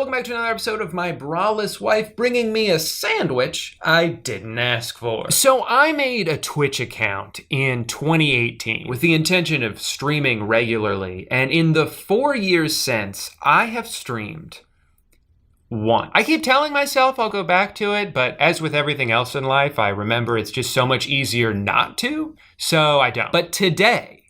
welcome back to another episode of my braless wife bringing me a sandwich I didn't ask for. So I made a Twitch account in 2018 with the intention of streaming regularly, and in the 4 years since, I have streamed once. I keep telling myself I'll go back to it, but as with everything else in life, I remember it's just so much easier not to, so I don't. But today,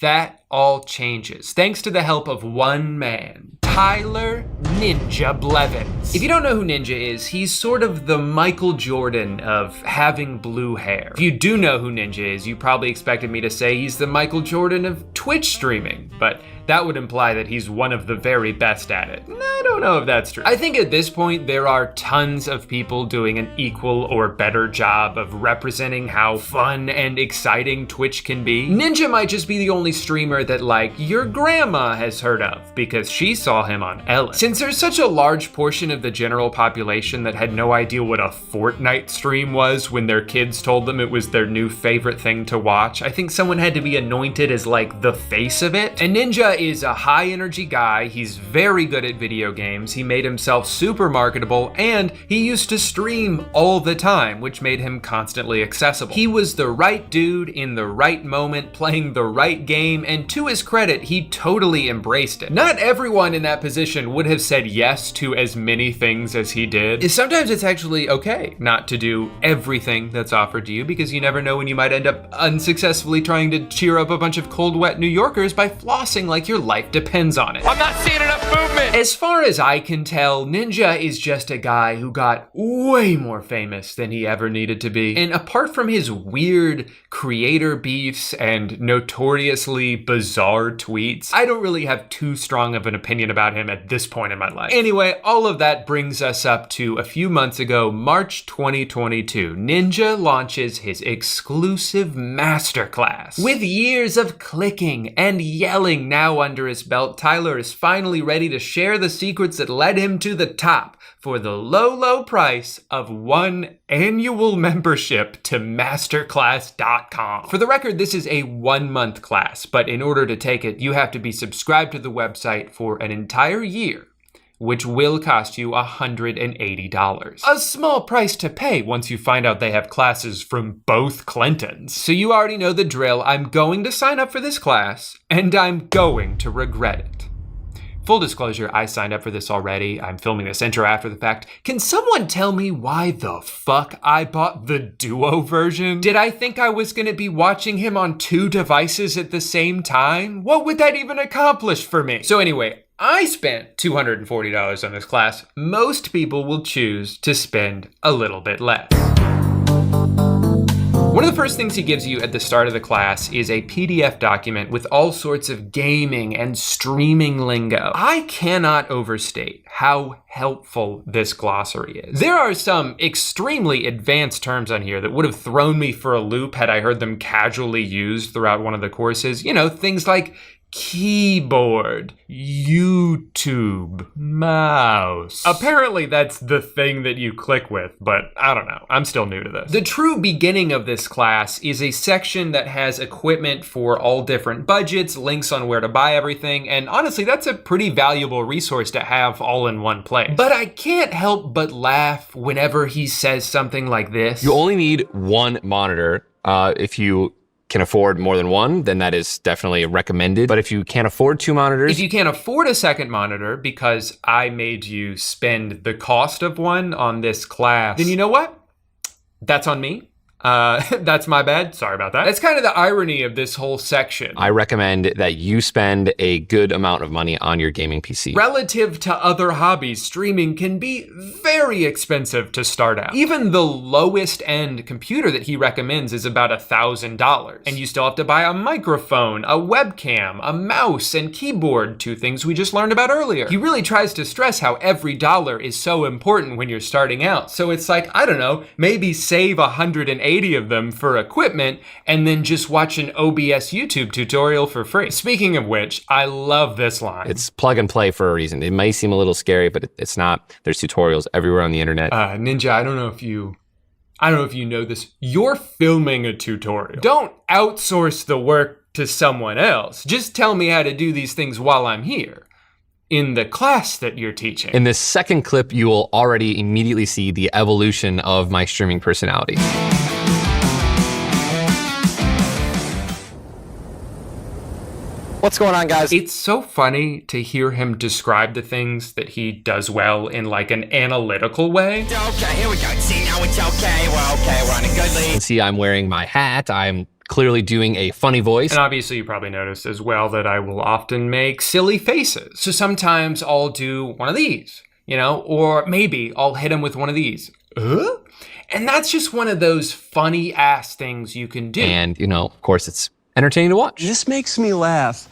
that all changes, thanks to the help of one man, Tyler Ninja Blevins. If you don't know who Ninja is, he's sort of the Michael Jordan of having blue hair. If you do know who Ninja is, you probably expected me to say he's the Michael Jordan of Twitch streaming, but that would imply that he's one of the very best at it. I don't know if that's true. I think at this point, there are tons of people doing an equal or better job of representing how fun and exciting Twitch can be. Ninja might just be the only streamer that, like, your grandma has heard of because she saw him on Ellen. Since there's such a large portion of the general population that had no idea what a Fortnite stream was when their kids told them it was their new favorite thing to watch, I think someone had to be anointed as like the face of it. And Ninja is a high energy guy. He's very good at video games. He made himself super marketable, and he used to stream all the time, which made him constantly accessible. He was the right dude in the right moment, playing the right game, and to his credit, he totally embraced it. Not everyone in that position would have said yes to as many things as he did. Sometimes it's actually okay not to do everything that's offered to you, because you never know when you might end up unsuccessfully trying to cheer up a bunch of cold, wet New Yorkers by flossing like your life depends on it. I'm not seeing enough movement! As far as I can tell, Ninja is just a guy who got way more famous than he ever needed to be. And apart from his weird creator beefs and notoriously bizarre tweets, I don't really have too strong of an opinion about him at this point in my life. Anyway, all of that brings us up to a few months ago, March 2022. Ninja launches his exclusive masterclass. With years of clicking and yelling now under his belt, Tyler is finally ready to share the secrets that led him to the top for the low, low price of one annual membership to masterclass.com. For the record, this is a 1-month class, but in order to take it, you have to be subscribed to the website for an entire year, which will cost you $180. A small price to pay once you find out they have classes from both Clintons. So you already know the drill. I'm going to sign up for this class, and I'm going to regret it. Full disclosure, I signed up for this already. I'm filming this intro after the fact. Can someone tell me why the fuck I bought the Duo version? Did I think I was gonna be watching him on 2 devices at the same time? What would that even accomplish for me? So anyway, I spent $240 on this class. Most people will choose to spend a little bit less. One of the first things he gives you at the start of the class is a PDF document with all sorts of gaming and streaming lingo. I cannot overstate how helpful this glossary is. There are some extremely advanced terms on here that would have thrown me for a loop had I heard them casually used throughout one of the courses. You know, things like keyboard, YouTube, mouse. Apparently that's the thing that you click with, but I don't know. I'm still new to this. The true beginning of this class is a section that has equipment for all different budgets, links on where to buy everything, and honestly, that's a pretty valuable resource to have all in one place. But I can't help but laugh whenever he says something like this. You only need one monitor. If you can afford more than one, then that is definitely recommended. But if you can't afford 2 monitors... If you can't afford a second monitor because I made you spend the cost of one on this class, then you know what? That's on me. That's my bad. Sorry about that. That's kind of the irony of this whole section. I recommend that you spend a good amount of money on your gaming PC. Relative to other hobbies, streaming can be very expensive to start out. Even the lowest end computer that he recommends is about $1,000. And you still have to buy a microphone, a webcam, a mouse, and keyboard, 2 things we just learned about earlier. He really tries to stress how every dollar is so important when you're starting out. So it's like, I don't know, maybe save 180 of them for equipment and then just watch an OBS YouTube tutorial for free. Speaking of which, I love this line. It's plug and play for a reason. It may seem a little scary, but it's not. There's tutorials everywhere on the internet. Ninja, I don't know if you know this. You're filming a tutorial. Don't outsource the work to someone else. Just tell me how to do these things while I'm here. in the class that you're teaching. In this second clip, you will already immediately see the evolution of my streaming personality. What's going on, guys? It's so funny to hear him describe the things that he does well in like an analytical way. Okay, here we go. See, now it's okay. We're on a good lead. You can see I'm wearing my hat. I'm clearly doing a funny voice. And obviously you probably noticed as well that I will often make silly faces. So sometimes I'll do one of these, or maybe I'll hit him with one of these. And that's just one of those funny ass things you can do. And, of course, it's entertaining to watch. This makes me laugh,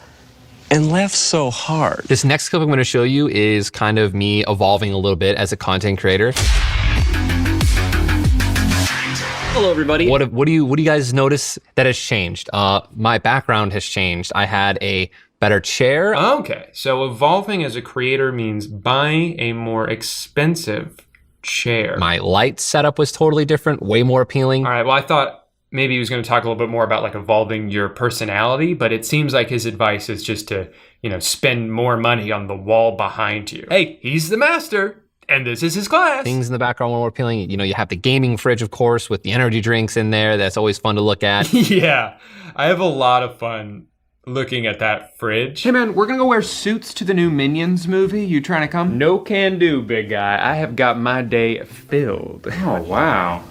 and laugh so hard. This next clip I'm going to show you is kind of me evolving a little bit as a content creator. Hello, everybody. What do you guys notice that has changed? My background has changed. I had a better chair. Okay, so evolving as a creator means buying a more expensive chair. My light setup was totally different, way more appealing. All right, well, I thought maybe he was going to talk a little bit more about like evolving your personality, but it seems like his advice is just to, spend more money on the wall behind you. Hey, he's the master, and this is his class. Things in the background were more appealing. You have the gaming fridge, of course, with the energy drinks in there. That's always fun to look at. Yeah, I have a lot of fun looking at that fridge. Hey man, we're gonna go wear suits to the new Minions movie. You trying to come? No can do, big guy. I have got my day filled. Oh, wow.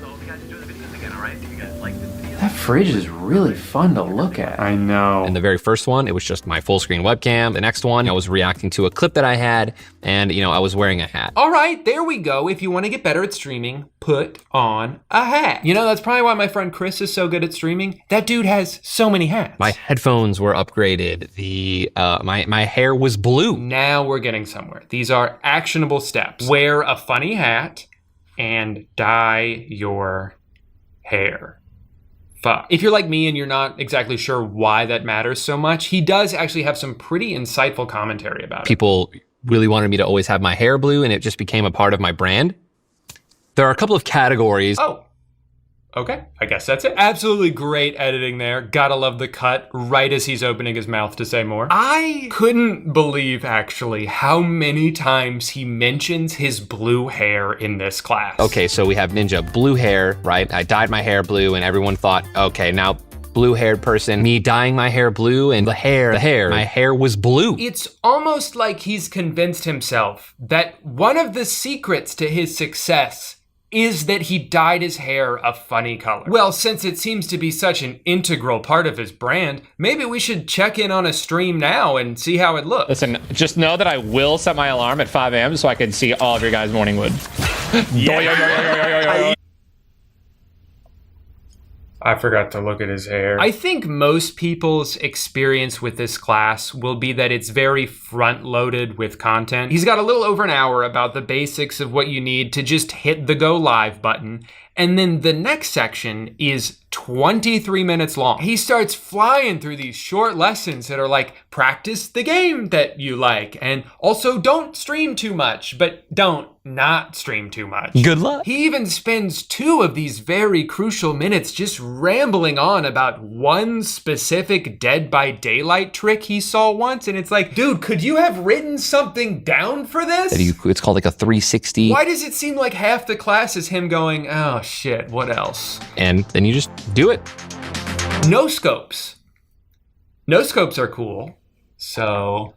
That fridge is really fun to look at. I know. And the very first one, it was just my full screen webcam. The next one, I was reacting to a clip that I had, and I was wearing a hat. All right, there we go. If you want to get better at streaming, put on a hat. That's probably why my friend Chris is so good at streaming. That dude has so many hats. My headphones were upgraded. My hair was blue. Now we're getting somewhere. These are actionable steps. Wear a funny hat and dye your hair. Fuck. If you're like me and you're not exactly sure why that matters so much, he does actually have some pretty insightful commentary about it. People really wanted me to always have my hair blue, and it just became a part of my brand. There are a couple of categories. Oh. Okay, I guess that's it. Absolutely great editing there. Gotta love the cut right as he's opening his mouth to say more. I couldn't believe, actually, how many times he mentions his blue hair in this class. Okay, so we have Ninja blue hair, right? I dyed my hair blue, and everyone thought, okay, now blue-haired person, me dyeing my hair blue, and my hair was blue. It's almost like he's convinced himself that one of the secrets to his success is that he dyed his hair a funny color. Well, since it seems to be such an integral part of his brand, maybe we should check in on a stream now and see how it looks. Listen, just know that I will set my alarm at 5 a.m. so I can see all of your guys' morning wood. I forgot to look at his hair. I think most people's experience with this class will be that it's very front-loaded with content. He's got a little over an hour about the basics of what you need to just hit the go live button. And then the next section is 23 minutes long. He starts flying through these short lessons that are like, practice the game that you like, and also don't stream too much, but don't not stream too much. Good luck. He even spends 2 of these very crucial minutes just rambling on about one specific Dead by Daylight trick he saw once, and it's like, dude, could you have written something down for this? It's called like a 360. Why does it seem like half the class is him going, oh shit, what else? And then you just do it. No scopes. No scopes are cool. So,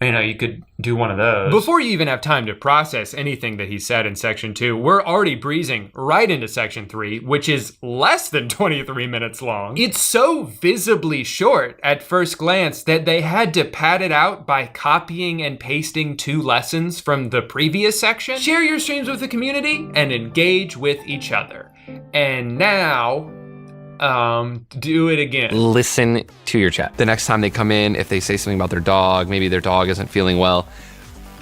you could do one of those. Before you even have time to process anything that he said in section 2, we're already breezing right into section 3, which is less than 23 minutes long. It's so visibly short at first glance that they had to pad it out by copying and pasting 2 lessons from the previous section. Share your streams with the community and engage with each other. And now, do it again. Listen to your chat. The next time they come in, if they say something about their dog, maybe their dog isn't feeling well,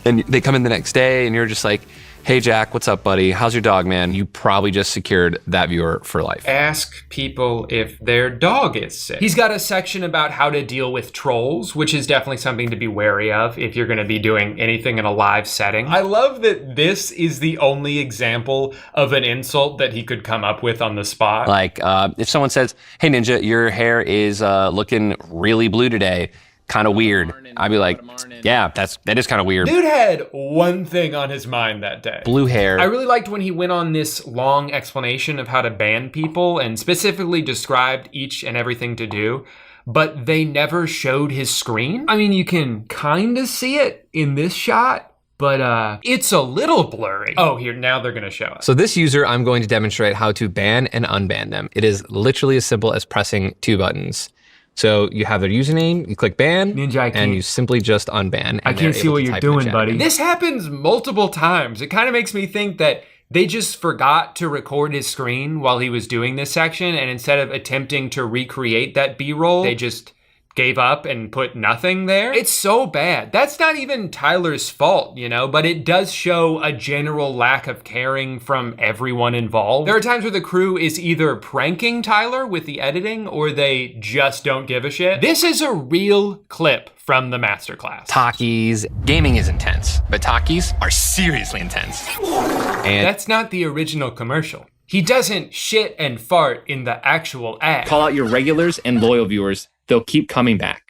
and they come in the next day and you're just like, hey Jack, what's up buddy? How's your dog, man? You probably just secured that viewer for life. Ask people if their dog is sick. He's got a section about how to deal with trolls, which is definitely something to be wary of if you're gonna be doing anything in a live setting. I love that this is the only example of an insult that he could come up with on the spot. Like, if someone says, hey Ninja, your hair is looking really blue today, kind of weird. I'd be like, yeah, that is kind of weird. Dude had one thing on his mind that day. Blue hair. I really liked when he went on this long explanation of how to ban people and specifically described each and everything to do, but they never showed his screen. I mean, you can kind of see it in this shot, but it's a little blurry. Oh, here, now they're gonna show us. So this user, I'm going to demonstrate how to ban and unban them. It is literally as simple as pressing 2 buttons. So you have their username, you click ban, Ninja, and you simply just unban. I can't see what you're doing, buddy. This happens multiple times. It kind of makes me think that they just forgot to record his screen while he was doing this section, and instead of attempting to recreate that B-roll, they just gave up and put nothing there. It's so bad. That's not even Tyler's fault, you know, but it does show a general lack of caring from everyone involved. There are times where the crew is either pranking Tyler with the editing or they just don't give a shit. This is a real clip from the masterclass. Talkies. Gaming is intense, but talkies are seriously intense. And that's not the original commercial. He doesn't shit and fart in the actual ad. Call out your regulars and loyal viewers. They'll keep coming back.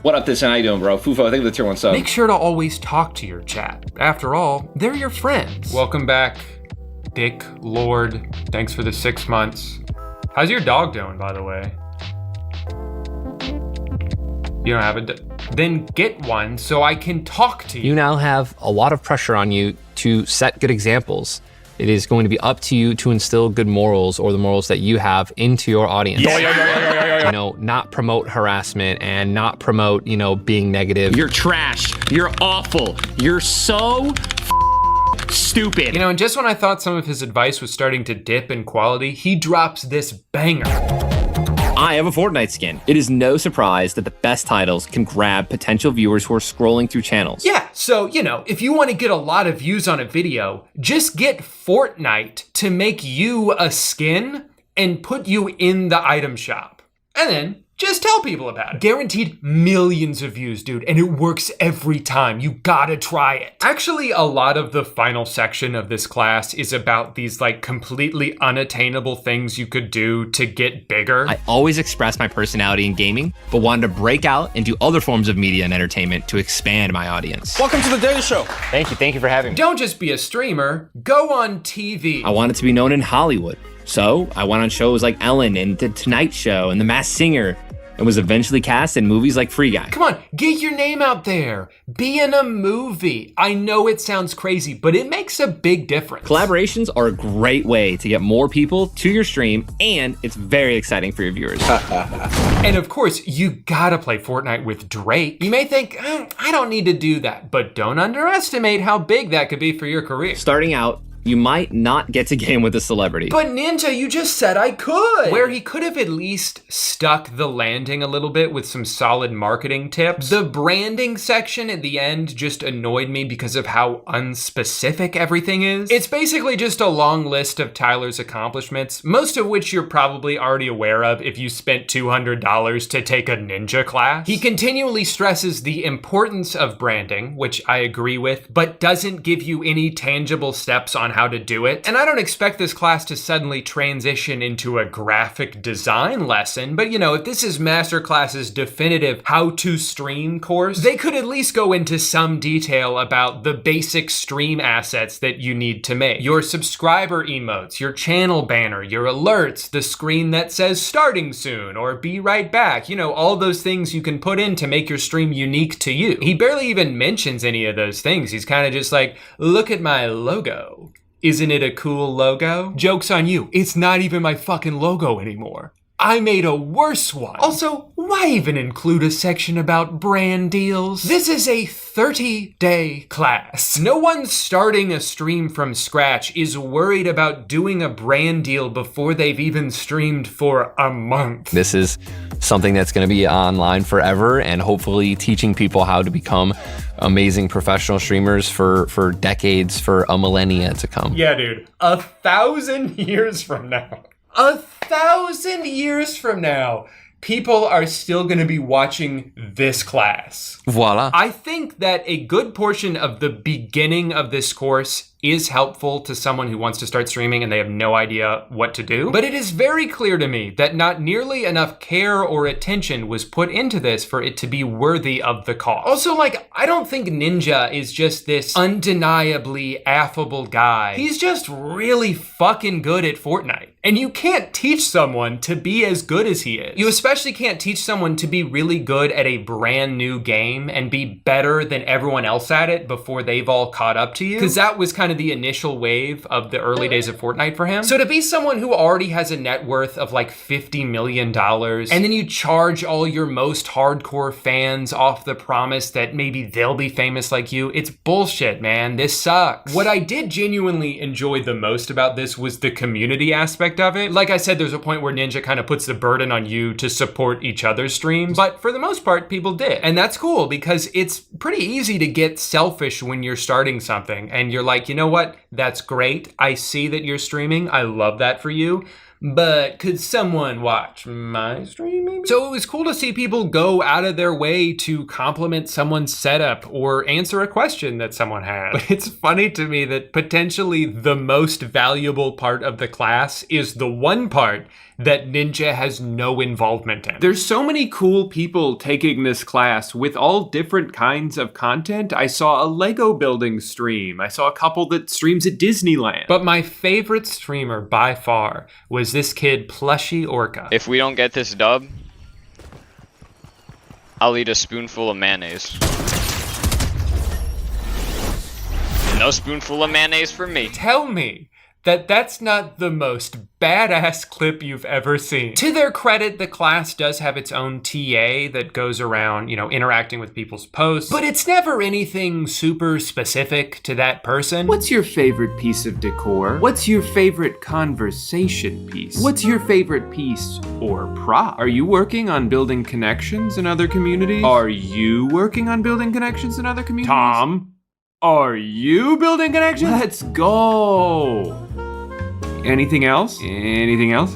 What up, this? How you doing, bro? Fufo, I think the tier 1 sub. Make sure to always talk to your chat. After all, they're your friends. Welcome back, Dick Lord. Thanks for the 6 months. How's your dog doing, by the way? You don't have a then get one so I can talk to you. you now have a lot of pressure on you to set good examples. It is going to be up to you to instill good morals, or the morals that you have, into your audience. You know, not promote harassment and not promote, you know, being negative. You're trash. You're awful. You're so stupid. You know, and just when I thought some of his advice was starting to dip in quality, he drops this banger. I have a Fortnite skin. It is no surprise that the best titles can grab potential viewers who are scrolling through channels. Yeah, so, you know, if you want to get a lot of views on a video, just get Fortnite to make you a skin and put you in the item shop. And then just tell people about it. Guaranteed millions of views, dude, and it works every time. You gotta try it. Actually, a lot of the final section of this class is about these like completely unattainable things you could do to get bigger. I always expressed my personality in gaming, but wanted to break out and do other forms of media and entertainment to expand my audience. Welcome to the Daily Show. Thank you for having me. Don't just be a streamer, go on TV. I wanted to be known in Hollywood, so I went on shows like Ellen and The Tonight Show and The Masked Singer, and was eventually cast in movies like Free Guy. Come on, get your name out there. Be in a movie. I know it sounds crazy, but it makes a big difference. Collaborations are a great way to get more people to your stream, and it's very exciting for your viewers. And of course, you gotta play Fortnite with Drake. You may think, I don't need to do that, but don't underestimate how big that could be for your career. Starting out, you might not get to game with a celebrity. But Ninja, you just said I could. Where he could have at least stuck the landing a little bit with some solid marketing tips. The branding section at the end just annoyed me because of how unspecific everything is. It's basically just a long list of Tyler's accomplishments, most of which you're probably already aware of if you spent $200 to take a ninja class. He continually stresses the importance of branding, which I agree with, but doesn't give you any tangible steps on how to do it. And I don't expect this class to suddenly transition into a graphic design lesson, but you know, if this is Masterclass's definitive how to stream course, they could at least go into some detail about the basic stream assets that you need to make. Your subscriber emotes, your channel banner, your alerts, the screen that says starting soon or be right back, you know, all those things you can put in to make your stream unique to you. He barely even mentions any of those things. He's kind of just like, look at my logo. Isn't it a cool logo? Joke's on you. It's not even my fucking logo anymore. I made a worse one. Also, why even include a section about brand deals? This is a 30-day class. No one starting a stream from scratch is worried about doing a brand deal before they've even streamed for a month. This is something that's going to be online forever, and hopefully teaching people how to become amazing professional streamers for decades, for a millennia to come. Yeah, dude. 1,000 years from now. 1,000 years from now, people are still going to be watching this class. Voila. I think that a good portion of the beginning of this course is helpful to someone who wants to start streaming and they have no idea what to do. But it is very clear to me that not nearly enough care or attention was put into this for it to be worthy of the cost. Also, like, I don't think Ninja is just this undeniably affable guy. He's just really fucking good at Fortnite. And you can't teach someone to be as good as he is. You especially can't teach someone to be really good at a brand new game and be better than everyone else at it before they've all caught up to you. Because that was kind of the initial wave of the early days of Fortnite for him. So to be someone who already has a net worth of like $50 million, and then you charge all your most hardcore fans off the promise that maybe they'll be famous like you, it's bullshit, man. This sucks. What I did genuinely enjoy the most about this was the community aspect of it. Like I said, there's a point where Ninja kind of puts the burden on you to support each other's streams, but for the most part, people did. And that's cool because it's pretty easy to get selfish when you're starting something and you're like, you know what? That's great. I see that you're streaming. I love that for you. But could someone watch my stream maybe? So it was cool to see people go out of their way to compliment someone's setup or answer a question that someone had. But it's funny to me that potentially the most valuable part of the class is the one part that Ninja has no involvement in. There's so many cool people taking this class with all different kinds of content. I saw a Lego building stream. I saw a couple that streams at Disneyland. But my favorite streamer by far was this kid, Plushy Orca. If we don't get this dub, I'll eat a spoonful of mayonnaise. No spoonful of mayonnaise for me. Tell me that that's not the most badass clip you've ever seen. To their credit, the class does have its own TA that goes around, interacting with people's posts, but it's never anything super specific to that person. What's your favorite piece of decor? What's your favorite conversation piece? What's your favorite piece or prop? Are you working on building connections in other communities? Are you working on building connections in other communities? Tom, are you building connections? Let's go. Anything else? Anything else?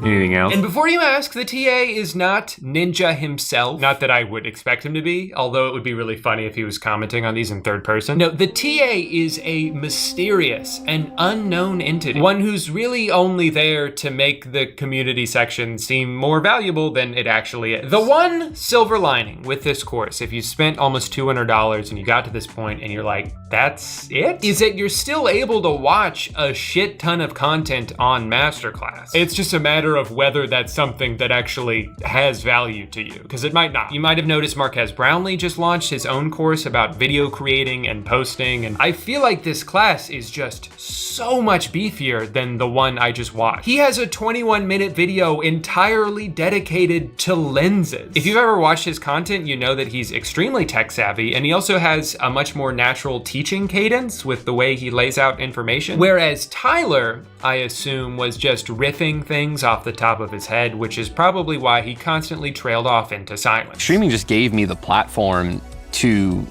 Anything else? And before you ask, the TA is not Ninja himself. Not that I would expect him to be, although it would be really funny if he was commenting on these in third person. No, the TA is a mysterious and unknown entity. One who's really only there to make the community section seem more valuable than it actually is. The one silver lining with this course, if you spent almost $200 and you got to this point and you're like, that's it? Is that you're still able to watch a shit ton of content on Masterclass. It's just a matter of whether that's something that actually has value to you, because it might not. You might have noticed Marquez Brownlee just launched his own course about video creating and posting, and I feel like this class is just so much beefier than the one I just watched. He has a 21-minute video entirely dedicated to lenses. If you've ever watched his content, you know that he's extremely tech savvy, and he also has a much more natural teaching cadence with the way he lays out information. Whereas Tyler, I assume, was just riffing things off the top of his head, which is probably why he constantly trailed off into silence. Streaming just gave me the platform to,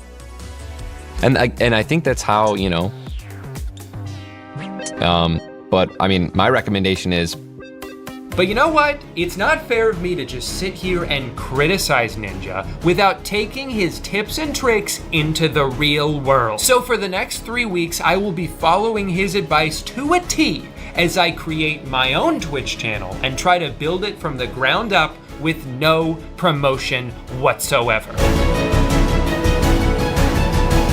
and I think that's how, but I mean, my recommendation is, but you know what? It's not fair of me to just sit here and criticize Ninja without taking his tips and tricks into the real world. So for the next 3 weeks, I will be following his advice to a T as I create my own Twitch channel and try to build it from the ground up with no promotion whatsoever.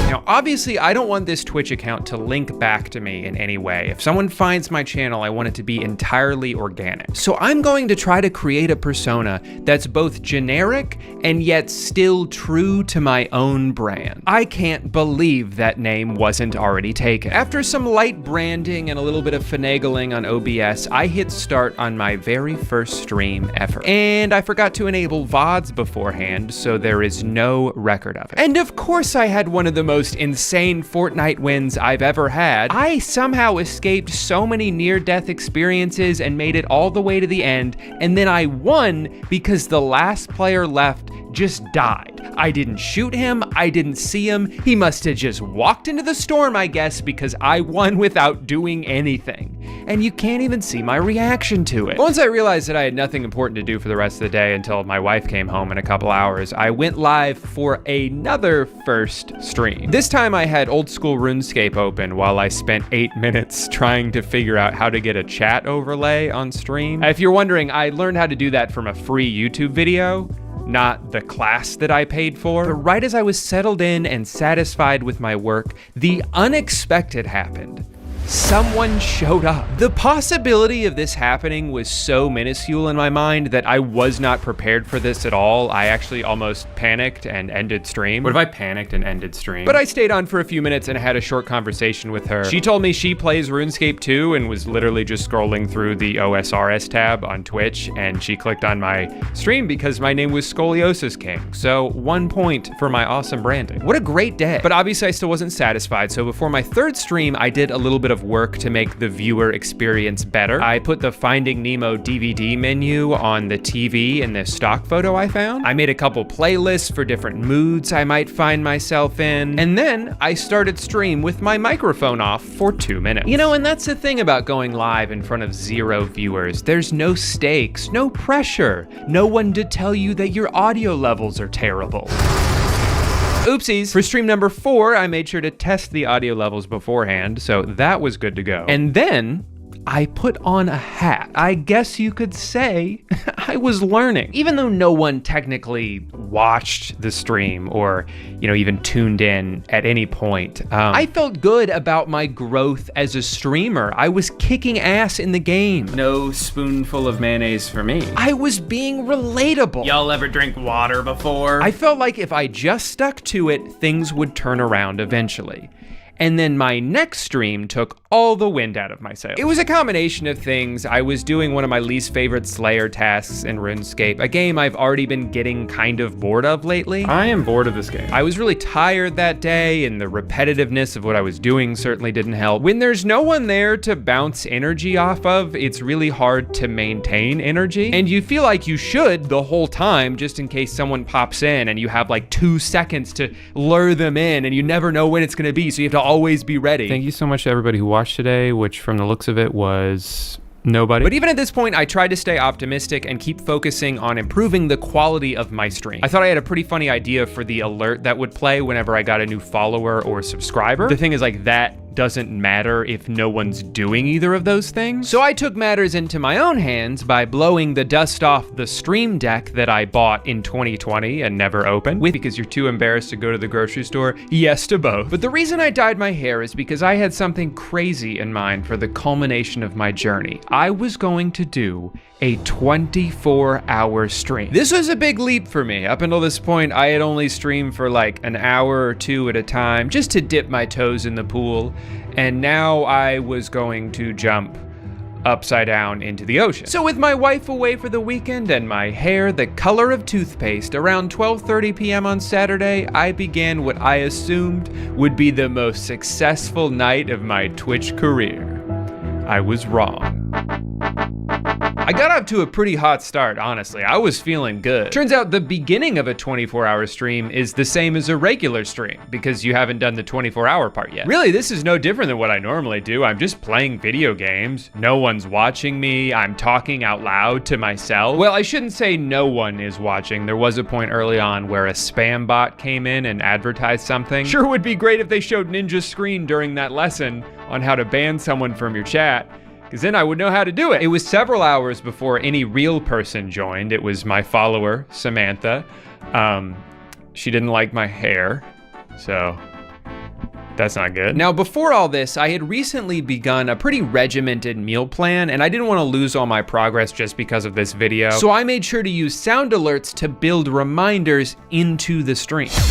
Now, obviously, I don't want this Twitch account to link back to me in any way. If someone finds my channel, I want it to be entirely organic. So I'm going to try to create a persona that's both generic and yet still true to my own brand. I can't believe that name wasn't already taken. After some light branding and a little bit of finagling on OBS, I hit start on my very first stream ever. And I forgot to enable VODs beforehand, so there is no record of it. And of course I had one of the most insane Fortnite wins I've ever had. I somehow escaped so many near-death experiences and made it all the way to the end, and then I won because the last player left just died. I didn't shoot him, I didn't see him. He must have just walked into the storm, I guess, because I won without doing anything. And you can't even see my reaction to it. Once I realized that I had nothing important to do for the rest of the day until my wife came home in a couple hours, I went live for another first stream. This time I had old school RuneScape open while I spent 8 minutes trying to figure out how to get a chat overlay on stream. If you're wondering, I learned how to do that from a free YouTube video, not the class that I paid for. But right as I was settled in and satisfied with my work, the unexpected happened. Someone showed up. The possibility of this happening was so minuscule in my mind that I was not prepared for this at all. I actually almost panicked and ended stream. What if I panicked and ended stream? But I stayed on for a few minutes and had a short conversation with her. She told me she plays RuneScape too and was literally just scrolling through the OSRS tab on Twitch, and she clicked on my stream because my name was Scoliosis King. So 1 point for my awesome branding. What a great day. But obviously I still wasn't satisfied, so before my third stream, I did a little bit of work to make the viewer experience better. I put the Finding Nemo DVD menu on the TV in the stock photo I found. I made a couple playlists for different moods I might find myself in. And then I started stream with my microphone off for 2 minutes. You know, and that's the thing about going live in front of 0 viewers. There's no stakes, no pressure, no one to tell you that your audio levels are terrible. Oopsies. For stream number 4, I made sure to test the audio levels beforehand, so that was good to go. And then I put on a hat. I guess you could say I was learning. Even though no one technically watched the stream or, you know, even tuned in at any point, I felt good about my growth as a streamer. I was kicking ass in the game. No spoonful of mayonnaise for me. I was being relatable. Y'all ever drink water before? I felt like if I just stuck to it, things would turn around eventually. And then my next stream took all the wind out of my sails. It was a combination of things. I was doing one of my least favorite Slayer tasks in RuneScape, a game I've already been getting kind of bored of lately. I am bored of this game. I was really tired that day, and the repetitiveness of what I was doing certainly didn't help. When there's no one there to bounce energy off of, it's really hard to maintain energy. And you feel like you should the whole time, just in case someone pops in and you have like 2 seconds to lure them in, and you never know when it's gonna be, so you have to always be ready. Thank you so much to everybody who watched today, which from the looks of it was nobody. But even at this point, I tried to stay optimistic and keep focusing on improving the quality of my stream. I thought I had a pretty funny idea for the alert that would play whenever I got a new follower or subscriber. The thing is, like, that doesn't matter if no one's doing either of those things. So I took matters into my own hands by blowing the dust off the stream deck that I bought in 2020 and never opened, because you're too embarrassed to go to the grocery store. Yes to both. But the reason I dyed my hair is because I had something crazy in mind for the culmination of my journey. I was going to do a 24-hour stream. This was a big leap for me. Up until this point, I had only streamed for like an hour or 2 at a time, just to dip my toes in the pool. And now I was going to jump upside down into the ocean. So with my wife away for the weekend and my hair the color of toothpaste, around 12:30 p.m. on Saturday, I began what I assumed would be the most successful night of my Twitch career. I was wrong. I got off to a pretty hot start, honestly. I was feeling good. Turns out the beginning of a 24-hour stream is the same as a regular stream, because you haven't done the 24-hour part yet. Really, this is no different than what I normally do. I'm just playing video games. No one's watching me. I'm talking out loud to myself. Well, I shouldn't say no one is watching. There was a point early on where a spam bot came in and advertised something. Sure would be great if they showed Ninja's screen during that lesson on how to ban someone from your chat, because then I would know how to do it. It was several hours before any real person joined. It was my follower, Samantha. She didn't like my hair, so that's not good. Now, before all this, I had recently begun a pretty regimented meal plan, and I didn't want to lose all my progress just because of this video. So I made sure to use sound alerts to build reminders into the stream. It's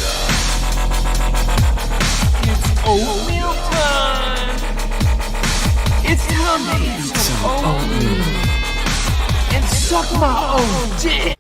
oatmeal time! It's time to eat some oatmeal and suck my own dick!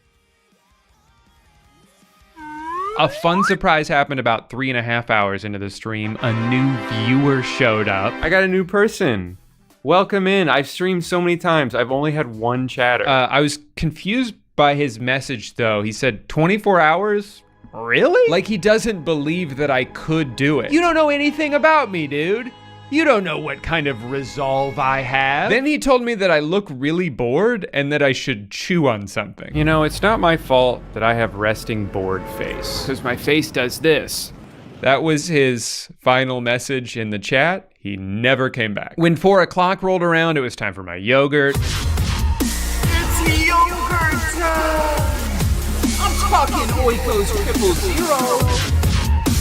A fun surprise happened about 3.5 hours into the stream. A new viewer showed up. I got a new person. Welcome in. I've streamed so many times. I've only had one chatter. I was confused by his message, though. He said 24 hours? Really? Like he doesn't believe that I could do it. You don't know anything about me, dude. You don't know what kind of resolve I have. Then he told me that I look really bored and that I should chew on something. You know, it's not my fault that I have resting bored face, because my face does this. That was his final message in the chat. He never came back. When 4 o'clock rolled around, it was time for my yogurt. It's yogurt time! I'm talking Oikos 000.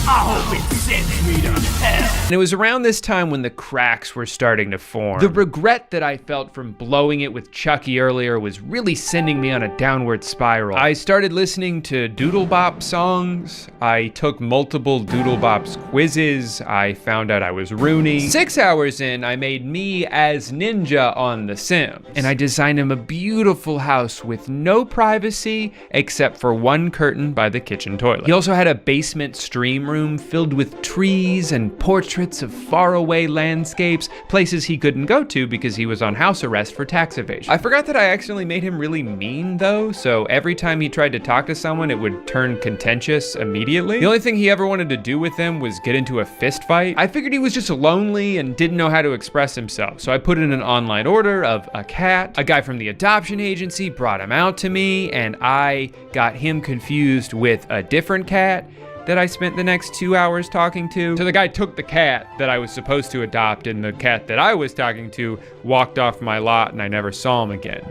I hope it sends me to hell. And it was around this time when the cracks were starting to form. The regret that I felt from blowing it with Chucky earlier was really sending me on a downward spiral. I started listening to Doodlebop songs. I took multiple Doodlebops quizzes. I found out I was Rooney. 6 hours in, I made me as Ninja on The Sims. And I designed him a beautiful house with no privacy except for one curtain by the kitchen toilet. He also had a basement stream room filled with trees and portraits of faraway landscapes, places he couldn't go to because he was on house arrest for tax evasion. I forgot that I accidentally made him really mean though, so every time he tried to talk to someone, it would turn contentious immediately. The only thing he ever wanted to do with them was get into a fist fight. I figured he was just lonely and didn't know how to express himself, so I put in an online order of a cat. A guy from the adoption agency brought him out to me, and I got him confused with a different cat that I spent the next 2 hours talking to. So the guy took the cat that I was supposed to adopt, and the cat that I was talking to walked off my lot, and I never saw him again.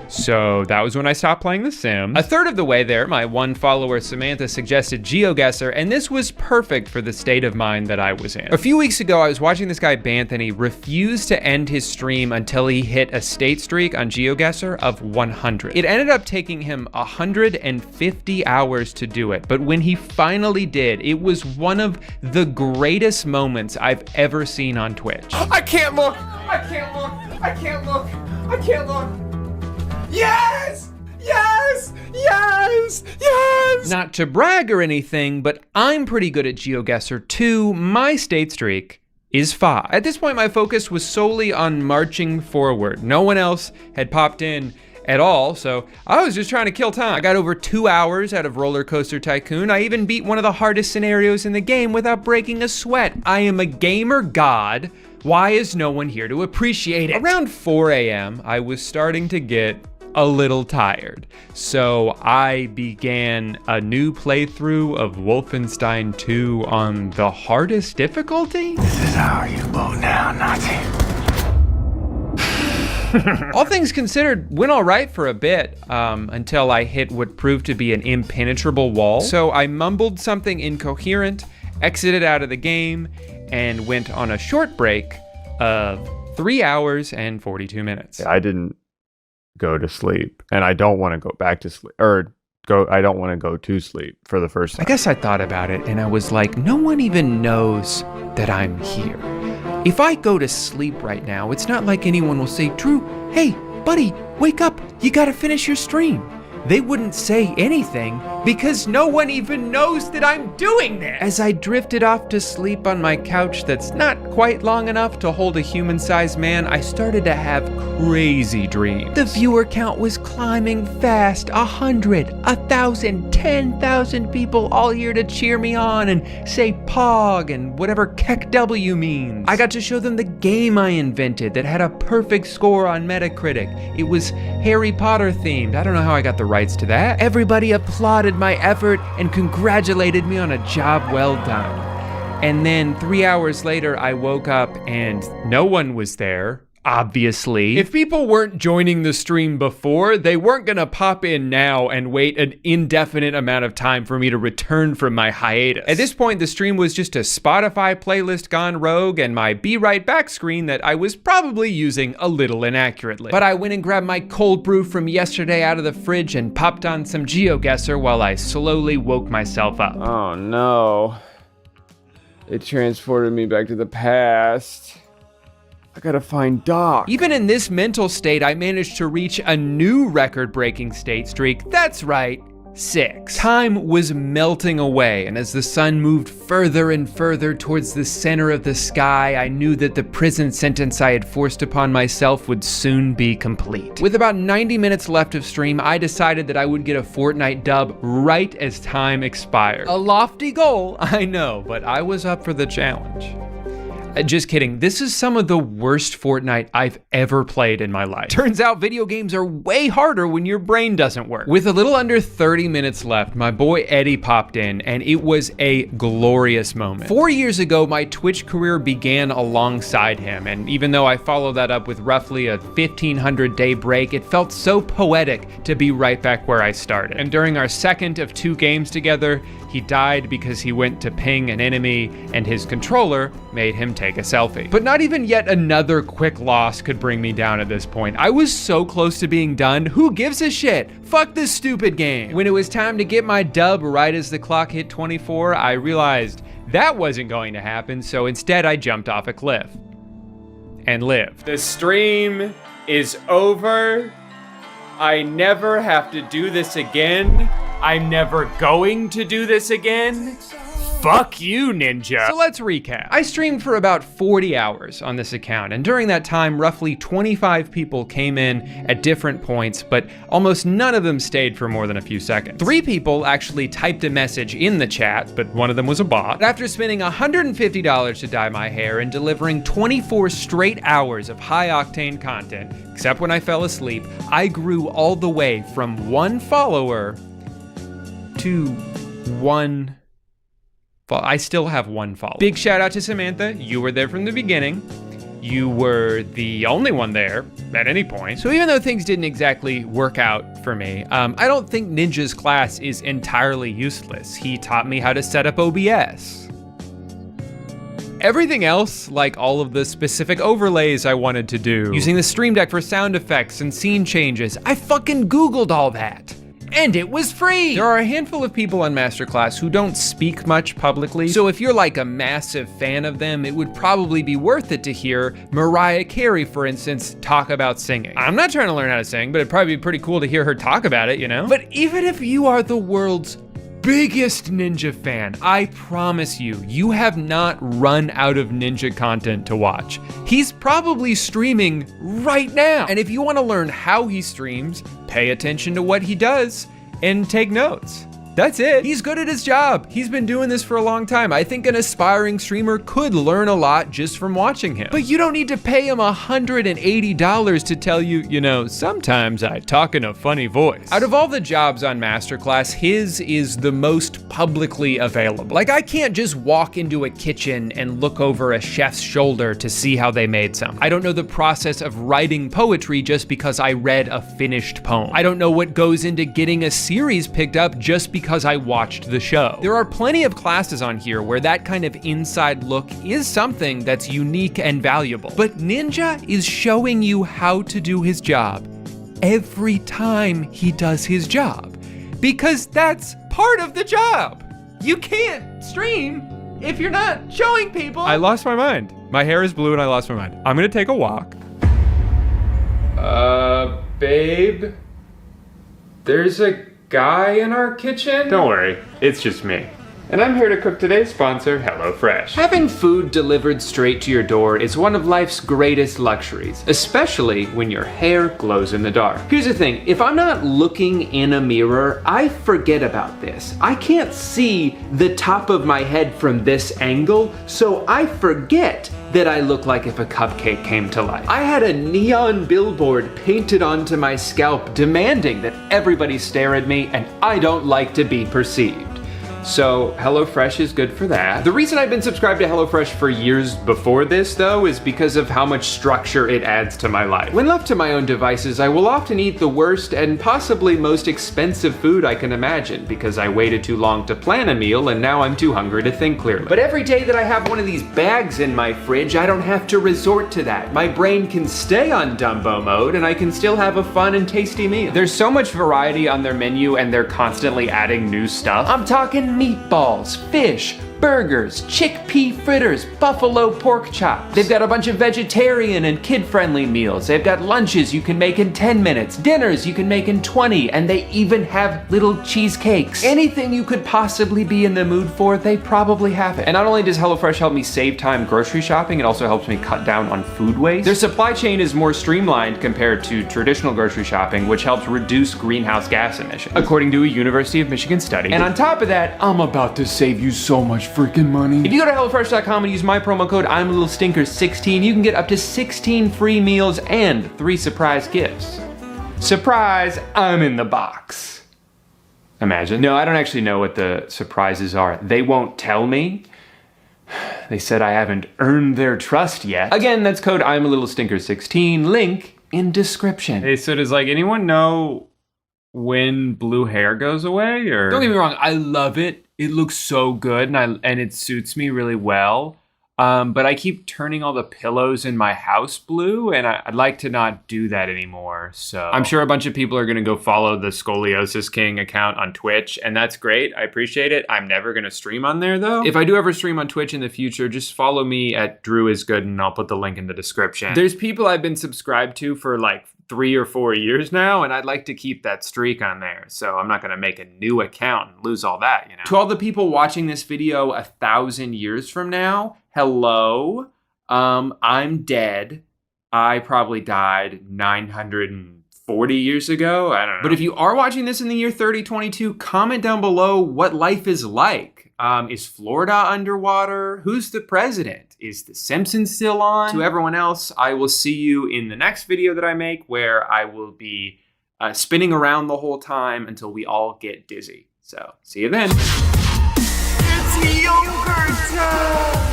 So that was when I stopped playing The Sims. A third of the way there, my one follower Samantha suggested GeoGuessr, and this was perfect for the state of mind that I was in. A few weeks ago, I was watching this guy Banthony refuse to end his stream until he hit a state streak on GeoGuessr of 100. It ended up taking him 150 hours to do it, but when he finally did, it was one of the greatest moments I've ever seen on Twitch. I can't look! I can't look! I can't look! I can't look! Yes! Yes! Yes! Yes! Not to brag or anything, but I'm pretty good at GeoGuessr too. My state streak is 5. At this point, my focus was solely on marching forward. No one else had popped in at all, so I was just trying to kill time. I got over 2 hours out of Roller Coaster Tycoon. I even beat one of the hardest scenarios in the game without breaking a sweat. I am a gamer god. Why is no one here to appreciate it? Around 4 a.m., I was starting to get a little tired. So I began a new playthrough of Wolfenstein 2 on the hardest difficulty. This is how you go down, Nazi. All things considered, went all right for a bit until I hit what proved to be an impenetrable wall. So I mumbled something incoherent, exited out of the game, and went on a short break of 3 hours and 42 minutes. I didn't go to sleep, and I don't want to go back to sleep, I don't want to go to sleep for the first time. I guess I thought about it, and I was like, no one even knows that I'm here. If I go to sleep right now, it's not like anyone will say, Drew, hey, buddy, wake up, you gotta finish your stream. They wouldn't say anything because no one even knows that I'm doing this. As I drifted off to sleep on my couch that's not quite long enough to hold a human-sized man, I started to have crazy dreams. The viewer count was climbing fast. 100, 1,000, 10,000 people all here to cheer me on and say Pog and whatever Keck W means. I got to show them the game I invented that had a perfect score on Metacritic. It was Harry Potter themed. I don't know how I got the rights to that. Everybody applauded my effort and congratulated me on a job well done. And then 3 hours later, I woke up and no one was there. Obviously. If people weren't joining the stream before, they weren't gonna pop in now and wait an indefinite amount of time for me to return from my hiatus. At this point, the stream was just a Spotify playlist gone rogue and my Be Right Back screen that I was probably using a little inaccurately. But I went and grabbed my cold brew from yesterday out of the fridge and popped on some GeoGuessr while I slowly woke myself up. Oh no. It transported me back to the past. I gotta find Doc. Even in this mental state, I managed to reach a new record-breaking state streak. That's right, 6. Time was melting away, and as the sun moved further and further towards the center of the sky, I knew that the prison sentence I had forced upon myself would soon be complete. With about 90 minutes left of stream, I decided that I would get a Fortnite dub right as time expired. A lofty goal, I know, but I was up for the challenge. Just kidding, this is some of the worst Fortnite I've ever played in my life. Turns out video games are way harder when your brain doesn't work. With a little under 30 minutes left, my boy Eddie popped in, and it was a glorious moment. 4 years ago, my Twitch career began alongside him, and even though I followed that up with roughly a 1,500-day break, it felt so poetic to be right back where I started. And during our second of 2 games together, he died because he went to ping an enemy and his controller made him take a selfie. But not even yet another quick loss could bring me down at this point. I was so close to being done. Who gives a shit? Fuck this stupid game. When it was time to get my dub right as the clock hit 24, I realized that wasn't going to happen, so instead I jumped off a cliff and lived. The stream is over. I never have to do this again. I'm never going to do this again. Fuck you, Ninja. So let's recap. I streamed for about 40 hours on this account, and during that time, roughly 25 people came in at different points, but almost none of them stayed for more than a few seconds. 3 people actually typed a message in the chat, but one of them was a bot. After spending $150 to dye my hair and delivering 24 straight hours of high-octane content, except when I fell asleep, I grew all the way from 1 follower to 1... I still have 1 follower. Big shout out to Samantha. You were there from the beginning. You were the only one there at any point. So even though things didn't exactly work out for me, I don't think Ninja's class is entirely useless. He taught me how to set up OBS. Everything else, like all of the specific overlays I wanted to do, using the Stream Deck for sound effects and scene changes, I fucking Googled all that. And it was free! There are a handful of on Masterclass who don't speak much publicly, so if you're like a massive fan of them, it would probably be worth it to hear Mariah Carey, for instance, talk about singing. I'm not trying to learn how to sing, but it'd probably be pretty cool to hear her talk about it, you know? But even if you are the world's biggest Ninja fan, I promise you, you have not run out of Ninja content to watch. He's probably streaming right now. And if you want to learn how he streams, pay attention to what he does and take notes. That's it. He's good at his job. He's been doing this for a long time. I think an aspiring streamer could learn a lot just from watching him. But you don't need to pay him $180 to tell you, you know, sometimes I talk in a funny voice. Out of all the jobs on Masterclass, his is the most publicly available. Like, I can't just walk into a kitchen and look over a chef's shoulder to see how they made something. I don't know the process of writing poetry just because I read a finished poem. I don't know what goes into getting a series picked up just because I watched the show. There are plenty of classes on here where that kind of inside look is something that's unique and valuable. But Ninja is showing you how to do his job every time he does his job, because that's part of the job. You can't stream if you're not showing people. I lost my mind. My hair is blue and I lost my mind. I'm gonna take a walk. Babe, there's a guy in our kitchen? Don't worry, it's just me. And I'm here to cook today's sponsor, HelloFresh. Having food delivered straight to your door is one of life's greatest luxuries, especially when your hair glows in the dark. Here's the thing, if I'm not looking in a mirror, I forget about this. I can't see the top of my head from this angle, so I forget that I look like if a cupcake came to life. I had a neon billboard painted onto my scalp demanding that everybody stare at me, and I don't like to be perceived. So HelloFresh is good for that. The reason I've been subscribed to HelloFresh for years before this, though, is because of how much structure it adds to my life. When left to my own devices, I will often eat the worst and possibly most expensive food I can imagine because I waited too long to plan a meal and now I'm too hungry to think clearly. But every day that I have one of these bags in my fridge, I don't have to resort to that. My brain can stay on Dumbo mode and I can still have a fun and tasty meal. There's so much variety on their menu and they're constantly adding new stuff. I'm talking meatballs, fish, burgers, chickpea fritters, buffalo pork chops. They've got a bunch of vegetarian and kid-friendly meals. They've got lunches you can make in 10 minutes, dinners you can make in 20, and they even have little cheesecakes. Anything you could possibly be in the mood for, they probably have it. And not only does HelloFresh help me save time grocery shopping, it also helps me cut down on food waste. Their supply chain is more streamlined compared to traditional grocery shopping, which helps reduce greenhouse gas emissions, according to a University of Michigan study. And on top of that, I'm about to save you so much freaking money. If you go to HelloFresh.com and use my promo code I'mALittleStinker16, you can get up to 16 free meals and 3 surprise gifts. Surprise, I'm in the box. Imagine. No, I don't actually know what the surprises are. They won't tell me. They said I haven't earned their trust yet. Again, that's code I'mALittleStinker16, link in description. Hey, so does like anyone know when blue hair goes away, or? Don't get me wrong, I love it. It looks so good and it suits me really well. But I keep turning all the pillows in my house blue, and I'd like to not do that anymore. So I'm sure a bunch of people are gonna go follow the Scoliosis King account on Twitch, and that's great. I appreciate it. I'm never gonna stream on there though. If I do ever stream on Twitch in the future, just follow me at DrewIsGooden, and I'll put the link in the description. There's people I've been subscribed to for like 3 or 4 years now, and I'd like to keep that streak on there. So I'm not gonna make a new account and lose all that, you know? To all the people watching this video 1,000 years from now, hello, I'm dead. I probably died 940 years ago, I don't know. But if you are watching this in the year 3022, comment down below what life is like. Is Florida underwater? Who's the president? Is The Simpsons still on? To everyone else, I will see you in the next video that I make, where I will be spinning around the whole time until we all get dizzy. So, see you then. It's yogurt time!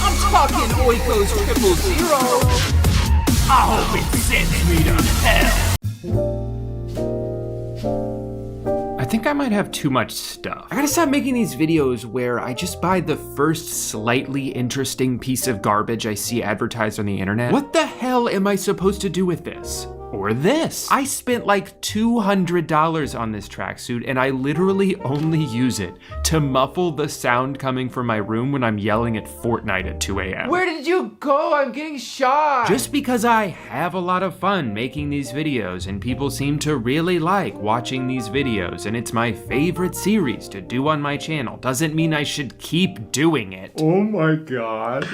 I'm talking Oikos 000. I hope it sends me to hell. I think I might have too much stuff. I gotta stop making these videos where I just buy the first slightly interesting piece of garbage I see advertised on the internet. What the hell am I supposed to do with this? Or this? I spent like $200 on this tracksuit, and I literally only use it to muffle the sound coming from my room when I'm yelling at Fortnite at 2 a.m. Where did you go? I'm getting shot. Just because I have a lot of fun making these videos, and people seem to really like watching these videos, and it's my favorite series to do on my channel, doesn't mean I should keep doing it. Oh my god.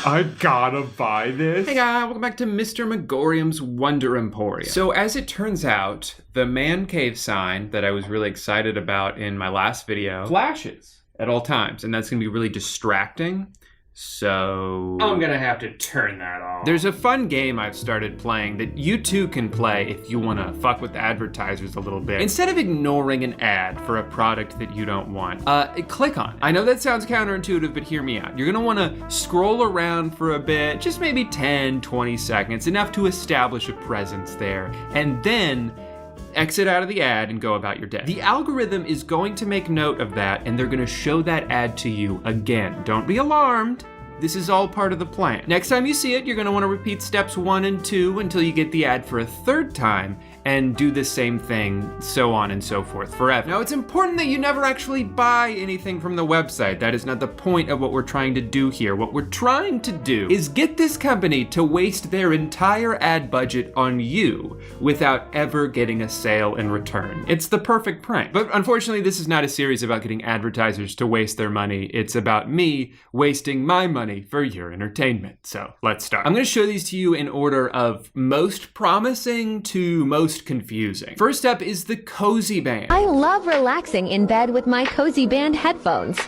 I gotta buy this. Hey guys, welcome back to Mr. Megorium's Wonder Emporium. So as it turns out, the man cave sign that I was really excited about in my last video flashes at all times, and that's gonna be really distracting. So I'm gonna have to turn that off. There's a fun game I've started playing that you too can play if you wanna fuck with advertisers a little bit. Instead of ignoring an ad for a product that you don't want, click on it. I know that sounds counterintuitive, but hear me out. You're gonna wanna scroll around for a bit, just maybe 10, 20 seconds, enough to establish a presence there, and then exit out of the ad and go about your day. The algorithm is going to make note of that, and they're gonna show that ad to you again. Don't be alarmed. This is all part of the plan. Next time you see it, you're gonna wanna repeat steps 1 and 2 until you get the ad for a 3rd time, and do the same thing, so on and so forth, forever. Now, it's important that you never actually buy anything from the website. That is not the point of what we're trying to do here. What we're trying to do is get this company to waste their entire ad budget on you without ever getting a sale in return. It's the perfect prank. But unfortunately, this is not a series about getting advertisers to waste their money. It's about me wasting my money for your entertainment. So let's start. I'm gonna show these to you in order of most promising to most confusing. First up is the Cozy Band. I love relaxing in bed with my Cozy Band headphones.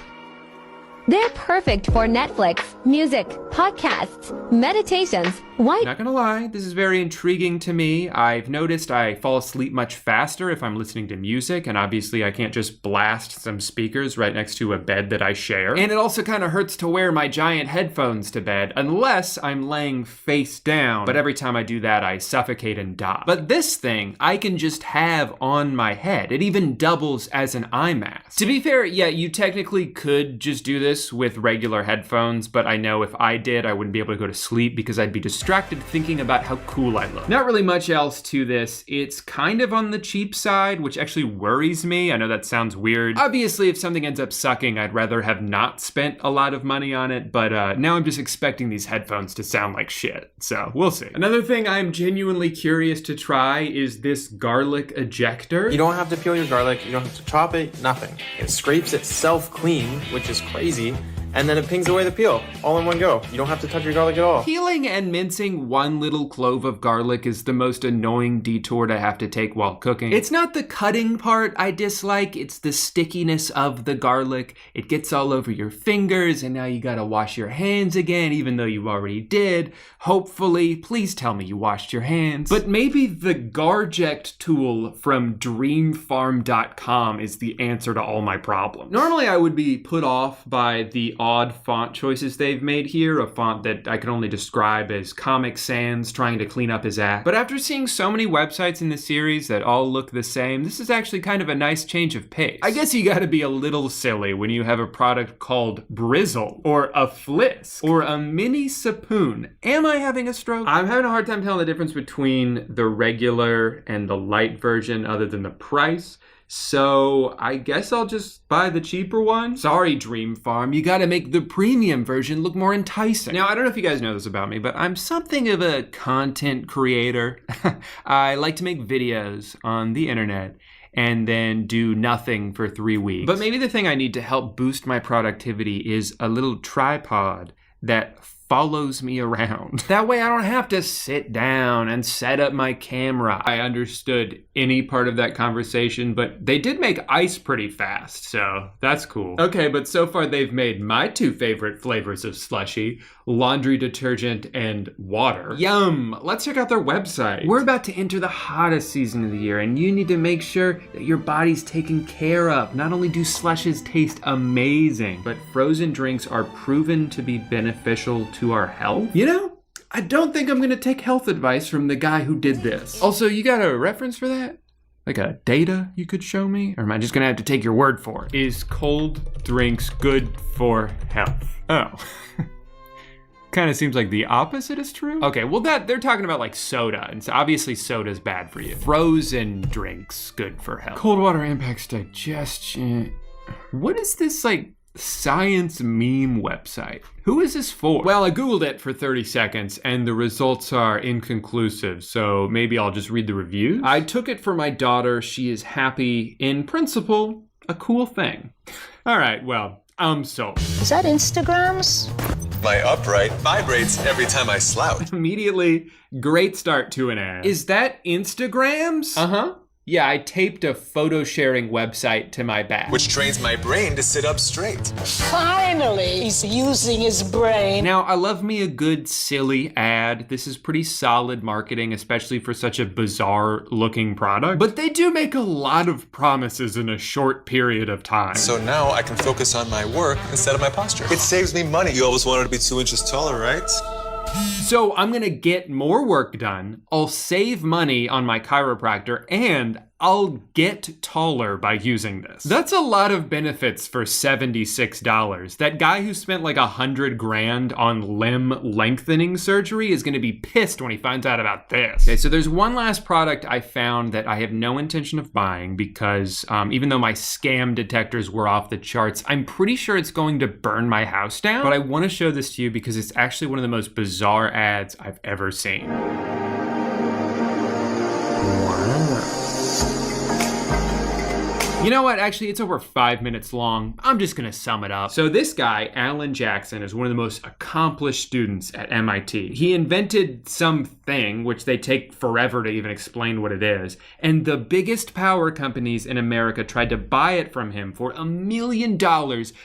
They're perfect for Netflix, music, podcasts, meditations. Why? Not gonna lie, this is very intriguing to me. I've noticed I fall asleep much faster if I'm listening to music, and obviously I can't just blast some speakers right next to a bed that I share. And it also kind of hurts to wear my giant headphones to bed, unless I'm laying face down. But every time I do that, I suffocate and die. But this thing, I can just have on my head. It even doubles as an eye mask. To be fair, yeah, you technically could just do this with regular headphones, but I know if I did, I wouldn't be able to go to sleep because I'd be distracted distracted thinking about how cool I look. Not really much else to this. It's kind of on the cheap side, which actually worries me. I know that sounds weird. Obviously, if something ends up sucking, I'd rather have not spent a lot of money on it, but now I'm just expecting these headphones to sound like shit, so we'll see. Another thing I'm genuinely curious to try is this garlic ejector. You don't have to peel your garlic, you don't have to chop it, nothing. It scrapes itself clean, which is crazy, and then it pings away the peel, all in one go. You don't have to touch your garlic at all. Peeling and mincing one little clove of garlic is the most annoying detour to have to take while cooking. It's not the cutting part I dislike, it's the stickiness of the garlic. It gets all over your fingers, and now you gotta wash your hands again, even though you already did. Hopefully, please tell me you washed your hands. But maybe the Garject tool from dreamfarm.com is the answer to all my problems. Normally, I would be put off by the odd font choices they've made here, a font that I can only describe as Comic Sans trying to clean up his act. But after seeing so many websites in the series that all look the same, this is actually kind of a nice change of pace. I guess you gotta be a little silly when you have a product called Brizzle, or a Flisk, or a Mini Sapoon. Am I having a stroke? I'm having a hard time telling the difference between the regular and the light version other than the price. So I guess I'll just buy the cheaper one. Sorry, Dream Farm, you gotta make the premium version look more enticing. Now, I don't know if you guys know this about me, but I'm something of a content creator. I like to make videos on the internet and then do nothing for 3 weeks. But maybe the thing I need to help boost my productivity is a little tripod that follows me around. That way I don't have to sit down and set up my camera. I understood any part of that conversation, but they did make ice pretty fast, so that's cool. Okay, but so far they've made my 2 favorite flavors of slushie, laundry detergent and water. Yum! Let's check out their website. We're about to enter the hottest season of the year, and you need to make sure that your body's taken care of. Not only do slushes taste amazing, but frozen drinks are proven to be beneficial to our health. You know, I don't think I'm gonna take health advice from the guy who did this. Also, you got a reference for that? Like a data you could show me? Or am I just gonna have to take your word for it? Is cold drinks good for health? Oh. Kind of seems like the opposite is true. Okay, well they're talking about like soda, and so obviously soda's bad for you. Frozen drinks, good for health. Cold water impacts digestion. What is this like science meme website? Who is this for? Well, I Googled it for 30 seconds and the results are inconclusive, so maybe I'll just read the reviews. I took it for my daughter. She is happy. In principle, a cool thing. All right, well, I'm sold. Is that Instagrams? My upright vibrates every time I slouch. Immediately, great start to an ad. Is that Instagrams? Uh-huh. Yeah, I taped a photo sharing website to my back. Which trains my brain to sit up straight. Finally, he's using his brain. Now, I love me a good silly ad. This is pretty solid marketing, especially for such a bizarre looking product. But they do make a lot of promises in a short period of time. So now I can focus on my work instead of my posture. It saves me money. You always wanted to be 2 inches taller, right? So I'm gonna get more work done, I'll save money on my chiropractor, and I'll get taller by using this. That's a lot of benefits for $76. That guy who spent like $100 grand on limb lengthening surgery is gonna be pissed when he finds out about this. Okay, so there's one last product I found that I have no intention of buying because even though my scam detectors were off the charts, I'm pretty sure it's going to burn my house down. But I wanna show this to you because it's actually one of the most bizarre ads I've ever seen. You know what? Actually, it's over 5 minutes long. I'm just gonna sum it up. So this guy, Alan Jackson, is one of the most accomplished students at MIT. He invented something, which they take forever to even explain what it is, and the biggest power companies in America tried to buy it from him for $1 million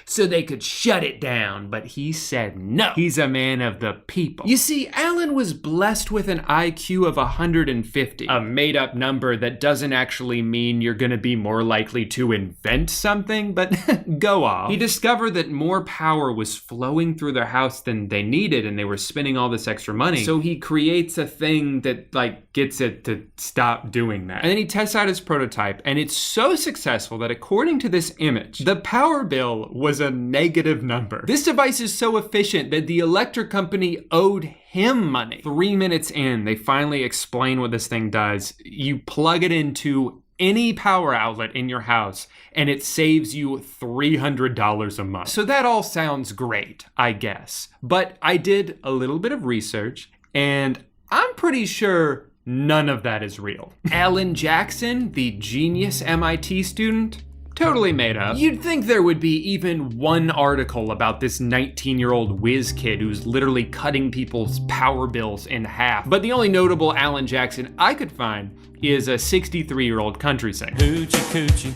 so they could shut it down, but he said no. He's a man of the people. You see, Alan was blessed with an IQ of 150, a made-up number that doesn't actually mean you're gonna be more likely to invent something, but go off. He discovered that more power was flowing through their house than they needed, and they were spending all this extra money. So he creates a thing that like gets it to stop doing that. And then he tests out his prototype, and it's so successful that according to this image, the power bill was a negative number. This device is so efficient that the electric company owed him money. 3 minutes in, they finally explain what this thing does. You plug it into any power outlet in your house, and it saves you $300 a month. So that all sounds great, I guess. But I did a little bit of research, and I'm pretty sure none of that is real. Alan Jackson, the genius MIT student, totally made up. You'd think there would be even one article about this 19-year-old whiz kid who's literally cutting people's power bills in half. But the only notable Alan Jackson I could find is a 63-year-old country singer. Hoochie coochie.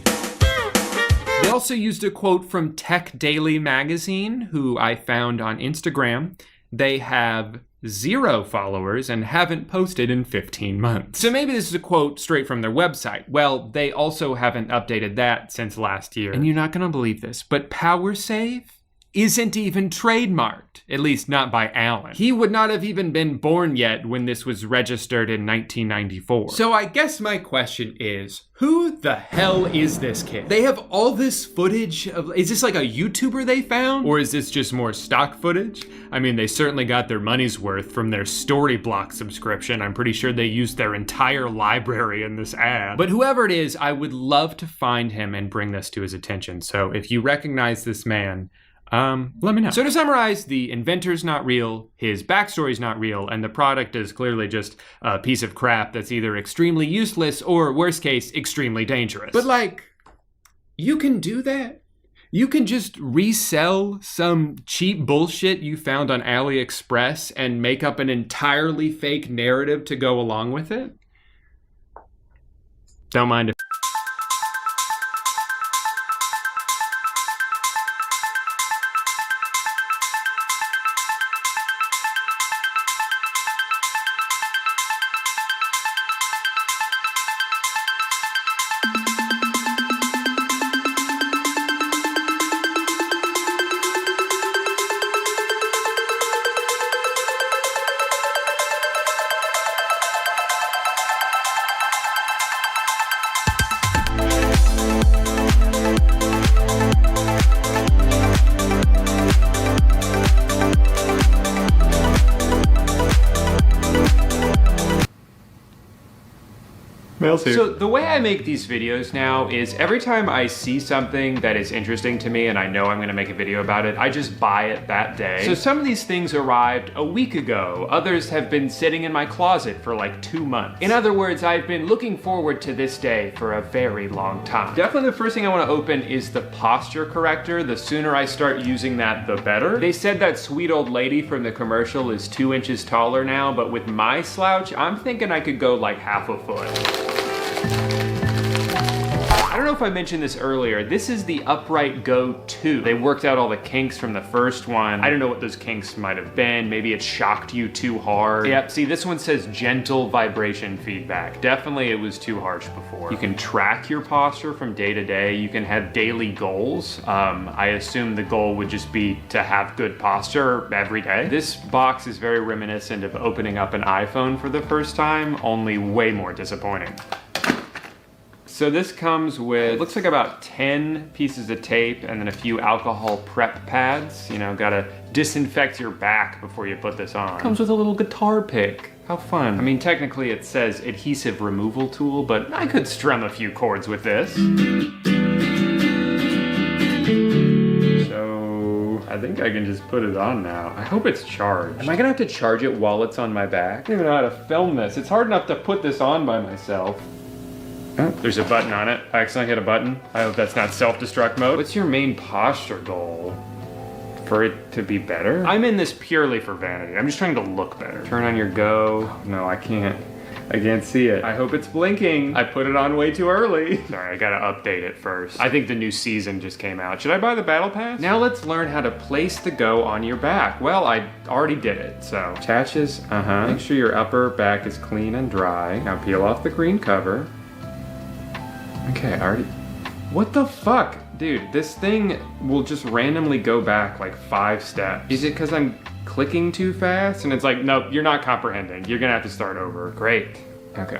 They also used a quote from Tech Daily magazine, who I found on Instagram. They have 0 followers and haven't posted in 15 months. So maybe this is a quote straight from their website. Well, they also haven't updated that since last year. And you're not gonna believe this, but PowerSave isn't even trademarked, at least not by Alan. He would not have even been born yet when this was registered in 1994. So I guess my question is, who the hell is this kid? They have all this footage of, is this like a YouTuber they found? Or is this just more stock footage? I mean, they certainly got their money's worth from their Storyblock subscription. I'm pretty sure they used their entire library in this ad. But whoever it is, I would love to find him and bring this to his attention. So if you recognize this man, let me know. So to summarize, the inventor's not real, his backstory's not real, and the product is clearly just a piece of crap that's either extremely useless or, worst case, extremely dangerous. But like, you can do that? You can just resell some cheap bullshit you found on AliExpress and make up an entirely fake narrative to go along with it? Don't mind if Mail's here. So the way I make these videos now is every time I see something that is interesting to me and I know I'm gonna make a video about it, I just buy it that day. So some of these things arrived a week ago. Others have been sitting in my closet for like 2 months. In other words, I've been looking forward to this day for a very long time. Definitely the first thing I wanna open is the posture corrector. The sooner I start using that, the better. They said that sweet old lady from the commercial is 2 inches taller now, but with my slouch, I'm thinking I could go like half a foot. I don't know if I mentioned this earlier, this is the Upright Go 2. They worked out all the kinks from the first one. I don't know what those kinks might have been. Maybe it shocked you too hard. Yep, see this one says gentle vibration feedback. Definitely it was too harsh before. You can track your posture from day to day. You can have daily goals. I assume the goal would just be to have good posture every day. This box is very reminiscent of opening up an iPhone for the first time, only way more disappointing. So this comes with, looks like about 10 pieces of tape and then a few alcohol prep pads. You know, gotta disinfect your back before you put this on. Comes with a little guitar pick. How fun. I mean, technically it says adhesive removal tool, but I could strum a few chords with this. So I think I can just put it on now. I hope it's charged. Am I gonna have to charge it while it's on my back? I don't even know how to film this. It's hard enough to put this on by myself. Oh, there's a button on it. I accidentally hit a button. I hope that's not self-destruct mode. What's your main posture goal? For it to be better? I'm in this purely for vanity. I'm just trying to look better. Turn on your Go. Oh, no, I can't see it. I hope it's blinking. I put it on way too early. Sorry, I gotta update it first. I think the new season just came out. Should I buy the battle pass? Now let's learn how to place the Go on your back. Well, I already did it, so. Attaches, Make sure your upper back is clean and dry. Now peel off the green cover. Okay, I already... What the fuck? Dude, this thing will just randomly go back like 5 steps. Is it because I'm clicking too fast? And it's like, nope, you're not comprehending. You're gonna have to start over. Great. Okay.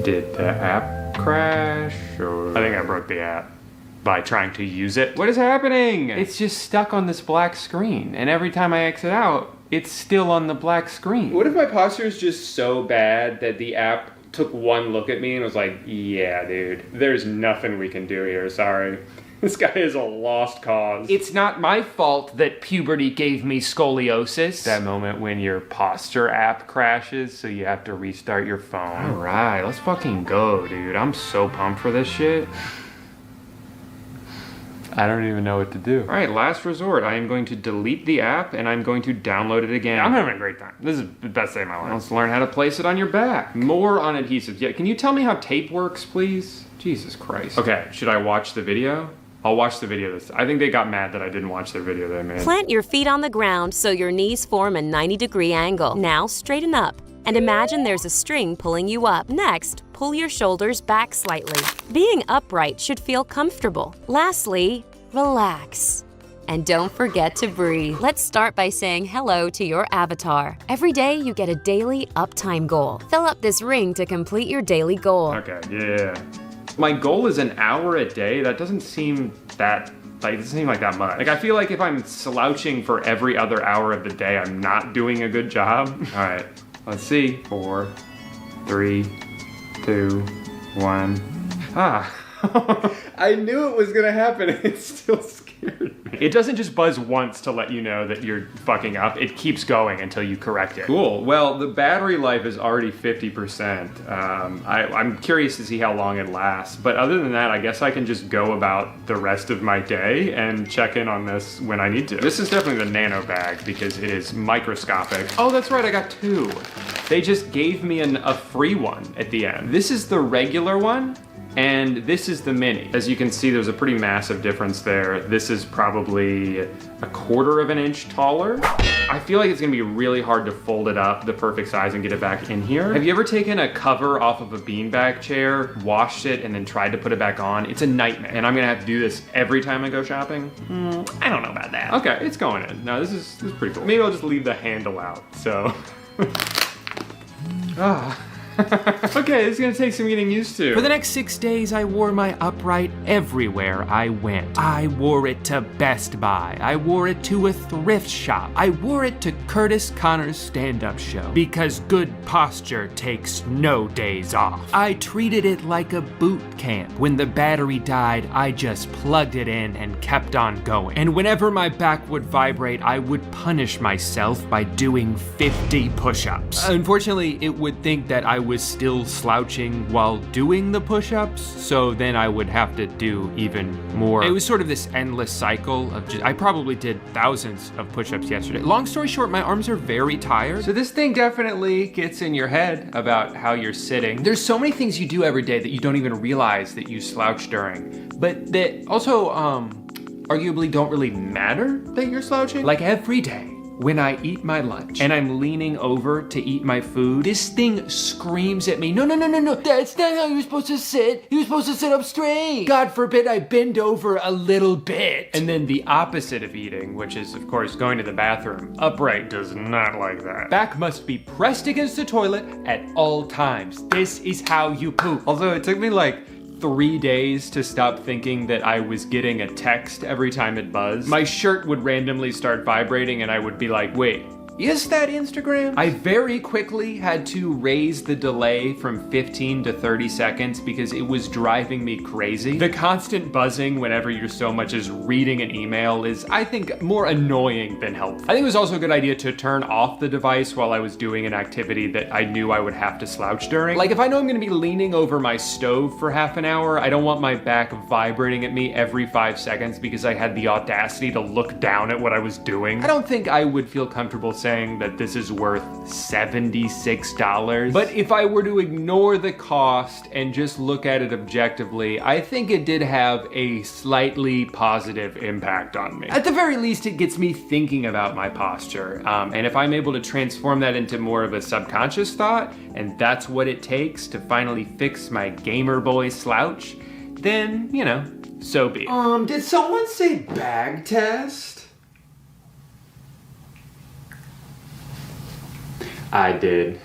Did the app crash? Or... I think I broke the app. by trying to use it. What is happening? It's just stuck on this black screen, and every time I exit out, it's still on the black screen. What if my posture is just so bad that the app took one look at me and was like, yeah, dude, there's nothing we can do here, sorry. This guy is a lost cause. It's not my fault that puberty gave me scoliosis. That moment when your posture app crashes, so you have to restart your phone. All right, let's fucking go, dude. I'm so pumped for this shit. I don't even know what to do. All right, last resort. I am going to delete the app and I'm going to download it again. I'm having a great time. This is the best day of my life. Let's learn how to place it on your back. More on adhesives. Yeah, can you tell me how tape works, please? Jesus Christ. Okay, should I watch the video? I'll watch the video this time. I think they got mad that I didn't watch their video they made. Plant your feet on the ground so your knees form a 90-degree angle. Now straighten up and imagine there's a string pulling you up. Next, pull your shoulders back slightly. Being upright should feel comfortable. Lastly, relax. And don't forget to breathe. Let's start by saying hello to your avatar. Every day you get a daily uptime goal. Fill up this ring to complete your daily goal. Okay, yeah. My goal is an hour a day. That doesn't seem that, like, it doesn't seem like that much. Like, I feel like if I'm slouching for every other hour of the day, I'm not doing a good job. All right, let's see. 4, 3, 2, 1. Ah. I knew it was gonna happen. It still scared me. It doesn't just buzz once to let you know that you're fucking up. It keeps going until you correct it. Cool. Well, the battery life is already 50%. I'm curious to see how long it lasts. But other than that, I guess I can just go about the rest of my day and check in on this when I need to. This is definitely the nano bag because it is microscopic. Oh, that's right. I got 2. They just gave me a free one at the end. This is the regular one. And this is the mini. As you can see, there's a pretty massive difference there. This is probably 1/4 of an inch taller. I feel like it's gonna be really hard to fold it up the perfect size and get it back in here. Have you ever taken a cover off of a beanbag chair, washed it, and then tried to put it back on? It's a nightmare. And I'm gonna have to do this every time I go shopping? I don't know about that. Okay, it's going in. No, this is pretty cool. Maybe I'll just leave the handle out, so. Okay, this is gonna take some getting used to. For the next 6 days, I wore my upright everywhere I went. I wore it to Best Buy. I wore it to a thrift shop. I wore it to Curtis Connor's stand-up show because good posture takes no days off. I treated it like a boot camp. When the battery died, I just plugged it in and kept on going. And whenever my back would vibrate, I would punish myself by doing 50 push-ups. Unfortunately, it would think that I was still slouching while doing the push-ups, so then I would have to do even more. It was sort of this endless cycle of I probably did thousands of push-ups yesterday. Long story short, my arms are very tired. So this thing definitely gets in your head about how you're sitting. There's so many things you do every day that you don't even realize that you slouch during, but that also arguably don't really matter that you're slouching. Like every day, when I eat my lunch and I'm leaning over to eat my food, this thing screams at me, no, that's not how you're supposed to sit. You're supposed to sit up straight. God forbid I bend over a little bit. And then the opposite of eating, which is of course going to the bathroom, upright does not like that. Back must be pressed against the toilet at all times. This is how you poop. Although it took me like 3 days to stop thinking that I was getting a text every time it buzzed. My shirt would randomly start vibrating and I would be like, wait, is that Instagram? I very quickly had to raise the delay from 15 to 30 seconds because it was driving me crazy. The constant buzzing whenever you're so much as reading an email is, I think, more annoying than helpful. I think it was also a good idea to turn off the device while I was doing an activity that I knew I would have to slouch during. Like if I know I'm gonna be leaning over my stove for half an hour, I don't want my back vibrating at me every 5 seconds because I had the audacity to look down at what I was doing. I don't think I would feel comfortable saying that this is worth $76. But if I were to ignore the cost and just look at it objectively, I think it did have a slightly positive impact on me. At the very least, it gets me thinking about my posture. And if I'm able to transform that into more of a subconscious thought, and that's what it takes to finally fix my gamer boy slouch, then, you know, so be it. Did someone say bag test? I did.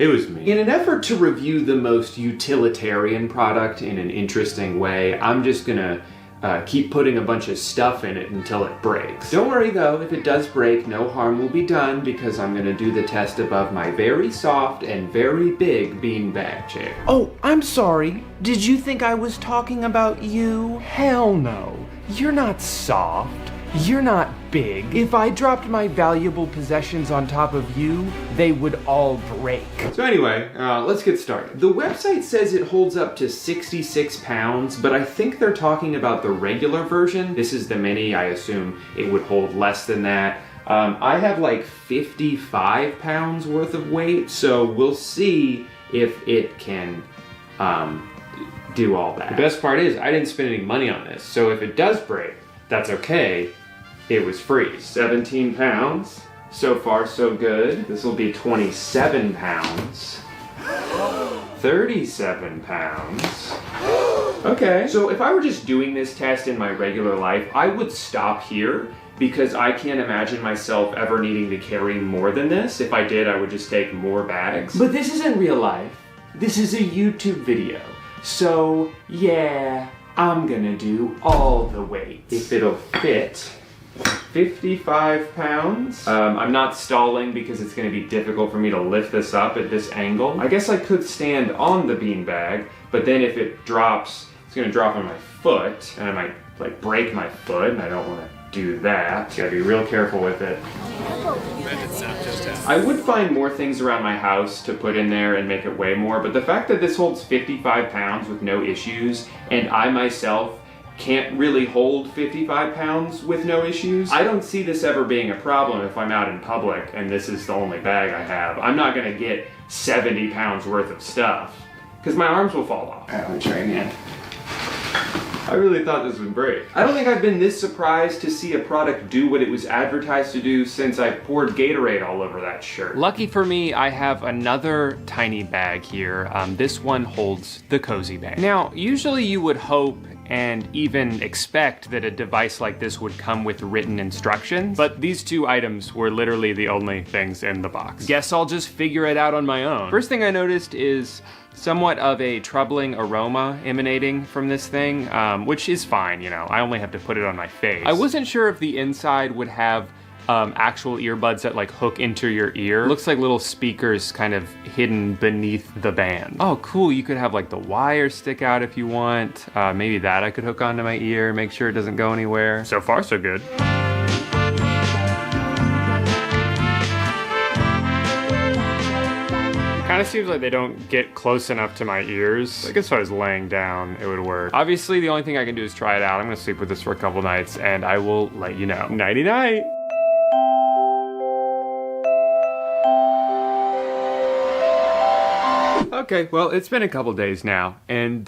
It was me. In an effort to review the most utilitarian product in an interesting way, I'm just gonna keep putting a bunch of stuff in it until it breaks. Don't worry though, if it does break, no harm will be done because I'm gonna do the test above my very soft and very big beanbag chair. Oh, I'm sorry. Did you think I was talking about you? Hell no. You're not soft. You're not big. If I dropped my valuable possessions on top of you, they would all break. So anyway, let's get started. The website says it holds up to 66 pounds, but I think they're talking about the regular version. This is the mini. I assume it would hold less than that. I have like 55 pounds worth of weight, so we'll see if it can do all that. The best part is I didn't spend any money on this, so if it does break, that's okay. It was free. 17 pounds. So far, so good. This will be 27 pounds. 37 pounds. Okay. So if I were just doing this test in my regular life, I would stop here because I can't imagine myself ever needing to carry more than this. If I did, I would just take more bags. But this isn't real life. This is a YouTube video. So yeah, I'm gonna do all the weights. If it'll fit. 55 pounds. I'm not stalling because it's going to be difficult for me to lift this up at this angle. I guess I could stand on the beanbag, but then if it drops, it's going to drop on my foot, and I might like break my foot, and I don't want to do that. Gotta be real careful with it. I would find more things around my house to put in there and make it weigh more, but the fact that this holds 55 pounds with no issues, and I myself can't really hold 55 pounds with no issues, I don't see this ever being a problem if I'm out in public and this is the only bag I have. I'm not gonna get 70 pounds worth of stuff because my arms will fall off. Alright, let me try again. I really thought this would break. I don't think I've been this surprised to see a product do what it was advertised to do since I poured Gatorade all over that shirt. Lucky for me, I have another tiny bag here. This one holds the Cozy Band. Now, usually you would hope and even expect that a device like this would come with written instructions, but these two items were literally the only things in the box. Guess I'll just figure it out on my own. First thing I noticed is somewhat of a troubling aroma emanating from this thing, which is fine, you know, I only have to put it on my face. I wasn't sure if the inside would have actual earbuds that like hook into your ear. Looks like little speakers kind of hidden beneath the band. Oh cool, you could have like the wire stick out if you want. Maybe that I could hook onto my ear, make sure it doesn't go anywhere. So far so good. Kind of seems like they don't get close enough to my ears. I guess if I was laying down, it would work. Obviously, the only thing I can do is try it out. I'm gonna sleep with this for a couple nights and I will let you know. Nighty night. Okay, well, it's been a couple days now, and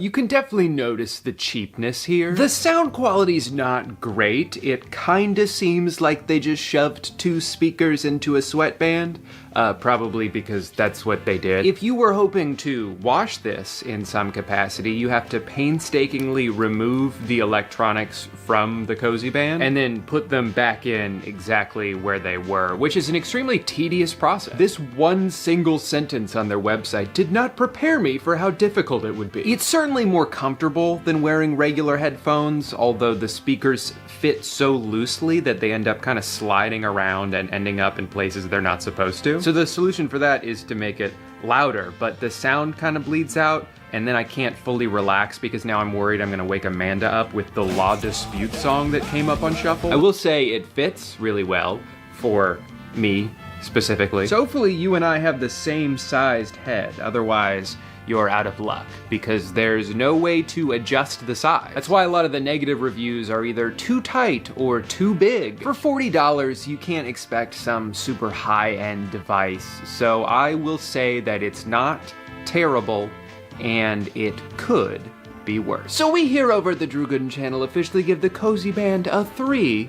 you can definitely notice the cheapness here. The sound quality's not great. It kinda seems like they just shoved two speakers into a sweatband, probably because that's what they did. If you were hoping to wash this in some capacity, you have to painstakingly remove the electronics from the Cozy Band and then put them back in exactly where they were, which is an extremely tedious process. This one single sentence on their website did not prepare me for how difficult it would be. It's certainly more comfortable than wearing regular headphones, although the speakers fit so loosely that they end up kind of sliding around and ending up in places they're not supposed to. So the solution for that is to make it louder, but the sound kind of bleeds out, and then I can't fully relax because now I'm worried I'm gonna wake Amanda up with the Law Dispute song that came up on Shuffle. I will say it fits really well for me specifically. So hopefully you and I have the same sized head, otherwise you're out of luck because there's no way to adjust the size. That's why a lot of the negative reviews are either too tight or too big. For $40, you can't expect some super high-end device, so I will say that it's not terrible and it could be worse. So we here over at the Drew Gooden channel officially give the Cozy Band a 3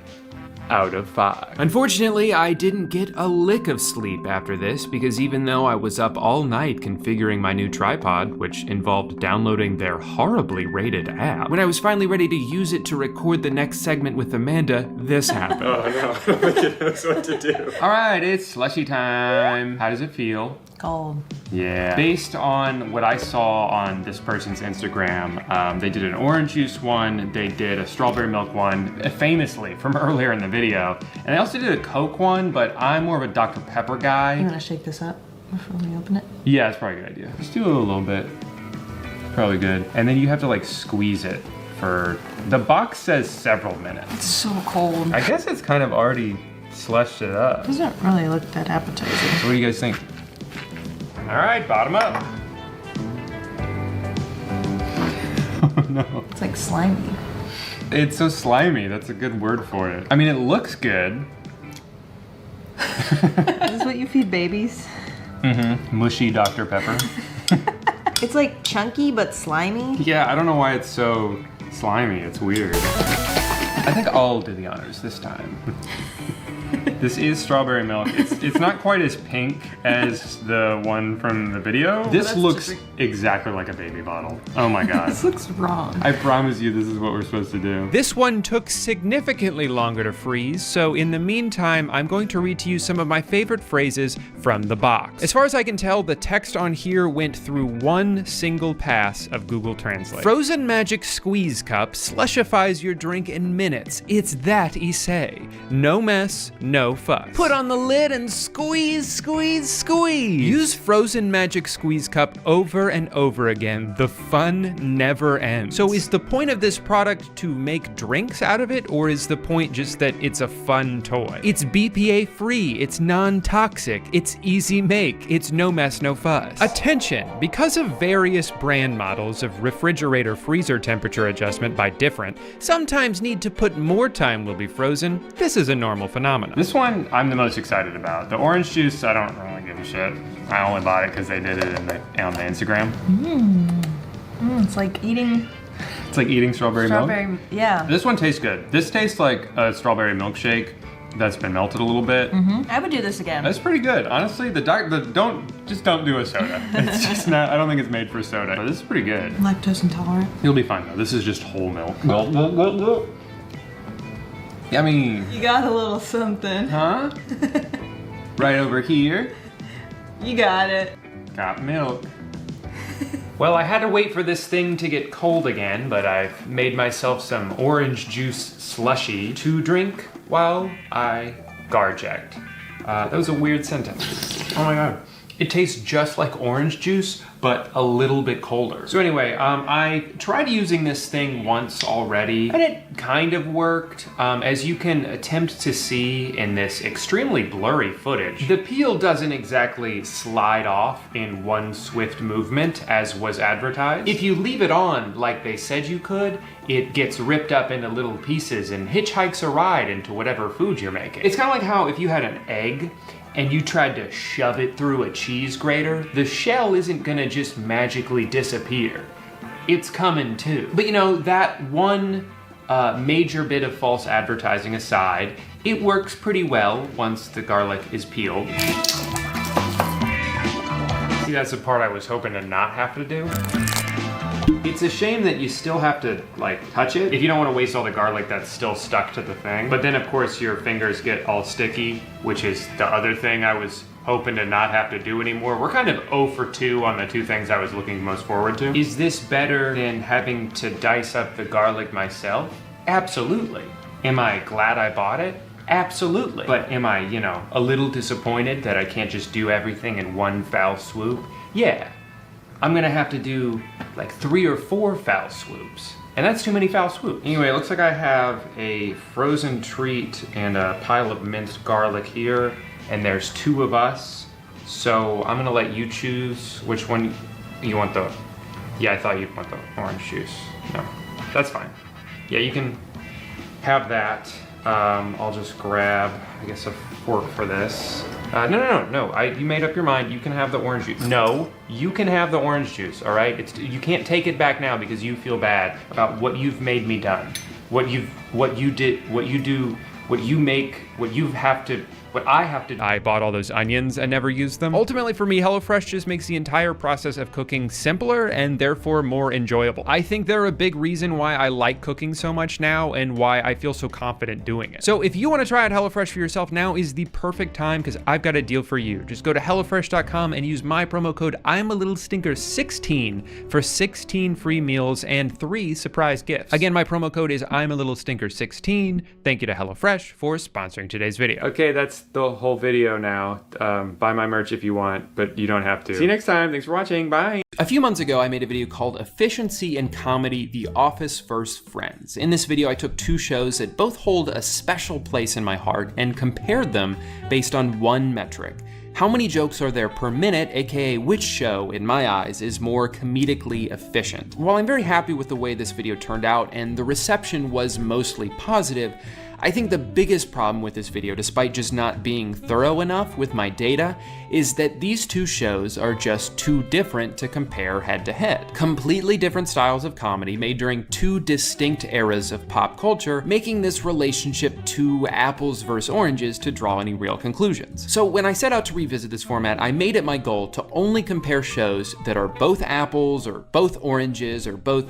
out of 5. Unfortunately, I didn't get a lick of sleep after this because even though I was up all night configuring my new tripod, which involved downloading their horribly rated app, when I was finally ready to use it to record the next segment with Amanda, this happened. Oh no, I don't think it knows what to do. All right, it's slushy time. How does it feel? cold. Yeah. Based on what I saw on this person's Instagram, they did an orange juice one, they did a strawberry milk one, famously from earlier in the video. And they also did a Coke one, but I'm more of a Dr. Pepper guy. You wanna shake this up before we open it? Yeah, it's probably a good idea. Just do a little bit. Probably good. And then you have to like squeeze it for, the box says several minutes. It's so cold. I guess it's kind of already slushed it up. Doesn't really look that appetizing. So what do you guys think? All right, bottom up. Oh no. It's like slimy. It's so slimy, that's a good word for it. I mean, it looks good. Is this what you feed babies? Mm-hmm. Mushy Dr. Pepper. It's like chunky but slimy. Yeah, I don't know why it's so slimy, it's weird. I think I'll do the honors this time. This is strawberry milk. It's not quite as pink as the one from the video. This looks exactly like a baby bottle. Oh my god. This looks wrong. I promise you this is what we're supposed to do. This one took significantly longer to freeze, so in the meantime, I'm going to read to you some of my favorite phrases from the box. As far as I can tell, the text on here went through one single pass of Google Translate. Frozen Magic Squeeze Cup slushifies your drink in minutes. It's that easy. No mess, no fuss. Put on the lid and squeeze, squeeze, squeeze. Use Frozen Magic Squeeze Cup over and over again. The fun never ends. So is the point of this product to make drinks out of it, or is the point just that it's a fun toy? It's BPA free, it's non-toxic, it's easy make, it's no mess, no fuss. Attention, because of various brand models of refrigerator freezer temperature adjustment by different, sometimes need to put more time will be frozen. This is a normal phenomenon. This one I'm the most excited about. The orange juice, I don't really give a shit. I only bought it because they did it on the Instagram. It's like eating. It's like eating strawberry milk. Yeah. This one tastes good. This tastes like a strawberry milkshake that's been melted a little bit. I would do this again. That's pretty good. Honestly, don't do a soda. It's just not, I don't think it's made for soda. But this is pretty good. Lactose intolerant. You'll be fine though. This is just whole milk. Yummy. You got a little something. Huh? Right over here. You got it. Got milk. Well, I had to wait for this thing to get cold again, but I've made myself some orange juice slushy to drink while I garject. That was a weird sentence. Oh my god. It tastes just like orange juice, but a little bit colder. So anyway, I tried using this thing once already, and it kind of worked. As you can attempt to see in this extremely blurry footage, the peel doesn't exactly slide off in one swift movement as was advertised. If you leave it on like they said you could, it gets ripped up into little pieces and hitchhikes a ride into whatever food you're making. It's kind of like how if you had an egg and you tried to shove it through a cheese grater, the shell isn't gonna just magically disappear. It's coming too. But you know, that one major bit of false advertising aside, it works pretty well once the garlic is peeled. See, that's the part I was hoping to not have to do. It's a shame that you still have to like touch it if you don't want to waste all the garlic that's still stuck to the thing. But then of course your fingers get all sticky, which is the other thing I was hoping to not have to do anymore. We're kind of 0 for 2 on the two things I was looking most forward to. Is this better than having to dice up the garlic myself? Absolutely. Am I glad I bought it? Absolutely. But am I, you know, a little disappointed that I can't just do everything in one foul swoop? Yeah. I'm gonna have to do like 3 or 4 foul swoops. And that's too many foul swoops. Anyway, it looks like I have a frozen treat and a pile of minced garlic here, and there's 2 of us. So I'm gonna let you choose which one you want the, yeah, I thought you'd want the orange juice. No, that's fine. Yeah, you can have that. I'll just grab, I guess, a fork for this. No, you made up your mind. You can have the orange juice. No, you can have the orange juice, all right? You can't take it back now because you feel bad about what you've made me done. What you have to what I have to do. I bought all those onions and never used them. Ultimately for me, HelloFresh just makes the entire process of cooking simpler and therefore more enjoyable. I think they're a big reason why I like cooking so much now and why I feel so confident doing it. So if you want to try out HelloFresh for yourself, now is the perfect time because I've got a deal for you. Just go to HelloFresh.com and use my promo code I'mALittleStinker16 for 16 free meals and 3 surprise gifts. Again, my promo code is I'mALittleStinker16. Thank you to HelloFresh for sponsoring today's video. Okay, that's the whole video now. Buy my merch if you want, but you don't have to. See you next time. Thanks for watching. Bye. A few months ago, I made a video called Efficiency in Comedy, The Office vs. Friends. In this video, I took 2 shows that both hold a special place in my heart and compared them based on one metric. How many jokes are there per minute, aka which show, in my eyes, is more comedically efficient? While I'm very happy with the way this video turned out and the reception was mostly positive, I think the biggest problem with this video, despite just not being thorough enough with my data, is that these 2 shows are just too different to compare head to head. Completely different styles of comedy made during 2 distinct eras of pop culture, making this relationship too apples versus oranges to draw any real conclusions. So when I set out to revisit this format, I made it my goal to only compare shows that are both apples or both oranges or both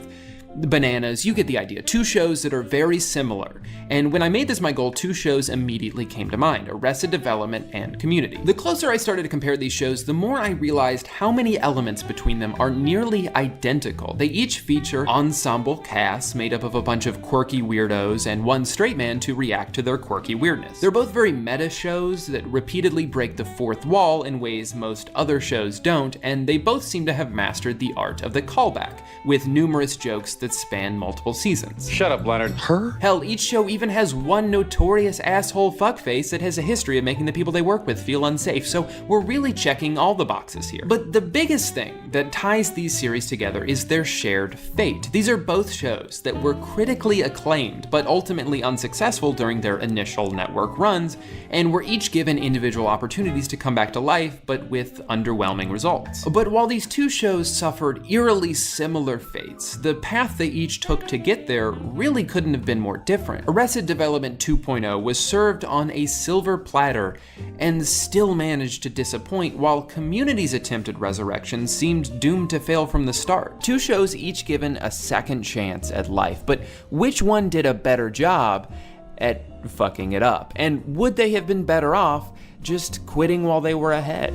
bananas. You get the idea. 2 shows that are very similar. And when I made this my goal, 2 shows immediately came to mind: Arrested Development and Community. The closer I started to compare these shows, the more I realized how many elements between them are nearly identical. They each feature ensemble casts made up of a bunch of quirky weirdos and one straight man to react to their quirky weirdness. They're both very meta shows that repeatedly break the fourth wall in ways most other shows don't, and they both seem to have mastered the art of the callback, with numerous jokes that span multiple seasons. Shut up, Leonard. Her? Hell, each show even has one notorious asshole fuckface that has a history of making the people they work with feel unsafe, so we're really checking all the boxes here. But the biggest thing that ties these series together is their shared fate. These are both shows that were critically acclaimed, but ultimately unsuccessful during their initial network runs, and were each given individual opportunities to come back to life, but with underwhelming results. But while these 2 shows suffered eerily similar fates, the path they each took to get there really couldn't have been more different. Arrested Development 2.0 was served on a silver platter and still managed to disappoint, while Community's attempt at resurrection seemed doomed to fail from the start. 2 shows each given a second chance at life, but which one did a better job at fucking it up? And would they have been better off just quitting while they were ahead?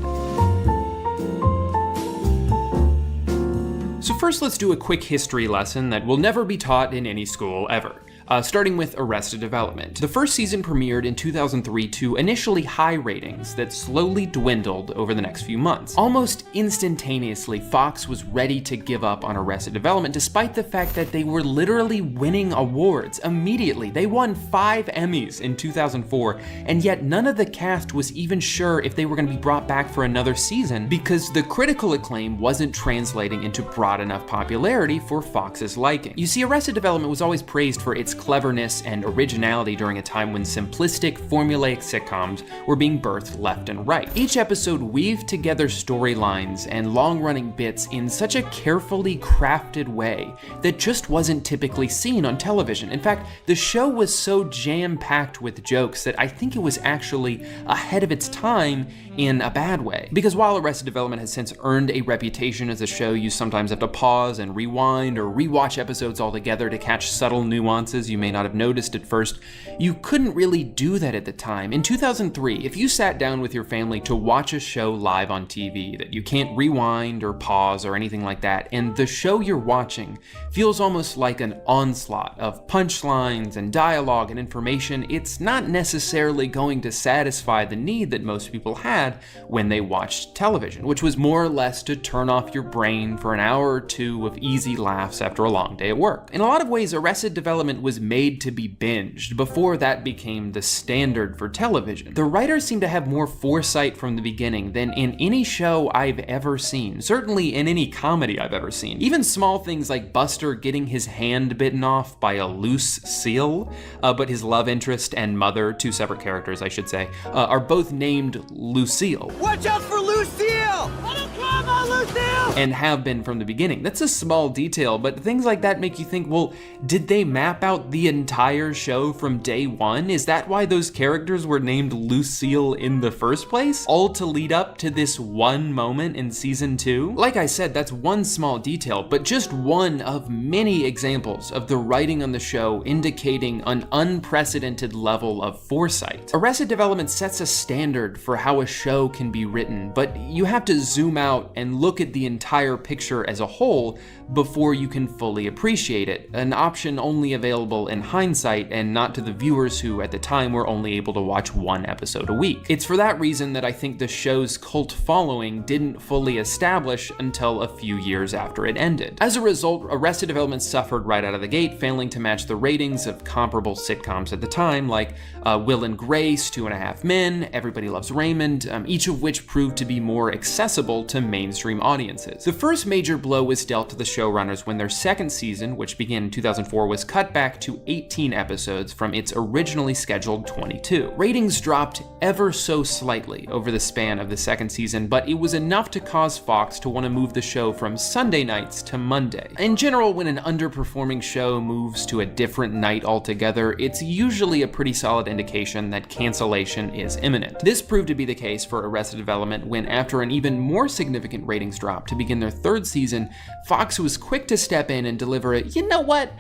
So first, let's do a quick history lesson that will never be taught in any school ever. Starting with Arrested Development. The first season premiered in 2003 to initially high ratings that slowly dwindled over the next few months. Almost instantaneously, Fox was ready to give up on Arrested Development, despite the fact that they were literally winning awards immediately. They won 5 Emmys in 2004, and yet none of the cast was even sure if they were going to be brought back for another season because the critical acclaim wasn't translating into broad enough popularity for Fox's liking. You see, Arrested Development was always praised for its cleverness and originality during a time when simplistic, formulaic sitcoms were being birthed left and right. Each episode weaved together storylines and long-running bits in such a carefully crafted way that just wasn't typically seen on television. In fact, the show was so jam-packed with jokes that I think it was actually ahead of its time in a bad way. Because while Arrested Development has since earned a reputation as a show you sometimes have to pause and rewind or rewatch episodes altogether to catch subtle nuances you may not have noticed at first, you couldn't really do that at the time. In 2003, if you sat down with your family to watch a show live on TV that you can't rewind or pause or anything like that, and the show you're watching feels almost like an onslaught of punchlines and dialogue and information, it's not necessarily going to satisfy the need that most people had when they watched television, which was more or less to turn off your brain for an hour or two of easy laughs after a long day at work. In a lot of ways, Arrested Development was made to be binged before that became the standard for television. The writers seem to have more foresight from the beginning than in any show I've ever seen, certainly in any comedy I've ever seen. Even small things like Buster getting his hand bitten off by a loose seal, but his love interest and mother, 2 separate characters I should say, are both named Lucille. Watch out for Lucille! Let him come on, Lucille! and have been from the beginning. That's a small detail, but things like that make you think, well, did they map out the entire show from day one? Is that why those characters were named Lucille in the first place? All to lead up to this one moment in season 2? Like I said, that's one small detail, but just one of many examples of the writing on the show indicating an unprecedented level of foresight. Arrested Development sets a standard for how a show can be written, but you have to zoom out and look at the entire picture as a whole before you can fully appreciate it, an option only available in hindsight and not to the viewers who at the time were only able to watch one episode a week. It's for that reason that I think the show's cult following didn't fully establish until a few years after it ended. As a result, Arrested Development suffered right out of the gate, failing to match the ratings of comparable sitcoms at the time, like Will and Grace, 2.5 Men, Everybody Loves Raymond, each of which proved to be more accessible to mainstream audiences. The first major blow was dealt to the showrunners when their second season, which began in 2004, was cut back to 18 episodes from its originally scheduled 22. Ratings dropped ever so slightly over the span of the second season, but it was enough to cause Fox to want to move the show from Sunday nights to Monday. In general, when an underperforming show moves to a different night altogether, it's usually a pretty solid indication that cancellation is imminent. This proved to be the case for Arrested Development when, after an even more significant ratings drop to begin their third season, Fox was quick to step in and deliver a, you know what?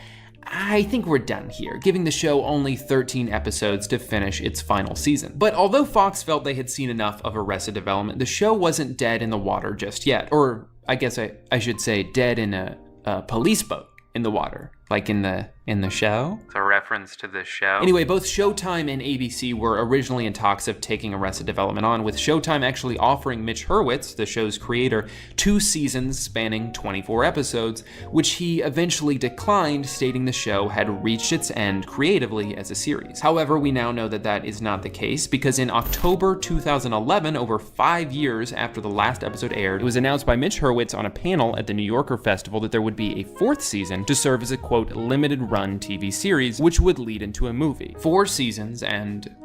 I think we're done here, giving the show only 13 episodes to finish its final season. But although Fox felt they had seen enough of Arrested Development, the show wasn't dead in the water just yet. Or I guess I should say dead in a police boat in the water. Like in the show? It's a reference to the show. Anyway, both Showtime and ABC were originally in talks of taking Arrested Development on, with Showtime actually offering Mitch Hurwitz, the show's creator, 2 seasons spanning 24 episodes, which he eventually declined, stating the show had reached its end creatively as a series. However, we now know that that is not the case, because in October 2011, over 5 years after the last episode aired, it was announced by Mitch Hurwitz on a panel at the New Yorker Festival that there would be a 4th season to serve as a quote limited run TV series, which would lead into a movie. 4 seasons and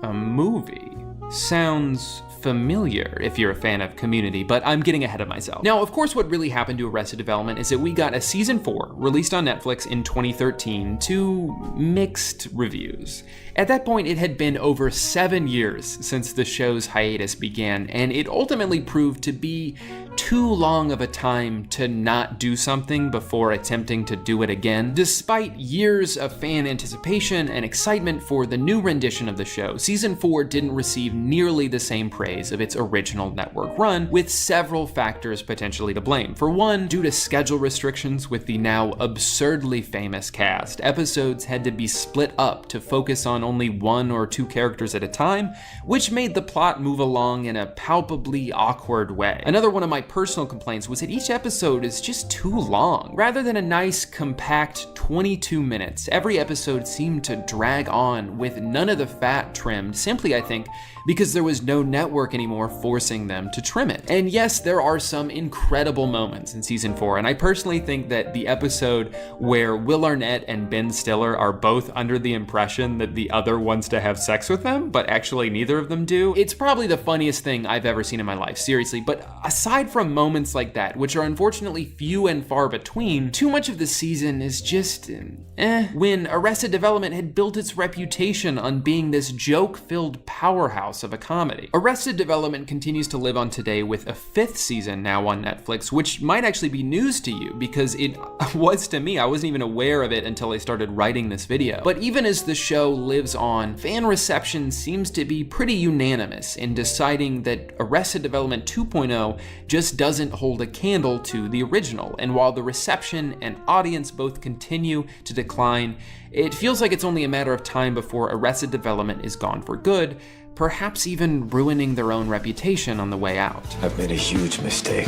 a movie. Sounds familiar if you're a fan of Community, but I'm getting ahead of myself. Now, of course, what really happened to Arrested Development is that we got a season 4 released on Netflix in 2013 to mixed reviews. At that point, it had been over 7 years since the show's hiatus began, and it ultimately proved to be too long of a time to not do something before attempting to do it again. Despite years of fan anticipation and excitement for the new rendition of the show, season 4 didn't receive nearly the same praise of its original network run, with several factors potentially to blame. For one, due to schedule restrictions with the now absurdly famous cast, episodes had to be split up to focus on only 1 or 2 characters at a time, which made the plot move along in a palpably awkward way. Another one of my personal complaints was that each episode is just too long. Rather than a nice, compact 22 minutes, every episode seemed to drag on with none of the fat trimmed, simply, I think, because there was no network anymore forcing them to trim it. And yes, there are some incredible moments in season 4, and I personally think that the episode where Will Arnett and Ben Stiller are both under the impression that the other wants to have sex with them, but actually neither of them do, it's probably the funniest thing I've ever seen in my life, seriously. But aside from moments like that, which are unfortunately few and far between, too much of the season is just when Arrested Development had built its reputation on being this joke-filled powerhouse of a comedy. Arrested Development continues to live on today with a 5th season now on Netflix, which might actually be news to you, because it was to me. I wasn't even aware of it until I started writing this video. But even as the show lives on, fan reception seems to be pretty unanimous in deciding that Arrested Development 2.0 just doesn't hold a candle to the original. And while the reception and audience both continue to decline, it feels like it's only a matter of time before Arrested Development is gone for good, perhaps even ruining their own reputation on the way out. I've made a huge mistake.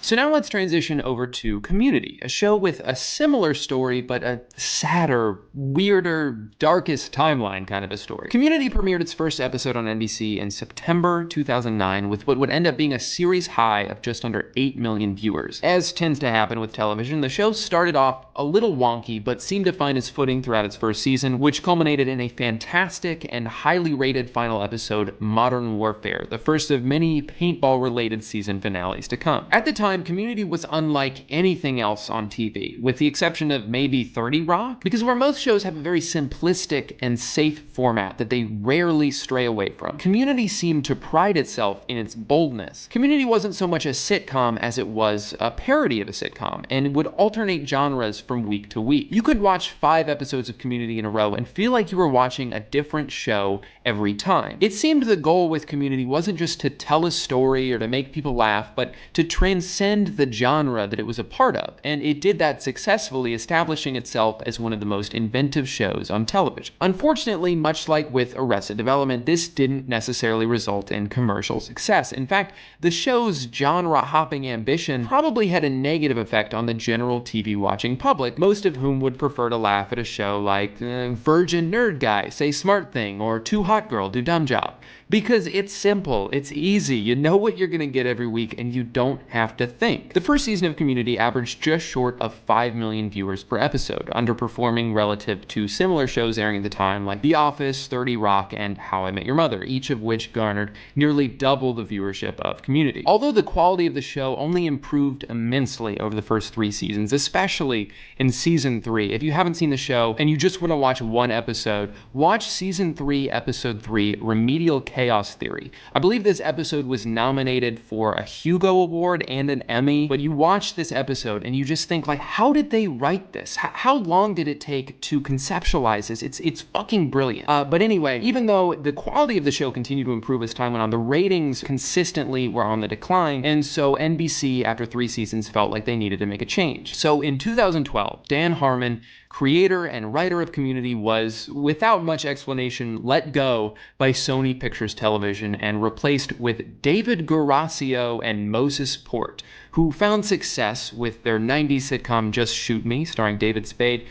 So So now let's transition over to Community, a show with a similar story, but a sadder, weirder, darkest timeline kind of a story. Community premiered its first episode on NBC in September 2009 with what would end up being a series high of just under 8 million viewers. As tends to happen with television, the show started off a little wonky, but seemed to find its footing throughout its first season, which culminated in a fantastic and highly rated final episode, Modern Warfare, the first of many paintball-related season finales to come. At the time, Community was unlike anything else on TV, with the exception of maybe 30 Rock, because where most shows have a very simplistic and safe format that they rarely stray away from, Community seemed to pride itself in its boldness. Community wasn't so much a sitcom as it was a parody of a sitcom, and would alternate genres from week to week. You could watch 5 episodes of Community in a row and feel like you were watching a different show every time. It seemed the goal with Community wasn't just to tell a story or to make people laugh, but to transcend the genre that it was a part of, and it did that successfully, establishing itself as one of the most inventive shows on television. Unfortunately, much like with Arrested Development, this didn't necessarily result in commercial success. In fact, the show's genre-hopping ambition probably had a negative effect on the general TV-watching public, most of whom would prefer to laugh at a show like Virgin Nerd Guy Say Smart Thing or Too Hot Girl Do Dumb Job. Because it's simple, it's easy, you know what you're gonna get every week, and you don't have to think. The first season of Community averaged just short of 5 million viewers per episode, underperforming relative to similar shows airing at the time like The Office, 30 Rock, and How I Met Your Mother, each of which garnered nearly double the viewership of Community. Although the quality of the show only improved immensely over the first 3 seasons, especially in season 3. If you haven't seen the show and you just want to watch one episode, watch season 3, episode 3, Remedial Chaos Theory. I believe this episode was nominated for a Hugo Award and an Emmy, but you watch this episode and you just think, like, how did they write this? How long did it take to conceptualize this? It's fucking brilliant. But anyway, even though the quality of the show continued to improve as time went on, the ratings consistently were on the decline, and so NBC, after 3 seasons, felt like they needed to make a change. So in 2012, Dan Harmon, creator and writer of Community, was, without much explanation, let go by Sony Pictures Television and replaced with David Garasio and Moses Port, who found success with their 90s sitcom Just Shoot Me, starring David Spade.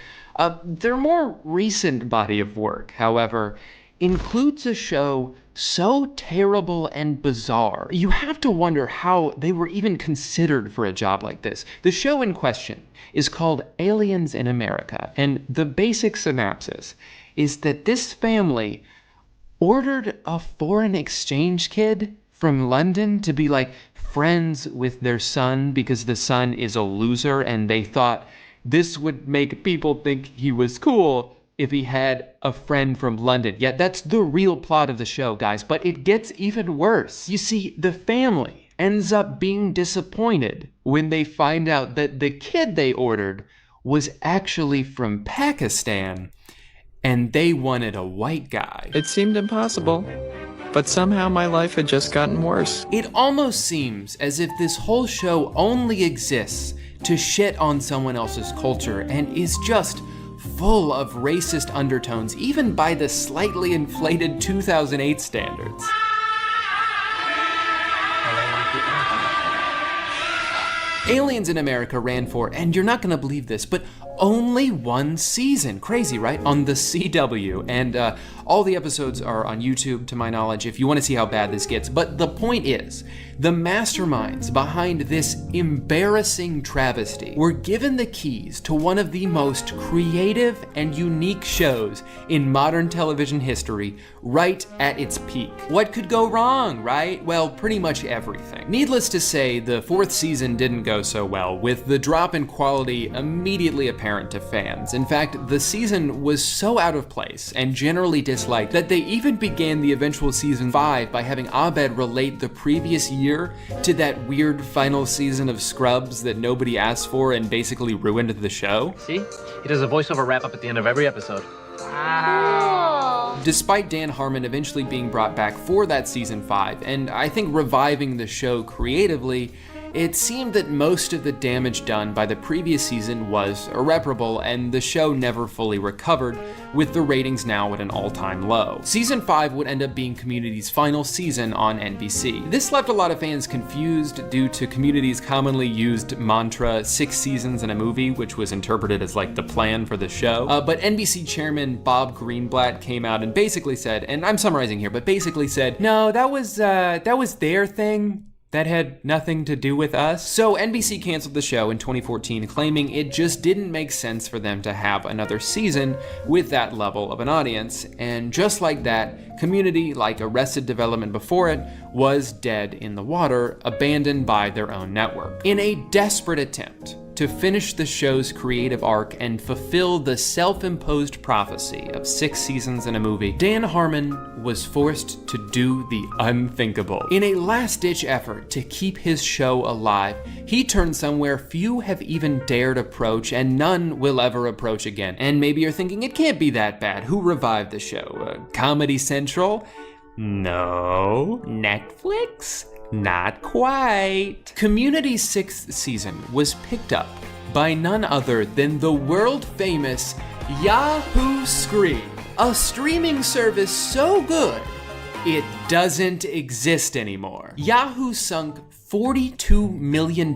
Their more recent body of work, however, includes a show so terrible and bizarre, you have to wonder how they were even considered for a job like this. The show in question is called Aliens in America, and the basic synopsis is that this family ordered a foreign exchange kid from London to be like friends with their son because the son is a loser, and they thought this would make people think he was cool if he had a friend from London. Yeah, that's the real plot of the show, guys, but it gets even worse. You see, the family ends up being disappointed when they find out that the kid they ordered was actually from Pakistan, and they wanted a white guy. It seemed impossible, but somehow my life had just gotten worse. It almost seems as if this whole show only exists to shit on someone else's culture and is just full of racist undertones, even by the slightly inflated 2008 standards. Aliens in America ran for, and you're not gonna believe this, but only 1 season. Crazy, right? On the CW. And all the episodes are on YouTube, to my knowledge, if you want to see how bad this gets. But the point is, the masterminds behind this embarrassing travesty were given the keys to one of the most creative and unique shows in modern television history right at its peak. What could go wrong, right? Well, pretty much everything. Needless to say, the 4th season didn't go so well, with the drop in quality immediately apparent to fans. In fact, the season was so out of place and generally disliked that they even began the eventual season 5 by having Abed relate the previous year to that weird final season of Scrubs that nobody asked for and basically ruined the show. See? He does a voiceover wrap-up at the end of every episode. Wow. Despite Dan Harmon eventually being brought back for that season 5, and I think reviving the show creatively, it seemed that most of the damage done by the previous season was irreparable, and the show never fully recovered, with the ratings now at an all-time low. Season 5 would end up being Community's final season on NBC. This left a lot of fans confused due to Community's commonly used mantra, 6 seasons and a movie, which was interpreted as like the plan for the show. But NBC chairman Bob Greenblatt came out and basically said, and I'm summarizing here, but basically said, no, that was their thing. That had nothing to do with us. So NBC canceled the show in 2014, claiming it just didn't make sense for them to have another season with that level of an audience. And just like that, Community, like Arrested Development before it, was dead in the water, abandoned by their own network. In a desperate attempt to finish the show's creative arc and fulfill the self-imposed prophecy of 6 seasons and a movie, Dan Harmon was forced to do the unthinkable. In a last-ditch effort to keep his show alive, he turned somewhere few have even dared approach and none will ever approach again. And maybe you're thinking, it can't be that bad. Who revived the show? Comedy Central? No. Netflix? Not quite. Community's 6th season was picked up by none other than the world-famous Yahoo Screen, a streaming service so good it doesn't exist anymore. Yahoo sunk $42 million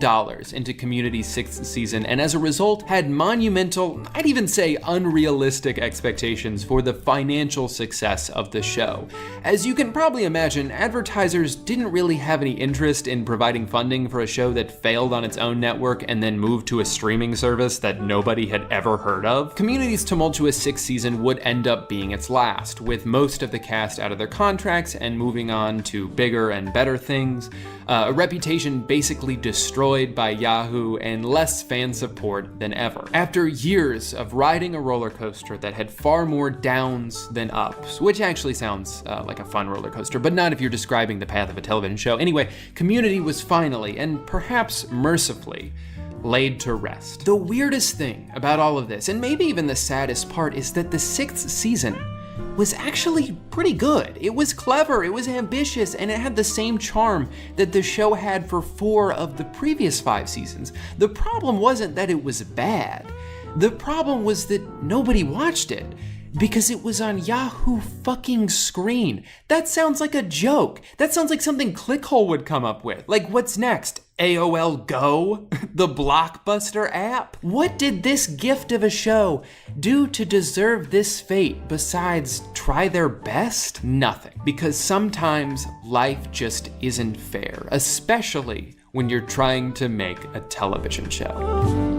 into Community's 6th season, and as a result had monumental, I'd even say unrealistic expectations for the financial success of the show. As you can probably imagine, advertisers didn't really have any interest in providing funding for a show that failed on its own network and then moved to a streaming service that nobody had ever heard of. Community's tumultuous 6th season would end up being its last, with most of the cast out of their contracts and moving on to bigger and better things. A reputation basically destroyed by Yahoo and less fan support than ever. After years of riding a roller coaster that had far more downs than ups, which actually sounds like a fun roller coaster, but not if you're describing the path of a television show. Anyway, Community was finally, and perhaps mercifully, laid to rest. The weirdest thing about all of this, and maybe even the saddest part, is that the 6th season was actually pretty good. It was clever, it was ambitious, and it had the same charm that the show had for 4 of the previous 5 seasons. The problem wasn't that it was bad. The problem was that nobody watched it because it was on Yahoo fucking Screen. That sounds like a joke. That sounds like something Clickhole would come up with. Like, what's next? AOL Go? The Blockbuster app? What did this gift of a show do to deserve this fate besides try their best? Nothing. Because sometimes life just isn't fair, especially when you're trying to make a television show.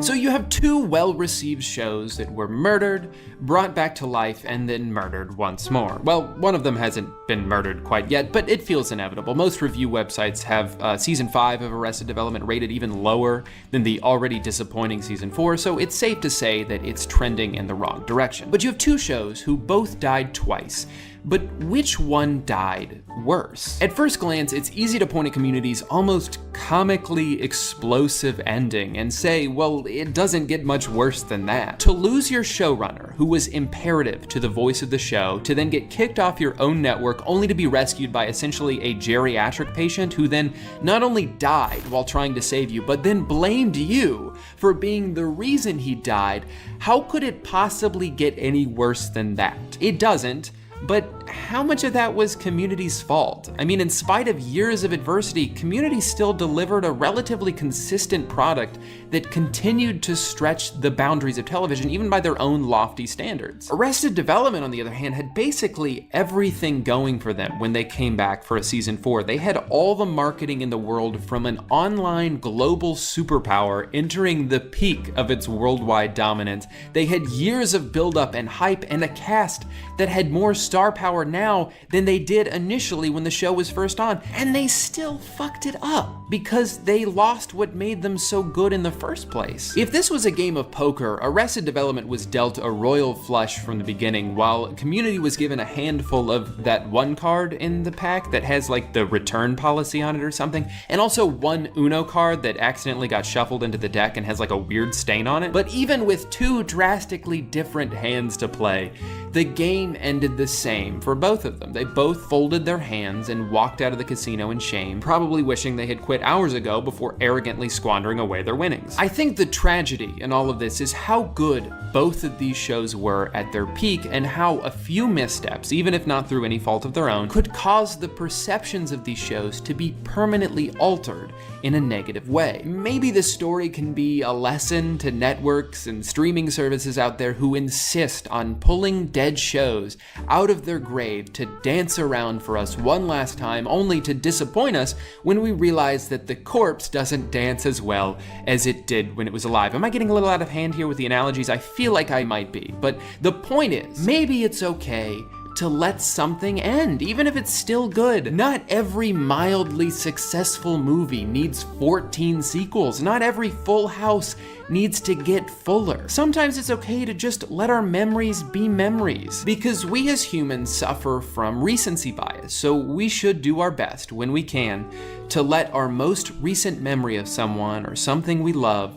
So you have 2 well-received shows that were murdered, brought back to life, and then murdered once more. Well, one of them hasn't been murdered quite yet, but it feels inevitable. Most review websites have season 5 of Arrested Development rated even lower than the already disappointing season 4, so it's safe to say that it's trending in the wrong direction. But you have 2 shows who both died twice. But which one died worse? At first glance, it's easy to point at Community's almost comically explosive ending and say, well, it doesn't get much worse than that. To lose your showrunner, who was imperative to the voice of the show, to then get kicked off your own network only to be rescued by essentially a geriatric patient who then not only died while trying to save you, but then blamed you for being the reason he died, how could it possibly get any worse than that? It doesn't. But how much of that was Community's fault? I mean, in spite of years of adversity, Community still delivered a relatively consistent product that continued to stretch the boundaries of television, even by their own lofty standards. Arrested Development, on the other hand, had basically everything going for them when they came back for a season 4. They had all the marketing in the world from an online global superpower entering the peak of its worldwide dominance. They had years of buildup and hype and a cast that had more star power now than they did initially when the show was first on, and they still fucked it up because they lost what made them so good in the first place. If this was a game of poker, Arrested Development was dealt a royal flush from the beginning, while Community was given a handful of that one card in the pack that has like the return policy on it or something, and also one Uno card that accidentally got shuffled into the deck and has like a weird stain on it. But even with 2 drastically different hands to play, The game ended the same for both of them. They both folded their hands and walked out of the casino in shame, probably wishing they had quit hours ago before arrogantly squandering away their winnings. I think the tragedy in all of this is how good both of these shows were at their peak, and how a few missteps, even if not through any fault of their own, could cause the perceptions of these shows to be permanently altered in a negative way. Maybe the story can be a lesson to networks and streaming services out there who insist on pulling dead shows out of their grave to dance around for us one last time, only to disappoint us when we realize that the corpse doesn't dance as well as it did when it was alive. Am I getting a little out of hand here with the analogies? I feel like I might be, but the point is, maybe it's okay to let something end, even if it's still good. Not every mildly successful movie needs 14 sequels. Not every Full House needs to get fuller. Sometimes it's okay to just let our memories be memories, because we as humans suffer from recency bias, so we should do our best when we can to let our most recent memory of someone or something we love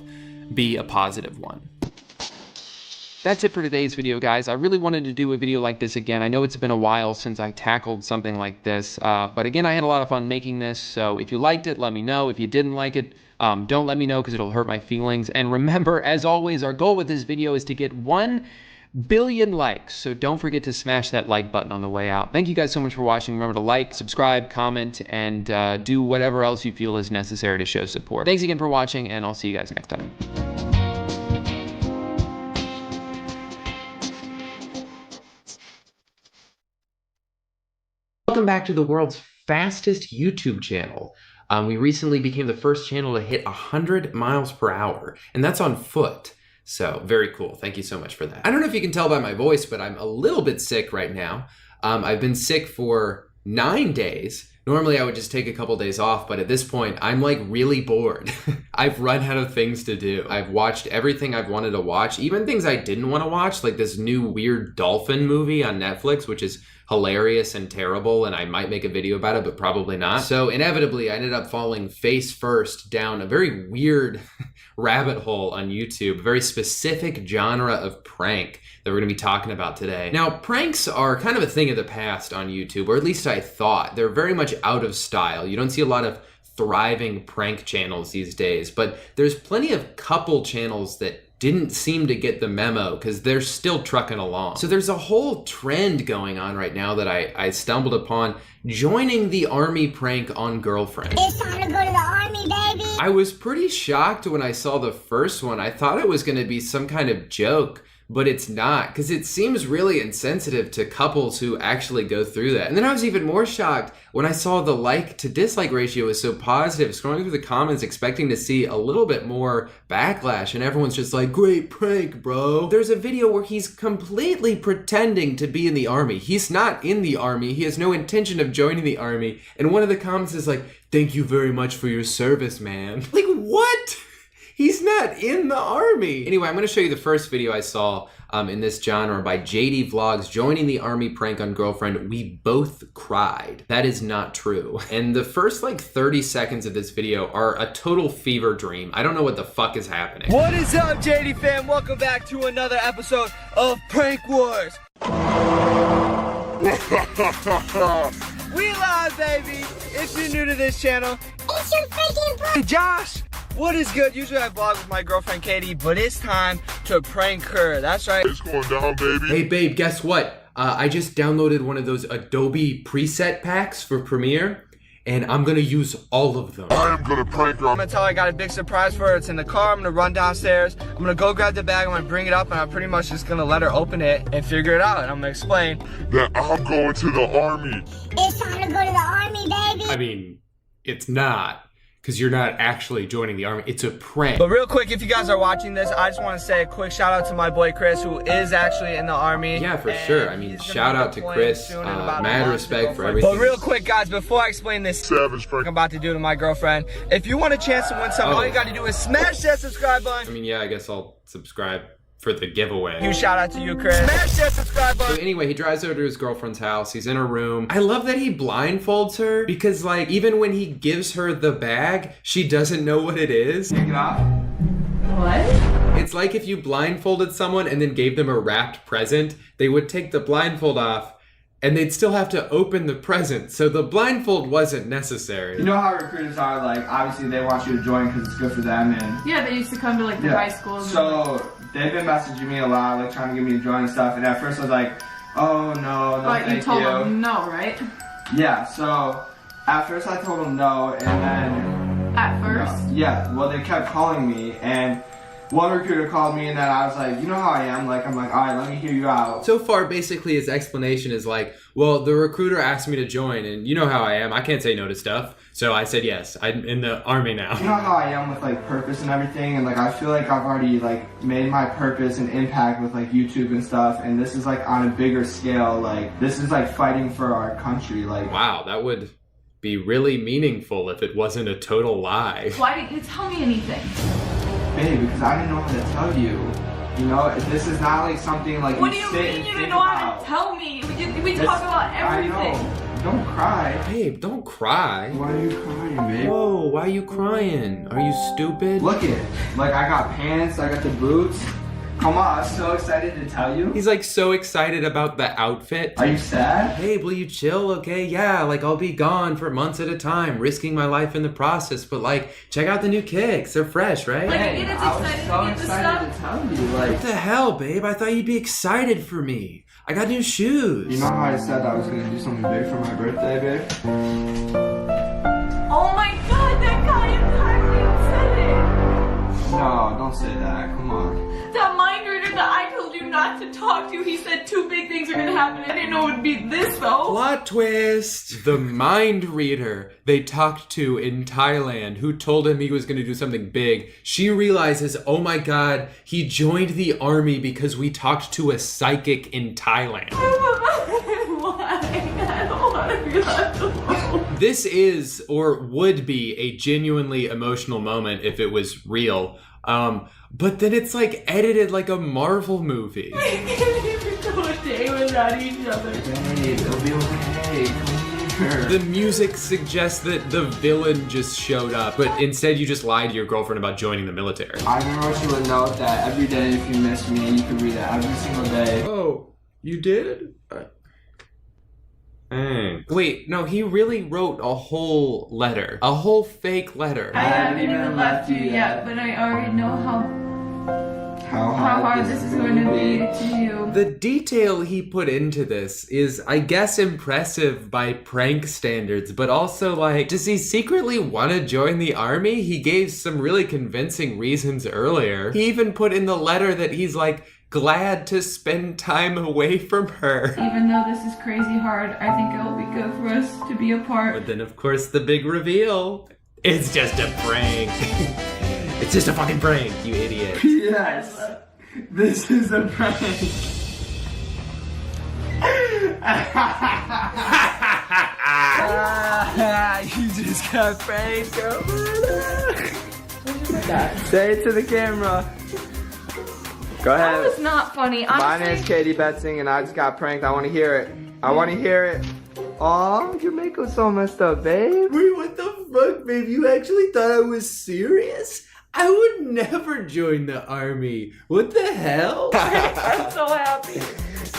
be a positive one. That's it for today's video, guys. I really wanted to do a video like this again. I know it's been a while since I tackled something like this, but again, I had a lot of fun making this, so if you liked it, let me know. If you didn't like it, don't let me know, because it'll hurt my feelings. And remember, as always, our goal with this video is to get 1 billion likes, so don't forget to smash that like button on the way out. Thank you guys so much for watching. Remember to like, subscribe, comment, and do whatever else you feel is necessary to show support. Thanks again for watching, and I'll see you guys next time. Welcome back to the world's fastest YouTube channel. We recently became the first channel to hit 100 miles per hour, and that's on foot. So very cool. Thank you so much for that. I don't know if you can tell by my voice, but I'm a little bit sick right now. I've been sick for 9 days. Normally I would just take a couple days off, but at this point I'm like really bored. I've run out of things to do. I've watched everything I've wanted to watch, even things I didn't want to watch, like this new weird dolphin movie on Netflix, which is hilarious and terrible, and I might make a video about it, but probably not. So inevitably I ended up falling face first down a very weird rabbit hole on YouTube, a very specific genre of prank that we're gonna be talking about today. Now, pranks are kind of a thing of the past on YouTube, or at least I thought. They're very much out of style. You don't see a lot of thriving prank channels these days, but there's plenty of couple channels that didn't seem to get the memo because they're still trucking along. So there's a whole trend going on right now that I stumbled upon, joining the army prank on girlfriend. It's time to go to the army, baby. I was pretty shocked when I saw the first one. I thought it was gonna be some kind of joke, but it's not, because it seems really insensitive to couples who actually go through that. And then I was even more shocked when I saw the like to dislike ratio was so positive, scrolling through the comments expecting to see a little bit more backlash, and everyone's just like, great prank, bro. There's a video where he's completely pretending to be in the army. He's not in the army. He has no intention of joining the army. And one of the comments is like, thank you very much for your service, man. Like, what? He's not in the army. Anyway, I'm gonna show you the first video I saw in this genre by JD Vlogs, joining the army prank on girlfriend. We both cried. That is not true. And the first like 30 seconds of this video are a total fever dream. I don't know what the fuck is happening. What is up, JD fam? Welcome back to another episode of Prank Wars. We live, baby. If you're new to this channel, it's your freaking bro. Hey, Josh. What is good? Usually I vlog with my girlfriend Katie, but it's time to prank her. That's right. It's going down, baby. Hey, babe, guess what? I just downloaded one of those Adobe preset packs for Premiere, and I'm gonna use all of them. I am gonna prank her. I'm gonna tell her I got a big surprise for her. It's in the car. I'm gonna run downstairs. I'm gonna go grab the bag. I'm gonna bring it up, and I'm pretty much just gonna let her open it and figure it out. And I'm gonna explain that I'm going to the army. It's time to go to the army, baby. I mean, it's not, because you're not actually joining the army. It's a prank. But real quick, if you guys are watching this, I just want to say a quick shout out to my boy Chris, who is actually in the army. Yeah, for sure. I mean, shout out to Chris. Mad respect for everything. But real quick, guys, before I explain this savage prank I'm about to do to my girlfriend, if you want a chance to win something, all you got to do is smash that subscribe button. I mean, yeah, I guess I'll subscribe for the giveaway. Huge shout out to you, Chris. Smash that subscribe button. So anyway, he drives over to his girlfriend's house. He's in her room. I love that he blindfolds her, because like, even when he gives her the bag, she doesn't know what it is. Take it off. What? It's like if you blindfolded someone and then gave them a wrapped present, they would take the blindfold off and they'd still have to open the present. So the blindfold wasn't necessary. You know how recruiters are, like, obviously they want you to join because it's good for them, and Yeah, they used to come to like the high schools. So they've been messaging me a lot, like trying to get me to join and stuff, and at first I was like, oh no, But thank you told them no, right? Yeah, so at first I told them no, and then... At first? Yeah, well they kept calling me, and one recruiter called me, and then I was like, you know how I am, like, I'm like, alright, let me hear you out. So far, basically, his explanation is like, well, the recruiter asked me to join, and you know how I am. I can't say no to stuff. So I said yes. I'm in the army now. You know how I am with, like, purpose and everything, and, like, I feel like I've already, like, made my purpose and impact with, like, YouTube and stuff, and this is, like, on a bigger scale. Like, this is, like, fighting for our country, like... Wow, that would be really meaningful if it wasn't a total lie. Why didn't you tell me anything? Babe, because I didn't know how to tell you. You know, this is not like something like What do you you sit mean and you think didn't know how about. to tell me? We talk about everything. I know. Don't cry. Babe, don't cry. Why are you crying, babe? Whoa, why are you crying? Are you stupid? Look it. Like, I got pants, I got the boots. Come on, I'm so excited to tell you. He's like so excited about the outfit. Are you sad? Hey, will you chill? Okay, yeah, like I'll be gone for months at a time, risking my life in the process. But like, check out the new kicks. They're fresh, right? Like, Hey, it is I was excited so to get this excited stuff. to tell you. Like, What the hell, babe? I thought you'd be excited for me. I got new shoes. you know how I said I was gonna do something big for my birthday, babe? Oh my god, that guy entirely said it! No, don't say that. Come on. That mind reader that I told you not to talk to, he said 2 big things are gonna happen. I didn't know it would be this though. Plot twist! The mind reader they talked to in Thailand, who told him he was going to do something big, she realizes, oh my god, he joined the army because we talked to a psychic in Thailand. Why? I don't want to be left alone. This is, or would be, a genuinely emotional moment if it was real. But then it's like edited like a Marvel movie. We can't even go a day without each other. Babe, it'll be okay. Come here. The music suggests that the villain just showed up, but instead you just lied to your girlfriend about joining the military. I wrote you a note that every day if you miss me, you can read it every single day. Oh, you did? Wait, no, he really wrote a whole letter. A whole fake letter. I haven't even left you yet, but I already know how hard this is going to be to you. The detail he put into this is, I guess, impressive by prank standards, but also like, does he secretly want to join the army? He gave some really convincing reasons earlier. He even put in the letter that he's like, glad to spend time away from her. Even though this is crazy hard, I think it will be good for us to be apart. But then, of course, the big reveal. It's just a prank. It's just a fucking prank, you idiot. Yes, this is a prank. You just got pranked, girl. Say it to the camera. Go ahead. That was not funny. My Honestly, name's Katie Betsing, and I just got pranked. I want to hear it. I want to hear it. Aw, your makeup's so messed up, babe. Wait, what the fuck, babe? You actually thought I was serious? I would never join the army. What the hell? I'm so happy.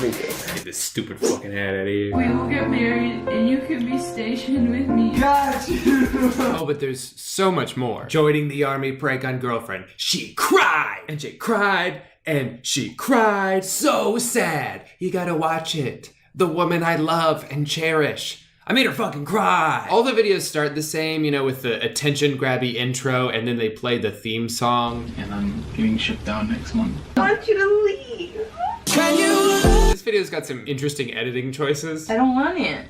Get this stupid fucking hat out of here. We will get married and you can be stationed with me. Got you. Oh, but there's so much more. Joining the army prank on girlfriend. She cried, and she cried, and she cried. So sad. You gotta watch it. The woman I love and cherish. I made her fucking cry. All the videos start the same, you know, with the attention grabby intro, and then they play the theme song. And I'm getting shipped down next month. I want you to leave. This video's got some interesting editing choices. I don't want it.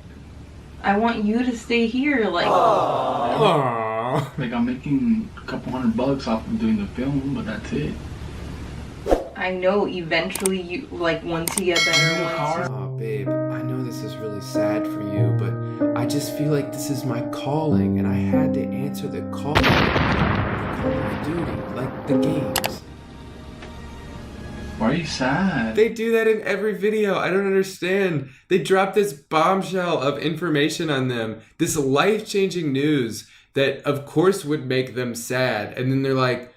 I want you to stay here, like. Aww. Like, I'm making a couple $100 off of doing the film, but that's it. I know eventually you, like, once you get better, Oh, babe, I know this is really sad for you, but I just feel like this is my calling, and I had to answer the call. The Call of Duty, like the games. Why are you sad? They do that in every video. I don't understand. They drop this bombshell of information on them, this life-changing news that, of course, would make them sad. And then they're like,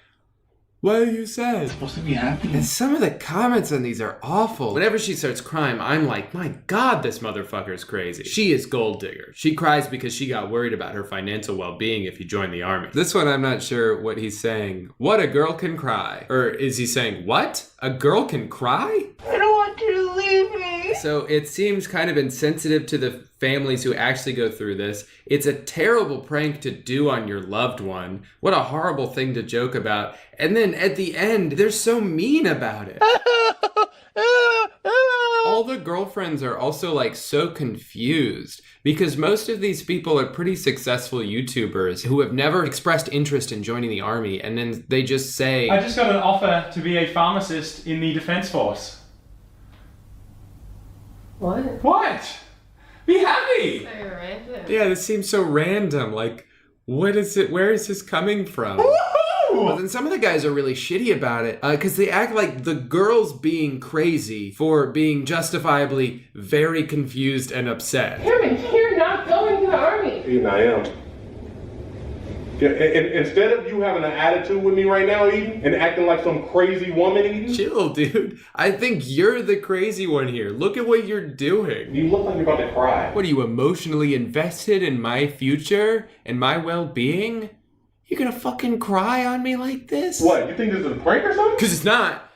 What are you saying? It's supposed to be happy. And some of the comments on these are awful. Whenever she starts crying, I'm like, my God, this motherfucker's crazy. She is gold digger. She cries because she got worried about her financial well-being if he joined the army. This one, I'm not sure what he's saying. What, a girl can cry? Or is he saying, what? A girl can cry? I don't want you to leave me. So it seems kind of insensitive to the families who actually go through this. It's a terrible prank to do on your loved one. What a horrible thing to joke about. And then at the end, they're so mean about it. All the girlfriends are also like so confused because most of these people are pretty successful YouTubers who have never expressed interest in joining the army, and then they just say, I just got an offer to be a pharmacist in the Defense Force. What? What? Be happy! So random. yeah, this seems so random. Like, what is it? Where is this coming from? But then some of the guys are really shitty about it because they act like the girl's being crazy for being justifiably very confused and upset. Herman, you're not going to the army. Eden, I am. Yeah, instead of you having an attitude with me right now, Eden, and acting like some crazy woman, Eden. Chill, dude. I think you're the crazy one here. Look at what you're doing. You look like you're about to cry. What, are you emotionally invested in my future and my well-being? You're gonna fucking cry on me like this? What, you think this is a prank or something? Because it's not.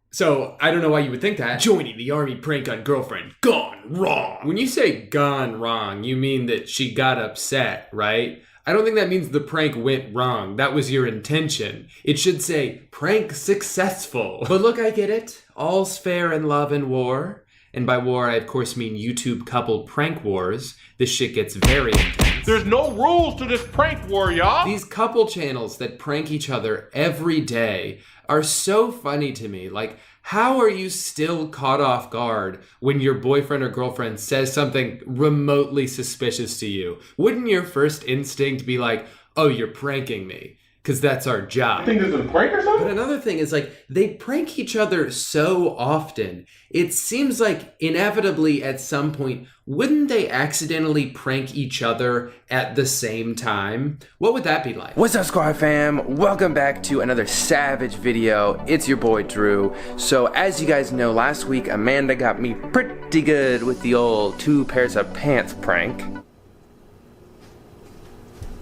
So, I don't know why you would think that. Joining the army prank on girlfriend. Gone wrong. When you say gone wrong, you mean that she got upset, right? I don't think that means the prank went wrong. That was your intention. It should say, prank successful. But look, I get it. All's fair in love and war. And by war, I of course mean YouTube couple prank wars. This shit gets very intense. There's no rules to this prank war, y'all. These couple channels that prank each other every day are so funny to me. Like, how are you still caught off guard when your boyfriend or girlfriend says something remotely suspicious to you? Wouldn't your first instinct be like, oh, you're pranking me? Because that's our job. You think this is a prank or something? But another thing is, like, they prank each other so often. It seems like inevitably at some point, wouldn't they accidentally prank each other at the same time? What would that be like? What's up, Squad fam? Welcome back to another savage video. It's your boy Drew. So as you guys know, last week Amanda got me pretty good with the old 2 pairs of pants prank.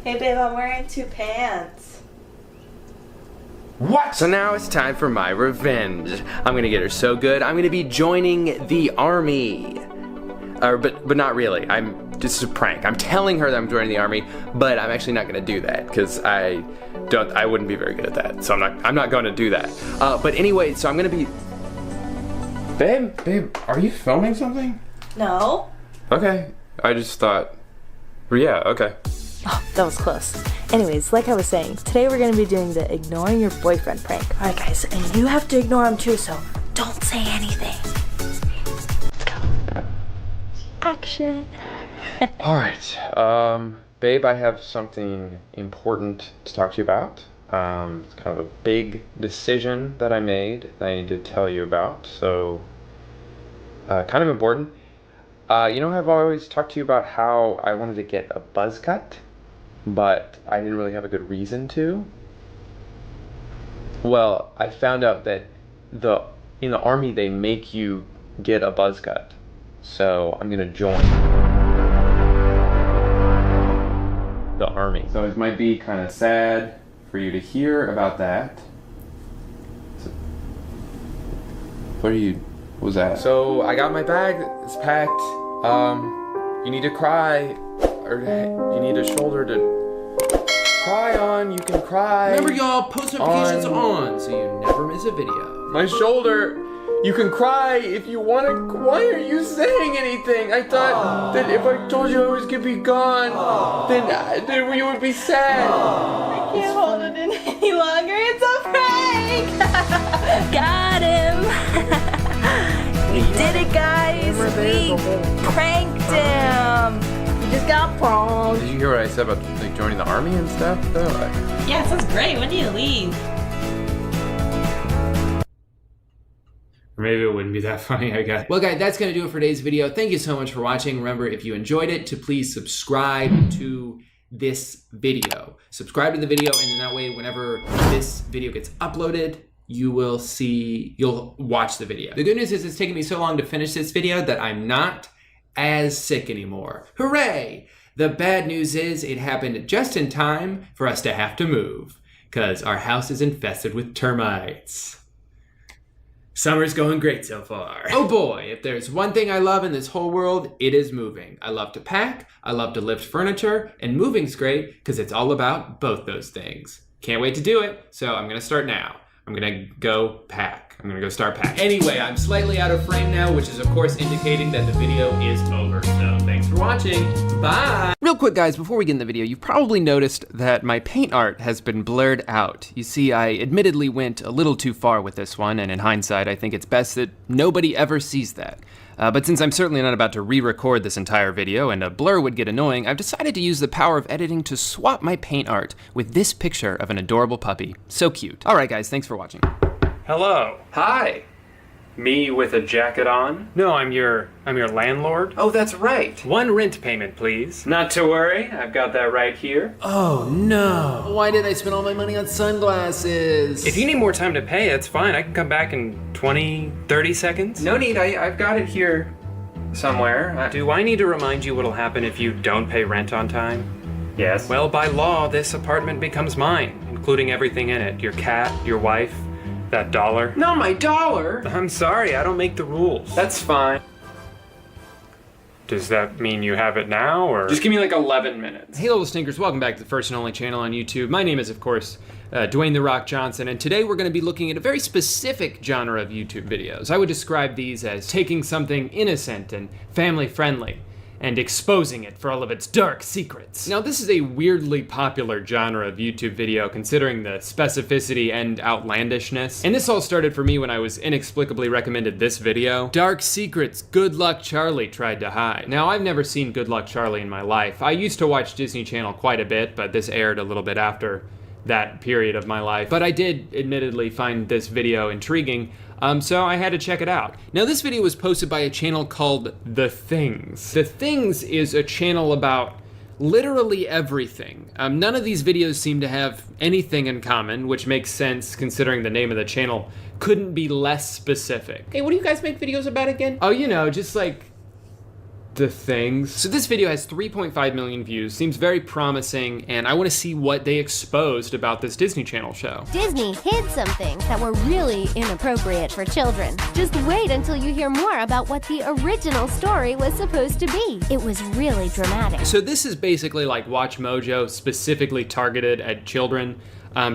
Hey babe, I'm wearing 2 pants. What? So now it's time for my revenge. I'm gonna get her so good, I'm gonna be joining the army. But not really. This is a prank. I'm telling her that I'm joining the army, but I'm actually not gonna do that because I wouldn't be very good at that. So I'm not gonna do that. But anyway, so I'm gonna be. Babe, are you filming something? No. Okay. I just thought. Yeah. Okay. Oh, that was close. Anyways, like I was saying, today we're going to be doing the ignoring your boyfriend prank. Alright guys, and you have to ignore him too, so don't say anything. Let's go. Action. Alright, babe, I have something important to talk to you about. It's kind of a big decision that I made that I need to tell you about, so kind of important. You know, I've always talked to you about how I wanted to get a buzz cut, but I didn't really have a good reason to. Well, I found out that in the army they make you get a buzz cut, so I'm gonna join the army. So it might be kind of sad for you to hear about that. So, what was that? So I got my bag, it's packed. You need to cry, or you need a shoulder to cry on. You can cry. Remember, y'all, post notifications on so you never miss a video. My shoulder. You can cry if you want to. Why are you saying anything? I thought that if I told you I was gonna be gone, then we would be sad. I can't hold it in any longer. It's a prank. Got him. We did it, guys. We pranked him. We just got pranked. Did you hear what I said about like joining the army and stuff though? Yeah, it sounds great. When do you leave? Maybe it wouldn't be that funny, I guess. Well, guys, that's going to do it for today's video. Thank you so much for watching. Remember, if you enjoyed it, to please subscribe to this video. Subscribe to the video, and then that way, whenever this video gets uploaded, you'll watch the video. The good news is it's taken me so long to finish this video that I'm not as sick anymore. Hooray! The bad news is it happened just in time for us to have to move, because our house is infested with termites. Summer's going great so far. Oh boy, if there's one thing I love in this whole world, it is moving. I love to pack, I love to lift furniture, and moving's great because it's all about both those things. Can't wait to do it, so I'm gonna start now. I'm gonna go pack. I'm gonna go start packing. Anyway, I'm slightly out of frame now, which is of course indicating that the video is over. So thanks for watching, bye! Real quick guys, before we get in the video, you've probably noticed that my paint art has been blurred out. You see, I admittedly went a little too far with this one, and in hindsight, I think it's best that nobody ever sees that. But since I'm certainly not about to re-record this entire video and a blur would get annoying, I've decided to use the power of editing to swap my paint art with this picture of an adorable puppy. So cute. All right guys, thanks for watching. Hello. Hi. Me with a jacket on? No, I'm your landlord. Oh, that's right. One rent payment, please. Not to worry, I've got that right here. Oh no. Why did I spend all my money on sunglasses? If you need more time to pay, that's fine. I can come back in 20, 30 seconds. No need, I've got it here somewhere. Do I need to remind you what'll happen if you don't pay rent on time? Yes. Well, by law, this apartment becomes mine, including everything in it. Your cat, your wife, that dollar. Not my dollar! I'm sorry, I don't make the rules. That's fine. Does that mean you have it now, or? Just give me like 11 minutes. Hey little stinkers, welcome back to the first and only channel on YouTube. My name is, of course, Dwayne The Rock Johnson, and today we're gonna be looking at a very specific genre of YouTube videos. I would describe these as taking something innocent and family-friendly and exposing it for all of its dark secrets. Now, this is a weirdly popular genre of YouTube video considering the specificity and outlandishness. And this all started for me when I was inexplicably recommended this video. Dark secrets Good Luck Charlie tried to hide. Now, I've never seen Good Luck Charlie in my life. I used to watch Disney Channel quite a bit, but this aired a little bit after that period of my life. But I did admittedly find this video intriguing, so I had to check it out. Now this video was posted by a channel called The Things. The Things is a channel about literally everything. None of these videos seem to have anything in common, which makes sense considering the name of the channel couldn't be less specific. Hey, what do you guys make videos about again? Oh, you know, just like The Things. So this video has 3.5 million views, seems very promising, and I want to see what they exposed about this Disney Channel show. Disney hid some things that were really inappropriate for children. Just wait until you hear more about what the original story was supposed to be. It was really dramatic. So this is basically like Watch Mojo, specifically targeted at children.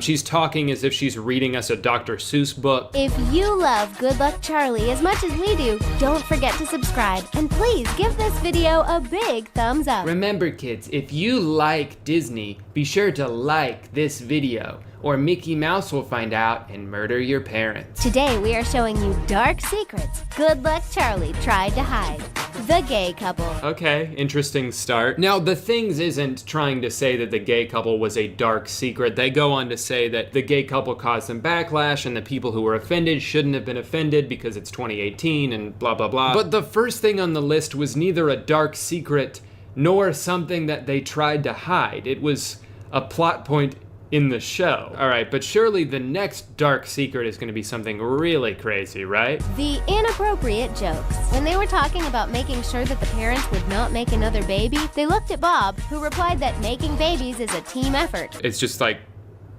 She's talking as if she's reading us a Dr. Seuss book. If you love Good Luck Charlie as much as we do, don't forget to subscribe, and please give this video a big thumbs up. Remember kids, if you like Disney, be sure to like this video, or Mickey Mouse will find out and murder your parents. Today we are showing you dark secrets Good Luck Charlie tried to hide. The gay couple. Okay, interesting start. Now, The Things isn't trying to say that the gay couple was a dark secret. They go on to say that the gay couple caused some backlash and the people who were offended shouldn't have been offended because it's 2018 and blah, blah, blah. But the first thing on the list was neither a dark secret nor something that they tried to hide. It was a plot point in the show. All right, but surely the next dark secret is gonna be something really crazy, right? The inappropriate jokes. When they were talking about making sure that the parents would not make another baby, they looked at Bob, who replied that making babies is a team effort. It's just like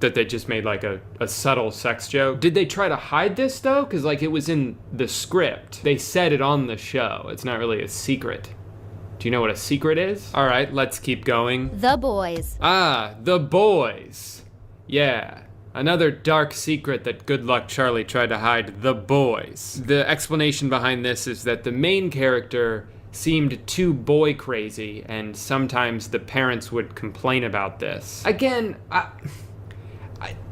that they just made like a subtle sex joke. Did they try to hide this though? Because like it was in the script. They said it on the show. It's not really a secret. Do you know what a secret is? All right, let's keep going. The Boys. Ah, The Boys. Yeah, another dark secret that Good Luck Charlie tried to hide, The Boys. The explanation behind this is that the main character seemed too boy crazy, and sometimes the parents would complain about this. Again,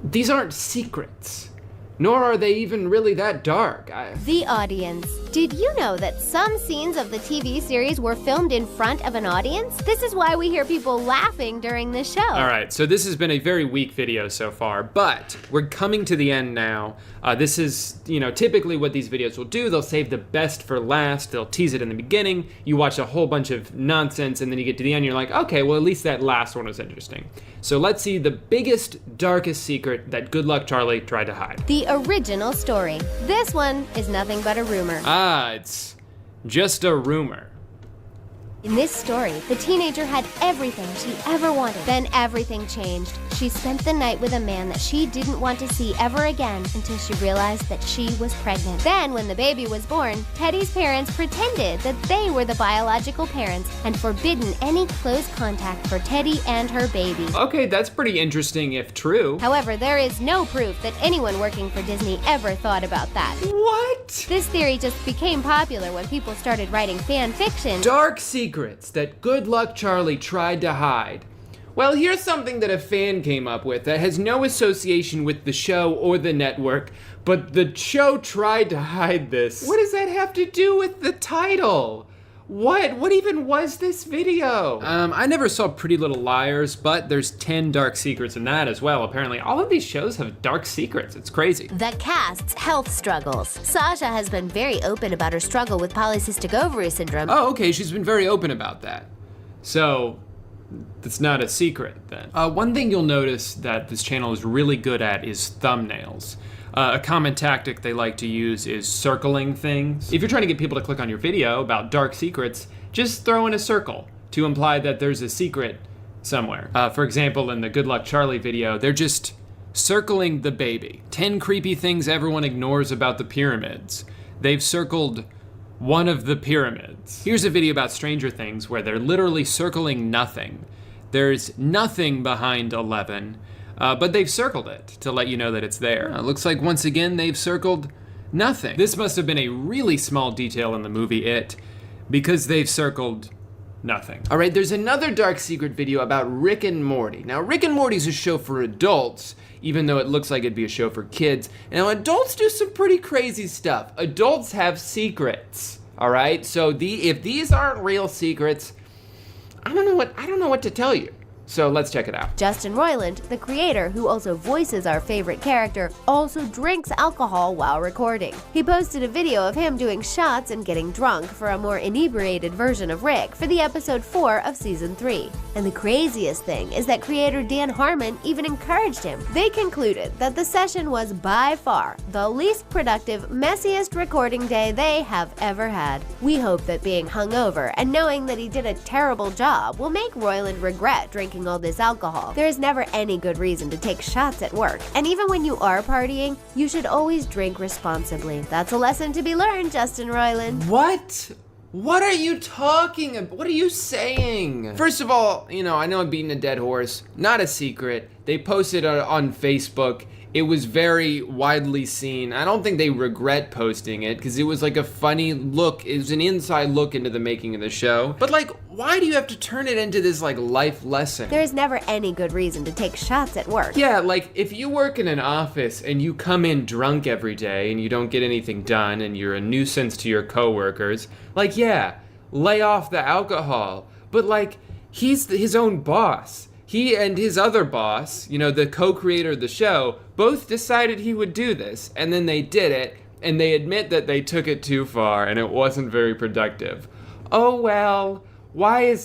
these aren't secrets, nor are they even really that dark. The Audience. Did you know that some scenes of the TV series were filmed in front of an audience? This is why we hear people laughing during the show. All right, so this has been a very weak video so far, but we're coming to the end now. This is, typically what these videos will do. They'll save the best for last. They'll tease it in the beginning. You watch a whole bunch of nonsense, and then you get to the end, you're like, okay, well, at least that last one was interesting. So let's see the biggest, darkest secret that Good Luck Charlie tried to hide. The original story. This one is nothing but a rumor. It's just a rumor. In this story, the teenager had everything she ever wanted. Then everything changed. She spent the night with a man that she didn't want to see ever again until she realized that she was pregnant. Then, when the baby was born, Teddy's parents pretended that they were the biological parents and forbidden any close contact for Teddy and her baby. Okay, that's pretty interesting if true. However, there is no proof that anyone working for Disney ever thought about that. What? This theory just became popular when people started writing fan fiction. Dark secrets that Good Luck Charlie tried to hide. Well, here's something that a fan came up with that has no association with the show or the network, but the show tried to hide this. What does that have to do with the title? What even was this video? I never saw Pretty Little Liars, but there's 10 dark secrets in that as well. Apparently, all of these shows have dark secrets. It's crazy. The cast's health struggles. Sasha has been very open about her struggle with polycystic ovary syndrome. Oh, okay, she's been very open about that. So, that's not a secret then. One thing you'll notice that this channel is really good at is thumbnails. A common tactic they like to use is circling things. If you're trying to get people to click on your video about dark secrets, just throw in a circle to imply that there's a secret somewhere. For example, in the Good Luck Charlie video, they're just circling the baby. 10 creepy things everyone ignores about the pyramids. They've circled one of the pyramids. Here's a video about Stranger Things where they're literally circling nothing. There's nothing behind 11. But they've circled it to let you know that it's there. Looks like once again they've circled nothing. This must have been a really small detail in the movie It, because they've circled nothing. All right, there's another dark secret video about Rick and Morty. Now, Rick and Morty's a show for adults, even though it looks like it'd be a show for kids. Now, adults do some pretty crazy stuff. Adults have secrets, all right? So if these aren't real secrets, I don't know what to tell you. So let's check it out. Justin Roiland, the creator who also voices our favorite character, also drinks alcohol while recording. He posted a video of him doing shots and getting drunk for a more inebriated version of Rick for the episode 4 of season 3. And the craziest thing is that creator Dan Harmon even encouraged him. They concluded that the session was by far the least productive, messiest recording day they have ever had. We hope that being hungover and knowing that he did a terrible job will make Roiland regret drinking all this alcohol. There is never any good reason to take shots at work, and even when you are partying, you should always drink responsibly. That's a lesson to be learned, Justin Roiland. What? What are you talking about? What are you saying? First of all, I know I'm beating a dead horse. Not a secret. They posted it on Facebook. It was very widely seen. I don't think they regret posting it because it was like a funny look. It was an inside look into the making of the show. But why do you have to turn it into this life lesson? There's never any good reason to take shots at work. Yeah, if you work in an office and you come in drunk every day and you don't get anything done and you're a nuisance to your coworkers, yeah, lay off the alcohol. But he's his own boss. He and his other boss, the co-creator of the show, both decided he would do this, and then they did it, and they admit that they took it too far, and it wasn't very productive. Oh well, why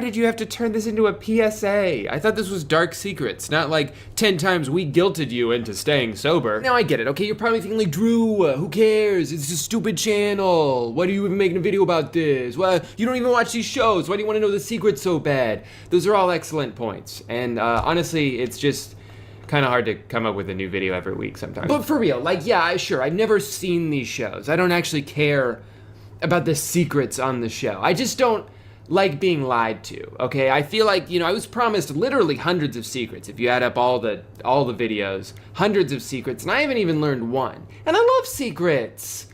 did you have to turn this into a PSA? I thought this was dark secrets, not 10 times we guilted you into staying sober. Now I get it, okay, you're probably thinking Drew, who cares? It's a stupid channel. Why are you even making a video about this? Well, you don't even watch these shows. Why do you want to know the secrets so bad? Those are all excellent points, and honestly, it's just kind of hard to come up with a new video every week sometimes. But for real, sure, I've never seen these shows. I don't actually care about the secrets on the show. I just don't like being lied to, okay? I feel like, I was promised literally hundreds of secrets. If you add up all the videos, hundreds of secrets, and I haven't even learned one. And I love secrets.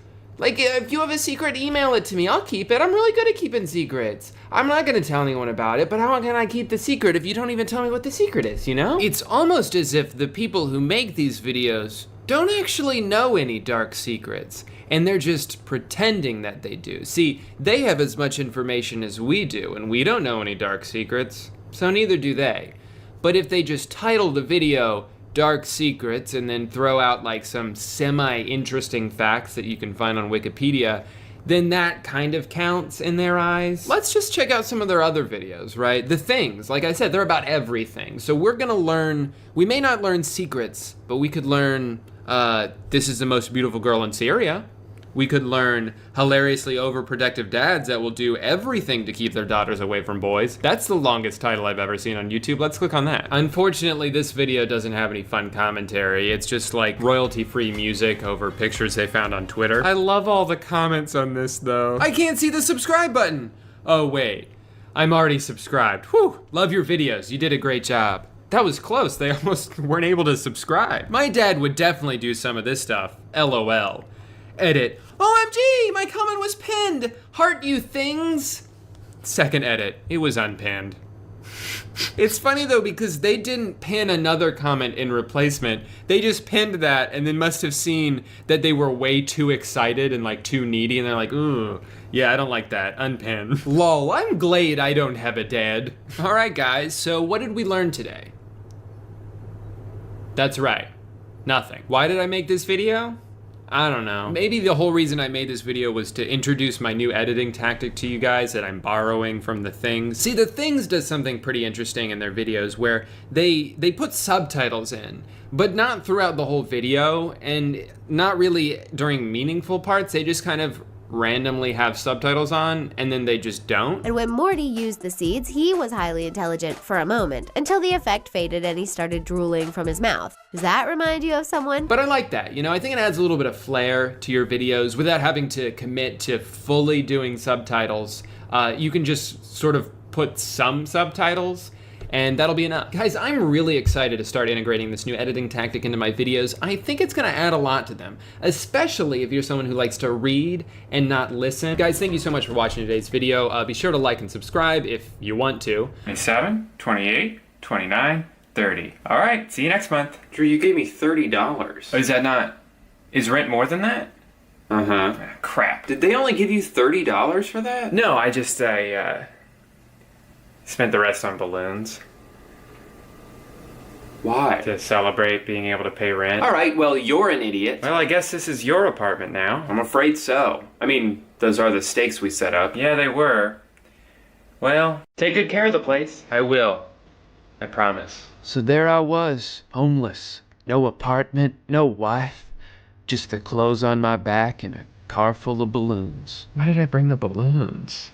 If you have a secret, email it to me. I'll keep it. I'm really good at keeping secrets. I'm not gonna tell anyone about it, but how can I keep the secret if you don't even tell me what the secret is, It's almost as if the people who make these videos don't actually know any dark secrets, and they're just pretending that they do. See, they have as much information as we do, and we don't know any dark secrets, so neither do they. But if they just title the video Dark Secrets and then throw out like some semi-interesting facts that you can find on Wikipedia, then that kind of counts in their eyes. Let's just check out some of their other videos, right? The things, like I said, they're about everything. So we're gonna learn, we may not learn secrets, but we could learn, this is the most beautiful girl in Syria. We could learn hilariously overprotective dads that will do everything to keep their daughters away from boys. That's the longest title I've ever seen on YouTube. Let's click on that. Unfortunately, this video doesn't have any fun commentary. It's just like royalty-free music over pictures they found on Twitter. I love all the comments on this though. I can't see the subscribe button. Oh wait, I'm already subscribed. Whew, love your videos. You did a great job. That was close. They almost weren't able to subscribe. My dad would definitely do some of this stuff. LOL. Edit. OMG, my comment was pinned. Heart you things. Second edit, it was unpinned. It's funny though because they didn't pin another comment in replacement. They just pinned that and then must have seen that they were way too excited and like too needy and they're like, ooh, yeah, I don't like that, unpin. Lol, I'm glad I don't have a dad. All right guys, so what did we learn today? That's right, nothing. Why did I make this video? I don't know. Maybe the whole reason I made this video was to introduce my new editing tactic to you guys that I'm borrowing from The Things. See, The Things does something pretty interesting in their videos where they put subtitles in, but not throughout the whole video and not really during meaningful parts. They just kind of randomly have subtitles on and then they just don't. And when Morty used the seeds, he was highly intelligent for a moment until the effect faded and he started drooling from his mouth. Does that remind you of someone? But I like that, you know, I think it adds a little bit of flair to your videos without having to commit to fully doing subtitles. You can just sort of put some subtitles and that'll be enough. Guys, I'm really excited to start integrating this new editing tactic into my videos. I think it's gonna add a lot to them, especially if you're someone who likes to read and not listen. Guys, thank you so much for watching today's video. Be sure to like and subscribe if you want to. 27, 28, 29, 30. All right, see you next month. Drew, you gave me $30. Oh, is that not, is rent more than that? Uh-huh. Ah, crap. Did they only give you $30 for that? No, I spent the rest on balloons. Why? To celebrate being able to pay rent. All right, well, you're an idiot. Well, I guess this is your apartment now. I'm afraid so. I mean, those are the stakes we set up. Yeah, they were. Well, take good care of the place. I will. I promise. So there I was, homeless. No apartment, no wife. Just the clothes on my back and a car full of balloons. Why did I bring the balloons?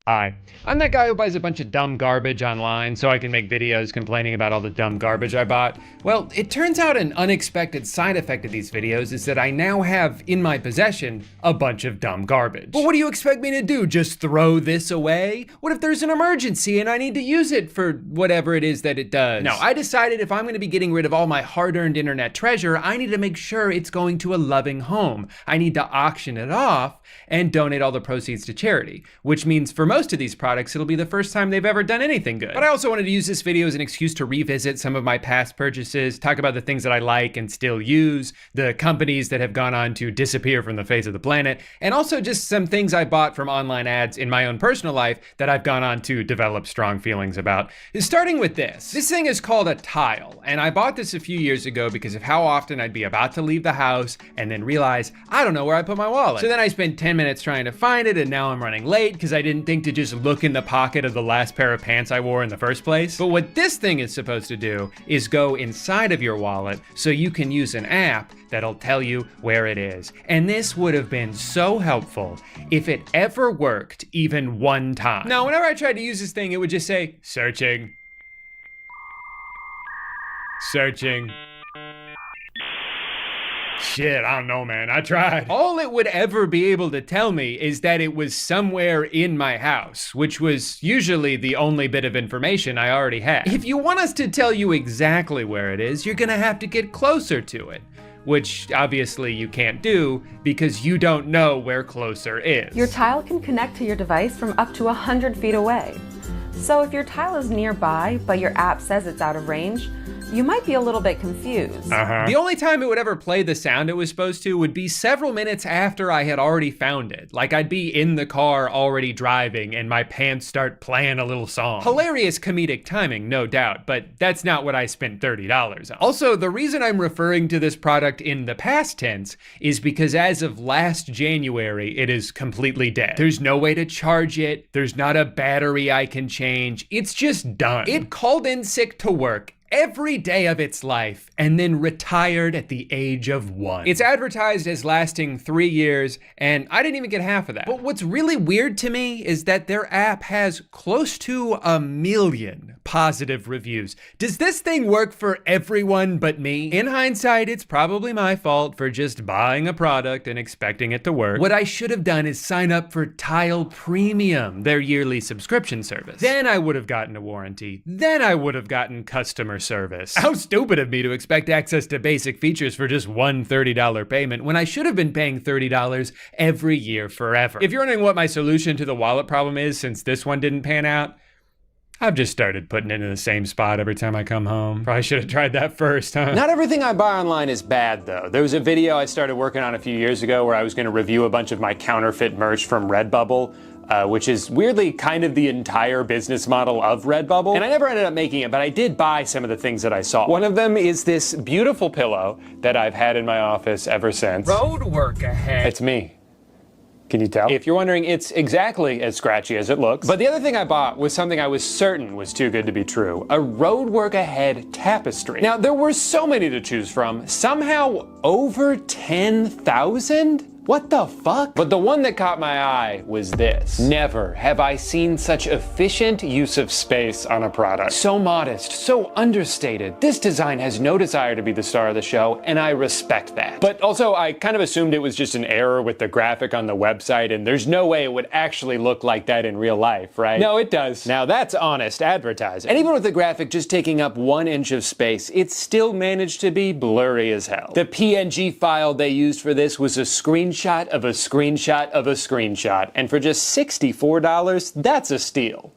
Hi, I'm that guy who buys a bunch of dumb garbage online so I can make videos complaining about all the dumb garbage I bought. Well, it turns out an unexpected side effect of these videos is that I now have in my possession a bunch of dumb garbage. Well, what do you expect me to do? Just throw this away? What if there's an emergency and I need to use it for whatever it is that it does? No, I decided if I'm gonna be getting rid of all my hard-earned internet treasure, I need to make sure it's going to a loving home. I need to auction it off and donate all the proceeds to charity, which means for most of these products, it'll be the first time they've ever done anything good. But I also wanted to use this video as an excuse to revisit some of my past purchases, talk about the things that I like and still use, the companies that have gone on to disappear from the face of the planet, and also just some things I bought from online ads in my own personal life that I've gone on to develop strong feelings about. Starting with this. This thing is called a tile, and I bought this a few years ago because of how often I'd be about to leave the house and then realize, I don't know where I put my wallet. So then I spent 10 minutes trying to find it, and now I'm running late because I didn't think to just look in the pocket of the last pair of pants I wore in the first place. But what this thing is supposed to do is go inside of your wallet so you can use an app that'll tell you where it is. And this would have been so helpful if it ever worked even one time. Now, whenever I tried to use this thing, it would just say, searching. Searching. Shit, I don't know, man. I tried. All it would ever be able to tell me is that it was somewhere in my house, which was usually the only bit of information I already had. If you want us to tell you exactly where it is, you're gonna have to get closer to it, which obviously you can't do because you don't know where closer is. Your tile can connect to your device from up to 100 feet away. So if your tile is nearby, but your app says it's out of range, you might be a little bit confused. The only time it would ever play the sound it was supposed to would be several minutes after I had already found it. Like I'd be in the car already driving and my pants start playing a little song. Hilarious comedic timing, no doubt, but that's not what I spent $30 on. Also, the reason I'm referring to this product in the past tense is because as of last January, it is completely dead. There's no way to charge it. There's not a battery I can change. It's just done. It called in sick to work every day of its life and then retired at the age of 1. It's advertised as lasting 3 years, and I didn't even get half of that. But what's really weird to me is that their app has close to 1 million positive reviews. Does this thing work for everyone but me? In hindsight, it's probably my fault for just buying a product and expecting it to work. What I should have done is sign up for Tile Premium, their yearly subscription service. Then I would have gotten a warranty. Then I would have gotten customer service. How stupid of me to expect access to basic features for just one $30 payment when I should have been paying $30 every year forever. If you're wondering what my solution to the wallet problem is since this one didn't pan out, I've just started putting it in the same spot every time I come home. Probably should have tried that first, huh? Not everything I buy online is bad, though. There was a video I started working on a few years ago where I was going to review a bunch of my counterfeit merch from Redbubble, which is weirdly kind of the entire business model of Redbubble. And I never ended up making it, but I did buy some of the things that I saw. One of them is this beautiful pillow that I've had in my office ever since. Road work ahead. It's me. Can you tell? If you're wondering, it's exactly as scratchy as it looks. But the other thing I bought was something I was certain was too good to be true. A Road Work Ahead tapestry. Now, there were so many to choose from. Somehow over 10,000? What the fuck? But the one that caught my eye was this. Never have I seen such efficient use of space on a product. So modest, so understated. This design has no desire to be the star of the show, and I respect that. But also, I kind of assumed it was just an error with the graphic on the website, and there's no way it would actually look like that in real life, right? No, it does. Now that's honest advertising. And even with the graphic just taking up 1 inch of space, it still managed to be blurry as hell. The PNG file they used for this was a screenshot of a screenshot of a screenshot, and for just $64, that's a steal.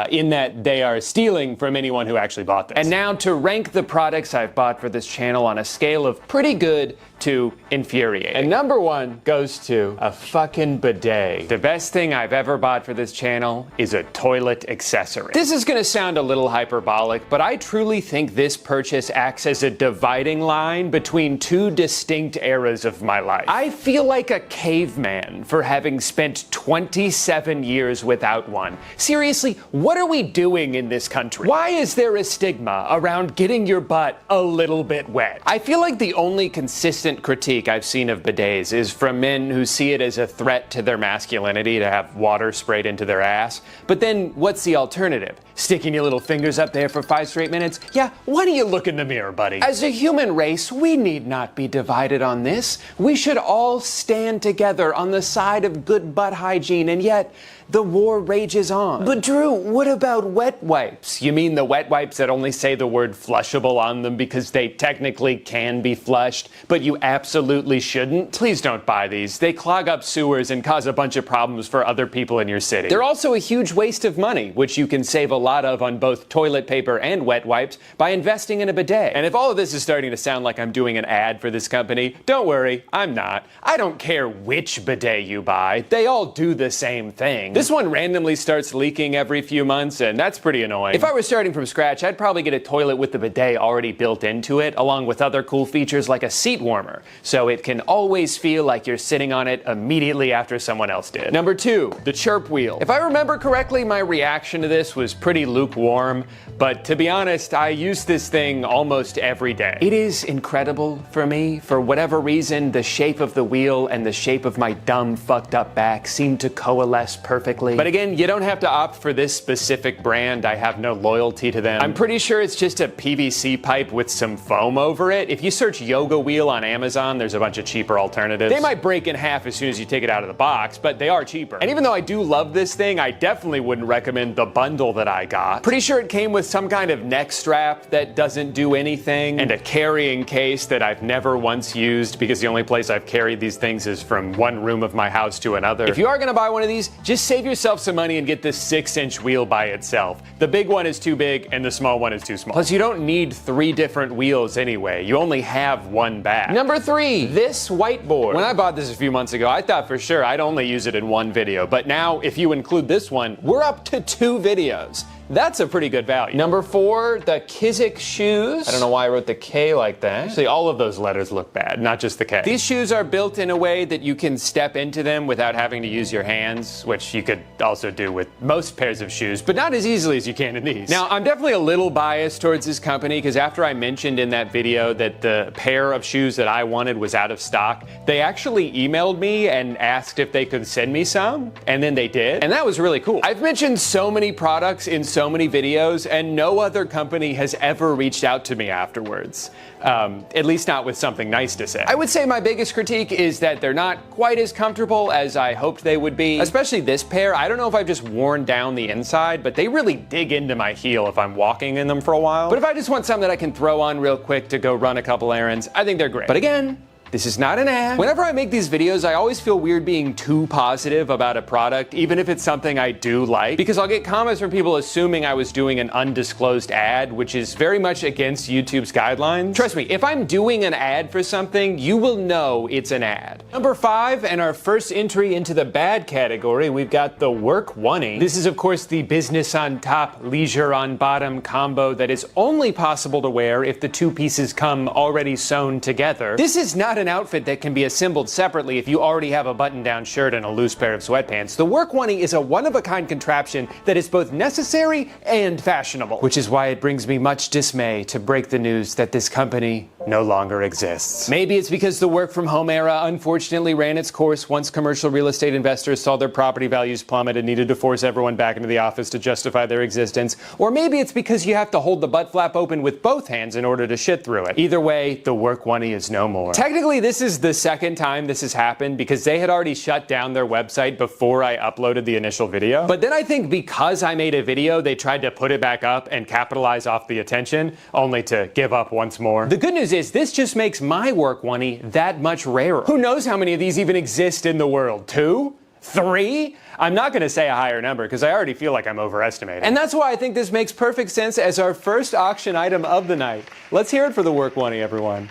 In that they are stealing from anyone who actually bought this. And now to rank the products I've bought for this channel on a scale of pretty good to infuriating. And number 1 goes to a fucking bidet. The best thing I've ever bought for this channel is a toilet accessory. This is gonna sound a little hyperbolic, but I truly think this purchase acts as a dividing line between 2 distinct eras of my life. I feel like a caveman for having spent 27 years without one. Seriously, what are we doing in this country? Why is there a stigma around getting your butt a little bit wet? I feel like the only consistent critique I've seen of bidets is from men who see it as a threat to their masculinity to have water sprayed into their ass. But then what's the alternative? Sticking your little fingers up there for 5 straight minutes? Yeah, why don't you look in the mirror, buddy? As a human race, we need not be divided on this. We should all stand together on the side of good butt hygiene, and yet the war rages on. But Drew, what about wet wipes? You mean the wet wipes that only say the word flushable on them because they technically can be flushed, but you absolutely shouldn't? Please don't buy these. They clog up sewers and cause a bunch of problems for other people in your city. They're also a huge waste of money, which you can save a lot of on both toilet paper and wet wipes by investing in a bidet. And if all of this is starting to sound like I'm doing an ad for this company, don't worry, I'm not. I don't care which bidet you buy. They all do the same thing. This one randomly starts leaking every few months, and that's pretty annoying. If I was starting from scratch, I'd probably get a toilet with the bidet already built into it, along with other cool features like a seat warmer, so it can always feel like you're sitting on it immediately after someone else did. Number 2, the chirp wheel. If I remember correctly, my reaction to this was pretty lukewarm, but to be honest, I use this thing almost every day. It is incredible for me. For whatever reason, the shape of the wheel and the shape of my dumb, fucked up back seem to coalesce perfectly. But again, you don't have to opt for this specific brand. I have no loyalty to them. I'm pretty sure it's just a PVC pipe with some foam over it. If you search yoga wheel on Amazon, there's a bunch of cheaper alternatives. They might break in half as soon as you take it out of the box, but they are cheaper. And even though I do love this thing, I definitely wouldn't recommend the bundle that I got. Pretty sure it came with some kind of neck strap that doesn't do anything, and a carrying case that I've never once used because the only place I've carried these things is from one room of my house to another. If you are gonna buy one of these, just save save yourself some money and get the 6-inch wheel by itself. The big one is too big and the small one is too small. Plus, you don't need 3 different wheels anyway. You only have one bag. Number 3, this whiteboard. When I bought this a few months ago, I thought for sure I'd only use it in one video. But now, if you include this one, we're up to 2 videos. That's a pretty good value. Number 4, the Kizik shoes. I don't know why I wrote the K like that. Actually, all of those letters look bad, not just the K. These shoes are built in a way that you can step into them without having to use your hands, which you could also do with most pairs of shoes, but not as easily as you can in these. Now, I'm definitely a little biased towards this company because after I mentioned in that video that the pair of shoes that I wanted was out of stock, they actually emailed me and asked if they could send me some, and then they did, and that was really cool. I've mentioned so many products in so many videos, and no other company has ever reached out to me afterwards. At least not with something nice to say. I would say my biggest critique is that they're not quite as comfortable as I hoped they would be. Especially this pair. I don't know if I've just worn down the inside, but they really dig into my heel if I'm walking in them for a while. But if I just want something that I can throw on real quick to go run a couple errands, I think they're great. But again, this is not an ad. Whenever I make these videos, I always feel weird being too positive about a product, even if it's something I do like, because I'll get comments from people assuming I was doing an undisclosed ad, which is very much against YouTube's guidelines. Trust me, if I'm doing an ad for something, you will know it's an ad. Number 5, and our first entry into the bad category, we've got the Work Oneie. This is, of course, the business on top, leisure on bottom combo that is only possible to wear if the 2 pieces come already sewn together. This is not an outfit that can be assembled separately if you already have a button-down shirt and a loose pair of sweatpants. The Work Oneie is a one-of-a-kind contraption that is both necessary and fashionable, which is why it brings me much dismay to break the news that this company no longer exists. Maybe it's because the work-from-home era unfortunately ran its course once commercial real estate investors saw their property values plummet and needed to force everyone back into the office to justify their existence. Or maybe it's because you have to hold the butt flap open with both hands in order to shit through it. Either way, the Work Oneie is no more. Technically, this is the second time this has happened because they had already shut down their website before I uploaded the initial video. But then I think because I made a video, they tried to put it back up and capitalize off the attention, only to give up once more. The good news is this just makes my Work Oneie that much rarer. Who knows how many of these even exist in the world? 2? 3? I'm not going to say a higher number because I already feel like I'm overestimating. And that's why I think this makes perfect sense as our first auction item of the night. Let's hear it for the Work Oneie, everyone.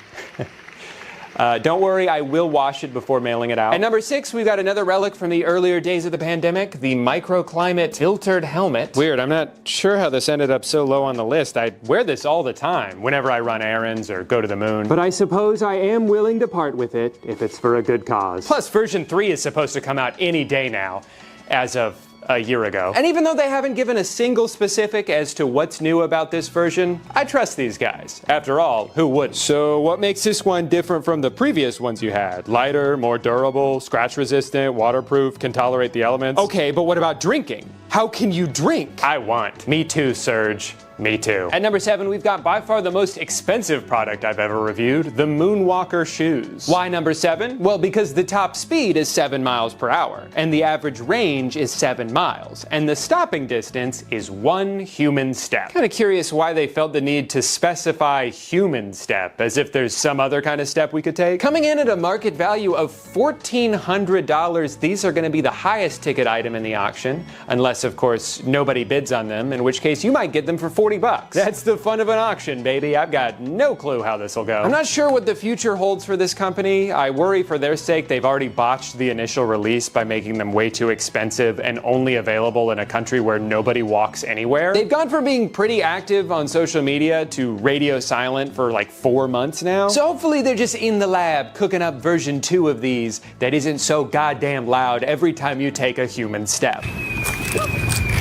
Don't worry, I will wash it before mailing it out. At number 6, we've got another relic from the earlier days of the pandemic, the microclimate filtered helmet. Weird, I'm not sure how this ended up so low on the list. I wear this all the time, whenever I run errands or go to the moon. But I suppose I am willing to part with it, if it's for a good cause. Plus, version 3 is supposed to come out any day now, as of a year ago. And even though they haven't given a single specific as to what's new about this version, I trust these guys. After all, who wouldn't? So what makes this one different from the previous ones you had? Lighter, more durable, scratch resistant, waterproof, can tolerate the elements? Okay, but what about drinking? How can you drink? I want. Me too, Serge. Me too. At number 7, we've got by far the most expensive product I've ever reviewed, the Moonwalker shoes. Why number 7? Well, because the top speed is 7 miles per hour, and the average range is 7 miles, and the stopping distance is 1 human step. Kind of curious why they felt the need to specify human step, as if there's some other kind of step we could take. Coming in at a market value of $1,400, these are going to be the highest ticket item in the auction, unless, of course, nobody bids on them, in which case you might get them for $40. That's the fun of an auction, baby. I've got no clue how this will go. I'm not sure what the future holds for this company. I worry for their sake they've already botched the initial release by making them way too expensive and only available in a country where nobody walks anywhere. They've gone from being pretty active on social media to radio silent for like 4 months now. So hopefully they're just in the lab cooking up version 2 of these that isn't so goddamn loud every time you take a human step.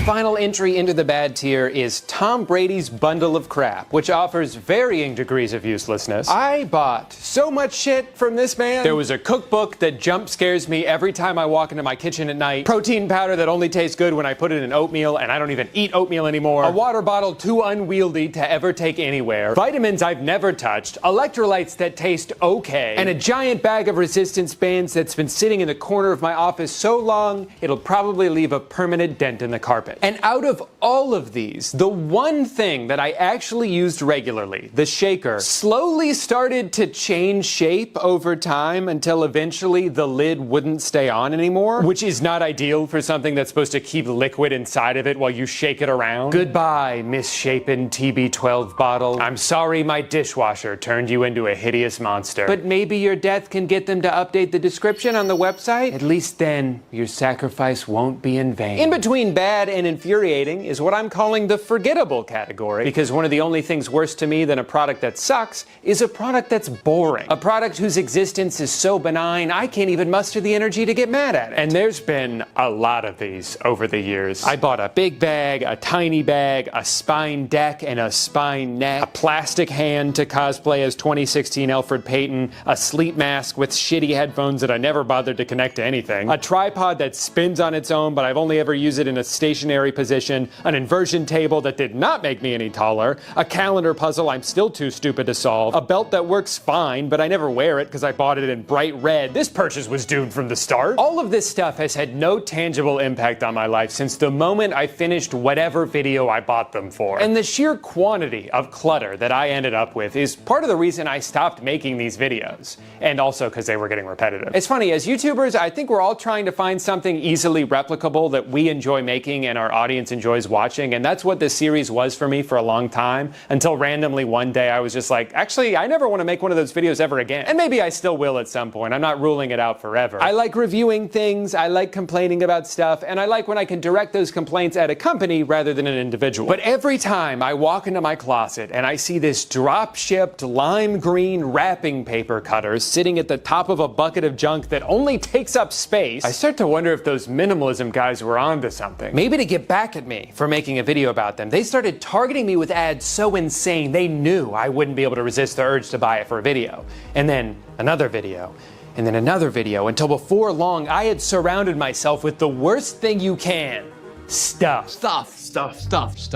Final entry into the bad tier is Tom Brady's bundle of crap, which offers varying degrees of uselessness. I bought so much shit from this man. There was a cookbook that jump scares me every time I walk into my kitchen at night, protein powder that only tastes good when I put it in oatmeal and I don't even eat oatmeal anymore, a water bottle too unwieldy to ever take anywhere, vitamins I've never touched, electrolytes that taste okay, and a giant bag of resistance bands that's been sitting in the corner of my office so long it'll probably leave a permanent dent in the carpet. it. And out of all of these, the one thing that I actually used regularly, the shaker, slowly started to change shape over time until eventually the lid wouldn't stay on anymore, which is not ideal for something that's supposed to keep liquid inside of it while you shake it around. Goodbye, misshapen TB12 bottle. I'm sorry my dishwasher turned you into a hideous monster. But maybe your death can get them to update the description on the website? At least then, your sacrifice won't be in vain. In between bad and infuriating is what I'm calling the forgettable category, because one of the only things worse to me than a product that sucks is a product that's boring. A product whose existence is so benign, I can't even muster the energy to get mad at it. And there's been a lot of these over the years. I bought a big bag, a tiny bag, a spine deck, and a spine neck, a plastic hand to cosplay as 2016 Alfred Payton, a sleep mask with shitty headphones that I never bothered to connect to anything, a tripod that spins on its own but I've only ever used it in a stationary position, an inversion table that did not make me any taller, a calendar puzzle I'm still too stupid to solve, a belt that works fine but I never wear it because I bought it in bright red. This purchase was doomed from the start. All of this stuff has had no tangible impact on my life since the moment I finished whatever video I bought them for. And the sheer quantity of clutter that I ended up with is part of the reason I stopped making these videos. And also because they were getting repetitive. It's funny, as YouTubers, I think we're all trying to find something easily replicable that we enjoy making and our audience enjoys watching, and that's what this series was for me for a long time, until randomly one day I was just like, actually, I never want to make one of those videos ever again. And maybe I still will at some point. I'm not ruling it out forever. I like reviewing things, I like complaining about stuff, and I like when I can direct those complaints at a company rather than an individual. But every time I walk into my closet and I see this drop-shipped lime green wrapping paper cutter sitting at the top of a bucket of junk that only takes up space, I start to wonder if those minimalism guys were onto something. Maybe to get back at me for making a video about them, they started targeting me with ads so insane they knew I wouldn't be able to resist the urge to buy it for a video. And then another video. And then another video, until before long I had surrounded myself with the worst thing you can. Stuff.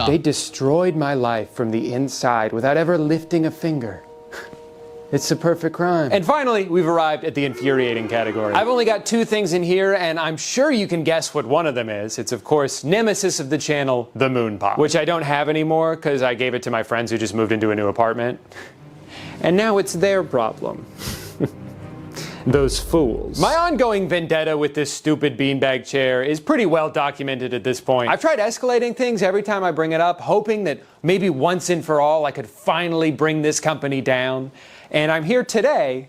They destroyed my life from the inside without ever lifting a finger. It's the perfect crime. And finally, we've arrived at the infuriating category. I've only got two things in here, and I'm sure you can guess what one of them is. It's, of course, nemesis of the channel, the moon pot, which I don't have anymore because I gave it to my friends who just moved into a new apartment. And now it's their problem. Those fools. My ongoing vendetta with this stupid beanbag chair is pretty well documented at this point. I've tried escalating things every time I bring it up, hoping that maybe once and for all I could finally bring this company down. And I'm here today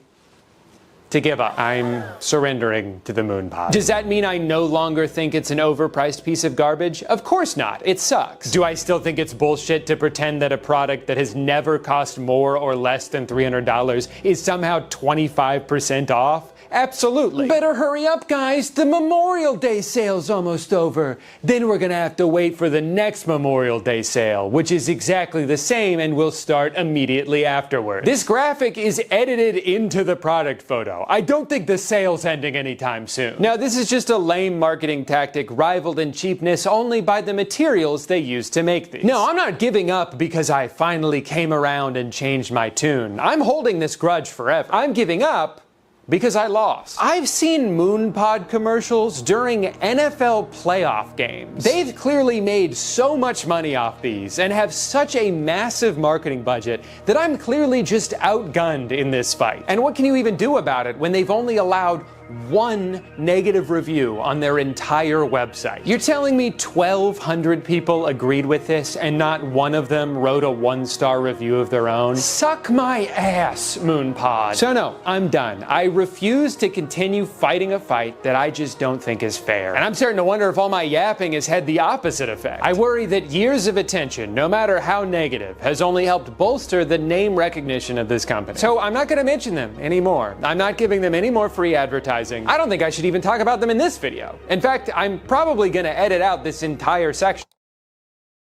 to give up. I'm surrendering to the moon pod. Does that mean I no longer think it's an overpriced piece of garbage? Of course not. It sucks. Do I still think it's bullshit to pretend that a product that has never cost more or less than $300 is somehow 25% off? Absolutely. Better hurry up, guys. The Memorial Day sale's almost over. Then we're gonna have to wait for the next Memorial Day sale, which is exactly the same and will start immediately afterward. This graphic is edited into the product photo. I don't think the sale's ending anytime soon. Now, this is just a lame marketing tactic rivaled in cheapness only by the materials they use to make these. No, I'm not giving up because I finally came around and changed my tune. I'm holding this grudge forever. I'm giving up because I lost. I've seen MoonPod commercials during NFL playoff games. They've clearly made so much money off these and have such a massive marketing budget that I'm clearly just outgunned in this fight. And what can you even do about it when they've only allowed one negative review on their entire website? You're telling me 1,200 people agreed with this and not one of them wrote a 1-star review of their own? Suck my ass, MoonPod. So no, I'm done. I refuse to continue fighting a fight that I just don't think is fair. And I'm starting to wonder if all my yapping has had the opposite effect. I worry that years of attention, no matter how negative, has only helped bolster the name recognition of this company. So I'm not gonna mention them anymore. I'm not giving them any more free advertising. I don't think I should even talk about them in this video. In fact, I'm probably gonna edit out this entire section.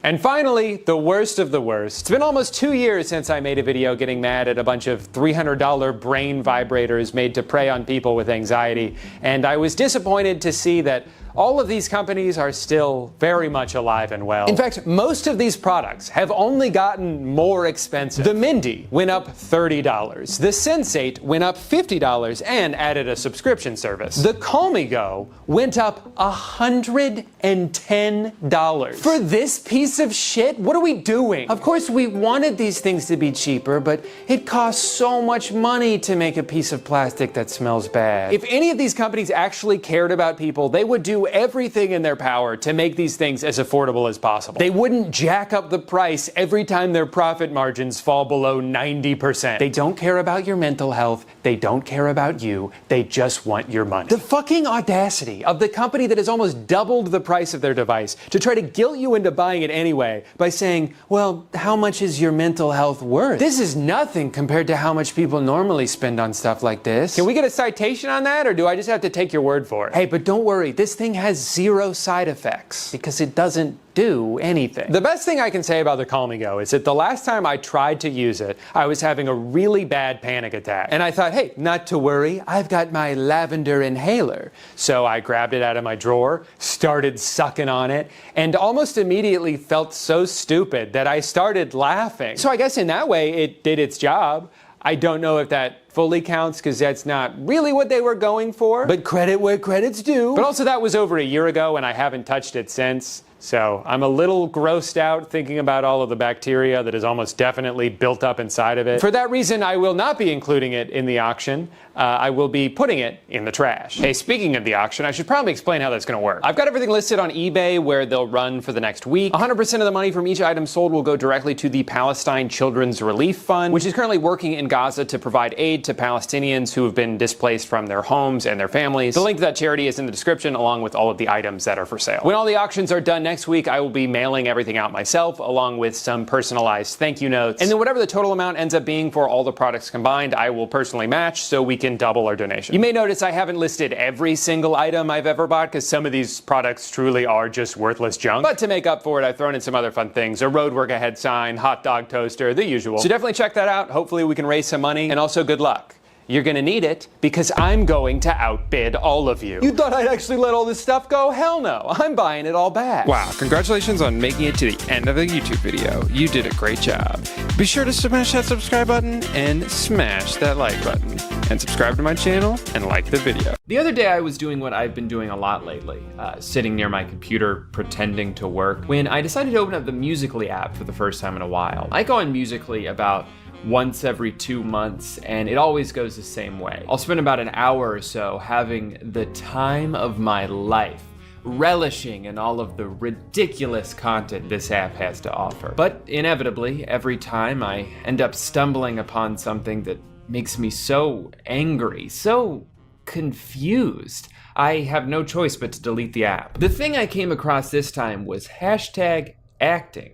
And finally, the worst of the worst. It's been almost 2 years since I made a video getting mad at a bunch of $300 brain vibrators made to prey on people with anxiety, and I was disappointed to see that all of these companies are still very much alive and well. In fact, most of these products have only gotten more expensive. The Mindy went up $30. The Sensate went up $50 and added a subscription service. The Call Me Go went up $110. For this piece of shit? What are we doing? Of course, we wanted these things to be cheaper, but it costs so much money to make a piece of plastic that smells bad. If any of these companies actually cared about people, they would do everything in their power to make these things as affordable as possible. They wouldn't jack up the price every time their profit margins fall below 90%. They don't care about your mental health. They don't care about you. They just want your money. The fucking audacity of the company that has almost doubled the price of their device to try to guilt you into buying it anyway by saying, well, how much is your mental health worth? This is nothing compared to how much people normally spend on stuff like this. Can we get a citation on that, or do I just have to take your word for it? Hey, but don't worry, this thing has 0 side effects because it doesn't do anything. The best thing I can say about the Call Me Go is that the last time I tried to use it, I was having a really bad panic attack. And I thought, hey, not to worry, I've got my lavender inhaler. So I grabbed it out of my drawer, started sucking on it, and almost immediately felt so stupid that I started laughing. So I guess in that way, it did its job. I don't know if that fully counts because that's not really what they were going for, but credit where credit's due. But also that was over a year ago and I haven't touched it since. So I'm a little grossed out thinking about all of the bacteria that is almost definitely built up inside of it. For that reason, I will not be including it in the auction. I will be putting it in the trash. Hey, speaking of the auction, I should probably explain how that's gonna work. I've got everything listed on eBay where they'll run for the next week. 100% of the money from each item sold will go directly to the Palestine Children's Relief Fund, which is currently working in Gaza to provide aid to Palestinians who have been displaced from their homes and their families. The link to that charity is in the description along with all of the items that are for sale. When all the auctions are done next week, I will be mailing everything out myself along with some personalized thank you notes. And then whatever the total amount ends up being for all the products combined, I will personally match so we can double our donation. You may notice I haven't listed every single item I've ever bought because some of these products truly are just worthless junk. But to make up for it, I've thrown in some other fun things. A road work ahead sign, hot dog toaster, the usual. So definitely check that out. Hopefully we can raise some money and also good luck. You're gonna need it because I'm going to outbid all of you. You thought I'd actually let all this stuff go? Hell no, I'm buying it all back. Wow, congratulations on making it to the end of the YouTube video. You did a great job. Be sure to smash that subscribe button and smash that like button. And subscribe to my channel and like the video. The other day I was doing what I've been doing a lot lately, sitting near my computer pretending to work, when I decided to open up the Musical.ly app for the first time in a while. I go on Musical.ly about once every 2 months, and it always goes the same way. I'll spend about an hour or so having the time of my life, relishing in all of the ridiculous content this app has to offer. But inevitably, every time I end up stumbling upon something that makes me so angry, so confused, I have no choice but to delete the app. The thing I came across this time was #acting.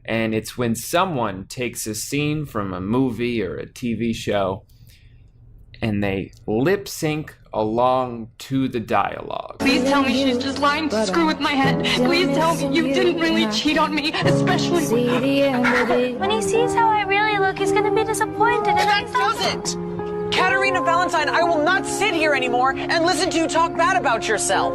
And it's when someone takes a scene from a movie or a TV show and they lip sync along to the dialogue. Please tell me she's just lying to screw with my head. Please tell me you didn't really cheat on me, especially When he sees how I really look, he's gonna be disappointed. And that does it! Katerina Valentine, I will not sit here anymore and listen to you talk bad about yourself.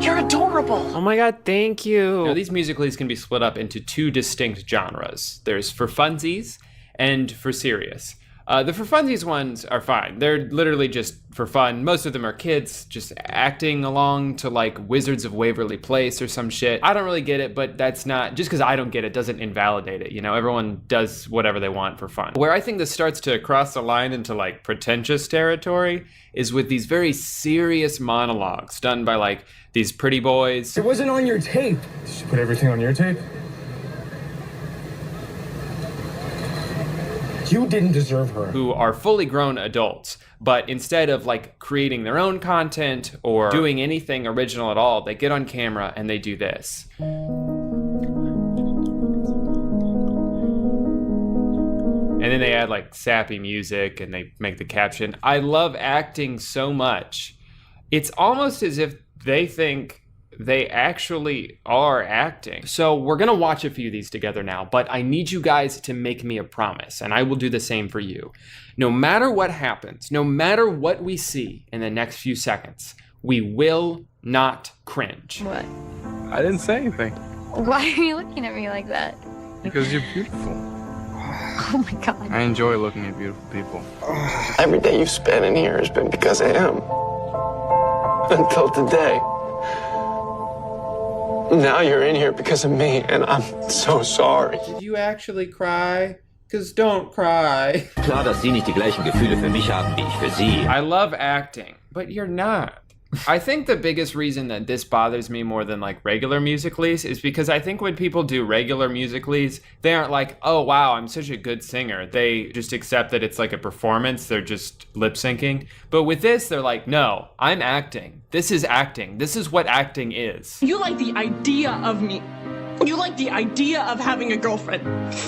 You're adorable. Oh my god, thank you. Now, these Musical.lys can be split up into 2 distinct genres. There's for funsies and for serious. The for funsies ones are fine. They're literally just for fun. Most of them are kids just acting along to like Wizards of Waverly Place or some shit. I don't really get it, but that's not, just because I don't get it doesn't invalidate it. You know, everyone does whatever they want for fun. Where I think this starts to cross the line into like pretentious territory is with these very serious monologues done by like these pretty boys. It wasn't on your tape. Did you put everything on your tape? You didn't deserve her. Who are fully grown adults, but instead of like creating their own content or doing anything original at all, they get on camera and they do this. And then they add like sappy music and they make the caption, "I love acting so much." It's almost as if they think they actually are acting. So we're gonna watch a few of these together now, but I need you guys to make me a promise, and I will do the same for you. No matter what happens, no matter what we see in the next few seconds, we will not cringe. What? I didn't say anything. Why are you looking at me like that? Because you're beautiful. Oh my god. I enjoy looking at beautiful people. Every day you've spent in here has been because of him. Until today. Now you're in here because of me, and I'm so sorry. Did you actually cry? 'Cause don't cry. Klar, dass Sie nicht die gleichen Gefühle für mich haben wie ich für Sie. I love acting, but you're not. I think the biggest reason that this bothers me more than like regular musicallys is because I think when people do regular musicallys, they aren't like, oh wow, I'm such a good singer. They just accept that it's like a performance. They're just lip syncing. But with this, they're like, no, I'm acting. This is acting. This is what acting is. You like the idea of me. You like the idea of having a girlfriend.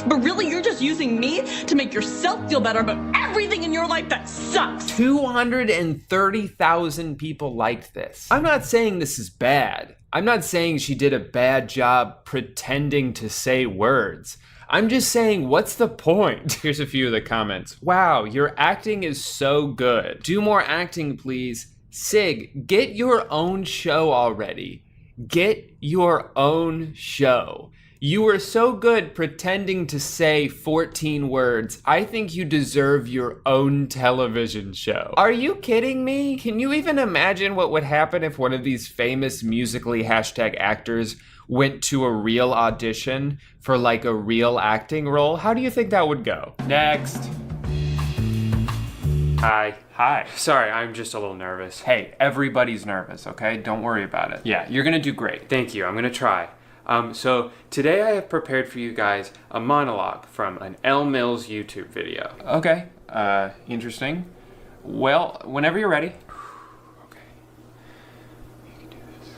But really, you're just using me to make yourself feel better about everything in your life that sucks. 230,000 people liked this. I'm not saying this is bad. I'm not saying she did a bad job pretending to say words. I'm just saying, what's the point? Here's a few of the comments. Wow, your acting is so good. Do more acting, please. Sig, get your own show already. Get your own show. You were so good pretending to say 14 words. I think you deserve your own television show. Are you kidding me? Can you even imagine what would happen if one of these famous Musical.ly #actors went to a real audition for like a real acting role? How do you think that would go? Next. Hi. Sorry, I'm just a little nervous. Hey, everybody's nervous, okay? Don't worry about it. Yeah, you're gonna do great. Thank you, I'm gonna try. So today I have prepared for you guys a monologue from an Elle Mills YouTube video. Okay, interesting. Well, whenever you're ready. Okay, you can do this.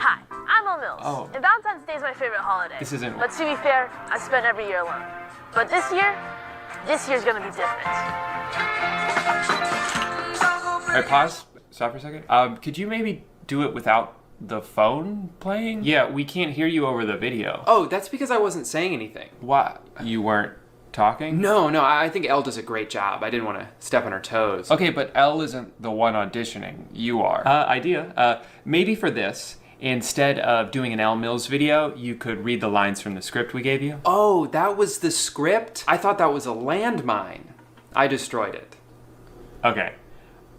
Hi, I'm Elle Mills. Oh. And Valentine's Day is my favorite holiday. This isn't- But to be fair, I spend every year alone. But this year's gonna be different. All right, pause. Stop for a second. Could you maybe do it without the phone playing? Yeah, we can't hear you over the video. Oh, that's because I wasn't saying anything. What? You weren't talking? No, I think Elle does a great job. I didn't want to step on her toes. Okay, but Elle isn't the one auditioning. You are. Idea. Maybe for this, instead of doing an Elle Mills video, you could read the lines from the script we gave you. Oh, that was the script? I thought that was a landmine. I destroyed it. Okay.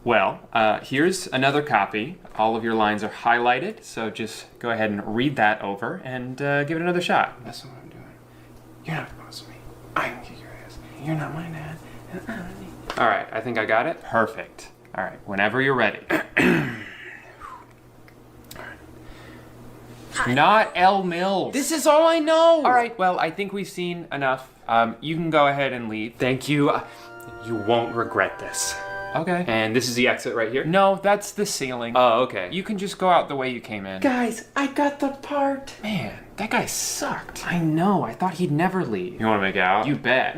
Well, here's another copy. All of your lines are highlighted, so just go ahead and read that over and give it another shot. That's what I'm doing. You're not close to me. I can kick your ass. You're not my dad. All right, I think I got it. Perfect. All right, whenever you're ready. Not Elle Mills. This is all I know. All right, well, I think we've seen enough. You can go ahead and leave. Thank you. You won't regret this. Okay. And this is the exit right here? No, that's the ceiling. Oh, okay. You can just go out the way you came in. Guys, I got the part. Man, that guy sucked. I know, I thought he'd never leave. You wanna make out? You bet.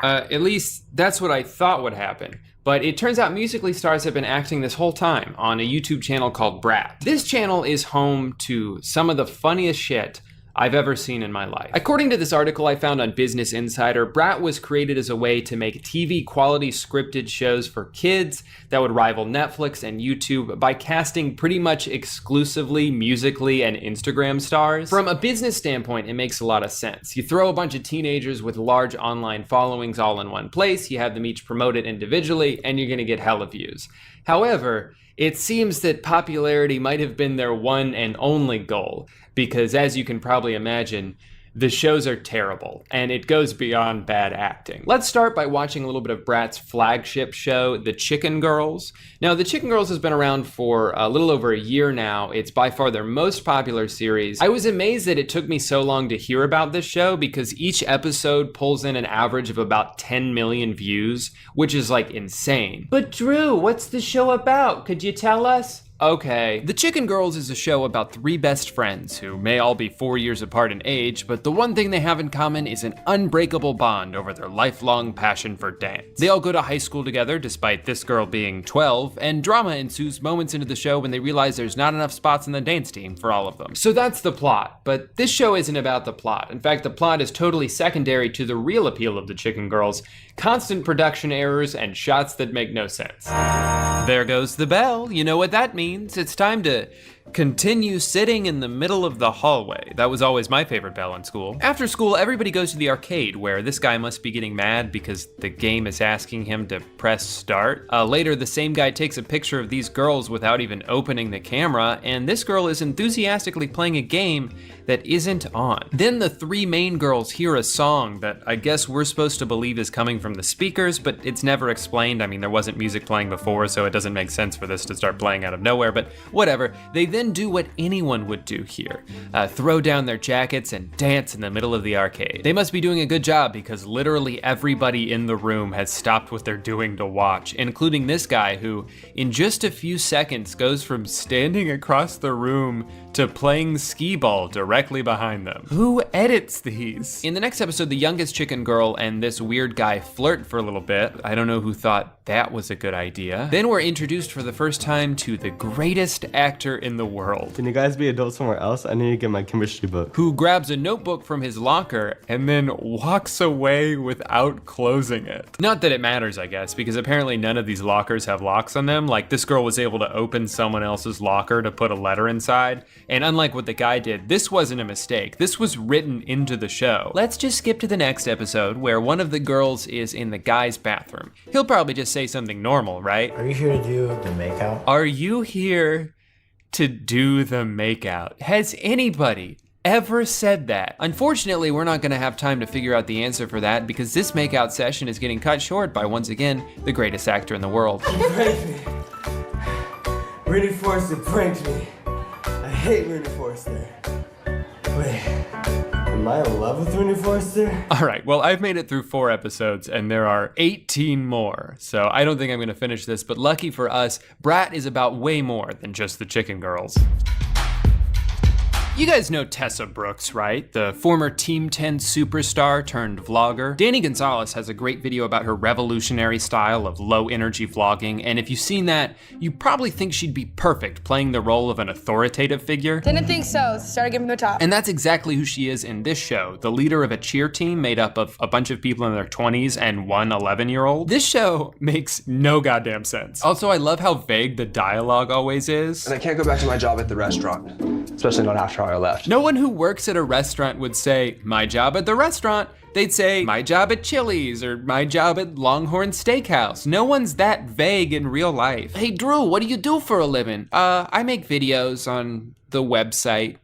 At least that's what I thought would happen. But it turns out Musical.ly stars have been acting this whole time on a YouTube channel called Brat. This channel is home to some of the funniest shit I've ever seen in my life. According to this article I found on Business Insider, Brat was created as a way to make TV quality scripted shows for kids that would rival Netflix and YouTube by casting pretty much exclusively Musical.ly and Instagram stars. From a business standpoint, it makes a lot of sense. You throw a bunch of teenagers with large online followings all in one place, you have them each promoted individually, and you're gonna get hella views. However, it seems that popularity might have been their one and only goal, because as you can probably imagine, the shows are terrible, and it goes beyond bad acting. Let's start by watching a little bit of Brat's flagship show, The Chicken Girls. Now, The Chicken Girls has been around for a little over a year now. It's by far their most popular series. I was amazed that it took me so long to hear about this show because each episode pulls in an average of about 10 million views, which is like insane. But Drew, what's the show about? Could you tell us? Okay. The Chicken Girls is a show about 3 best friends who may all be 4 years apart in age, but the one thing they have in common is an unbreakable bond over their lifelong passion for dance. They all go to high school together, despite this girl being 12, and drama ensues moments into the show when they realize there's not enough spots in the dance team for all of them. So that's the plot, but this show isn't about the plot. In fact, the plot is totally secondary to the real appeal of the Chicken Girls: constant production errors and shots that make no sense. There goes the bell. You know what that means. It's time to continue sitting in the middle of the hallway. That was always my favorite bell in school. After school, everybody goes to the arcade, where this guy must be getting mad because the game is asking him to press start. Later, the same guy takes a picture of these girls without even opening the camera, and this girl is enthusiastically playing a game that isn't on. Then the 3 main girls hear a song that I guess we're supposed to believe is coming from the speakers, but it's never explained. I mean, there wasn't music playing before, so it doesn't make sense for this to start playing out of nowhere, but whatever. They then do what anyone would do here: throw down their jackets and dance in the middle of the arcade. They must be doing a good job because literally everybody in the room has stopped what they're doing to watch, including this guy who, in just a few seconds, goes from standing across the room to playing skee-ball directly behind them. Who edits these? In the next episode, the youngest Chicken Girl and this weird guy flirt for a little bit. I don't know who thought that was a good idea. Then we're introduced for the first time to the greatest actor in the world. Can you guys be adults somewhere else? I need to get my chemistry book. Who grabs a notebook from his locker and then walks away without closing it. Not that it matters, I guess, because apparently none of these lockers have locks on them. Like, this girl was able to open someone else's locker to put a letter inside. And unlike what the guy did, this wasn't a mistake. This was written into the show. Let's just skip to the next episode where one of the girls is in the guy's bathroom. He'll probably just say something normal, right? Are you here to do the makeout? Are you here to do the makeout? Has anybody ever said that? Unfortunately, we're not gonna have time to figure out the answer for that because this makeout session is getting cut short by, once again, the greatest actor in the world. You pranked me. Rooney Forster pranked me. I hate Rooney Forster. Wait, am I in love with Rooney Forster? All right, well, I've made it through 4 episodes and there are 18 more. So I don't think I'm gonna finish this, but lucky for us, Brat is about way more than just the Chicken Girls. You guys know Tessa Brooks, right? The former Team 10 superstar turned vlogger. Danny Gonzalez has a great video about her revolutionary style of low energy vlogging, and if you've seen that, you probably think she'd be perfect playing the role of an authoritative figure. Didn't think so, started giving them a top. And that's exactly who she is in this show, the leader of a cheer team made up of a bunch of people in their 20s and one 11-year-old. This show makes no goddamn sense. Also, I love how vague the dialogue always is. And I can't go back to my job at the restaurant, especially not after I left. No one who works at a restaurant would say, my job at the restaurant. They'd say, my job at Chili's or my job at Longhorn Steakhouse. No one's that vague in real life. Hey Drew, what do you do for a living? I make videos on the website.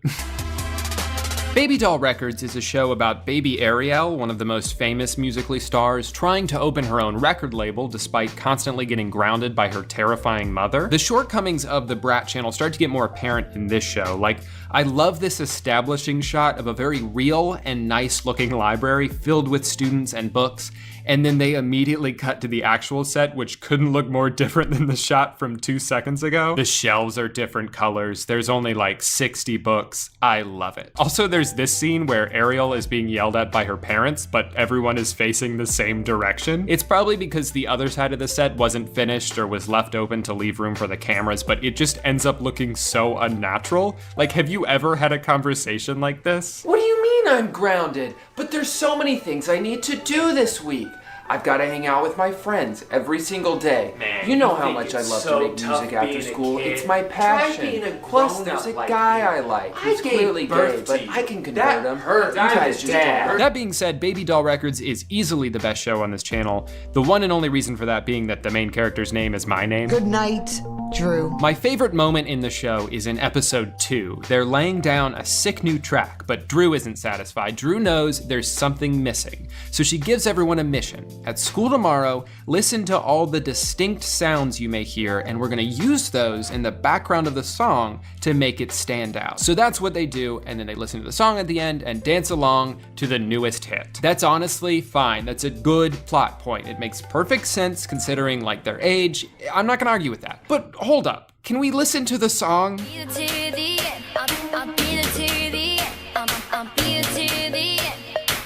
Baby Doll Records is a show about baby Ariel, one of the most famous Musical.ly stars, trying to open her own record label despite constantly getting grounded by her terrifying mother. The shortcomings of the Brat channel start to get more apparent in this show. Like, I love this establishing shot of a very real and nice looking library filled with students and books, and then they immediately cut to the actual set, which couldn't look more different than the shot from 2 seconds ago. The shelves are different colors. There's only like 60 books. I love it. Also, there's this scene where Ariel is being yelled at by her parents, but everyone is facing the same direction. It's probably because the other side of the set wasn't finished or was left open to leave room for the cameras, but it just ends up looking so unnatural. Like, have you ever had a conversation like this? What do you mean I'm grounded? But there's so many things I need to do this week. I've got to hang out with my friends every single day. Man, you know how much I love to make music after school. It's my passion. Plus, there's a guy I like. He's clearly gay, but I can convert him. You guys just don't hurt. That being said, Baby Doll Records is easily the best show on this channel. The one and only reason for that being that the main character's name is my name. Good night, Drew. My favorite moment in the show is in episode 2. They're laying down a sick new track, but Drew isn't satisfied. Drew knows there's something missing, so she gives everyone a mission. At school tomorrow, listen to all the distinct sounds you may hear, and we're gonna use those in the background of the song to make it stand out. So that's what they do, and then they listen to the song at the end and dance along to the newest hit. That's honestly fine. That's a good plot point. It makes perfect sense considering like their age. I'm not gonna argue with that. But hold up. Can we listen to the song?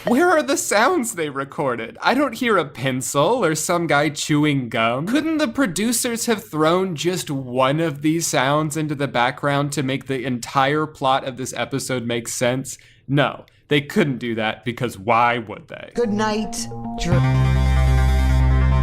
Where are the sounds they recorded? I don't hear a pencil or some guy chewing gum. Couldn't the producers have thrown just one of these sounds into the background to make the entire plot of this episode make sense? No, they couldn't do that because why would they? Good night,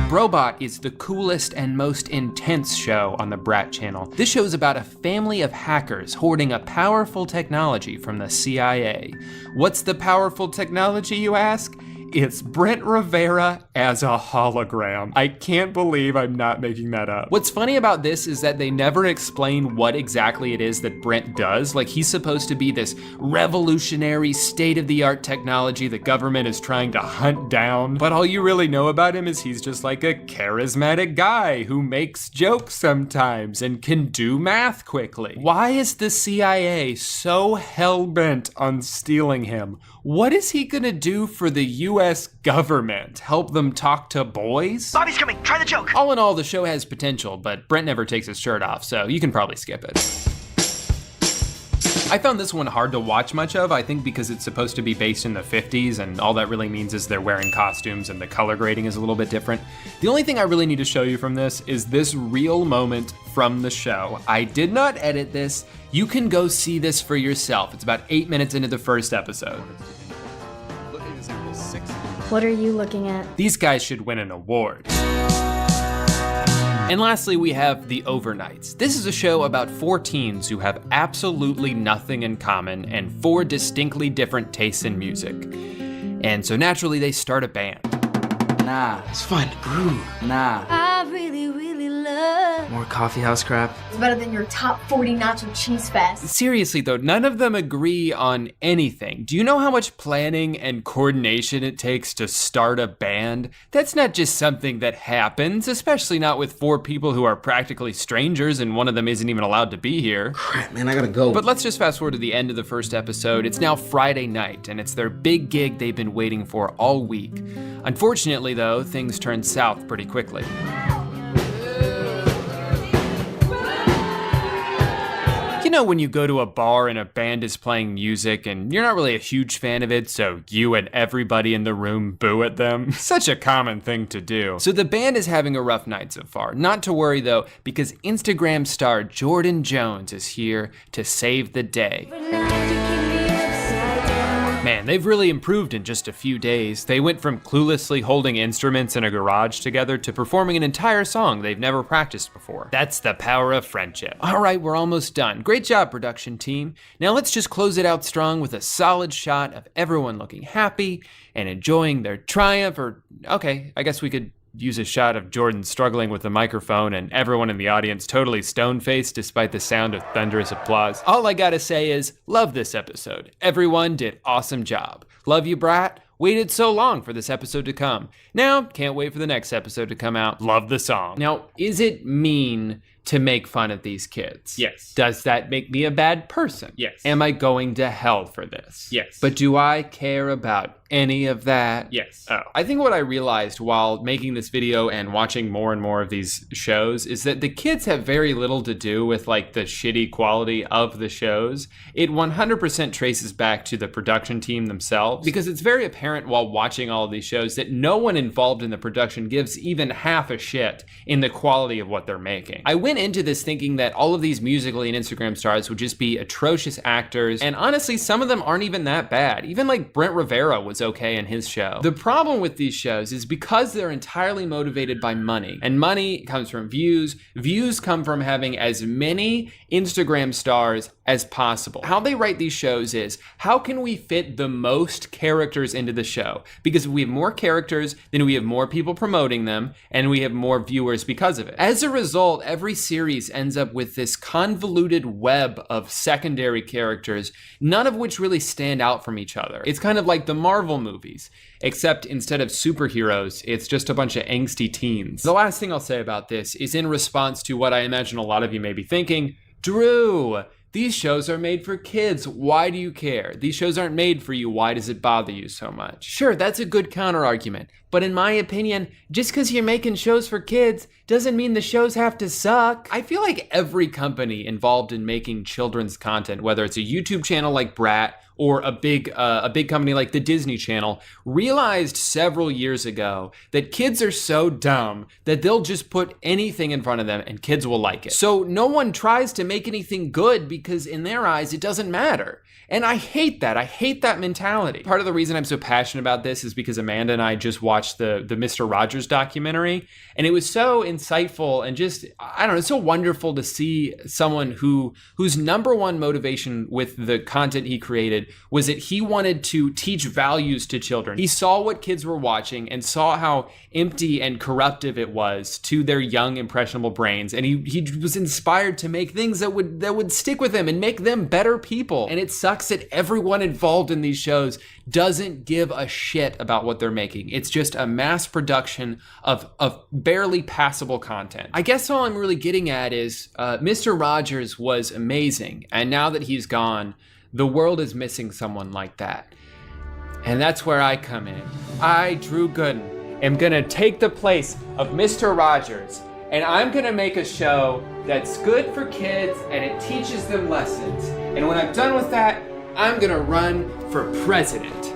Brobot is the coolest and most intense show on the Brat channel. This show is about a family of hackers hoarding a powerful technology from the CIA. What's the powerful technology, you ask? It's Brent Rivera as a hologram. I can't believe I'm not making that up. What's funny about this is that they never explain what exactly it is that Brent does. Like, he's supposed to be this revolutionary, state-of-the-art technology the government is trying to hunt down. But all you really know about him is he's just like a charismatic guy who makes jokes sometimes and can do math quickly. Why is the CIA so hell-bent on stealing him? What is he gonna do for the US government? Help them talk to boys? Bobby's coming, try the joke. All in all, the show has potential, but Brent never takes his shirt off, so you can probably skip it. I found this one hard to watch much of, I think because it's supposed to be based in the 50s, and all that really means is they're wearing costumes and the color grading is a little bit different. The only thing I really need to show you from this is this real moment from the show. I did not edit this. You can go see this for yourself. It's about 8 minutes into the first episode. What are you looking at? These guys should win an award. And lastly, we have The Overnights. This is a show about 4 teens who have absolutely nothing in common and 4 distinctly different tastes in music. And so naturally they start a band. Nah, it's fun to groove. Nah. I really, really love. More coffee house crap. It's better than your top 40 nacho cheese fest. Seriously though, none of them agree on anything. Do you know how much planning and coordination it takes to start a band? That's not just something that happens, especially not with 4 people who are practically strangers and one of them isn't even allowed to be here. Crap, man, I gotta go. But let's just fast forward to the end of the first episode. It's now Friday night and it's their big gig they've been waiting for all week. Unfortunately though, things turn south pretty quickly. You know when you go to a bar and a band is playing music and you're not really a huge fan of it, so you and everybody in the room boo at them? Such a common thing to do. So the band is having a rough night so far. Not to worry though, because Instagram star Jordan Jones is here to save the day. Man, they've really improved in just a few days. They went from cluelessly holding instruments in a garage together to performing an entire song they've never practiced before. That's the power of friendship. All right, we're almost done. Great job, production team. Now let's just close it out strong with a solid shot of everyone looking happy and enjoying their triumph, or okay, I guess we could use a shot of Jordan struggling with the microphone and everyone in the audience totally stone-faced despite the sound of thunderous applause. All I gotta say is, love this episode. Everyone did awesome job. Love you, Brat. Waited so long for this episode to come. Now, can't wait for the next episode to come out. Love the song. Now, is it mean to make fun of these kids? Yes. Does that make me a bad person? Yes. Am I going to hell for this? Yes. But do I care about any of that? Yes. Oh. I think what I realized while making this video and watching more and more of these shows is that the kids have very little to do with like the shitty quality of the shows. It 100% traces back to the production team themselves, because it's very apparent while watching all of these shows that no one involved in the production gives even half a shit in the quality of what they're making. I went into this thinking that all of these Musical.ly and Instagram stars would just be atrocious actors, and honestly, some of them aren't even that bad. Even like Brent Rivera was okay in his show. The problem with these shows is because they're entirely motivated by money, and money comes from views. Views come from having as many Instagram stars as possible. How they write these shows is, how can we fit the most characters into the show? Because if we have more characters, then we have more people promoting them, and we have more viewers because of it. As a result, every series ends up with this convoluted web of secondary characters, none of which really stand out from each other. It's kind of like the Marvel movies, except instead of superheroes, it's just a bunch of angsty teens. The last thing I'll say about this is in response to what I imagine a lot of you may be thinking, Drew, These shows are made for kids. Why do you care? These shows aren't made for you. Why does it bother you so much? Sure, that's a good counter argument. But in my opinion, just because you're making shows for kids doesn't mean the shows have to suck. I feel like every company involved in making children's content, whether it's a YouTube channel like Brat or a big company like the Disney Channel, realized several years ago that kids are so dumb that they'll just put anything in front of them and kids will like it. So no one tries to make anything good because in their eyes it doesn't matter. And I hate that. I hate that mentality. Part of the reason I'm so passionate about this is because Amanda and I just watched the Mr. Rogers documentary, and it was so insightful and just, I don't know, it's so wonderful to see someone whose number one motivation with the content he created was that he wanted to teach values to children. He saw what kids were watching and saw how empty and corruptive it was to their young, impressionable brains, and he was inspired to make things that would stick with them and make them better people. And it sucks that everyone involved in these shows doesn't give a shit about what they're making. It's just a mass production of barely passable content. I guess all I'm really getting at is Mr. Rogers was amazing, and now that he's gone, the world is missing someone like that. And that's where I come in. I, Drew Gooden, am gonna take the place of Mr. Rogers, and I'm gonna make a show that's good for kids and it teaches them lessons. And when I'm done with that, I'm gonna run for president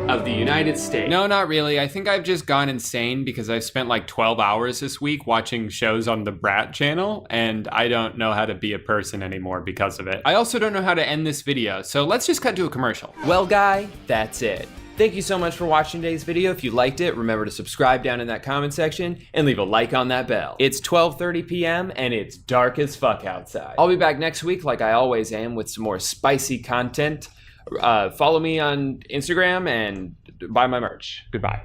of the United States. No, not really. I think I've just gone insane because I've spent like 12 hours this week watching shows on the Brat channel, and I don't know how to be a person anymore because of it. I also don't know how to end this video, so let's just cut to a commercial. Well, guy, that's it. Thank you so much for watching today's video. If you liked it, remember to subscribe down in that comment section and leave a like on that bell. It's 12:30 p.m. and it's dark as fuck outside. I'll be back next week like I always am with some more spicy content. Follow me on Instagram and buy my merch. Goodbye.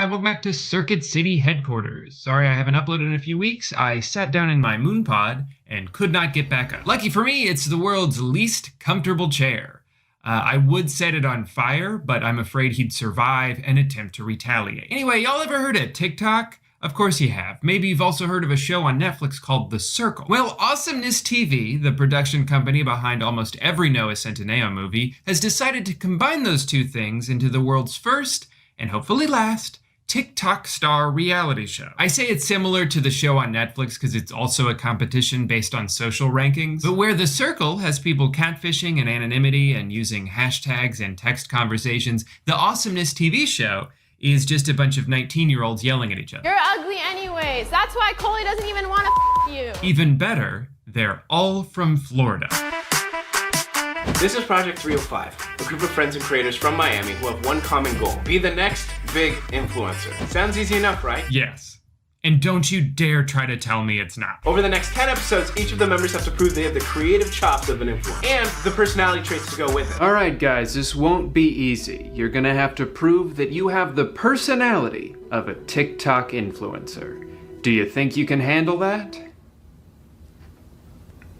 Hi, welcome back to Circuit City headquarters. Sorry I haven't uploaded in a few weeks. I sat down in my moon pod and could not get back up. Lucky for me, it's the world's least comfortable chair. I would set it on fire, but I'm afraid he'd survive and attempt to retaliate. Anyway, y'all ever heard of TikTok? Of course you have. Maybe you've also heard of a show on Netflix called The Circle. Well, Awesomeness TV, the production company behind almost every Noah Centineo movie, has decided to combine those two things into the world's first, and hopefully last, TikTok star reality show. I say it's similar to the show on Netflix because it's also a competition based on social rankings, but where The Circle has people catfishing and anonymity and using hashtags and text conversations, the Awesomeness TV show is just a bunch of 19-year-olds yelling at each other. You're ugly anyways. That's why Coley doesn't even want to you. Even better, they're all from Florida. This is Project 305, a group of friends and creators from Miami who have one common goal: be the next big influencer. Sounds easy enough, right? Yes. And don't you dare try to tell me it's not. Over the next 10 episodes, each of the members have to prove they have the creative chops of an influencer and the personality traits to go with it. All right, guys, this won't be easy. You're gonna have to prove that you have the personality of a TikTok influencer. Do you think you can handle that?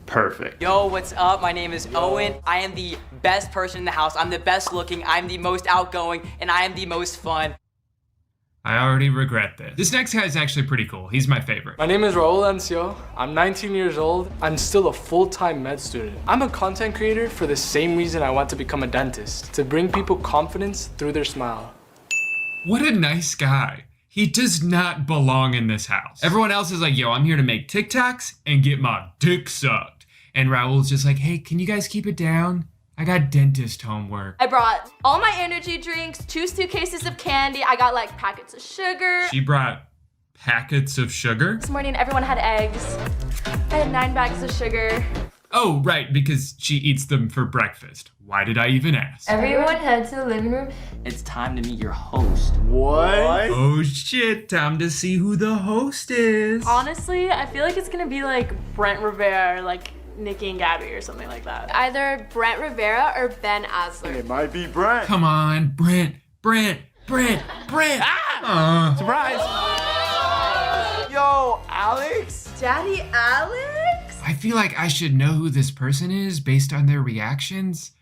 Perfect. Yo, what's up? My name is Owen. I am the best person in the house. I'm the best looking, I'm the most outgoing, and I am the most fun. I already regret this. This next guy is actually pretty cool. He's my favorite. My name is Raul Ancio. I'm 19 years old. I'm still a full-time med student. I'm a content creator for the same reason I want to become a dentist, to bring people confidence through their smile. What a nice guy. He does not belong in this house. Everyone else is like, yo, I'm here to make TikToks and get my dick sucked. And Raul's just like, hey, can you guys keep it down? I got dentist homework. I brought all my energy drinks, 2 suitcases of candy. I got like packets of sugar. She brought packets of sugar? This morning, everyone had eggs. I had 9 bags of sugar. Oh, right, because she eats them for breakfast. Why did I even ask? Everyone head to the living room. It's time to meet your host. What? Oh shit, time to see who the host is. Honestly, I feel like it's gonna be like Brent Rivera, like Nikki and Gabby or something like that. Either Brent Rivera or Ben Asler. It might be Brent. Come on, Brent. Ah! Surprise! Yo, Alex? Daddy Alex? I feel like I should know who this person is based on their reactions,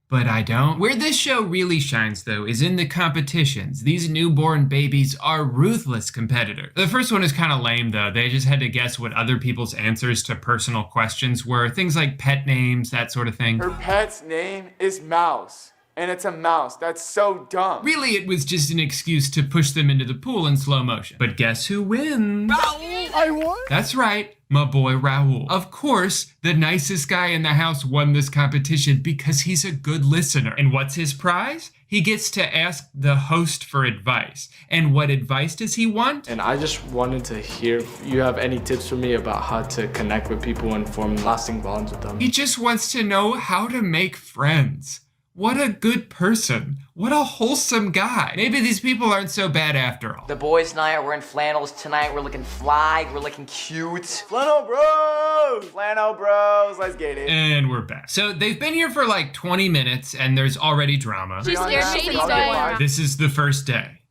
but I don't. Where this show really shines, though, is in the competitions. These newborn babies are ruthless competitors. The first one is kind of lame, though. They just had to guess what other people's answers to personal questions were. Things like pet names, that sort of thing. Her pet's name is Mouse. And it's a mouse. That's so dumb. Really, it was just an excuse to push them into the pool in slow motion. But guess who wins? Raul! I won? That's right, my boy Raul. Of course, the nicest guy in the house won this competition because he's a good listener. And what's his prize? He gets to ask the host for advice. And what advice does he want? And I just wanted to hear if you have any tips for me about how to connect with people and form lasting bonds with them. He just wants to know how to make friends. What a good person. What a wholesome guy. Maybe these people aren't so bad after all. The boys tonight, we're in flannels tonight. We're looking fly, we're looking cute. Flannel bros! Flannel bros, let's get it. And we're back. So they've been here for like 20 minutes and there's already drama. This is the first day.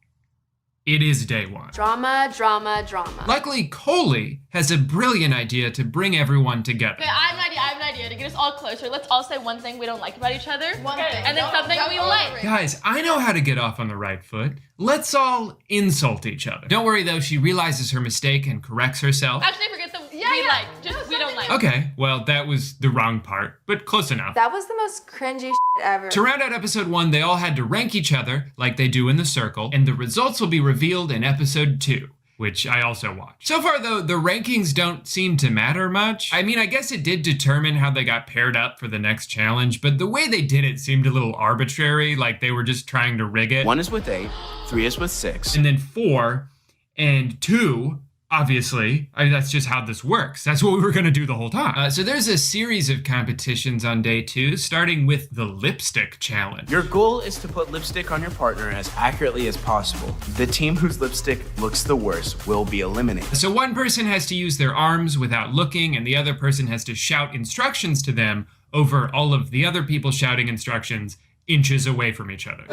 It is day one. Drama, drama, drama. Luckily, Coley has a brilliant idea to bring everyone together. Okay, I have an idea to get us all closer. Let's all say one thing we don't like about each other. One thing. And then something we like. Guys, I know how to get off on the right foot. Let's all insult each other. Don't worry though, she realizes her mistake and corrects herself. Actually, forget the we like. Just we don't like. Okay, well, that was the wrong part, but close enough. That was the most cringy ever. To round out episode 1, they all had to rank each other like they do in the circle, and the results will be revealed in episode 2. Which I also watched. So far though, the rankings don't seem to matter much. I mean, I guess it did determine how they got paired up for the next challenge, but the way they did it seemed a little arbitrary, like they were just trying to rig it. 1 is with 8, 3 is with 6. And then 4 and 2, obviously, I mean, that's just how this works. That's what we were gonna do the whole time. So there's a series of competitions on day 2, starting with the lipstick challenge. Your goal is to put lipstick on your partner as accurately as possible. The team whose lipstick looks the worst will be eliminated. So one person has to use their arms without looking, and the other person has to shout instructions to them over all of the other people shouting instructions inches away from each other.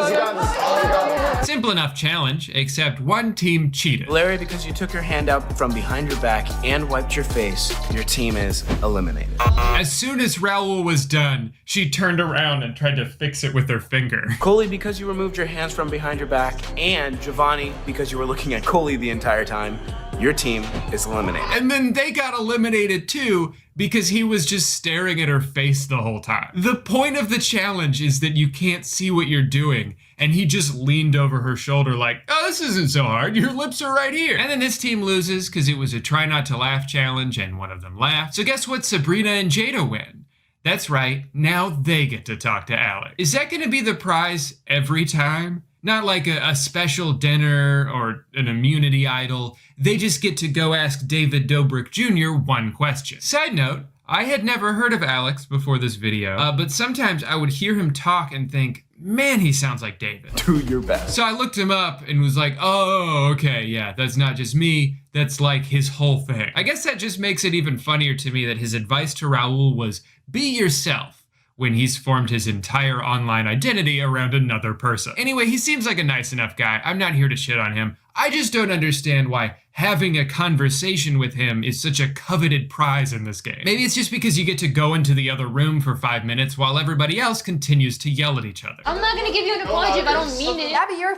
Simple enough challenge, except one team cheated. Larry, because you took your hand out from behind your back and wiped your face, your team is eliminated. As soon as Raul was done, she turned around and tried to fix it with her finger. Coley, because you removed your hands from behind your back, and Giovanni, because you were looking at Coley the entire time, your team is eliminated. And then they got eliminated too, because he was just staring at her face the whole time. The point of the challenge is that you can't see what you're doing, and he just leaned over her shoulder like, oh, this isn't so hard, your lips are right here. And then this team loses because it was a try not to laugh challenge and one of them laughed. So guess what? Sabrina and Jada win. That's right, now they get to talk to Alex. Is that gonna be the prize every time? Not like a special dinner or an immunity idol. They just get to go ask David Dobrik Jr. one question. Side note, I had never heard of Alex before this video, but sometimes I would hear him talk and think, man, he sounds like David. Do your best. So I looked him up and was like, oh, okay, yeah, that's not just me, that's like his whole thing. I guess that just makes it even funnier to me that his advice to Raul was, be yourself, when he's formed his entire online identity around another person. Anyway, he seems like a nice enough guy. I'm not here to shit on him. I just don't understand why having a conversation with him is such a coveted prize in this game. Maybe it's just because you get to go into the other room for 5 minutes while everybody else continues to yell at each other. I'm not gonna give you an apology if I don't mean it. Abby, you're a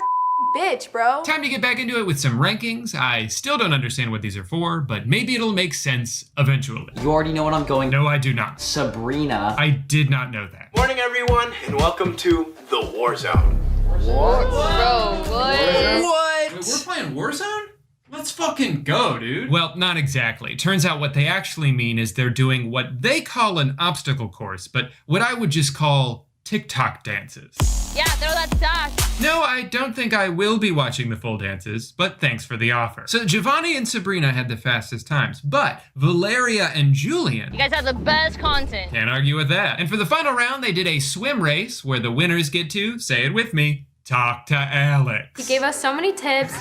bitch, bro. Time to get back into it with some rankings. I still don't understand what these are for, but maybe it'll make sense eventually. You already know what I'm going. No, I do not. Sabrina. I did not know that. Morning, everyone, and welcome to the War Zone. What? Bro, what? Wait, we're playing Warzone? Let's fucking go, dude. Well, not exactly. Turns out what they actually mean is they're doing what they call an obstacle course, but what I would just call TikTok dances. Yeah, throw that stash. No, I don't think I will be watching the full dances, but thanks for the offer. So Giovanni and Sabrina had the fastest times, but Valeria and Julian... You guys have the best content. Can't argue with that. And for the final round, they did a swim race where the winners get to, say it with me, talk to Alex. He gave us so many tips.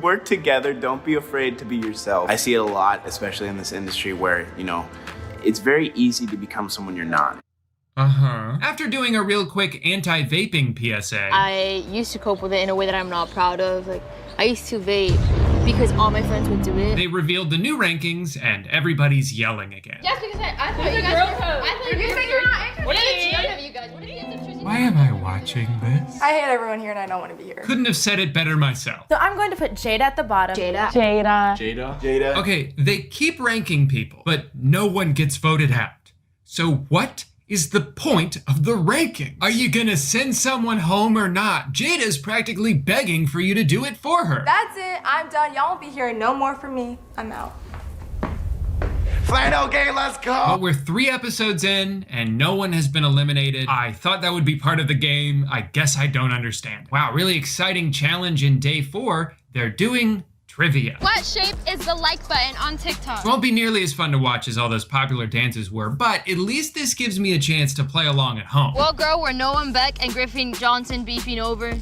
Work together, don't be afraid to be yourself. I see it a lot, especially in this industry where, you know, it's very easy to become someone you're not. After doing a real quick anti-vaping PSA, I used to cope with it in a way that I'm not proud of. Like, I used to vape because all my friends would do it. They revealed the new rankings and everybody's yelling again. Just because I thought you guys were. I thought you said you're not interested. What are the two of you guys? What are the interested? Why am I watching this? I hate everyone here and I don't want to be here. Couldn't have said it better myself. So I'm going to put Jada at the bottom. Jada. Okay, they keep ranking people, but no one gets voted out. So what is the point of the ranking? Are you gonna send someone home or not? Jada's practically begging for you to do it for her. That's it. I'm done. Y'all won't be hearing no more from me. I'm out. Flannel gang, let's go! But we're 3 episodes in and no one has been eliminated. I thought that would be part of the game. I guess I don't understand. Wow, really exciting challenge in day 4. They're doing trivia. What shape is the like button on TikTok? It won't be nearly as fun to watch as all those popular dances were, but at least this gives me a chance to play along at home. What girl were Noah Beck and Griffin Johnson beefing over?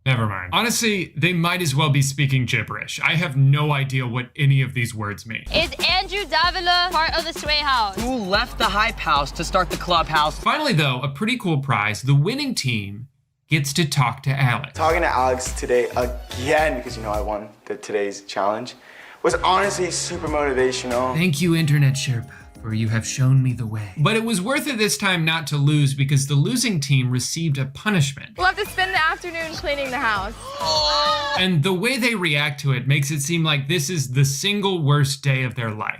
Never mind. Honestly, they might as well be speaking gibberish. I have no idea what any of these words mean. Is Andrew Davila part of the Sway House? Who left the hype house to start the clubhouse? Finally though, a pretty cool prize. The winning team gets to talk to Alex. Talking to Alex today again, because you know I won today's challenge, was honestly super motivational. Thank you, Internet Sherpa, for you have shown me the way. But it was worth it this time not to lose because the losing team received a punishment. We'll have to spend the afternoon cleaning the house. And the way they react to it makes it seem like this is the single worst day of their life.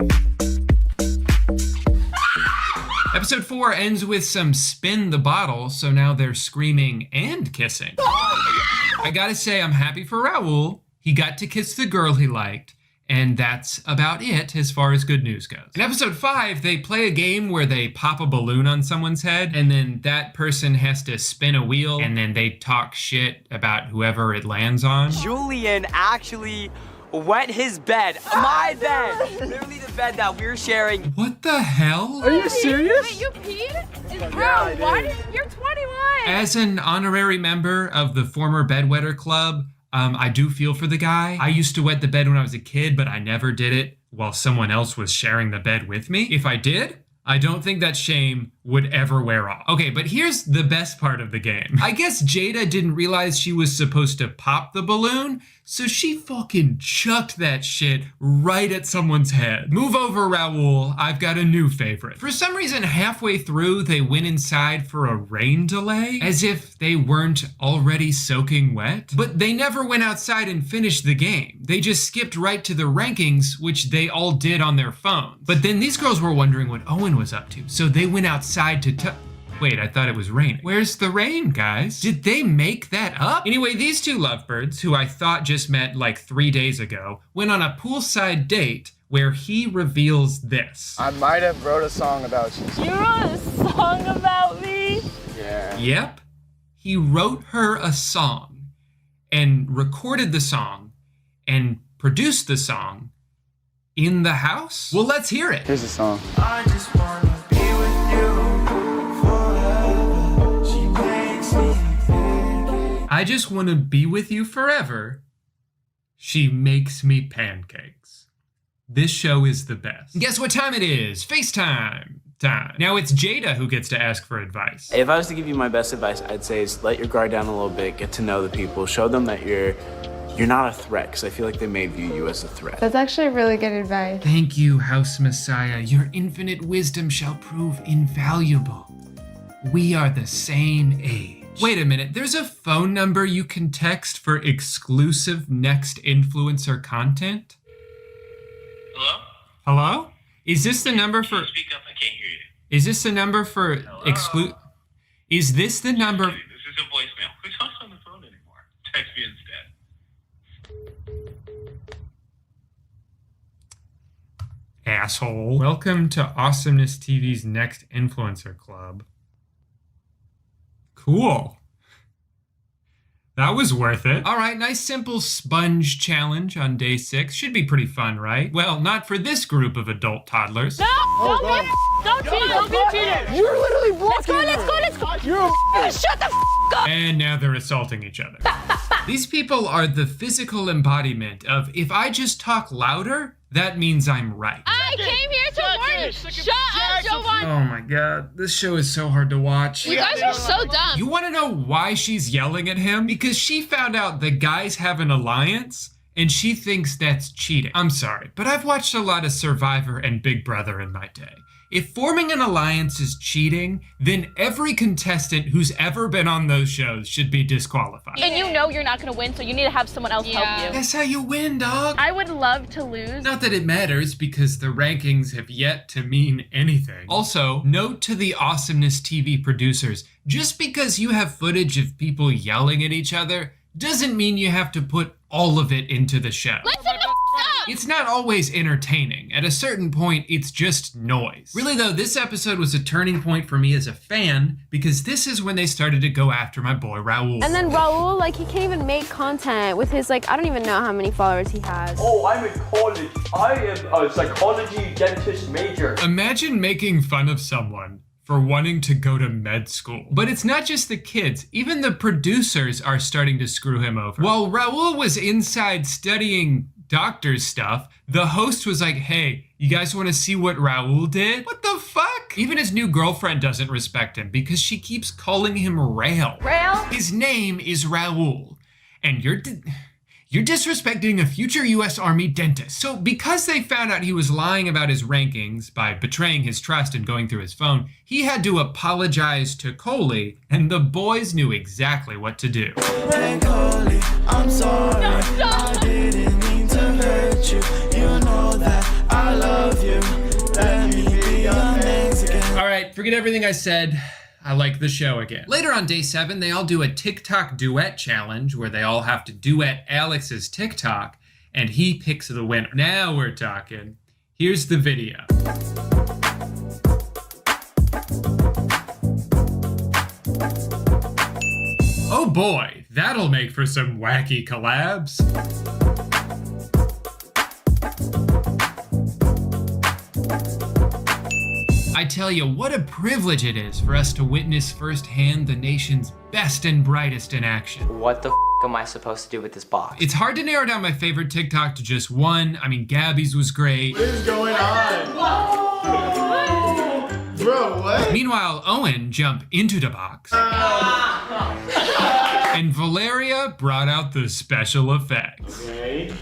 Episode 4 ends with some spin the bottle, so now they're screaming and kissing. I gotta say, I'm happy for Raul. He got to kiss the girl he liked, and that's about it as far as good news goes. In episode 5, they play a game where they pop a balloon on someone's head, and then that person has to spin a wheel, and then they talk shit about whoever it lands on. Julian actually wet his bed. My bed. Literally the bed that we're sharing. What the hell? Are you serious? Wait, you peed? Bro, why did you're 21? As an honorary member of the former bedwetter club, I do feel for the guy. I used to wet the bed when I was a kid, but I never did it while someone else was sharing the bed with me. If I did, I don't think that shame would ever wear off. Okay, but here's the best part of the game. I guess Jada didn't realize she was supposed to pop the balloon, so she fucking chucked that shit right at someone's head. Move over, Raul. I've got a new favorite. For some reason, halfway through, they went inside for a rain delay, as if they weren't already soaking wet. But they never went outside and finished the game. They just skipped right to the rankings, which they all did on their phones. But then these girls were wondering what Owen was up to, so they went outside to Wait, I thought it was raining. Where's the rain, guys? Did they make that up? Anyway, these two lovebirds, who I thought just met like 3 days ago, went on a poolside date where he reveals this. I might have wrote a song about you. You wrote a song about me? Yeah. Yep. He wrote her a song and recorded the song and produced the song in the house? Well, let's hear it. Here's the song. I just wanna be with you forever. She makes me pancakes. I just want to be with you forever. She makes me pancakes. This show is the best. Guess what time it is? FaceTime time. Now it's Jada who gets to ask for advice. If I was to give you my best advice, I'd say is let your guard down a little bit, get to know the people, show them that you're not a threat, because I feel like they may view you as a threat. That's actually really good advice. Thank you, House Messiah. Your infinite wisdom shall prove invaluable. We are the same age. Wait a minute, there's a phone number you can text for exclusive next influencer content? Hello? Hello? Is this the number for... Speak up, I can't hear you. Is this the number for Is this the number... This is a voicemail. Who talks on the phone anymore? Text me instead. Asshole. Welcome to Awesomeness TV's Next Influencer Club. Cool. That was worth it. All right, nice simple sponge challenge on day 6. Should be pretty fun, right? Well, not for this group of adult toddlers. No! Don't cheat! Don't be cheated! You're literally blocking her. Let's go! You're Shut the f up! And now they're assaulting each other. These people are the physical embodiment of if I just talk louder, that means I'm right. I came here to warn you! Shut up, Jovan! Oh my god, this show is so hard to watch. You guys are so dumb. You want to know why she's yelling at him? Because she found out the guys have an alliance, and she thinks that's cheating. I'm sorry, but I've watched a lot of Survivor and Big Brother in my day. If forming an alliance is cheating, then every contestant who's ever been on those shows should be disqualified. And you know you're not gonna win, so you need to have someone else help you. That's how you win, dog. I would love to lose. Not that it matters, because the rankings have yet to mean anything. Also, note to the Awesomeness TV producers, just because you have footage of people yelling at each other doesn't mean you have to put all of it into the show. Listen the up! It's not always entertaining. At a certain point, it's just noise. Really though, this episode was a turning point for me as a fan, because this is when they started to go after my boy Raul. And then Raul, like, he can't even make content with his, like, I don't even know how many followers he has. Oh, I'm in college. I am a psychology dentist major. Imagine making fun of someone for wanting to go to med school. But it's not just the kids, even the producers are starting to screw him over. While Raul was inside studying doctor stuff, the host was like, hey, you guys want to see what Raul did? What the fuck? Even his new girlfriend doesn't respect him because she keeps calling him Rail. Rail? His name is Raul, and you're disrespecting a future US Army dentist. So because they found out he was lying about his rankings by betraying his trust and going through his phone, he had to apologize to Coley, and the boys knew exactly what to do. Hey Coley, I'm sorry. I didn't mean to hurt you. You know that I love you. Let me be your next again. All right, forget everything I said. I like the show again. Later on day 7, they all do a TikTok duet challenge where they all have to duet Alex's TikTok, and he picks the winner. Now we're talking. Here's the video. Oh boy, that'll make for some wacky collabs. I tell you, what a privilege it is for us to witness firsthand the nation's best and brightest in action. What the f am I supposed to do with this box? It's hard to narrow down my favorite TikTok to just one. I mean, Gabby's was great. What is going on? Whoa. Bro, what? Meanwhile, Owen jumped into the box. And Valeria brought out the special effects. Okay.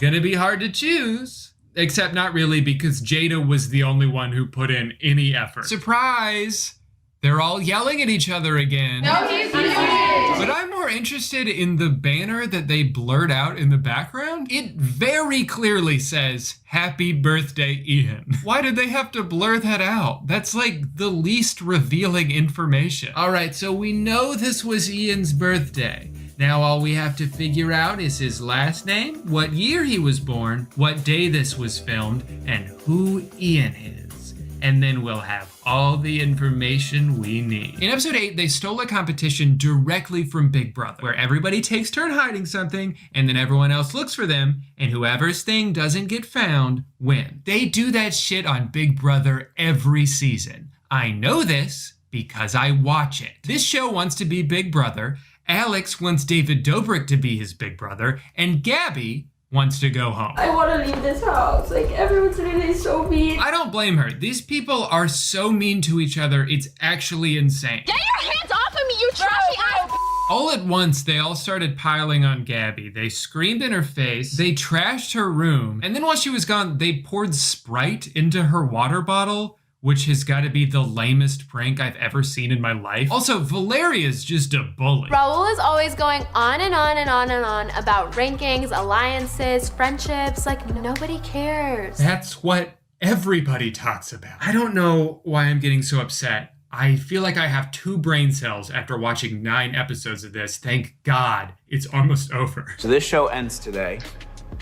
Gonna be hard to choose. Except not really, because Jada was the only one who put in any effort. Surprise! They're all yelling at each other again. No, he's muted. But I'm more interested in the banner that they blurred out in the background. It very clearly says, "Happy birthday, Ian." Why did they have to blur that out? That's like the least revealing information. All right, so we know this was Ian's birthday. Now all we have to figure out is his last name, what year he was born, what day this was filmed, and who Ian is. And then we'll have all the information we need. In episode 8, they stole a competition directly from Big Brother, where everybody takes turn hiding something, and then everyone else looks for them, and whoever's thing doesn't get found, win. They do that shit on Big Brother every season. I know this because I watch it. This show wants to be Big Brother, Alex wants David Dobrik to be his big brother, and Gabby wants to go home. I want to leave this house. Like, everyone's really so mean. I don't blame her. These people are so mean to each other, it's actually insane. Get your hands off of me, you trashy ass! All at once, they all started piling on Gabby. They screamed in her face, they trashed her room, and then while she was gone, they poured Sprite into her water bottle, which has got to be the lamest prank I've ever seen in my life. Also, Valeria's just a bully. Raul is always going on and on and on and on about rankings, alliances, friendships. Like, nobody cares. That's what everybody talks about. I don't know why I'm getting so upset. I feel like I have 2 brain cells after watching 9 episodes of this. Thank God it's almost over. So this show ends today,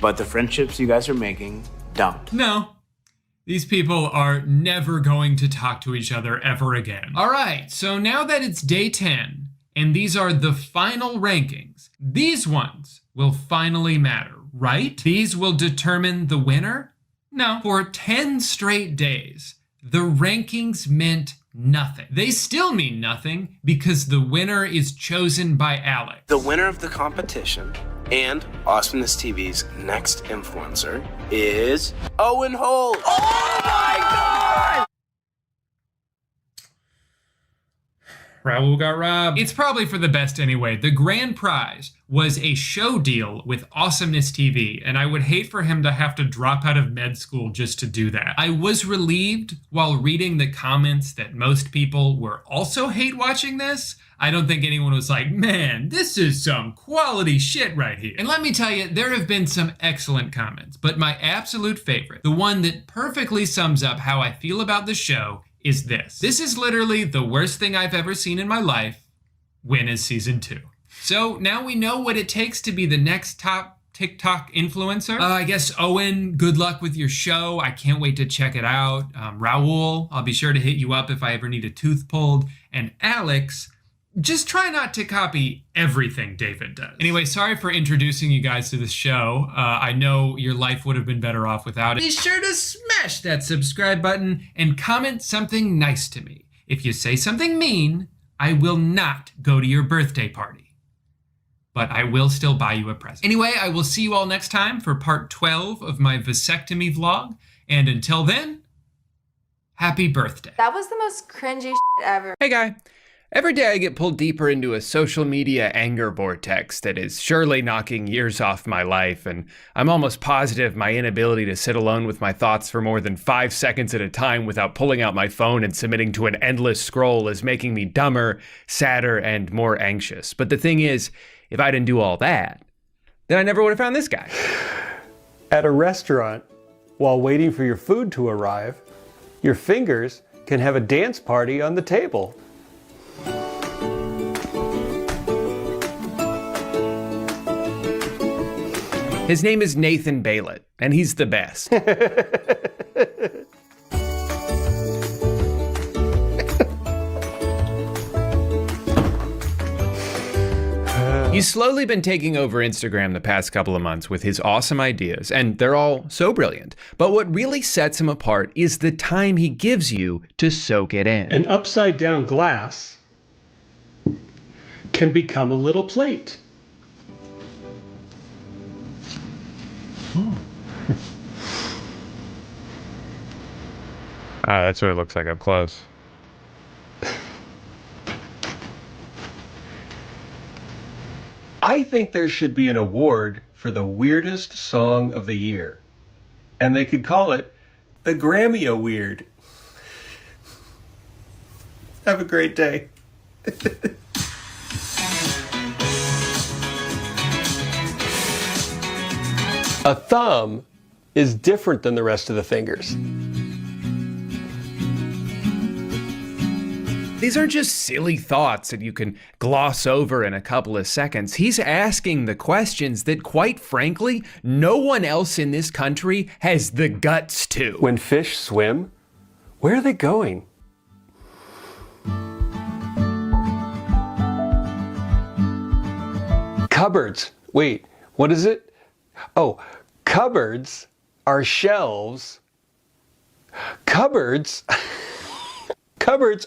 but the friendships you guys are making don't. No. These people are never going to talk to each other ever again. All right, so now that it's day 10, and these are the final rankings, these ones will finally matter, right? These will determine the winner? No. For 10 straight days, the rankings meant nothing. They still mean nothing because the winner is chosen by Alex. The winner of the competition and Awesomeness TV's next influencer is Owen Holt. Oh my God! Raul got robbed. It's probably for the best anyway. The grand prize was a show deal with Awesomeness TV, and I would hate for him to have to drop out of med school just to do that. I was relieved while reading the comments that most people were also hate watching this. I don't think anyone was like, man, this is some quality shit right here. And let me tell you, there have been some excellent comments, but my absolute favorite, the one that perfectly sums up how I feel about the show, is this. This is literally the worst thing I've ever seen in my life. When is season 2? So now we know what it takes to be the next top TikTok influencer. I guess Owen, good luck with your show. I can't wait to check it out. Raul, I'll be sure to hit you up if I ever need a tooth pulled. And Alex, just try not to copy everything David does. Anyway, sorry for introducing you guys to this show. I know your life would have been better off without it. Be sure to smash that subscribe button and comment something nice to me. If you say something mean, I will not go to your birthday party. But I will still buy you a present. Anyway, I will see you all next time for part 12 of my vasectomy vlog. And until then, happy birthday. That was the most cringy shit ever. Hey guy. Every day I get pulled deeper into a social media anger vortex that is surely knocking years off my life, and I'm almost positive my inability to sit alone with my thoughts for more than 5 seconds at a time without pulling out my phone and submitting to an endless scroll is making me dumber, sadder, and more anxious. But the thing is, if I didn't do all that, then I never would have found this guy. At a restaurant, while waiting for your food to arrive, your fingers can have a dance party on the table. His name is Nathan Baylett, and he's the best. He's slowly been taking over Instagram the past couple of months with his awesome ideas, and they're all so brilliant. But what really sets him apart is the time he gives you to soak it in. An upside-down glass can become a little plate. That's what it looks like up close. I think there should be an award for the weirdest song of the year. And they could call it the Grammy-O-Weird. Have a great day. A thumb is different than the rest of the fingers. These aren't just silly thoughts that you can gloss over in a couple of seconds. He's asking the questions that, quite frankly, no one else in this country has the guts to. When fish swim, where are they going? Cupboards. Wait, what is it? Oh, cupboards are shelves. Cupboards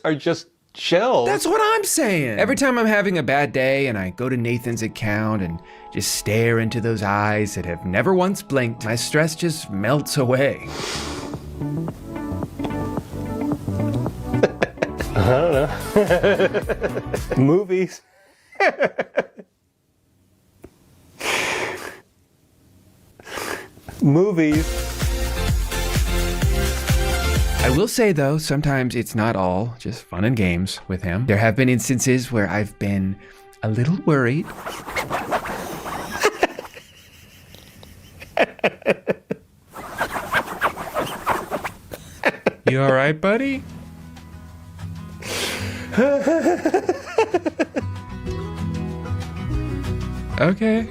are just shelves. That's what I'm saying. Every time I'm having a bad day and I go to Nathan's account and just stare into those eyes that have never once blinked, my stress just melts away. I don't know. Movies. Movies. I will say though, sometimes it's not all just fun and games with him. There have been instances where I've been a little worried. You all right, buddy? Okay.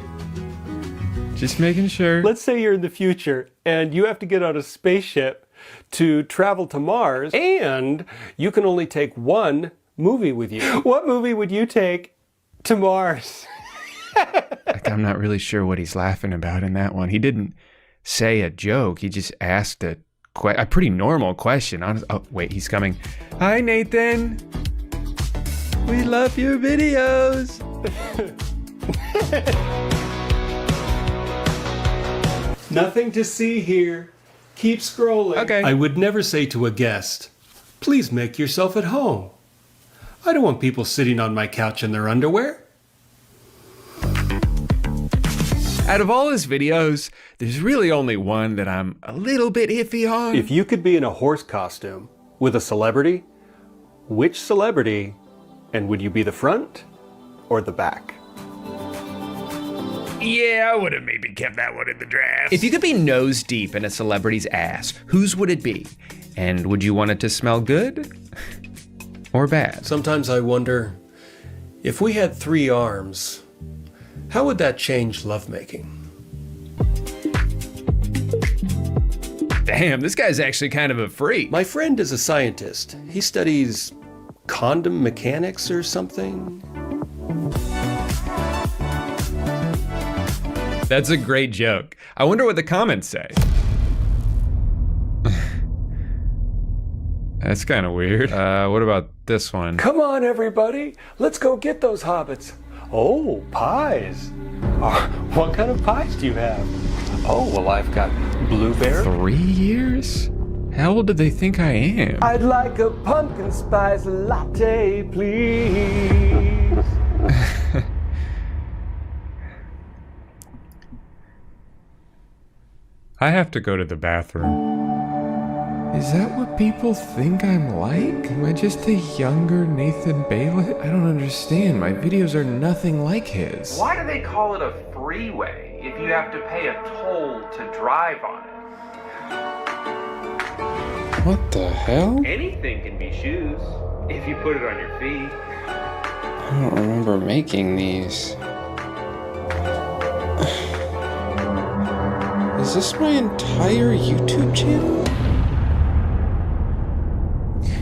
Just making sure. Let's say you're in the future and you have to get on a spaceship to travel to Mars, and you can only take one movie with you. What movie would you take to Mars? Like, I'm not really sure what he's laughing about in that one. He didn't say a joke. He just asked a pretty normal question. Oh, wait, he's coming. Hi, Nathan. We love your videos. Nothing to see here. Keep scrolling. Okay. I would never say to a guest, please make yourself at home. I don't want people sitting on my couch in their underwear. Out of all his videos, there's really only one that I'm a little bit iffy on. If you could be in a horse costume with a celebrity, which celebrity, and would you be the front or the back? Yeah, I would have maybe kept that one in the draft. If you could be nose deep in a celebrity's ass, whose would it be? And would you want it to smell good or bad? Sometimes I wonder, if we had 3 arms, how would that change lovemaking? Damn, this guy's actually kind of a freak. My friend is a scientist. He studies condom mechanics or something. That's a great joke. I wonder what the comments say. That's kind of weird. What about this one? Come on, everybody. Let's go get those hobbits. Oh, pies. What kind of pies do you have? Oh, well, I've got blueberry. 3 years? How old do they think I am? I'd like a pumpkin spice latte, please. I have to go to the bathroom. Is that what people think I'm like? Am I just a younger Nathan Bailey? I don't understand. My videos are nothing like his. Why do they call it a freeway if you have to pay a toll to drive on it? What the hell? Anything can be shoes if you put it on your feet. I don't remember making these. Is this my entire YouTube channel?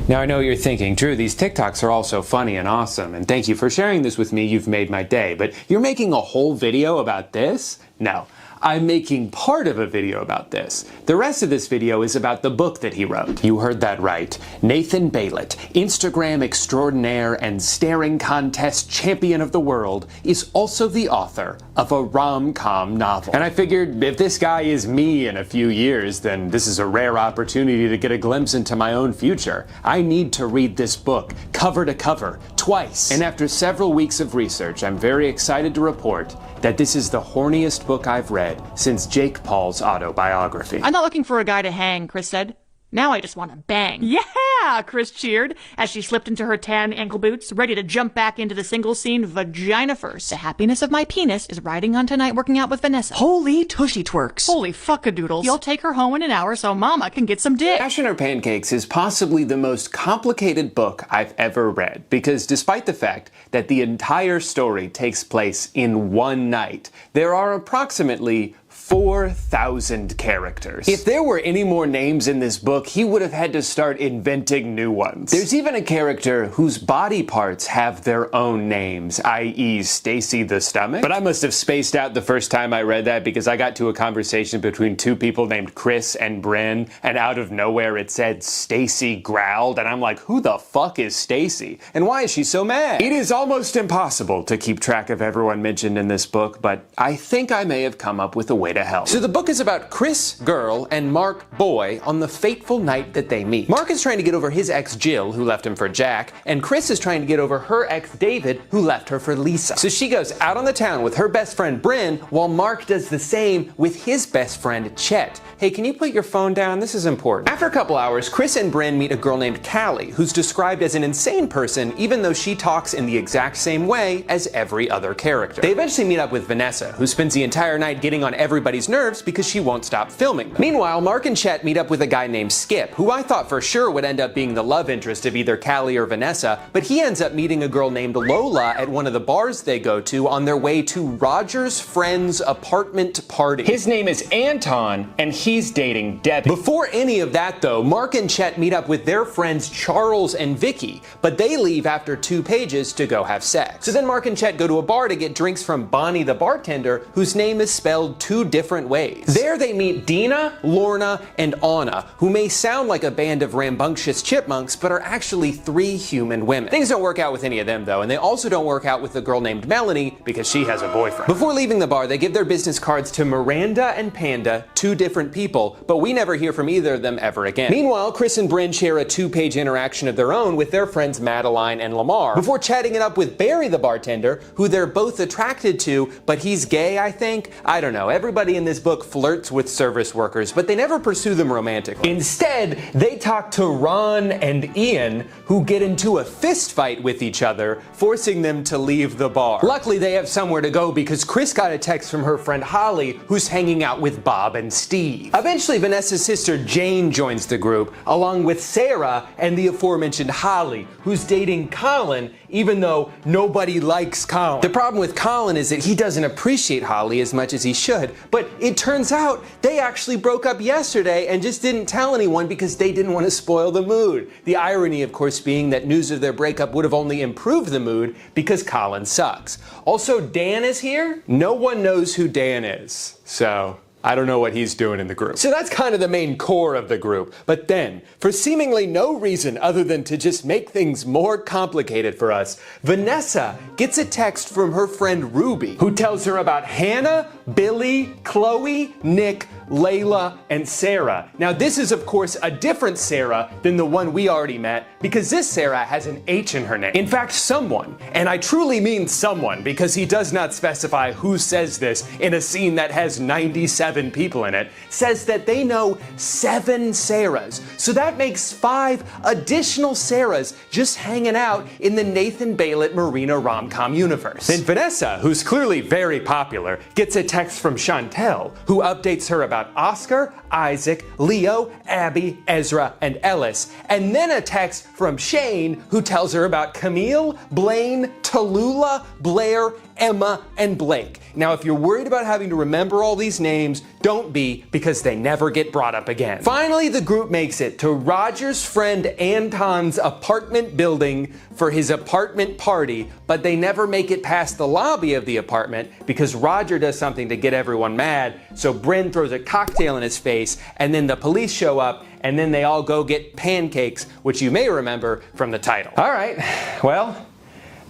Now I know what you're thinking, Drew, these TikToks are all so funny and awesome, and thank you for sharing this with me, you've made my day, but you're making a whole video about this? No. I'm making part of a video about this. The rest of this video is about the book that he wrote. You heard that right. Nathan Bailey, Instagram extraordinaire and staring contest champion of the world, is also the author of a rom-com novel. And I figured if this guy is me in a few years, then this is a rare opportunity to get a glimpse into my own future. I need to read this book cover to cover, twice. And after several weeks of research, I'm very excited to report that this is the horniest book I've read since Jake Paul's autobiography. I'm not looking for a guy to hang, Chris said. Now I just want to bang. Yeah, Chris cheered as she slipped into her tan ankle boots, ready to jump back into the single scene vagina first. The happiness of my penis is riding on tonight working out with Vanessa. Holy tushy twerks. Holy fuckadoodles. You'll take her home in an hour so mama can get some dick. Passion or Pancakes is possibly the most complicated book I've ever read, because despite the fact that the entire story takes place in one night, there are approximately 4,000 characters. If there were any more names in this book, he would have had to start inventing new ones. There's even a character whose body parts have their own names, i.e. Stacy the Stomach. But I must have spaced out the first time I read that because I got to a conversation between 2 people named Chris and Bryn, and out of nowhere it said Stacy growled, and I'm like, who the fuck is Stacy? And why is she so mad? It is almost impossible to keep track of everyone mentioned in this book, but I think I may have come up with a way to help. So the book is about Chris, girl, and Mark, boy, on the fateful night that they meet. Mark is trying to get over his ex, Jill, who left him for Jack, and Chris is trying to get over her ex, David, who left her for Lisa. So she goes out on the town with her best friend, Bryn, while Mark does the same with his best friend, Chet. Hey, can you put your phone down? This is important. After a couple hours, Chris and Bryn meet a girl named Callie, who's described as an insane person, even though she talks in the exact same way as every other character. They eventually meet up with Vanessa, who spends the entire night getting on everybody's nerves because she won't stop filming them. Meanwhile, Mark and Chet meet up with a guy named Skip, who I thought for sure would end up being the love interest of either Callie or Vanessa, but he ends up meeting a girl named Lola at one of the bars they go to on their way to Roger's friend's apartment party. His name is Anton, and he's dating Debbie. Before any of that though, Mark and Chet meet up with their friends Charles and Vicky, but they leave after 2 pages to go have sex. So then Mark and Chet go to a bar to get drinks from Bonnie the bartender, whose name is spelled 2 different ways. There they meet Dina, Lorna, and Anna, who may sound like a band of rambunctious chipmunks, but are actually 3 human women. Things don't work out with any of them though, and they also don't work out with the girl named Melanie because she has a boyfriend. Before leaving the bar, they give their business cards to Miranda and Panda, 2 different people, but we never hear from either of them ever again. Meanwhile, Chris and Bryn share a 2-page interaction of their own with their friends Madeline and Lamar, before chatting it up with Barry the bartender, who they're both attracted to, but he's gay, I think? I don't know. Everybody in this book flirts with service workers, but they never pursue them romantically. Instead, they talk to Ron and Ian, who get into a fist fight with each other, forcing them to leave the bar. Luckily, they have somewhere to go because Chris got a text from her friend Holly, who's hanging out with Bob and Steve. Eventually, Vanessa's sister Jane joins the group, along with Sarah and the aforementioned Holly, who's dating Colin, even though nobody likes Colin. The problem with Colin is that he doesn't appreciate Holly as much as he should, but it turns out they actually broke up yesterday and just didn't tell anyone because they didn't want to spoil the mood. The irony, of course, being that news of their breakup would have only improved the mood because Colin sucks. Also, Dan is here. No one knows who Dan is, so I don't know what he's doing in the group. So that's kind of the main core of the group. But then, for seemingly no reason other than to just make things more complicated for us, Vanessa gets a text from her friend Ruby, who tells her about Hannah, Billy, Chloe, Nick, Layla, and Sarah. Now this is of course a different Sarah than the one we already met, because this Sarah has an H in her name. In fact, someone, and I truly mean someone because he does not specify who says this in a scene that has 97 people in it, says that they know 7 Sarahs. So that makes 5 additional Sarahs just hanging out in the Nathan Bailett Marina rom-com universe. Then Vanessa, who's clearly very popular, gets a text from Chantel, who updates her about Oscar, Isaac, Leo, Abby, Ezra, and Ellis, and then a text from Shane, who tells her about Camille, Blaine, Tallulah, Blair, Emma, and Blake. Now, if you're worried about having to remember all these names, don't be, because they never get brought up again. Finally, the group makes it to Roger's friend Anton's apartment building for his apartment party, but they never make it past the lobby of the apartment because Roger does something to get everyone mad, so Bryn throws a cocktail in his face, and then the police show up, and then they all go get pancakes, which you may remember from the title. All right, well,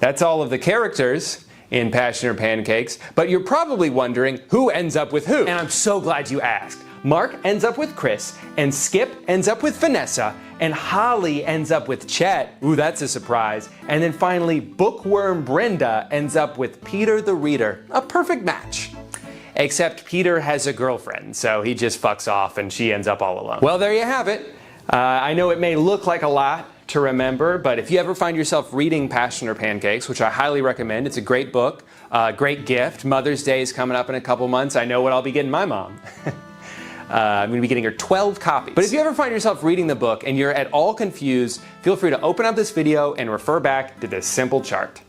that's all of the characters in Passion or Pancakes, but you're probably wondering who ends up with who. And I'm so glad you asked. Mark ends up with Chris, and Skip ends up with Vanessa, and Holly ends up with Chet. Ooh, that's a surprise. And then finally, Bookworm Brenda ends up with Peter the Reader. A perfect match. Except Peter has a girlfriend, so he just fucks off and she ends up all alone. Well, there you have it. I know it may look like a lot to remember, but if you ever find yourself reading Passion or Pancakes, which I highly recommend, it's a great book, great gift. Mother's Day is coming up in a couple months. I know what I'll be getting my mom. I'm going to be getting her 12 copies. But if you ever find yourself reading the book and you're at all confused, feel free to open up this video and refer back to this simple chart.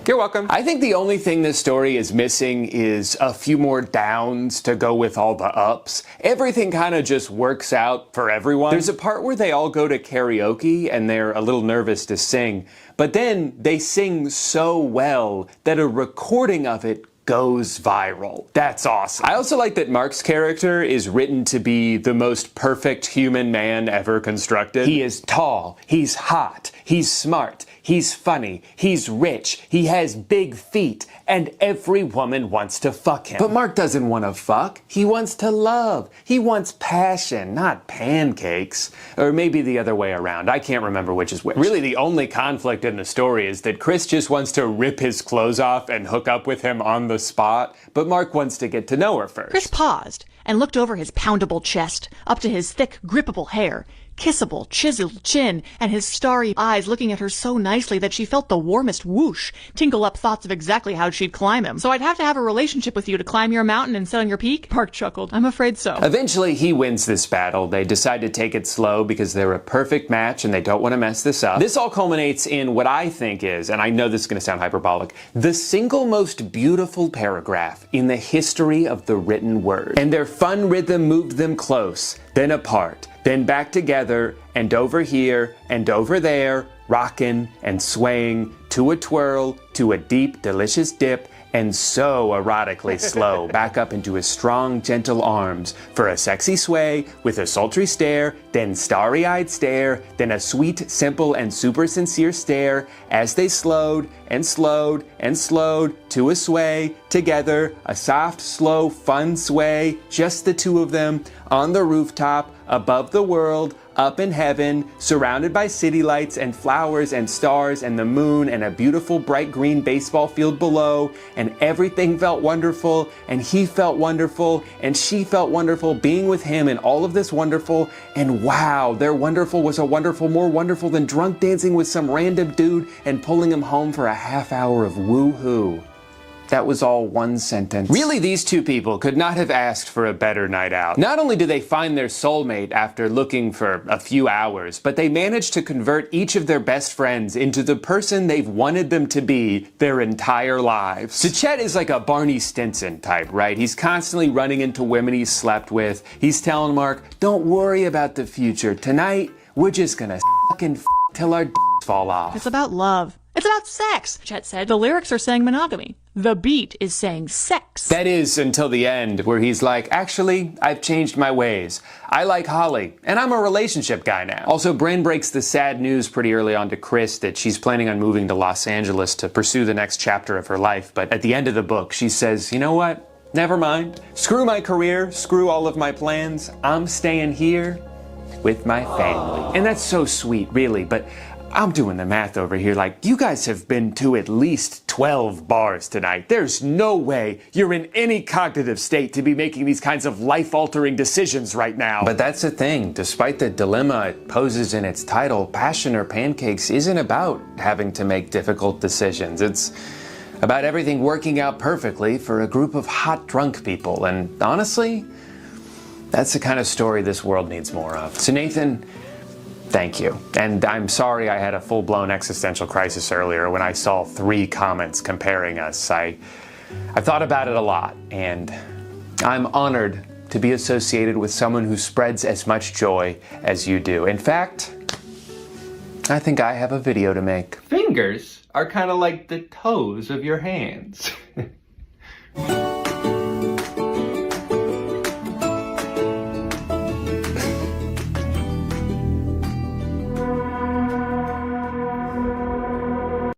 You're welcome. I think the only thing this story is missing is a few more downs to go with all the ups. Everything kind of just works out for everyone. There's a part where they all go to karaoke and they're a little nervous to sing, but then they sing so well that a recording of it goes viral. That's awesome. I also like that Mark's character is written to be the most perfect human man ever constructed. He is tall, he's hot, he's smart, he's funny, he's rich, he has big feet, and every woman wants to fuck him. But Mark doesn't want to fuck, he wants to love. He wants passion, not pancakes. Or maybe the other way around, I can't remember which is which. Really the only conflict in the story is that Chris just wants to rip his clothes off and hook up with him on the spot, but Mark wants to get to know her first. Chris paused and looked over his poundable chest, up to his thick, grippable hair, kissable, chiseled chin, and his starry eyes looking at her so nicely that she felt the warmest whoosh tinkle up thoughts of exactly how she'd climb him. So I'd have to have a relationship with you to climb your mountain and sit on your peak? Mark chuckled. I'm afraid so. Eventually, he wins this battle. They decide to take it slow because they're a perfect match and they don't want to mess this up. This all culminates in what I think is, and I know this is going to sound hyperbolic, the single most beautiful paragraph in the history of the written word. And their fun rhythm moved them close, then apart, then back together, and over here, and over there, rockin' and swaying, to a twirl, to a deep, delicious dip, and so erotically slow back up into his strong, gentle arms for a sexy sway with a sultry stare, then starry-eyed stare, then a sweet, simple, and super sincere stare as they slowed and slowed and slowed to a sway together, a soft, slow, fun sway, just the two of them on the rooftop above the world, up in heaven, surrounded by city lights and flowers and stars and the moon and a beautiful bright green baseball field below, and everything felt wonderful, and he felt wonderful, and she felt wonderful being with him and all of this wonderful, and wow, their wonderful was a wonderful more wonderful than drunk dancing with some random dude and pulling him home for a half hour of woo-hoo. That was all one sentence. Really, these two people could not have asked for a better night out. Not only do they find their soulmate after looking for a few hours, but they manage to convert each of their best friends into the person they've wanted them to be their entire lives. So Chet is like a Barney Stinson type, right? He's constantly running into women he's slept with. He's telling Mark, don't worry about the future. Tonight, we're just gonna fucking till our fall off. It's about love. It's about sex, Chet said. The lyrics are saying monogamy. The beat is saying sex. That is until the end, where he's like, actually, I've changed my ways. I like Holly, and I'm a relationship guy now. Also, Brain breaks the sad news pretty early on to Chris that she's planning on moving to Los Angeles to pursue the next chapter of her life. But at the end of the book, she says, you know what? Never mind. Screw my career, screw all of my plans. I'm staying here with my family. And that's so sweet, really, but I'm doing the math over here. Like, you guys have been to at least 12 bars tonight. There's no way you're in any cognitive state to be making these kinds of life-altering decisions right now. But that's the thing. Despite the dilemma it poses in its title, Passion or Pancakes isn't about having to make difficult decisions. It's about everything working out perfectly for a group of hot drunk people. And honestly, that's the kind of story this world needs more of. So Nathan, thank you. And I'm sorry I had a full-blown existential crisis earlier when I saw 3 comments comparing us. I thought about it a lot, and I'm honored to be associated with someone who spreads as much joy as you do. In fact, I think I have a video to make. Fingers are kind of like the toes of your hands.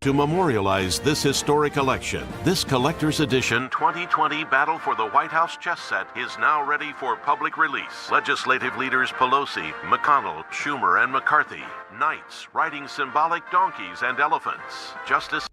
To memorialize this historic election, this collector's edition 2020 Battle for the White House chess set is now ready for public release. Legislative leaders Pelosi, McConnell, Schumer, and McCarthy, knights riding symbolic donkeys and elephants. Justice.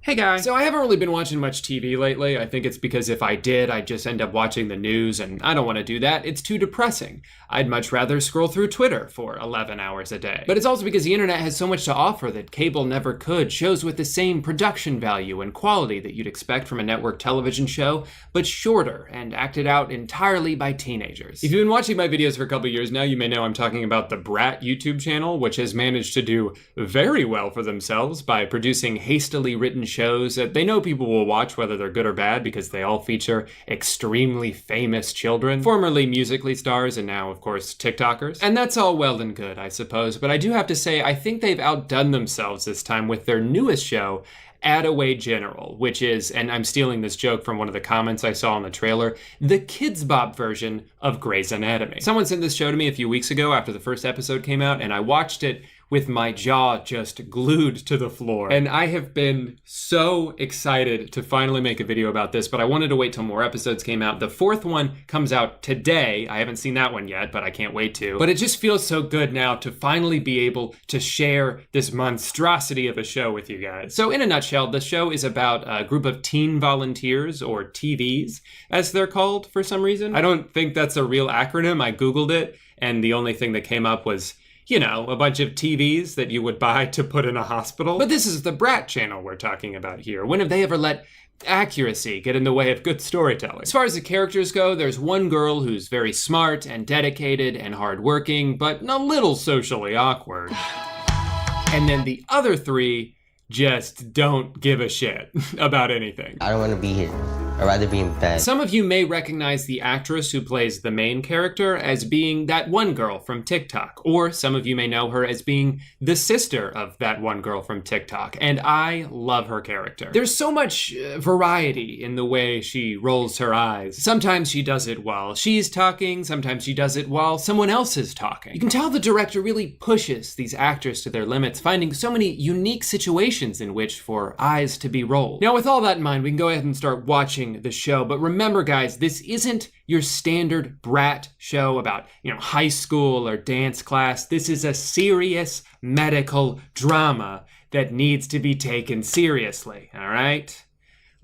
Hey guys. So I haven't really been watching much TV lately. I think it's because if I did, I'd just end up watching the news, and I don't want to do that. It's too depressing. I'd much rather scroll through Twitter for 11 hours a day. But it's also because the internet has so much to offer that cable never could. Shows with the same production value and quality that you'd expect from a network television show, but shorter and acted out entirely by teenagers. If you've been watching my videos for a couple years now, you may know I'm talking about the Brat YouTube channel, which has managed to do very well for themselves by producing hastily written shows that they know people will watch whether they're good or bad because they all feature extremely famous children, formerly Musical.ly stars and now, of course, TikTokers. And that's all well and good, I suppose, but I do have to say I think they've outdone themselves this time with their newest show, Attaway General, which is, and I'm stealing this joke from one of the comments I saw in the trailer, the Kids Bop version of Grey's Anatomy. Someone sent this show to me a few weeks ago after the first episode came out, and I watched it with my jaw just glued to the floor. And I have been so excited to finally make a video about this, but I wanted to wait till more episodes came out. The 4th one comes out today. I haven't seen that one yet, but I can't wait to. But it just feels so good now to finally be able to share this monstrosity of a show with you guys. So in a nutshell, the show is about a group of teen volunteers, or TVs, as they're called for some reason. I don't think that's a real acronym. I Googled it, and the only thing that came up was, you know, a bunch of TVs that you would buy to put in a hospital. But this is the Brat channel we're talking about here. When have they ever let accuracy get in the way of good storytelling? As far as the characters go, there's one girl who's very smart and dedicated and hardworking, but a little socially awkward. And then the other 3 just don't give a shit about anything. I don't want to be here. I'd rather be in bed. Some of you may recognize the actress who plays the main character as being that one girl from TikTok, or some of you may know her as being the sister of that one girl from TikTok, and I love her character. There's so much variety in the way she rolls her eyes. Sometimes she does it while she's talking, sometimes she does it while someone else is talking. You can tell the director really pushes these actors to their limits, finding so many unique situations in which for eyes to be rolled. Now with all that in mind, we can go ahead and start watching the show, but remember guys, this isn't your standard brat show about, high school or dance class. This is a serious medical drama that needs to be taken seriously, all right?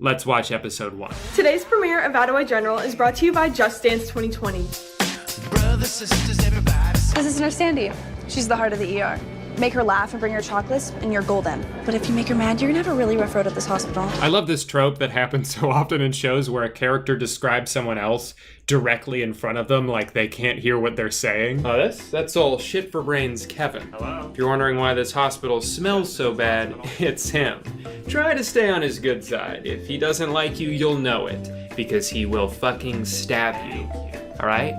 Let's watch episode 1. Today's premiere of Ottawa General is brought to you by Just Dance 2020. Brothers, sisters, everybody. This is Nurse Sandy. She's the heart of the ER. Make her laugh and bring her chocolates, and you're golden. But if you make her mad, you're gonna have a really rough road at this hospital. I love this trope that happens so often in shows where a character describes someone else directly in front of them like they can't hear what they're saying. Oh, that's all shit for brains Kevin. Hello? If you're wondering why this hospital smells so bad, it's him. Try to stay on his good side. If he doesn't like you, you'll know it, because he will fucking stab you. All right?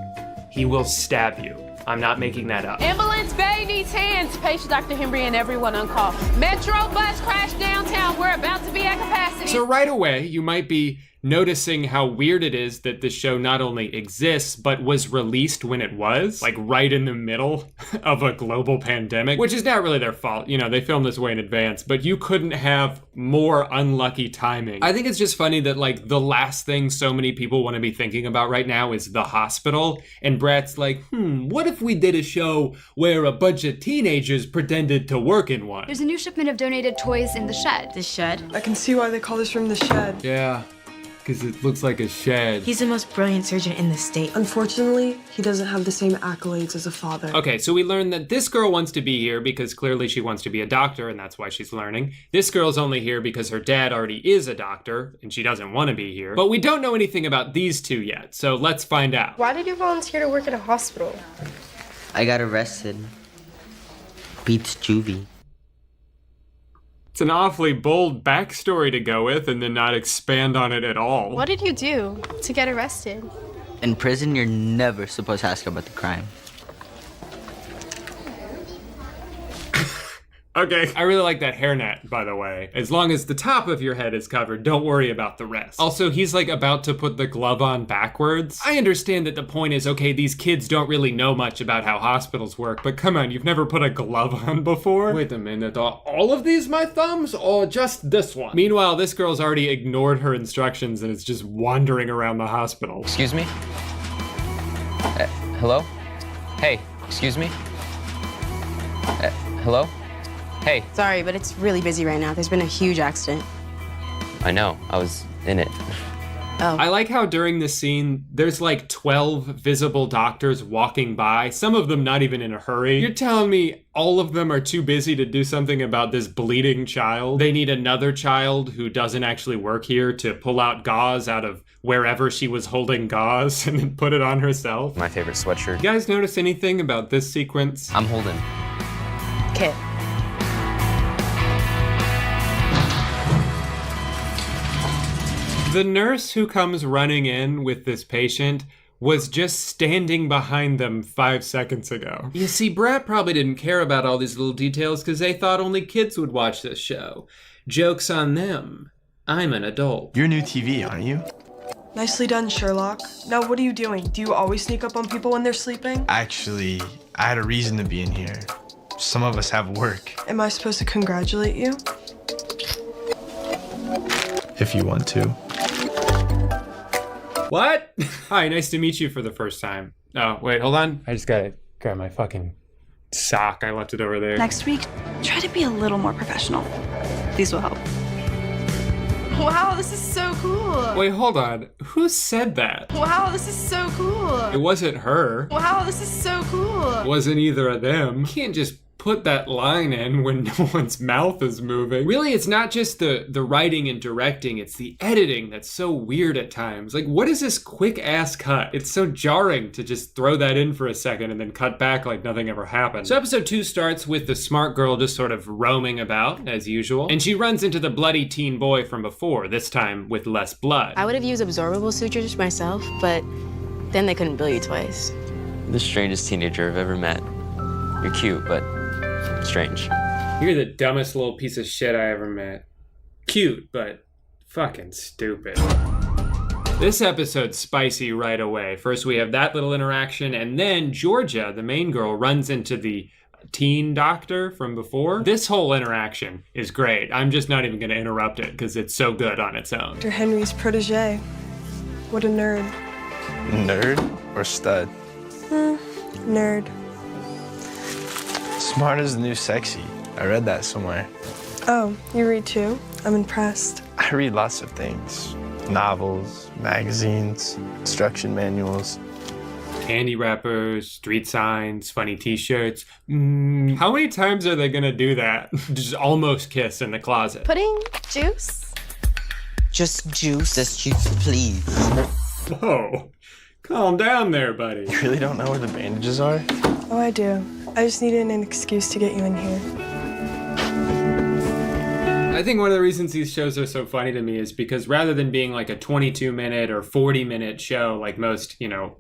He will stab you. I'm not making that up. Ambulance Bay needs hands. Patient Dr. Henry and everyone on call. Metro bus crashed downtown. We're about to be at capacity. So right away, you might be noticing how weird it is that the show not only exists, but was released when it was, like right in the middle of a global pandemic, which is not really their fault. They filmed this way in advance, but you couldn't have more unlucky timing. I think it's just funny that like the last thing so many people want to be thinking about right now is the hospital. And Brad's like, what if we did a show where a bunch of teenagers pretended to work in one? There's a new shipment of donated toys in the shed. The shed? I can see why they call this room the shed. Yeah. Because it looks like a shed. He's the most brilliant surgeon in the state. Unfortunately, he doesn't have the same accolades as a father. Okay, so we learned that this girl wants to be here because clearly she wants to be a doctor, and that's why she's learning. This girl's only here because her dad already is a doctor, and she doesn't want to be here. But we don't know anything about these two yet, so let's find out. Why did you volunteer to work at a hospital? I got arrested. Beats juvie. It's an awfully bold backstory to go with and then not expand on it at all. What did you do to get arrested? In prison, you're never supposed to ask about the crime. Okay. I really like that hairnet, by the way. As long as the top of your head is covered, don't worry about the rest. Also, he's like about to put the glove on backwards. I understand that the point is, okay, these kids don't really know much about how hospitals work, but come on, you've never put a glove on before? Wait a minute, are all of these my thumbs or just this one? Meanwhile, this girl's already ignored her instructions and is just wandering around the hospital. Excuse me? Hello? Hey, excuse me? Hello? Hey. Sorry, but it's really busy right now. There's been a huge accident. I know, I was in it. Oh. I like how during this scene, there's like 12 visible doctors walking by, some of them not even in a hurry. You're telling me all of them are too busy to do something about this bleeding child? They need another child who doesn't actually work here to pull out gauze out of wherever she was holding gauze and then put it on herself. My favorite sweatshirt. You guys notice anything about this sequence? I'm Holden. Kit. The nurse who comes running in with this patient was just standing behind them 5 seconds ago. You see, Brad probably didn't care about all these little details because they thought only kids would watch this show. Joke's on them. I'm an adult. You're new TV, aren't you? Nicely done, Sherlock. Now what are you doing? Do you always sneak up on people when they're sleeping? Actually, I had a reason to be in here. Some of us have work. Am I supposed to congratulate you? If you want to. What? Hi, nice to meet you for the first time. Oh, wait, hold on. I just gotta grab my fucking sock. I left it over there. Next week, try to be a little more professional. These will help. Wow, this is so cool. Wait, hold on. Who said that? Wow, this is so cool. It wasn't her. Wow, this is so cool. It wasn't either of them. You can't just put that line in when no one's mouth is moving? Really, it's not just the writing and directing, it's the editing that's so weird at times. Like, what is this quick ass cut? It's so jarring to just throw that in for a second and then cut back like nothing ever happened. So episode 2 starts with the smart girl just sort of roaming about as usual, and she runs into the bloody teen boy from before, this time with less blood. I would have used absorbable sutures myself, but then they couldn't bill you twice. The strangest teenager I've ever met. You're cute, but strange. You're the dumbest little piece of shit I ever met. Cute, but fucking stupid. This episode's spicy right away. First we have that little interaction, and then Georgia, the main girl, runs into the teen doctor from before. This whole interaction is great. I'm just not even gonna interrupt it because it's so good on its own. Dr. Henry's protege. What a nerd. Nerd or stud? Nerd. Smart is the new sexy. I read that somewhere. Oh, you read too? I'm impressed. I read lots of things. Novels, magazines, instruction manuals. Candy wrappers, street signs, funny t-shirts. How many times are they gonna do that? Just almost kiss in the closet. Pudding? Juice? Just juice. Just juice, please. Whoa, calm down there, buddy. You really don't know where the bandages are? Oh, I do. I just needed an excuse to get you in here. I think one of the reasons these shows are so funny to me is because rather than being like a 22-minute or 40-minute show like most,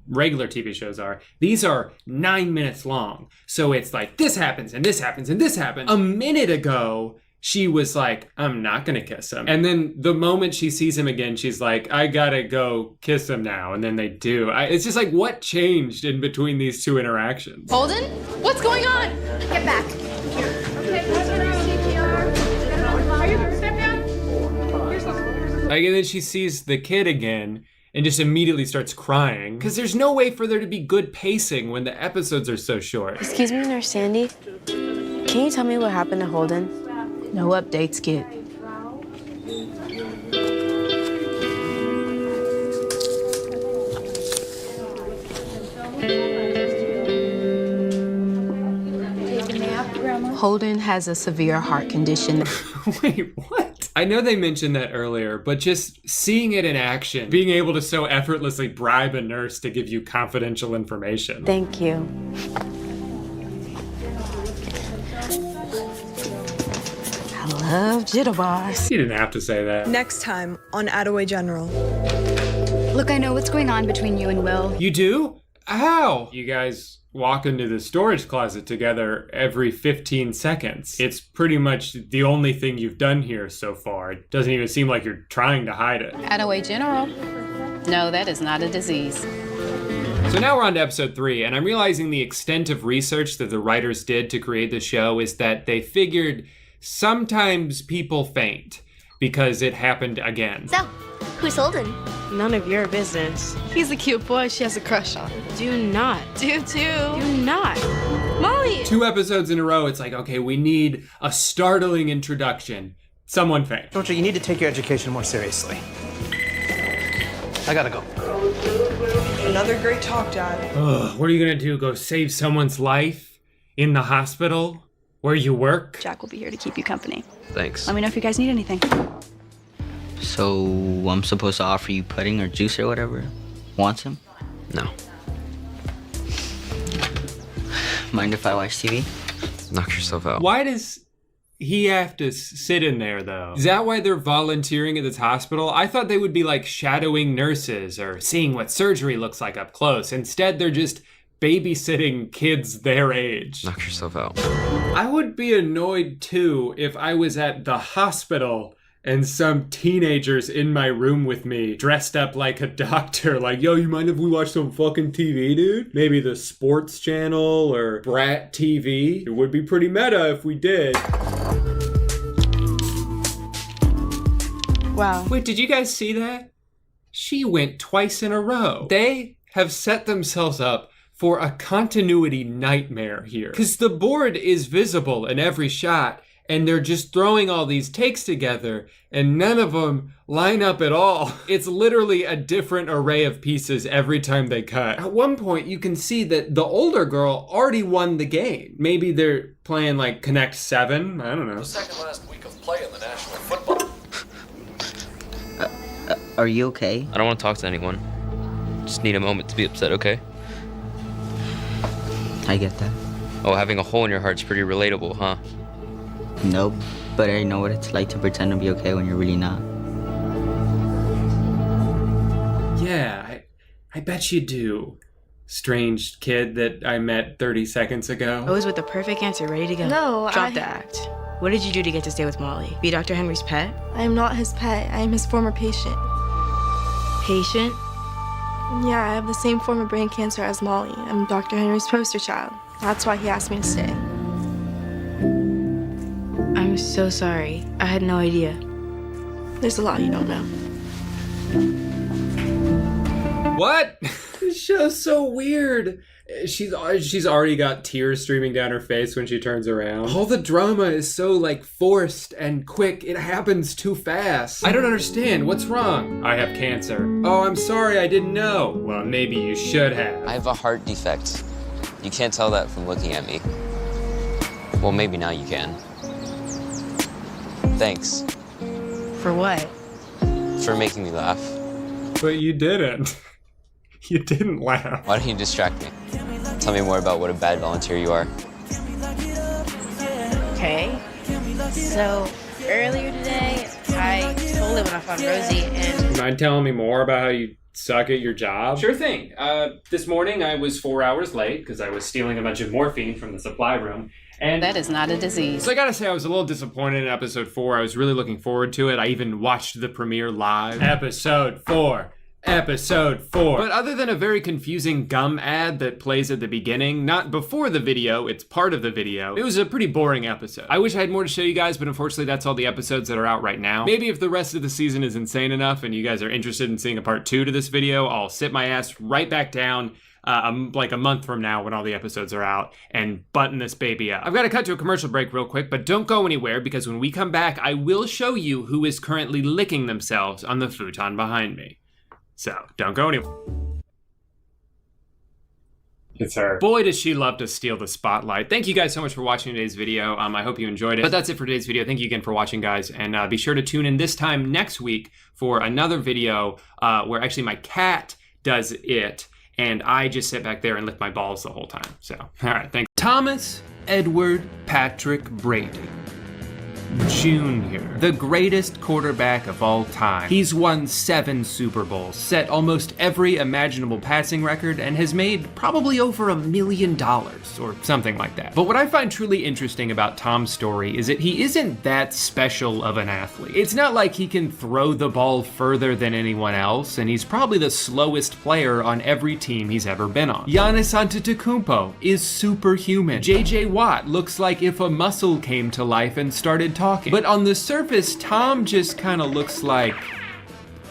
regular TV shows are, these are 9 minutes long. So it's like, this happens, and this happens, and this happens. A minute ago, she was like, I'm not gonna kiss him. And then the moment she sees him again, she's like, I gotta go kiss him now. And then they do. It's just like, what changed in between these two interactions? Holden? What's going on? Get back. Like, and then she sees the kid again and just immediately starts crying. Because there's no way for there to be good pacing when the episodes are so short. Excuse me, Nurse Sandy. Can you tell me what happened to Holden? No updates, kid. Holden has a severe heart condition. Wait, what? I know they mentioned that earlier, but just seeing it in action, being able to so effortlessly bribe a nurse to give you confidential information. Thank you. I love jitterbugs. You didn't have to say that. Next time on Attaway General. Look, I know what's going on between you and Will. You do? How? You guys walk into the storage closet together every 15 seconds. It's pretty much the only thing you've done here so far. It doesn't even seem like you're trying to hide it. Attaway General. No, that is not a disease. So now we're on to episode 3, and I'm realizing the extent of research that the writers did to create the show is that they figured sometimes people faint because it happened again. So, who's Holden? None of your business. He's a cute boy she has a crush on. Do not. Do too. Do not. Molly! 2 episodes in a row, it's like, okay, we need a startling introduction. Someone faint. Georgia, you need to take your education more seriously. I gotta go. Another great talk, Dad. Ugh, what are you gonna do? Go save someone's life? In the hospital? Where you work? Jack will be here to keep you company. Thanks. Let me know if you guys need anything. So I'm supposed to offer you pudding or juice or whatever? Want some? No. Mind if I watch TV? Knock yourself out. Why does he have to sit in there, though? Is that why they're volunteering at this hospital? I thought they would be like shadowing nurses or seeing what surgery looks like up close. Instead, they're just babysitting kids their age. Knock yourself out. I would be annoyed too if I was at the hospital and some teenagers in my room with me dressed up like a doctor, like, yo, you mind if we watch some fucking TV, dude? Maybe the sports channel or Brat TV. It would be pretty meta if we did. Wow. Wait, did you guys see that? She went twice in a row. They have set themselves up for a continuity nightmare here. Because the board is visible in every shot, and they're just throwing all these takes together, and none of them line up at all. It's literally a different array of pieces every time they cut. At one point, you can see that the older girl already won the game. Maybe they're playing like Connect 7, I don't know. The second last week of play in the National Football. Are you okay? I don't want to talk to anyone. Just need a moment to be upset, okay? I get that. Oh, having a hole in your heart's pretty relatable, huh? Nope, but I know what it's like to pretend to be okay when you're really not. Yeah, I bet you do. Strange kid that I met 30 seconds ago. I was with the perfect answer, ready to go. No, Drop the act. What did you do to get to stay with Molly? Be Dr. Henry's pet? I am not his pet. I am his former patient. Patient? Yeah, I have the same form of brain cancer as Molly. I'm Dr. Henry's poster child. That's why he asked me to stay. I'm so sorry. I had no idea. There's a lot you don't know. What? This show's so weird. She's already got tears streaming down her face when she turns around. All the drama is so like forced and quick. It happens too fast. I don't understand. What's wrong? I have cancer. Oh, I'm sorry. I didn't know. Well, maybe you should have. I have a heart defect. You can't tell that from looking at me. Well, maybe now you can. Thanks. For what? For making me laugh. But you didn't. You didn't laugh. Why don't you distract me? Tell me more about what a bad volunteer you are. Okay. So earlier today, I totally went off on Rosie and... You mind telling me more about how you suck at your job? Sure thing. This morning I was 4 hours late because I was stealing a bunch of morphine from the supply room. And that is not a disease. So I gotta say, I was a little disappointed in episode 4. I was really looking forward to it. I even watched the premiere live. Episode 4. Episode 4. But other than a very confusing gum ad that plays at the beginning, not before the video, it's part of the video, it was a pretty boring episode. I wish I had more to show you guys, but unfortunately that's all the episodes that are out right now. Maybe if the rest of the season is insane enough and you guys are interested in seeing a part 2 to this video, I'll sit my ass right back down like a month from now when all the episodes are out and button this baby up. I've got to cut to a commercial break real quick, but don't go anywhere because when we come back, I will show you who is currently licking themselves on the futon behind me. So, don't go anywhere. It's her. Boy, does she love to steal the spotlight. Thank you guys so much for watching today's video. I hope you enjoyed it. But that's it for today's video. Thank you again for watching, guys. And be sure to tune in this time next week for another video where actually my cat does it. And I just sit back there and lick my balls the whole time. So, all right, thanks. Thomas Edward Patrick Brady Jr., the greatest quarterback of all time. He's won 7 Super Bowls, set almost every imaginable passing record, and has made probably over $1 million or something like that. But what I find truly interesting about Tom's story is that he isn't that special of an athlete. It's not like he can throw the ball further than anyone else, and he's probably the slowest player on every team he's ever been on. Giannis Antetokounmpo is superhuman. JJ Watt looks like if a muscle came to life and started talking. But on the surface, Tom just kind of looks like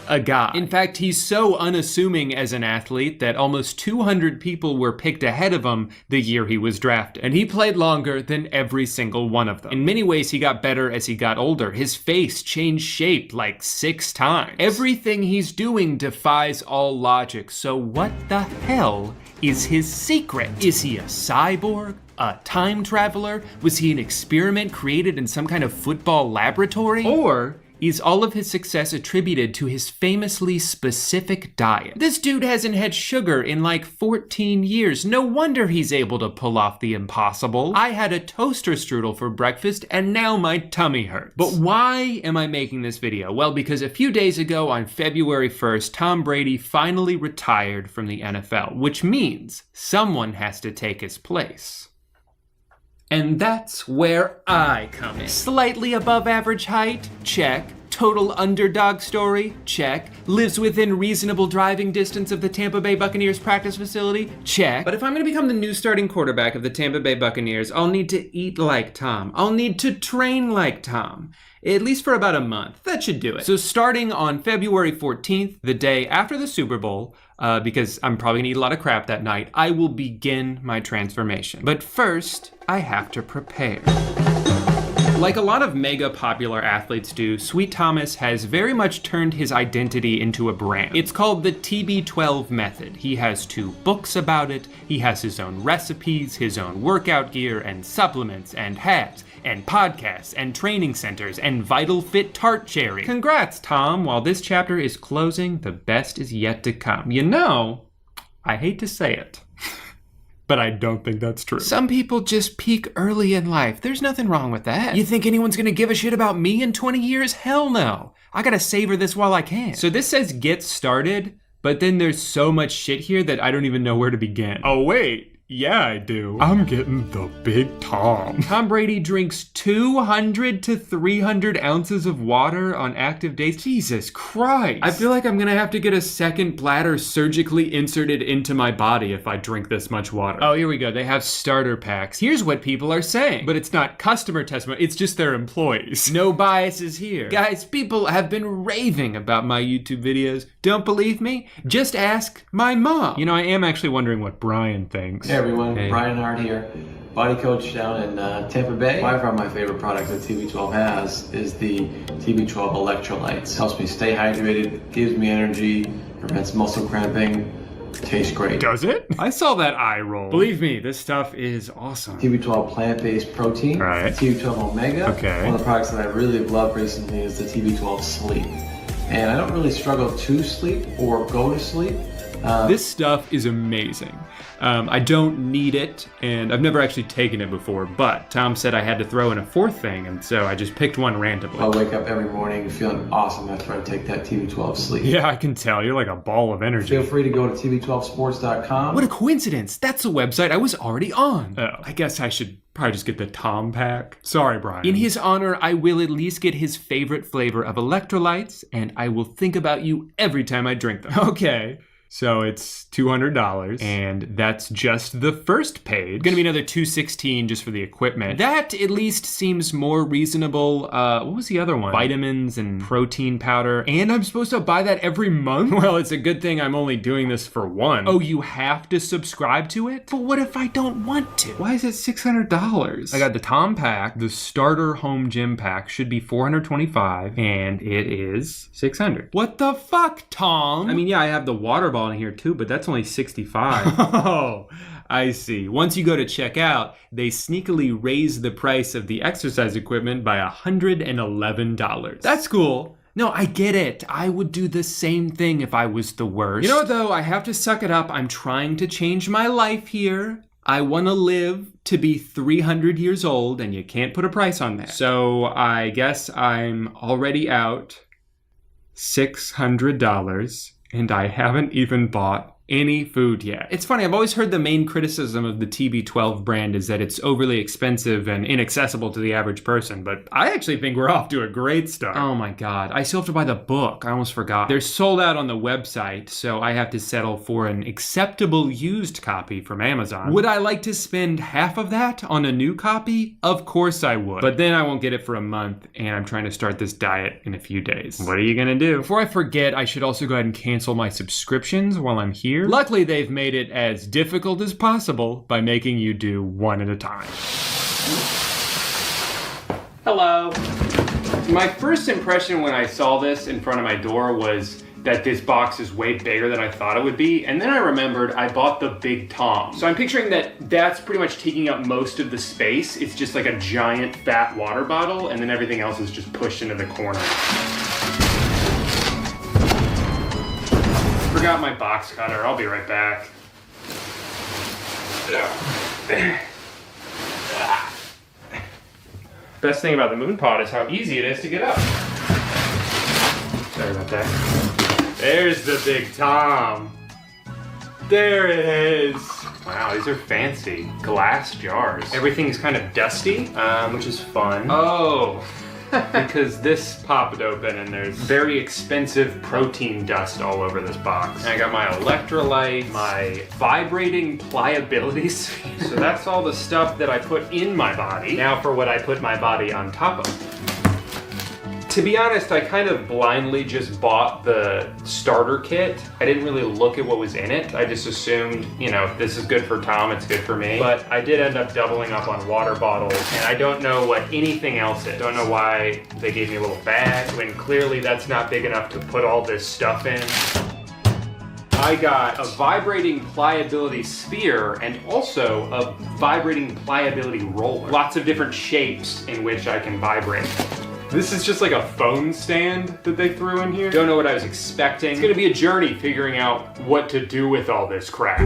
a guy. In fact, he's so unassuming as an athlete that almost 200 people were picked ahead of him the year he was drafted. And he played longer than every single one of them. In many ways, he got better as he got older. His face changed shape like 6 times. Everything he's doing defies all logic. So what the hell is his secret? Is he a cyborg? A time traveler? Was he an experiment created in some kind of football laboratory? Or is all of his success attributed to his famously specific diet? This dude hasn't had sugar in like 14 years. No wonder he's able to pull off the impossible. I had a toaster strudel for breakfast and now my tummy hurts. But why am I making this video? Well, because a few days ago on February 1st, Tom Brady finally retired from the NFL, which means someone has to take his place. And that's where I come in. Slightly above average height? Check. Total underdog story? Check. Lives within reasonable driving distance of the Tampa Bay Buccaneers practice facility? Check. But if I'm gonna become the new starting quarterback of the Tampa Bay Buccaneers, I'll need to eat like Tom. I'll need to train like Tom. At least for about a month. That should do it. So starting on February 14th, the day after the Super Bowl, because I'm probably gonna eat a lot of crap that night, I will begin my transformation. But first, I have to prepare. Like a lot of mega popular athletes do, Sweet Thomas has very much turned his identity into a brand. It's called the TB12 method. He has 2 books about it. He has his own recipes, his own workout gear, and supplements, and hats, and podcasts, and training centers, and Vital Fit Tart Cherry. Congrats, Tom. While this chapter is closing, the best is yet to come. You know, I hate to say it, but I don't think that's true. Some people just peak early in life. There's nothing wrong with that. You think anyone's gonna give a shit about me in 20 years? Hell no. I gotta savor this while I can. So this says get started, but then there's so much shit here that I don't even know where to begin. Oh wait. Yeah, I do. I'm getting the Big Tom. Tom Brady drinks 200 to 300 ounces of water on active days. Jesus Christ. I feel like I'm gonna have to get a second bladder surgically inserted into my body if I drink this much water. Oh, here we go. They have starter packs. Here's what people are saying. But it's not customer testimony, it's just their employees. No biases here. Guys, people have been raving about my YouTube videos. Don't believe me? Just ask my mom. You know, I am actually wondering what Brian thinks. Hey everyone, Brian Hart here, body coach down in Tampa Bay. By far my favorite product that TB12 has is the TB12 electrolytes. Helps me stay hydrated, gives me energy, prevents muscle cramping, tastes great. Does it? I saw that eye roll. Believe me, this stuff is awesome. TB12 plant-based protein, right. TB12 omega. Okay. One of the products that I really have loved recently is the TB12 sleep. And I don't really struggle to sleep or go to sleep. This stuff is amazing. I don't need it, and I've never actually taken it before, but Tom said I had to throw in a 4th thing, and so I just picked one randomly. I'll wake up every morning feeling awesome after I take that TB12 sleep. Yeah, I can tell. You're like a ball of energy. Feel free to go to tb12sports.com. What a coincidence. That's the website I was already on. Oh, I guess I should probably just get the Tom pack. Sorry, Brian. In his honor, I will at least get his favorite flavor of electrolytes, and I will think about you every time I drink them. Okay. So it's $200, and that's just the first page. Gonna be another $216 just for the equipment. That at least seems more reasonable. What was the other one? Vitamins and protein powder. And I'm supposed to buy that every month? Well, it's a good thing I'm only doing this for one. Oh, you have to subscribe to it? But what if I don't want to? Why is it $600? I got the Tom pack. The starter home gym pack should be $425, and it is $600. What the fuck, Tom? I mean, yeah, I have the water bottle in here too, but that's only $65. Oh, I see. Once you go to check out, they sneakily raise the price of the exercise equipment by $111. That's cool. No, I get it. I would do the same thing if I was the worst. You know what, though? I have to suck it up. I'm trying to change my life here. I want to live to be 300 years old, and you can't put a price on that. So I guess I'm already out $600. And I haven't even bought any food yet. It's funny, I've always heard the main criticism of the TB12 brand is that it's overly expensive and inaccessible to the average person, but I actually think we're off to a great start. Oh my God, I still have to buy the book. I almost forgot. They're sold out on the website, so I have to settle for an acceptable used copy from Amazon. Would I like to spend half of that on a new copy? Of course I would. But then I won't get it for a month, and I'm trying to start this diet in a few days. What are you gonna do? Before I forget, I should also go ahead and cancel my subscriptions while I'm here. Luckily, they've made it as difficult as possible by making you do one at a time. Hello. My first impression when I saw this in front of my door was that this box is way bigger than I thought it would be. And then I remembered I bought the Big Tom. So I'm picturing that that's pretty much taking up most of the space. It's just like a giant fat water bottle, and then everything else is just pushed into the corner. Forgot my box cutter. I'll be right back. Best thing about the moon pod is how easy it is to get up. Sorry about that. There's the Big Tom. There it is. Wow, these are fancy. Glass jars. Everything's kind of dusty, which is fun. Oh. Because this popped open and there's very expensive protein dust all over this box. And I got my electrolyte, my vibrating pliability sphere. So that's all the stuff that I put in my body. Now for what I put my body on top of. To be honest, I kind of blindly just bought the starter kit. I didn't really look at what was in it. I just assumed, you know, this is good for Tom, it's good for me. But I did end up doubling up on water bottles, and I don't know what anything else is. Don't know why they gave me a little bag when clearly that's not big enough to put all this stuff in. I got a vibrating pliability sphere and also a vibrating pliability roller. Lots of different shapes in which I can vibrate. This is just like a phone stand that they threw in here. Don't know what I was expecting. It's gonna be a journey figuring out what to do with all this crap.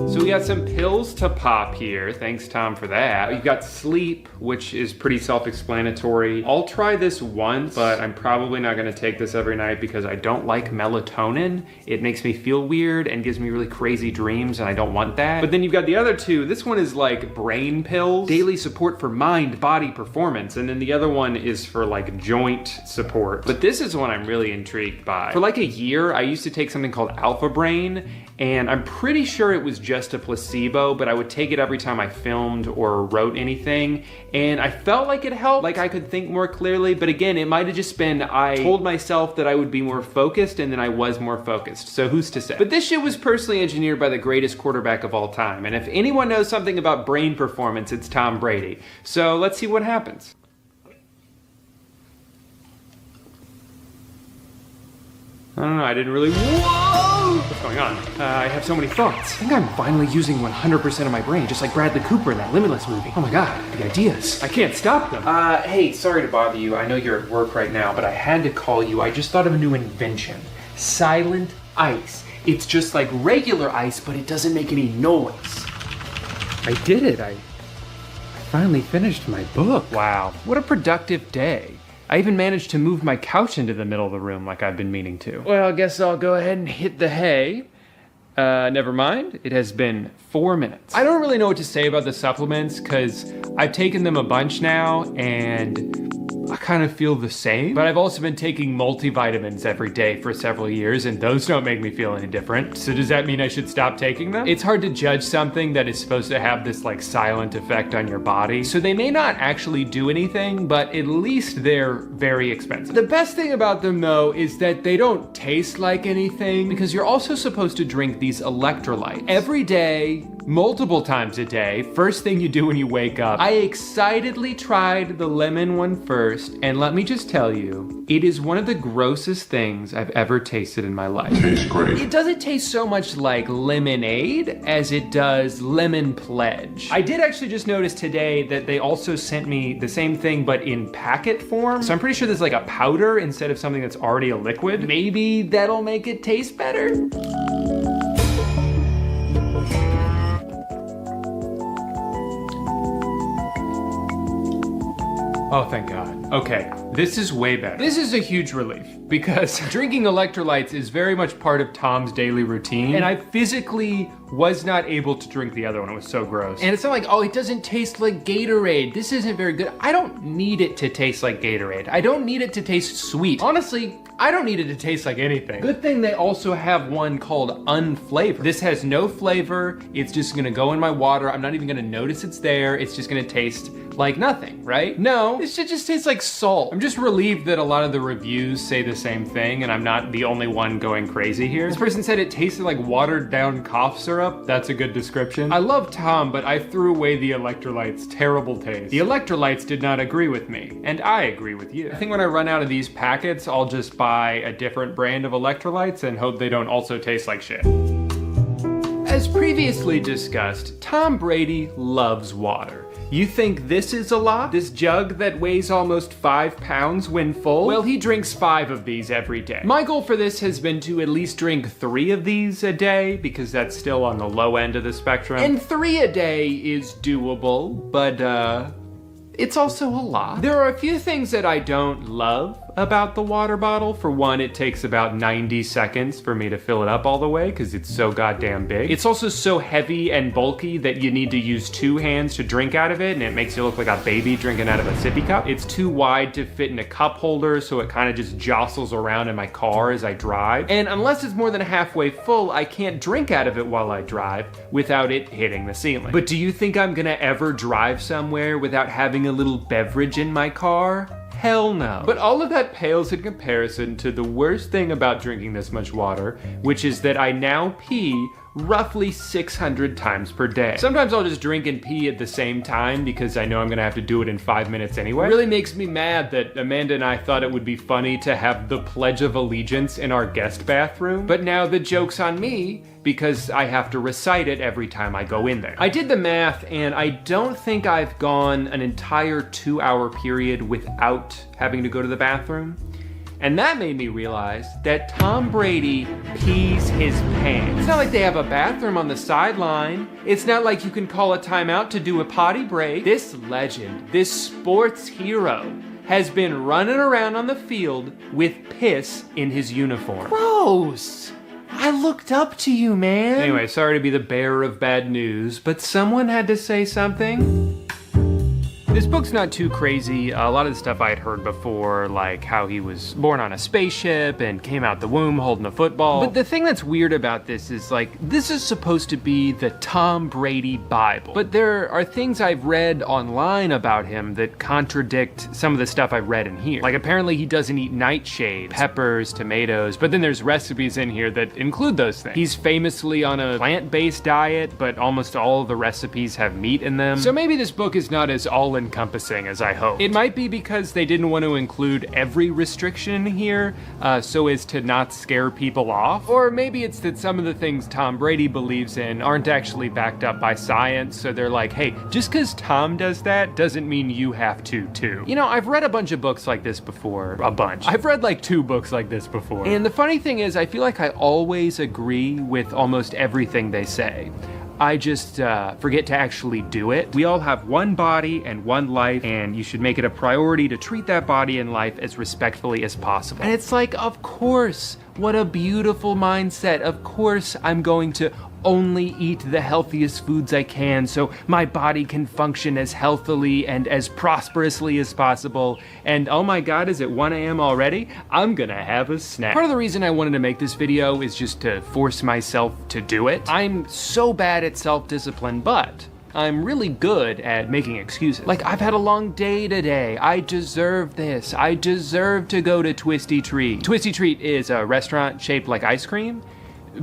So we got some pills to pop here. Thanks, Tom, for that. You've got sleep, which is pretty self-explanatory. I'll try this once, but I'm probably not gonna take this every night because I don't like melatonin. It makes me feel weird and gives me really crazy dreams, and I don't want that. But then you've got the other two. This one is like brain pills, daily support for mind, body, performance, and then the other one is for like joint support. But this is one I'm really intrigued by. For like a year, I used to take something called Alpha Brain, and I'm pretty sure it was just a placebo, but I would take it every time I filmed or wrote anything, and I felt like it helped, like I could think more clearly, but again, it might have just been I told myself that I would be more focused, and then I was more focused, so who's to say? But this shit was personally engineered by the greatest quarterback of all time, and if anyone knows something about brain performance, it's Tom Brady. So let's see what happens. I don't know, I didn't really, whoa! What's going on? I have so many thoughts. I think I'm finally using 100% of my brain, just like Bradley Cooper in that Limitless movie. Oh my God, the ideas. I can't stop them. Hey, sorry to bother you. I know you're at work right now, but I had to call you. I just thought of a new invention. Silent ice. It's just like regular ice, but it doesn't make any noise. I did it. I finally finished my book. Wow, what a productive day. I even managed to move my couch into the middle of the room like I've been meaning to. Well, I guess I'll go ahead and hit the hay. Never mind, it has been 4 minutes. I don't really know what to say about the supplements because I've taken them a bunch now and I kind of feel the same, but I've also been taking multivitamins every day for several years and those don't make me feel any different. So does that mean I should stop taking them? It's hard to judge something that is supposed to have this like silent effect on your body. So they may not actually do anything, but at least they're very expensive. The best thing about them though is that they don't taste like anything because you're also supposed to drink these electrolytes every day, multiple times a day. First thing you do when you wake up. I excitedly tried the lemon one first, and let me just tell you, it is one of the grossest things I've ever tasted in my life. It tastes great. It doesn't taste so much like lemonade as it does lemon pledge. I did actually just notice today that they also sent me the same thing but in packet form. So I'm pretty sure there's like a powder instead of something that's already a liquid. Maybe that'll make it taste better. Oh, thank God. Okay, this is way better. This is a huge relief because drinking electrolytes is very much part of Tom's daily routine, and I physically was not able to drink the other one. It was so gross. And it's not like, oh, it doesn't taste like Gatorade. This isn't very good. I don't need it to taste like Gatorade. I don't need it to taste sweet. Honestly, I don't need it to taste like anything. Good thing they also have one called unflavored. This has no flavor. It's just gonna go in my water. I'm not even gonna notice it's there. It's just gonna taste like nothing, right? No, this shit just tastes like salt. I'm just relieved that a lot of the reviews say the same thing and I'm not the only one going crazy here. This person said it tasted like watered down cough syrup. That's a good description. I love Tom, but I threw away the electrolytes. Terrible taste. The electrolytes did not agree with me, and I agree with you. I think when I run out of these packets, I'll just buy a different brand of electrolytes and hope they don't also taste like shit. As previously discussed, Tom Brady loves water. You think this is a lot? This jug that weighs almost 5 pounds when full? Well, he drinks 5 of these every day. My goal for this has been to at least drink 3 of these a day because that's still on the low end of the spectrum. And 3 a day is doable, but it's also a lot. There are a few things that I don't love about the water bottle. For one, it takes about 90 seconds for me to fill it up all the way because it's so goddamn big. It's also so heavy and bulky that you need to use 2 hands to drink out of it, and it makes you look like a baby drinking out of a sippy cup. It's too wide to fit in a cup holder, so it kind of just jostles around in my car as I drive. And unless it's more than halfway full, I can't drink out of it while I drive without it hitting the ceiling. But do you think I'm gonna ever drive somewhere without having a little beverage in my car? Hell no. But all of that pales in comparison to the worst thing about drinking this much water, which is that I now pee roughly 600 times per day. Sometimes I'll just drink and pee at the same time because I know I'm gonna have to do it in 5 minutes anyway. It really makes me mad that Amanda and I thought it would be funny to have the Pledge of Allegiance in our guest bathroom, but now the joke's on me because I have to recite it every time I go in there. I did the math and I don't think I've gone an entire 2-hour period without having to go to the bathroom. And that made me realize that Tom Brady pees his pants. It's not like they have a bathroom on the sideline. It's not like you can call a timeout to do a potty break. This legend, this sports hero, has been running around on the field with piss in his uniform. Gross! I looked up to you, man. Anyway, sorry to be the bearer of bad news, but someone had to say something. This book's not too crazy. A lot of the stuff I had heard before, like how he was born on a spaceship and came out the womb holding a football. But the thing that's weird about this is, like, this is supposed to be the Tom Brady Bible. But there are things I've read online about him that contradict some of the stuff I've read in here. Like, apparently he doesn't eat nightshades, peppers, tomatoes, but then there's recipes in here that include those things. He's famously on a plant-based diet, but almost all of the recipes have meat in them. So maybe this book is not as all-encompassing as I hope. It might be because they didn't want to include every restriction in here so as to not scare people off. Or maybe it's that some of the things Tom Brady believes in aren't actually backed up by science, so they're like, hey, just because Tom does that doesn't mean you have to too. You know, I've read a bunch of books like this before. A bunch. I've read like 2 books like this before. And the funny thing is, I feel like I always agree with almost everything they say. I just forget to actually do it. We all have one body and one life, and you should make it a priority to treat that body and life as respectfully as possible. And it's like, of course, what a beautiful mindset. Of course, I'm going to only eat the healthiest foods I can so my body can function as healthily and as prosperously as possible. And oh my God, is it 1 a.m. already? I'm gonna have a snack. Part of the reason I wanted to make this video is just to force myself to do it. I'm so bad at self-discipline, but I'm really good at making excuses. Like, I've had a long day today. I deserve this. I deserve to go to Twisty Treat. Twisty Treat is a restaurant shaped like ice cream,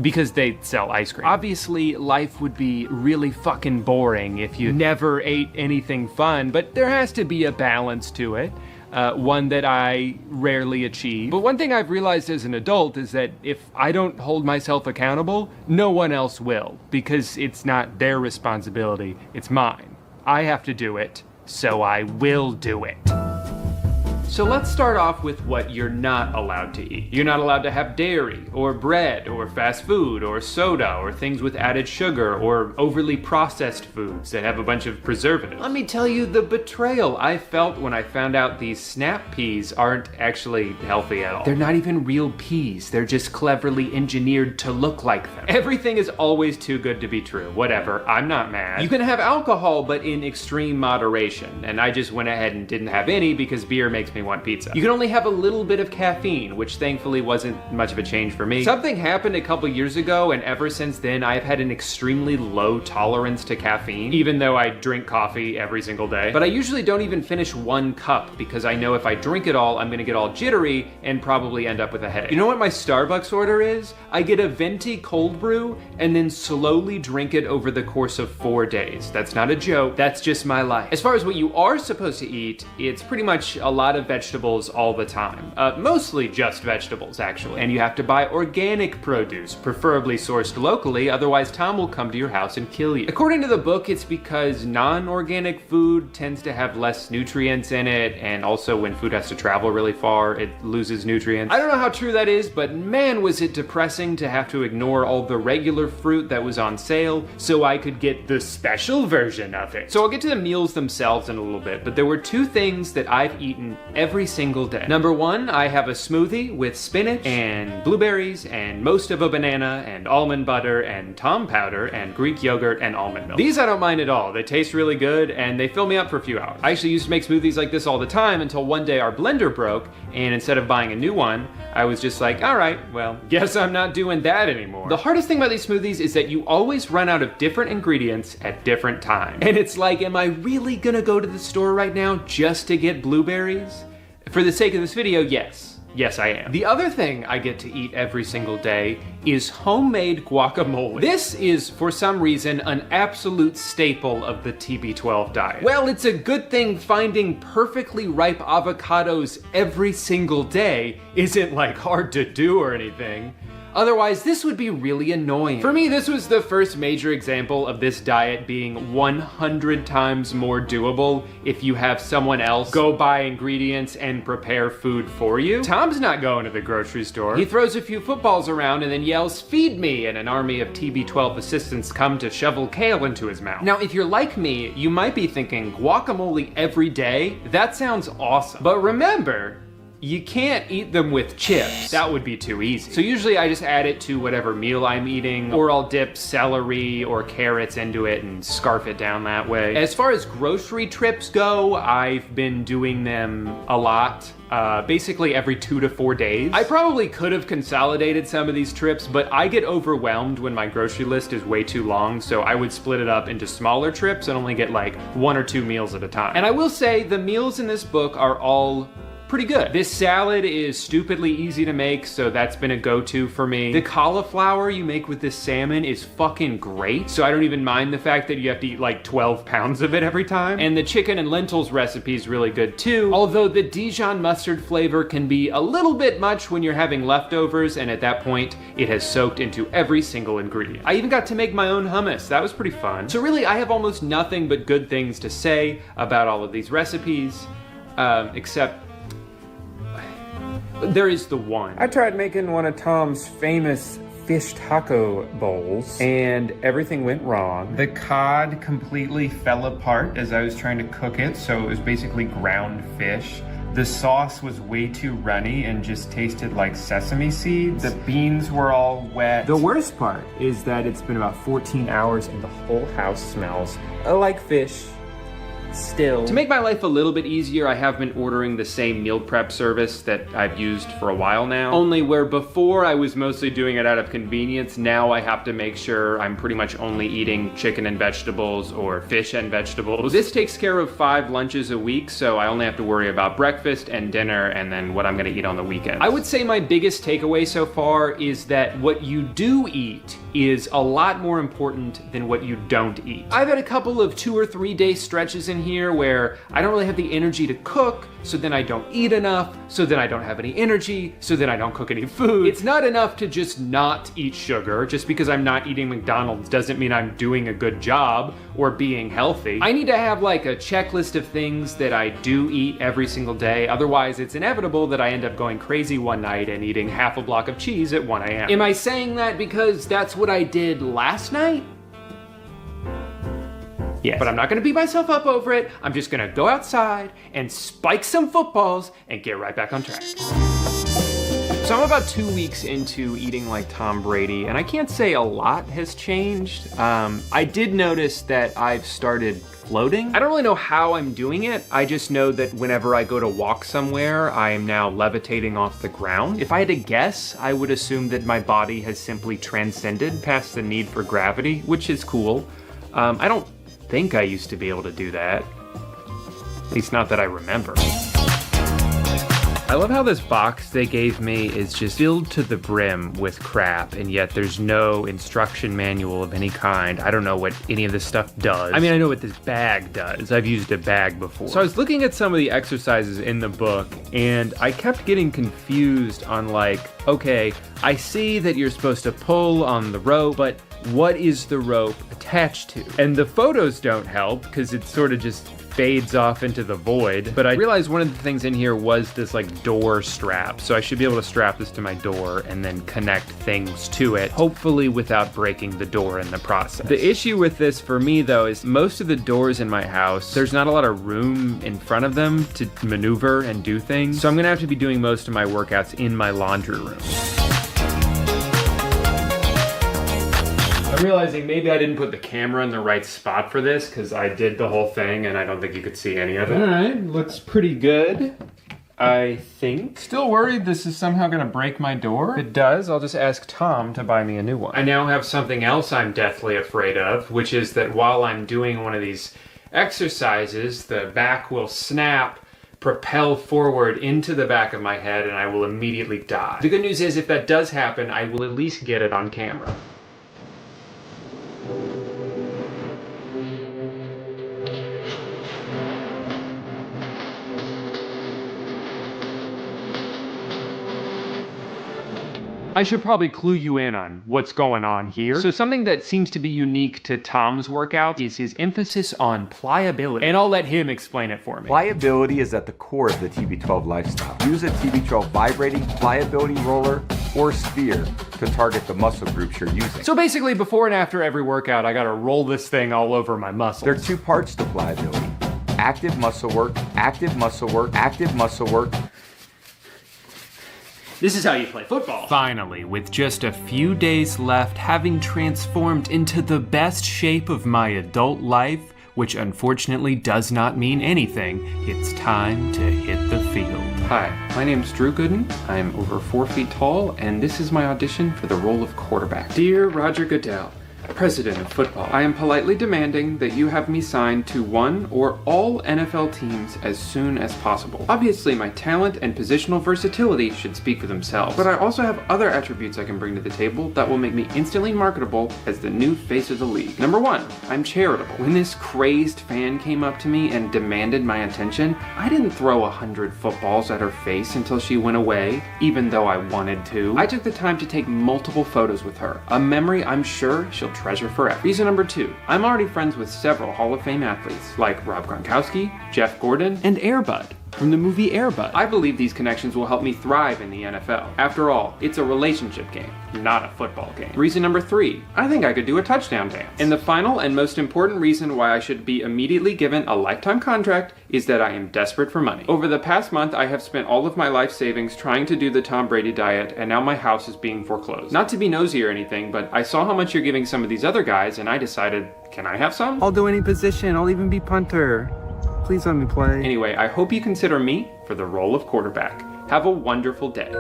because they sell ice cream. Obviously, life would be really fucking boring if you never ate anything fun, but there has to be a balance to it, one that I rarely achieve. But one thing I've realized as an adult is that if I don't hold myself accountable, no one else will, because it's not their responsibility, it's mine. I have to do it, so I will do it. So let's start off with what you're not allowed to eat. You're not allowed to have dairy, or bread, or fast food, or soda, or things with added sugar, or overly processed foods that have a bunch of preservatives. Let me tell you the betrayal I felt when I found out these snap peas aren't actually healthy at all. They're not even real peas. They're just cleverly engineered to look like them. Everything is always too good to be true. Whatever, I'm not mad. You can have alcohol, but in extreme moderation, and I just went ahead and didn't have any because beer makes me want pizza. You can only have a little bit of caffeine, which thankfully wasn't much of a change for me. Something happened a couple years ago, and ever since then I've had an extremely low tolerance to caffeine, even though I drink coffee every single day. But I usually don't even finish 1 cup because I know if I drink it all, I'm gonna get all jittery and probably end up with a headache. You know what my Starbucks order is? I get a venti cold brew and then slowly drink it over the course of 4 days. That's not a joke, that's just my life. As far as what you are supposed to eat, it's pretty much a lot of vegetables all the time. Mostly just vegetables, actually. And you have to buy organic produce, preferably sourced locally, otherwise Tom will come to your house and kill you. According to the book, it's because non-organic food tends to have less nutrients in it, and also when food has to travel really far, it loses nutrients. I don't know how true that is, but man, was it depressing to have to ignore all the regular fruit that was on sale so I could get the special version of it. So I'll get to the meals themselves in a little bit, but there were 2 things that I've eaten every single day. Number 1, I have a smoothie with spinach and blueberries and most of a banana and almond butter and Tom powder and Greek yogurt and almond milk. These I don't mind at all. They taste really good and they fill me up for a few hours. I actually used to make smoothies like this all the time until one day our blender broke, and instead of buying a new one, I was just like, all right, well, guess I'm not doing that anymore. The hardest thing about these smoothies is that you always run out of different ingredients at different times. And it's like, am I really gonna go to the store right now just to get blueberries? For the sake of this video, yes. Yes, I am. The other thing I get to eat every single day is homemade guacamole. This is, for some reason, an absolute staple of the TB12 diet. Well, it's a good thing finding perfectly ripe avocados every single day isn't like hard to do or anything. Otherwise, this would be really annoying. For me, this was the first major example of this diet being 100 times more doable if you have someone else go buy ingredients and prepare food for you. Tom's not going to the grocery store. He throws a few footballs around and then yells, "Feed me," and an army of TB12 assistants come to shovel kale into his mouth. Now, if you're like me, you might be thinking, guacamole every day? That sounds awesome. But remember, you can't eat them with chips. That would be too easy. So usually I just add it to whatever meal I'm eating, or I'll dip celery or carrots into it and scarf it down that way. As far as grocery trips go, I've been doing them a lot. Basically every 2 to 4 days. I probably could have consolidated some of these trips, but I get overwhelmed when my grocery list is way too long, so I would split it up into smaller trips and only get like 1 or 2 meals at a time. And I will say the meals in this book are all pretty good. This salad is stupidly easy to make, so that's been a go-to for me. The cauliflower you make with this salmon is fucking great, so I don't even mind the fact that you have to eat like 12 pounds of it every time. And the chicken and lentils recipe is really good too, although the Dijon mustard flavor can be a little bit much when you're having leftovers, and at that point, it has soaked into every single ingredient. I even got to make my own hummus. That was pretty fun. So really, I have almost nothing but good things to say about all of these recipes, except there is the one. I tried making one of Tom's famous fish taco bowls and everything went wrong. The cod completely fell apart as I was trying to cook it, so it was basically ground fish. The sauce was way too runny and just tasted like sesame seeds. The beans were all wet. The worst part is that it's been about 14 hours and the whole house smells like fish. Still. To make my life a little bit easier, I have been ordering the same meal prep service that I've used for a while now. Only where before I was mostly doing it out of convenience, now I have to make sure I'm pretty much only eating chicken and vegetables or fish and vegetables. This takes care of 5 lunches a week, so I only have to worry about breakfast and dinner and then what I'm gonna eat on the weekends. I would say my biggest takeaway so far is that what you do eat is a lot more important than what you don't eat. I've had a couple of 2 or 3 day stretches in here where I don't really have the energy to cook, so then I don't eat enough, so then I don't have any energy, so then I don't cook any food. It's not enough to just not eat sugar. Just because I'm not eating McDonald's doesn't mean I'm doing a good job or being healthy. I need to have like a checklist of things that I do eat every single day, otherwise it's inevitable that I end up going crazy one night and eating half a block of cheese at 1 a.m. Am I saying that because that's what I did last night? Yes. But I'm not gonna beat myself up over it. I'm just gonna go outside and spike some footballs and get right back on track. So I'm about 2 weeks into eating like Tom Brady, and I can't say a lot has changed. I did notice that I've started floating. I don't really know how I'm doing it. I just know that whenever I go to walk somewhere, I am now levitating off the ground. If I had to guess, I would assume that my body has simply transcended past the need for gravity, which is cool. I don't think I used to be able to do that. At least not that I remember. I love how this box they gave me is just filled to the brim with crap, and yet there's no instruction manual of any kind. I don't know what any of this stuff does. I mean, I know what this bag does. I've used a bag before. So I was looking at some of the exercises in the book, and I kept getting confused on like, okay, I see that you're supposed to pull on the rope, but what is the rope attached to? And the photos don't help because it sort of just fades off into the void. But I realized one of the things in here was this like door strap. So I should be able to strap this to my door and then connect things to it, hopefully without breaking the door in the process. The issue with this for me though is most of the doors in my house, there's not a lot of room in front of them to maneuver and do things. So I'm gonna have to be doing most of my workouts in my laundry room. I'm realizing maybe I didn't put the camera in the right spot for this because I did the whole thing and I don't think you could see any of it. All right, looks pretty good, I think. Still worried this is somehow gonna break my door? If it does, I'll just ask Tom to buy me a new one. I now have something else I'm deathly afraid of, which is that while I'm doing one of these exercises, the back will snap propel forward into the back of my head and I will immediately die. The good news is if that does happen, I will at least get it on camera. I should probably clue you in on what's going on here. So something that seems to be unique to Tom's workout is his emphasis on pliability. And I'll let him explain it for me. Pliability is at the core of the TB12 lifestyle. Use a TB12 vibrating pliability roller or sphere to target the muscle groups you're using. So basically, before and after every workout, I gotta roll this thing all over my muscles. There are two parts to pliability. Active muscle work, active muscle work, active muscle work. This is how you play football. Finally, with just a few days left, having transformed into the best shape of my adult life, which unfortunately does not mean anything, it's time to hit the field. Hi, my name's Drew Gooden. I'm over 4 feet tall, and this is my audition for the role of quarterback. Dear Roger Goodell, President of Football, I am politely demanding that you have me signed to one or all NFL teams as soon as possible. Obviously, my talent and positional versatility should speak for themselves, but I also have other attributes I can bring to the table that will make me instantly marketable as the new face of the league. Number one, I'm charitable. When this crazed fan came up to me and demanded my attention, I didn't throw 100 footballs at her face until she went away, even though I wanted to. I took the time to take multiple photos with her, a memory I'm sure she'll treasure forever. Reason number two, I'm already friends with several Hall of Fame athletes like Rob Gronkowski, Jeff Gordon, and Air Bud from the movie Air Bud. I believe these connections will help me thrive in the NFL. After all, it's a relationship game, not a football game. Reason number three, I think I could do a touchdown dance. And the final and most important reason why I should be immediately given a lifetime contract is that I am desperate for money. Over the past month, I have spent all of my life savings trying to do the Tom Brady diet, and now my house is being foreclosed. Not to be nosy or anything, but I saw how much you're giving some of these other guys, and I decided, can I have some? I'll do any position. I'll even be punter. Please let me play. Anyway, I hope you consider me for the role of quarterback. Have a wonderful day.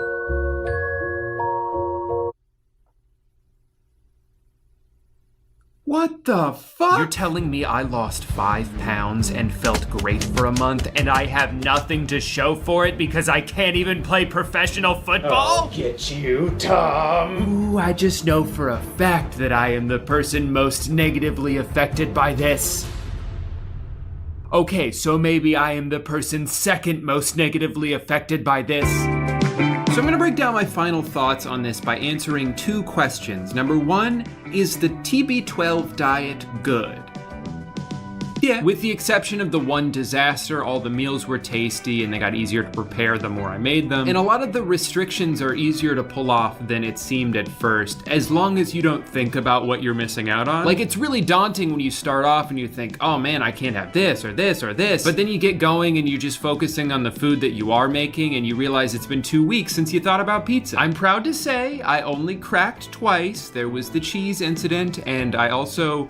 What the fuck? You're telling me I lost 5 pounds and felt great for a month and I have nothing to show for it because I can't even play professional football? I'll get you, Tom. Ooh, I just know for a fact that I am the person most negatively affected by this. Okay, so maybe I am the person second most negatively affected by this. So I'm gonna break down my final thoughts on this by answering 2 questions. Number 1, is the TB12 diet good? Yeah, with the exception of the one disaster, all the meals were tasty and they got easier to prepare the more I made them. And a lot of the restrictions are easier to pull off than it seemed at first, as long as you don't think about what you're missing out on. Like, it's really daunting when you start off and you think, oh man, I can't have this or this or this. But then you get going and you're just focusing on the food that you are making and you realize it's been 2 weeks since you thought about pizza. I'm proud to say I only cracked twice. There was the cheese incident, and I also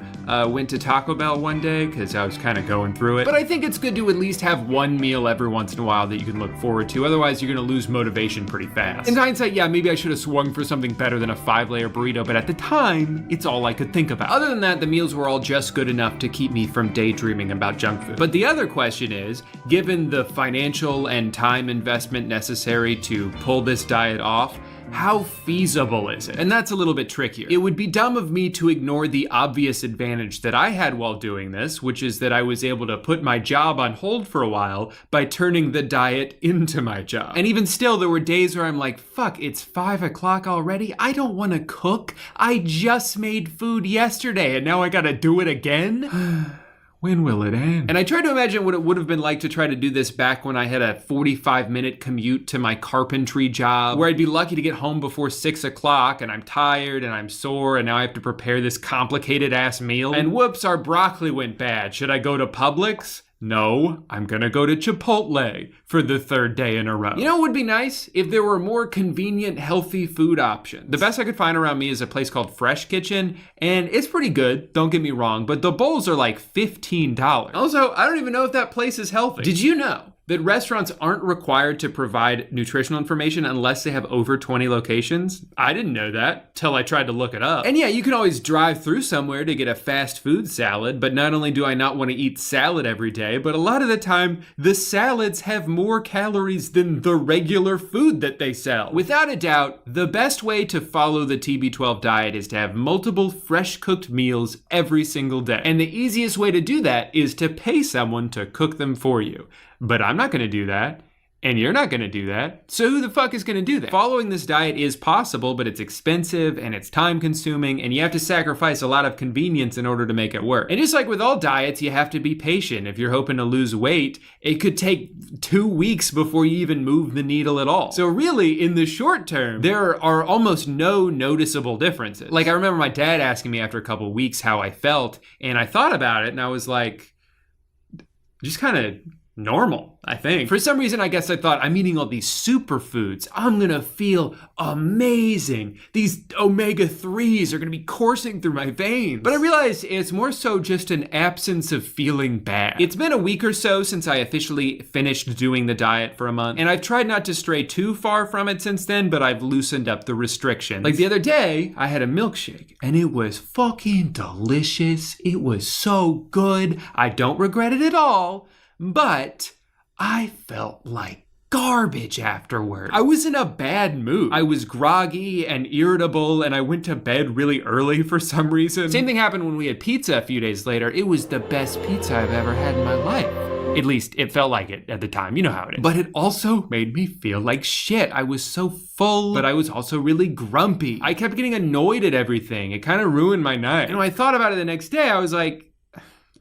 went to Taco Bell one day because I was kind of going through it. But I think it's good to at least have one meal every once in a while that you can look forward to. Otherwise, you're gonna lose motivation pretty fast. In hindsight, yeah, maybe I should have swung for something better than a 5-layer burrito, but at the time, it's all I could think about. Other than that, the meals were all just good enough to keep me from daydreaming about junk food. But the other question is, given the financial and time investment necessary to pull this diet off, how feasible is it? And that's a little bit trickier. It would be dumb of me to ignore the obvious advantage that I had while doing this, which is that I was able to put my job on hold for a while by turning the diet into my job. And even still, there were days where I'm like, fuck, it's 5 o'clock already? I don't want to cook. I just made food yesterday and now I gotta do it again? When will it end? And I tried to imagine what it would have been like to try to do this back when I had a 45-minute commute to my carpentry job, where I'd be lucky to get home before 6 o'clock and I'm tired and I'm sore and now I have to prepare this complicated ass meal. And whoops, our broccoli went bad. Should I go to Publix? No, I'm gonna go to Chipotle for the 3rd day in a row. You know what would be nice? If there were more convenient, healthy food options. The best I could find around me is a place called Fresh Kitchen, and it's pretty good, don't get me wrong, but the bowls are like $15. Also, I don't even know if that place is healthy. Did you know that restaurants aren't required to provide nutritional information unless they have over 20 locations? I didn't know that till I tried to look it up. And yeah, you can always drive through somewhere to get a fast food salad, but not only do I not want to eat salad every day, but a lot of the time, the salads have more calories than the regular food that they sell. Without a doubt, the best way to follow the TB12 diet is to have multiple fresh cooked meals every single day. And the easiest way to do that is to pay someone to cook them for you. But I'm not gonna do that, and you're not gonna do that, so who the fuck is gonna do that? Following this diet is possible, but it's expensive and it's time consuming, and you have to sacrifice a lot of convenience in order to make it work. And just like with all diets, you have to be patient. If you're hoping to lose weight, it could take 2 weeks before you even move the needle at all. So really, in the short term, there are almost no noticeable differences. Like I remember my dad asking me after a couple weeks how I felt, and I thought about it, and I was like, just kind of normal, I think. For some reason, I guess I thought, I'm eating all these superfoods. I'm gonna feel amazing. These omega-3s are gonna be coursing through my veins. But I realized it's more so just an absence of feeling bad. It's been a week or so since I officially finished doing the diet for a month, and I've tried not to stray too far from it since then, but I've loosened up the restrictions. Like the other day, I had a milkshake, and it was fucking delicious. It was so good. I don't regret it at all. But I felt like garbage afterward. I was in a bad mood. I was groggy and irritable, and I went to bed really early for some reason. Same thing happened when we had pizza a few days later. It was the best pizza I've ever had in my life. At least it felt like it at the time, you know how it is. But it also made me feel like shit. I was so full, but I was also really grumpy. I kept getting annoyed at everything. It kind of ruined my night. And when I thought about it the next day, I was like,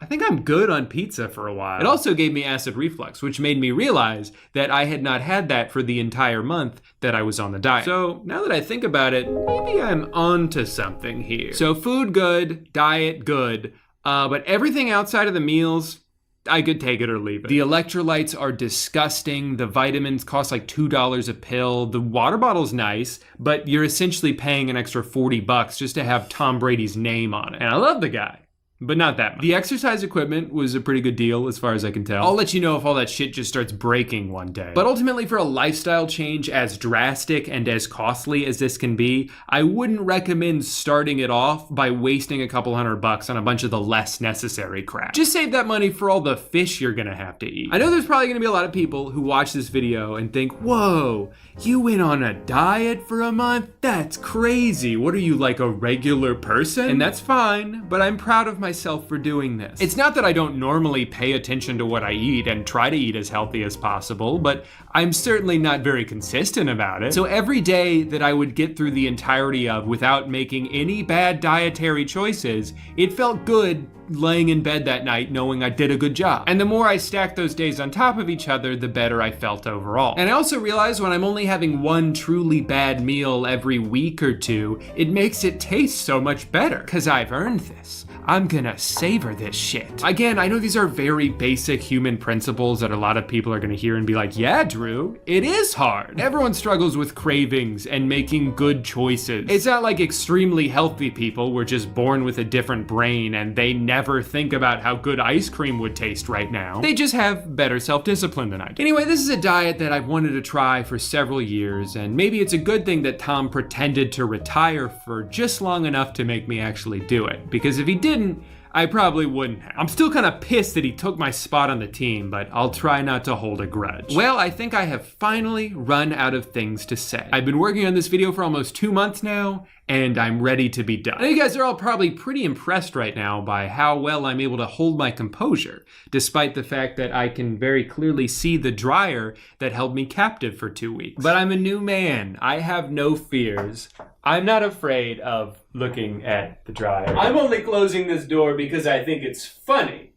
I think I'm good on pizza for a while. It also gave me acid reflux, which made me realize that I had not had that for the entire month that I was on the diet. So now that I think about it, maybe I'm onto something here. So food good, diet good, but everything outside of the meals, I could take it or leave it. The electrolytes are disgusting. The vitamins cost like $2 a pill. The water bottle's nice, but you're essentially paying an extra $40 just to have Tom Brady's name on it. And I love the guy, but not that much. The exercise equipment was a pretty good deal as far as I can tell. I'll let you know if all that shit just starts breaking one day. But ultimately, for a lifestyle change as drastic and as costly as this can be, I wouldn't recommend starting it off by wasting a couple $100 on a bunch of the less necessary crap. Just save that money for all the fish you're gonna have to eat. I know there's probably gonna be a lot of people who watch this video and think, whoa, you went on a diet for a month? That's crazy. What are you, like a regular person? And that's fine, but I'm proud of myself for doing this. It's not that I don't normally pay attention to what I eat and try to eat as healthy as possible, but I'm certainly not very consistent about it. So every day that I would get through the entirety of without making any bad dietary choices, it felt good laying in bed that night knowing I did a good job. And the more I stacked those days on top of each other, the better I felt overall. And I also realized when I'm only having one truly bad meal every week or two, it makes it taste so much better, because I've earned this. I'm gonna savor this shit. Again, I know these are very basic human principles that a lot of people are gonna hear and be like, yeah, Drew, it is hard. Everyone struggles with cravings and making good choices. It's not like extremely healthy people were just born with a different brain and they never think about how good ice cream would taste right now. They just have better self-discipline than I do. Anyway, this is a diet that I've wanted to try for several years, and maybe it's a good thing that Tom pretended to retire for just long enough to make me actually do it, because if he didn't, I probably wouldn't have. I'm still kind of pissed that he took my spot on the team, but I'll try not to hold a grudge. Well, I think I have finally run out of things to say. I've been working on this video for almost 2 months now, and I'm ready to be done. I know you guys are all probably pretty impressed right now by how well I'm able to hold my composure, despite the fact that I can very clearly see the dryer that held me captive for 2 weeks. But I'm a new man. I have no fears. I'm not afraid of looking at the dryer. I'm only closing this door because I think it's funny.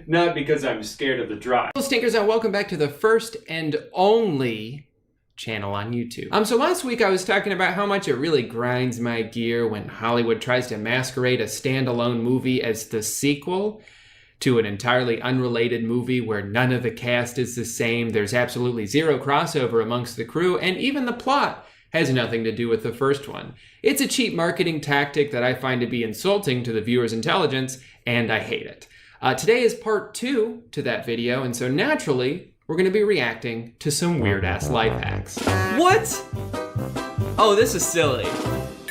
Not because I'm scared of the dryer. Hello stinkers, and welcome back to the first and only channel on YouTube. So last week I was talking about how much it really grinds my gear when Hollywood tries to masquerade a standalone movie as the sequel to an entirely unrelated movie where none of the cast is the same, there's absolutely zero crossover amongst the crew, and even the plot has nothing to do with the first one. It's a cheap marketing tactic that I find to be insulting to the viewer's intelligence, and I hate it. Today is part 2 to that video, and so naturally, we're gonna be reacting to some weird-ass life hacks. What? Oh, this is silly.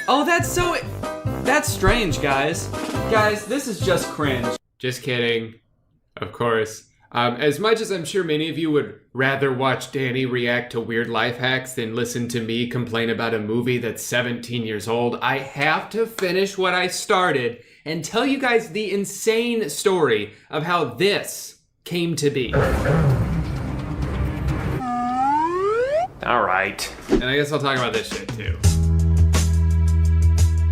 Oh, that's strange, guys. Guys, this is just cringe. Just kidding, of course. As much as I'm sure many of you would rather watch Danny react to weird life hacks than listen to me complain about a movie that's 17 years old, I have to finish what I started and tell you guys the insane story of how this came to be. All right. And I guess I'll talk about this shit too.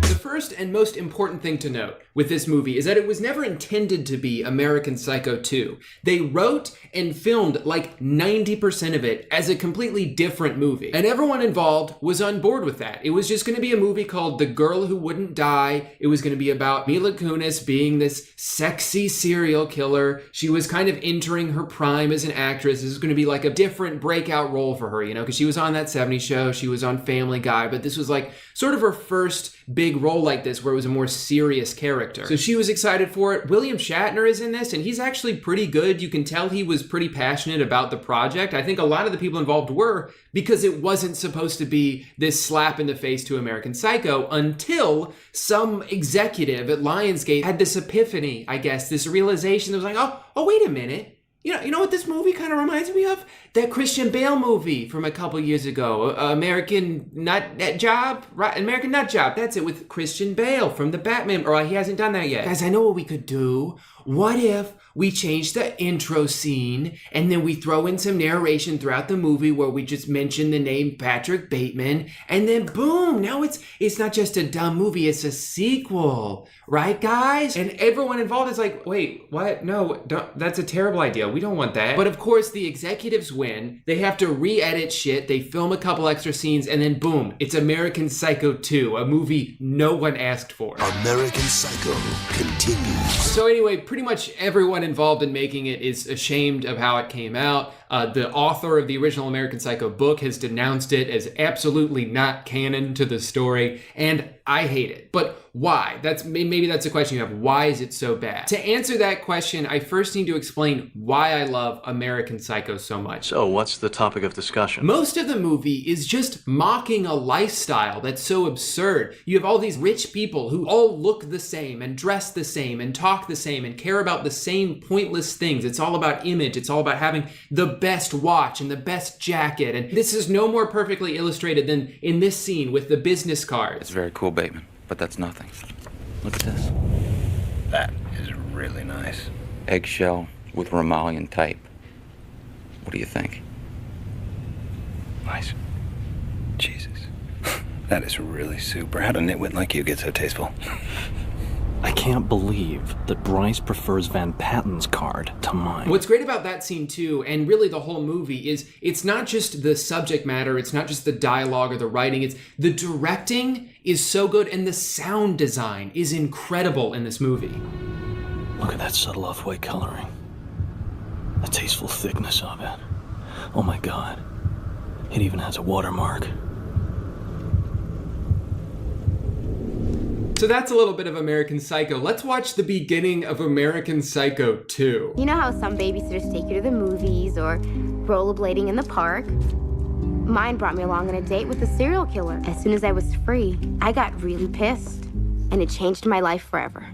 The first and most important thing to note with this movie is that it was never intended to be American Psycho 2. They wrote and filmed like 90% of it as a completely different movie. And everyone involved was on board with that. It was just gonna be a movie called The Girl Who Wouldn't Die. It was gonna be about Mila Kunis being this sexy serial killer. She was kind of entering her prime as an actress. This was gonna be like a different breakout role for her, you know, because she was on that 70s show, she was on Family Guy, but this was like sort of her first big role like this where it was a more serious character. So she was excited for it. William Shatner is in this, and he's actually pretty good. You can tell he was pretty passionate about the project. I think a lot of the people involved were, because it wasn't supposed to be this slap in the face to American Psycho until some executive at Lionsgate had this epiphany, I guess, this realization that was like, oh, wait a minute. You know what this movie kind of reminds me of? That Christian Bale movie from a couple years ago, American Nut Job, right? American Nut Job. That's it, with Christian Bale from the Batman. Or he hasn't done that yet. Guys, I know what we could do. What if we change the intro scene and then we throw in some narration throughout the movie where we just mention the name Patrick Bateman, and then boom, now it's not just a dumb movie, it's a sequel, right, guys? And everyone involved is like, wait, what? No, that's a terrible idea. We don't want that. But of course, the executives win. They have to re-edit shit. They film a couple extra scenes, and then boom, it's American Psycho 2, a movie no one asked for. American Psycho continues. So anyway, pretty much everyone involved in making it is ashamed of how it came out. The author of the original American Psycho book has denounced it as absolutely not canon to the story, and I hate it. But why? Maybe that's a question you have. Why is it so bad? To answer that question, I first need to explain why I love American Psycho so much. So, what's the topic of discussion? Most of the movie is just mocking a lifestyle that's so absurd. You have all these rich people who all look the same and dress the same and talk the same and care about the same pointless things. It's all about image. It's all about having the best watch and the best jacket. And this is no more perfectly illustrated than in this scene with the business cards. It's very cool, Bateman, but that's nothing. Look at this. That is really nice. Eggshell with Romalian type. What do you think? Nice. Jesus. That is really super. How'd a nitwit like you get so tasteful? I can't believe that Bryce prefers Van Patten's card to mine. What's great about that scene too, and really the whole movie, is it's not just the subject matter, it's not just the dialogue or the writing, it's the directing is so good and the sound design is incredible in this movie. Look at that subtle off-white coloring. The tasteful thickness of it. Oh my God. It even has a watermark. So that's a little bit of American Psycho. Let's watch the beginning of American Psycho 2. You know how some babysitters take you to the movies or rollerblading in the park? Mine brought me along on a date with a serial killer. As soon as I was free, I got really pissed, and it changed my life forever.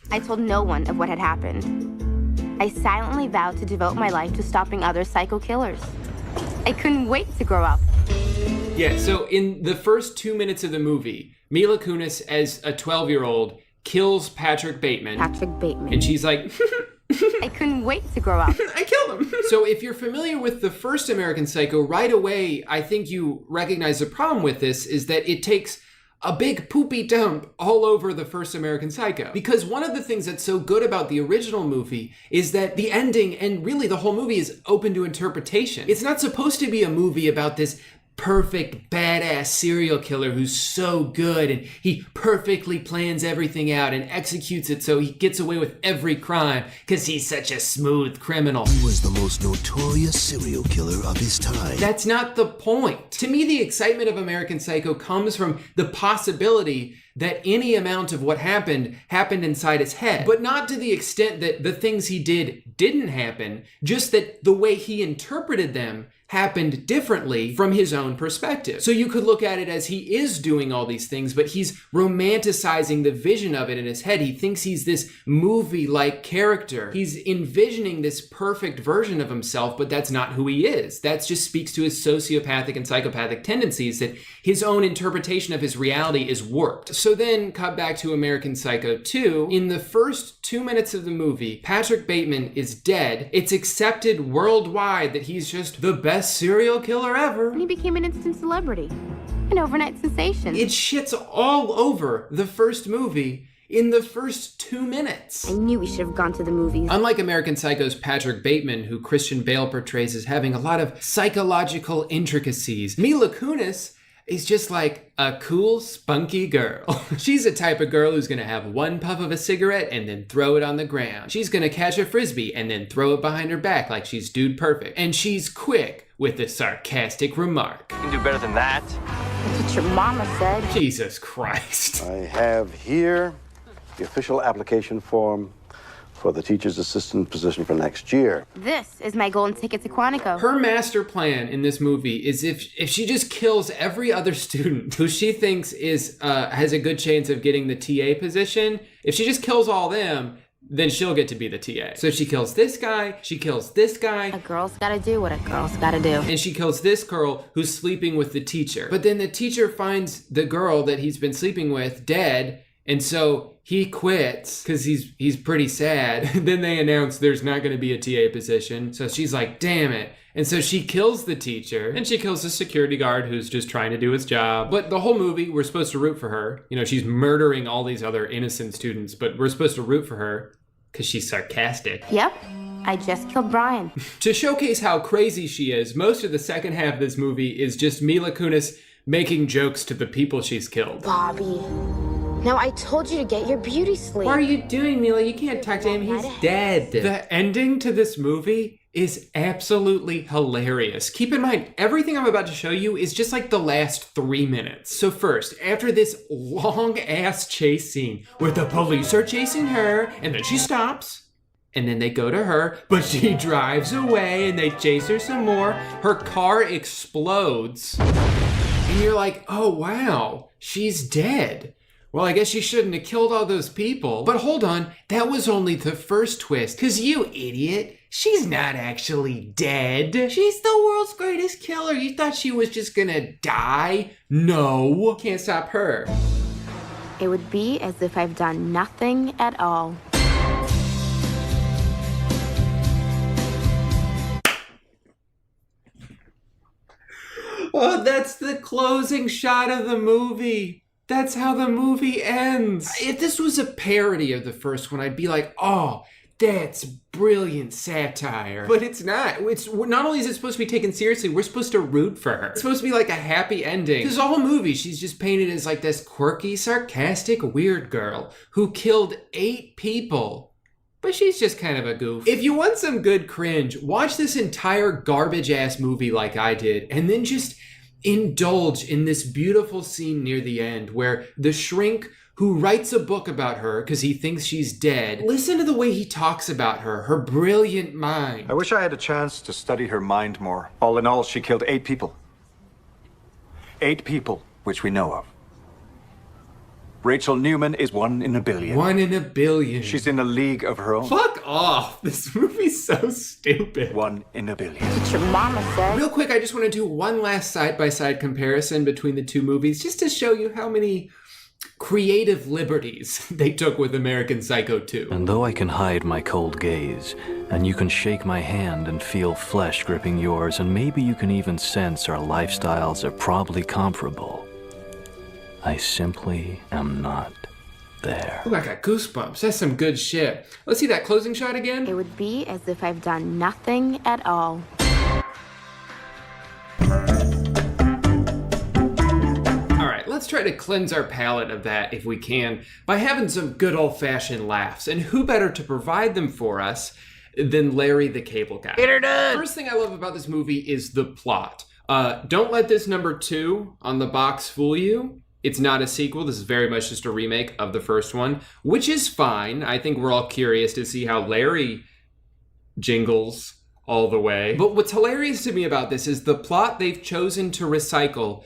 I told no one of what had happened. I silently vowed to devote my life to stopping other psycho killers. I couldn't wait to grow up. Yeah, so in the first 2 minutes of the movie, Mila Kunis as a 12-year-old kills Patrick Bateman. And she's like, I couldn't wait to grow up. I killed him. So if you're familiar with the first American Psycho, right away, I think you recognize the problem with this is that it takes a big poopy dump all over the first American Psycho. Because one of the things that's so good about the original movie is that the ending and really the whole movie is open to interpretation. It's not supposed to be a movie about this perfect badass serial killer who's so good and he perfectly plans everything out and executes it so he gets away with every crime because he's such a smooth criminal. He was the most notorious serial killer of his time. That's not the point. To me, the excitement of American Psycho comes from the possibility that any amount of what happened inside his head, but not to the extent that the things he did didn't happen, just that the way he interpreted them happened differently from his own perspective. So you could look at it as he is doing all these things, but he's romanticizing the vision of it in his head. He thinks he's this movie-like character. He's envisioning this perfect version of himself, but that's not who he is. That just speaks to his sociopathic and psychopathic tendencies, that his own interpretation of his reality is warped. So then cut back to American Psycho 2. In the first 2 minutes of the movie, Patrick Bateman is dead. It's accepted worldwide that he's just the best serial killer ever. And he became an instant celebrity, an overnight sensation. It shits all over the first movie in the first 2 minutes. I knew we should have gone to the movies. Unlike American Psycho's Patrick Bateman, who Christian Bale portrays as having a lot of psychological intricacies, Mila Kunis is just like a cool, spunky girl. She's the type of girl who's gonna have one puff of a cigarette and then throw it on the ground. She's gonna catch a frisbee and then throw it behind her back like she's Dude Perfect. And she's quick with a sarcastic remark. You can do better than that. That's what your mama said. Jesus Christ. I have here the official application form for the teacher's assistant position for next year. This is my golden ticket to Quantico. Her master plan in this movie is if she just kills every other student who she thinks is has a good chance of getting the TA position, if she just kills all them, then she'll get to be the TA. So she kills this guy, she kills this guy. A girl's gotta do what a girl's gotta do. And she kills this girl who's sleeping with the teacher. But then the teacher finds the girl that he's been sleeping with dead, and so he quits because he's pretty sad. Then they announce there's not going to be a TA position. So she's like, damn it. And so she kills the teacher and she kills the security guard who's just trying to do his job. But the whole movie, we're supposed to root for her. You know, she's murdering all these other innocent students, but we're supposed to root for her because she's sarcastic. Yep. I just killed Brian. To showcase how crazy she is, most of the second half of this movie is just Mila Kunis making jokes to the people she's killed. Bobby. Now, I told you to get your beauty sleep. What are you doing, Mila? You can't talk to him. He's dead. The ending to this movie is absolutely hilarious. Keep in mind, everything I'm about to show you is just like the last 3 minutes. So first, after this long-ass chase scene where the police are chasing her, and then she stops, and then they go to her, but she drives away, and they chase her some more. Her car explodes, and you're like, oh, wow, she's dead. Well, I guess she shouldn't have killed all those people. But hold on, that was only the first twist. Cause you idiot, she's not actually dead. She's the world's greatest killer. You thought she was just gonna die? No, can't stop her. It would be as if I've done nothing at all. Oh, that's the closing shot of the movie. That's how the movie ends. If this was a parody of the first one, I'd be like, oh, that's brilliant satire. But it's not. It's not only is it supposed to be taken seriously, we're supposed to root for her. It's supposed to be like a happy ending. This whole movie, she's just painted as like this quirky, sarcastic, weird girl who killed 8 people. But she's just kind of a goof. If you want some good cringe, watch this entire garbage-ass movie like I did, and then just indulge in this beautiful scene near the end where the shrink who writes a book about her because he thinks she's dead, listen to the way he talks about her brilliant mind. I wish I had a chance to study her mind more. All in all, she killed 8 people. 8 people, which we know of. Rachel Newman is 1 in a billion. 1 in a billion. She's in a league of her own. Fuck off. This movie's so stupid. 1 in a billion. That's what your mama said. Real quick, I just want to do one last side-by-side comparison between the two movies just to show you how many creative liberties they took with American Psycho 2. And though I can hide my cold gaze, and you can shake my hand and feel flesh gripping yours, and maybe you can even sense our lifestyles are probably comparable, I simply am not there. Ooh, I got goosebumps. That's some good shit. Let's see that closing shot again. It would be as if I've done nothing at all. let's try to cleanse our palate of that if we can by having some good old-fashioned laughs. And who better to provide them for us than Larry the Cable Guy? Get her done! First thing I love about this movie is the plot. Don't let this number 2 on the box fool you. It's not a sequel. This is very much just a remake of the first one, which is fine. I think we're all curious to see how Larry jingles all the way. But what's hilarious to me about this is the plot they've chosen to recycle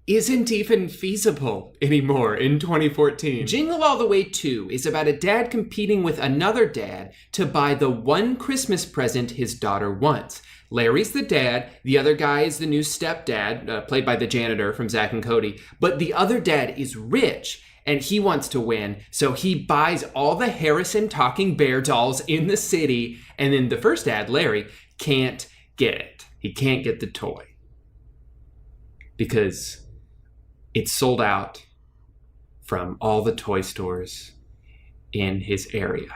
isn't even feasible anymore in 2014. Jingle All the Way 2 is about a dad competing with another dad to buy the one Christmas present his daughter wants. Larry's the dad, the other guy is the new stepdad, played by the janitor from Zack and Cody, but the other dad is rich and he wants to win, so he buys all the Harrison talking bear dolls in the city, and then the first dad, Larry, can't get it. He can't get the toy because it's sold out from all the toy stores in his area.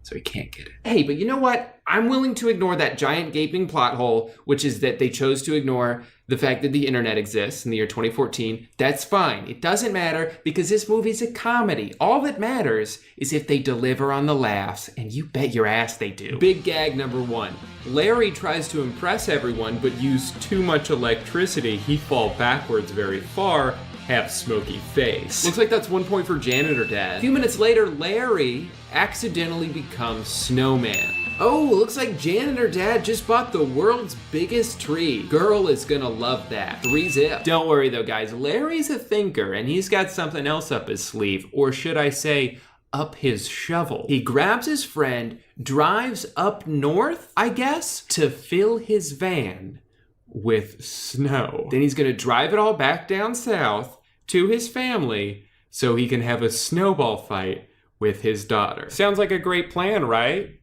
So he can't get it. Hey, but you know what? I'm willing to ignore that giant gaping plot hole, which is that they chose to ignore the fact that the internet exists in the year 2014. That's fine. It doesn't matter because this movie's a comedy. All that matters is if they deliver on the laughs, and you bet your ass they do. Big gag number 1. Larry tries to impress everyone, but use too much electricity. He fall backwards very far, have smoky face. Looks like that's 1 point for Janitor Dad. A few minutes later, Larry accidentally becomes Snowman. Oh, looks like Janitor Dad just bought the world's biggest tree. Girl is gonna love that. 3-zip. Don't worry though, guys. Larry's a thinker and he's got something else up his sleeve, or should I say, up his shovel. He grabs his friend, drives up north, I guess, to fill his van with snow. Then he's gonna drive it all back down south to his family so he can have a snowball fight with his daughter. Sounds like a great plan, right?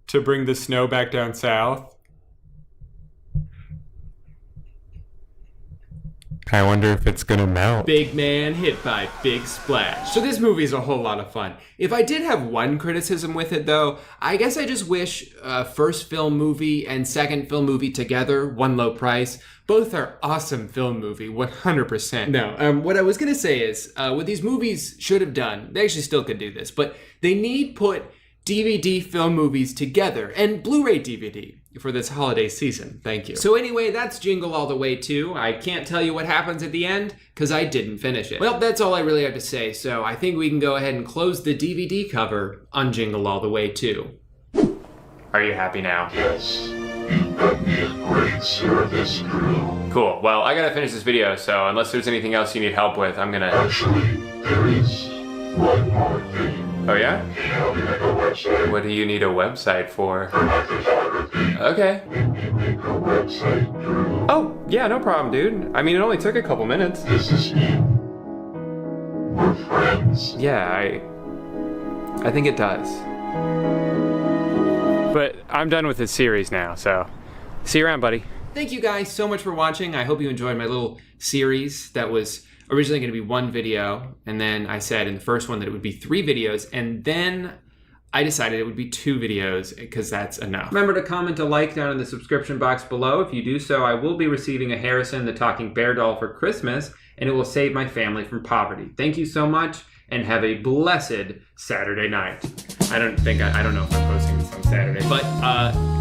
To bring the snow back down south. I wonder if it's gonna melt. Big man hit by big splash. So this movie is a whole lot of fun. If I did have one criticism with it though, I guess I just wish first film movie and second film movie together, one low price. Both are awesome film movie, 100%. No, what I was gonna say is, what these movies should have done, they actually still could do this, but they need put DVD film movies together and Blu-ray DVD for this holiday season. Thank you. So anyway, that's Jingle All the Way 2. I can't tell you what happens at the end because I didn't finish it. Well, that's all I really have to say, so I think we can go ahead and close the DVD cover on Jingle All the Way 2. Are you happy now? Yes. You've done me a great service, girl. Cool. Well, I gotta finish this video, so unless there's anything else you need help with, I'm gonna... Actually, there is one more thing. Oh yeah? Can you help me make a website? What do you need a website for? For my photography. Okay. Can you make a website, girl? Oh, yeah, no problem, dude. I mean, it only took a couple minutes. This is you. We're friends. Yeah, I think it does. But I'm done with this series now, so see you around, buddy. Thank you guys so much for watching. I hope you enjoyed my little series that was originally going to be one video, and then I said in the first one that it would be 3 videos, and then I decided it would be 2 videos because that's enough. Remember to comment a like down in the subscription box below. If you do so, I will be receiving a Harrison the Talking Bear doll for Christmas, and it will save my family from poverty. Thank you so much, and have a blessed Saturday night. I don't know if I'm posting this on Saturday, but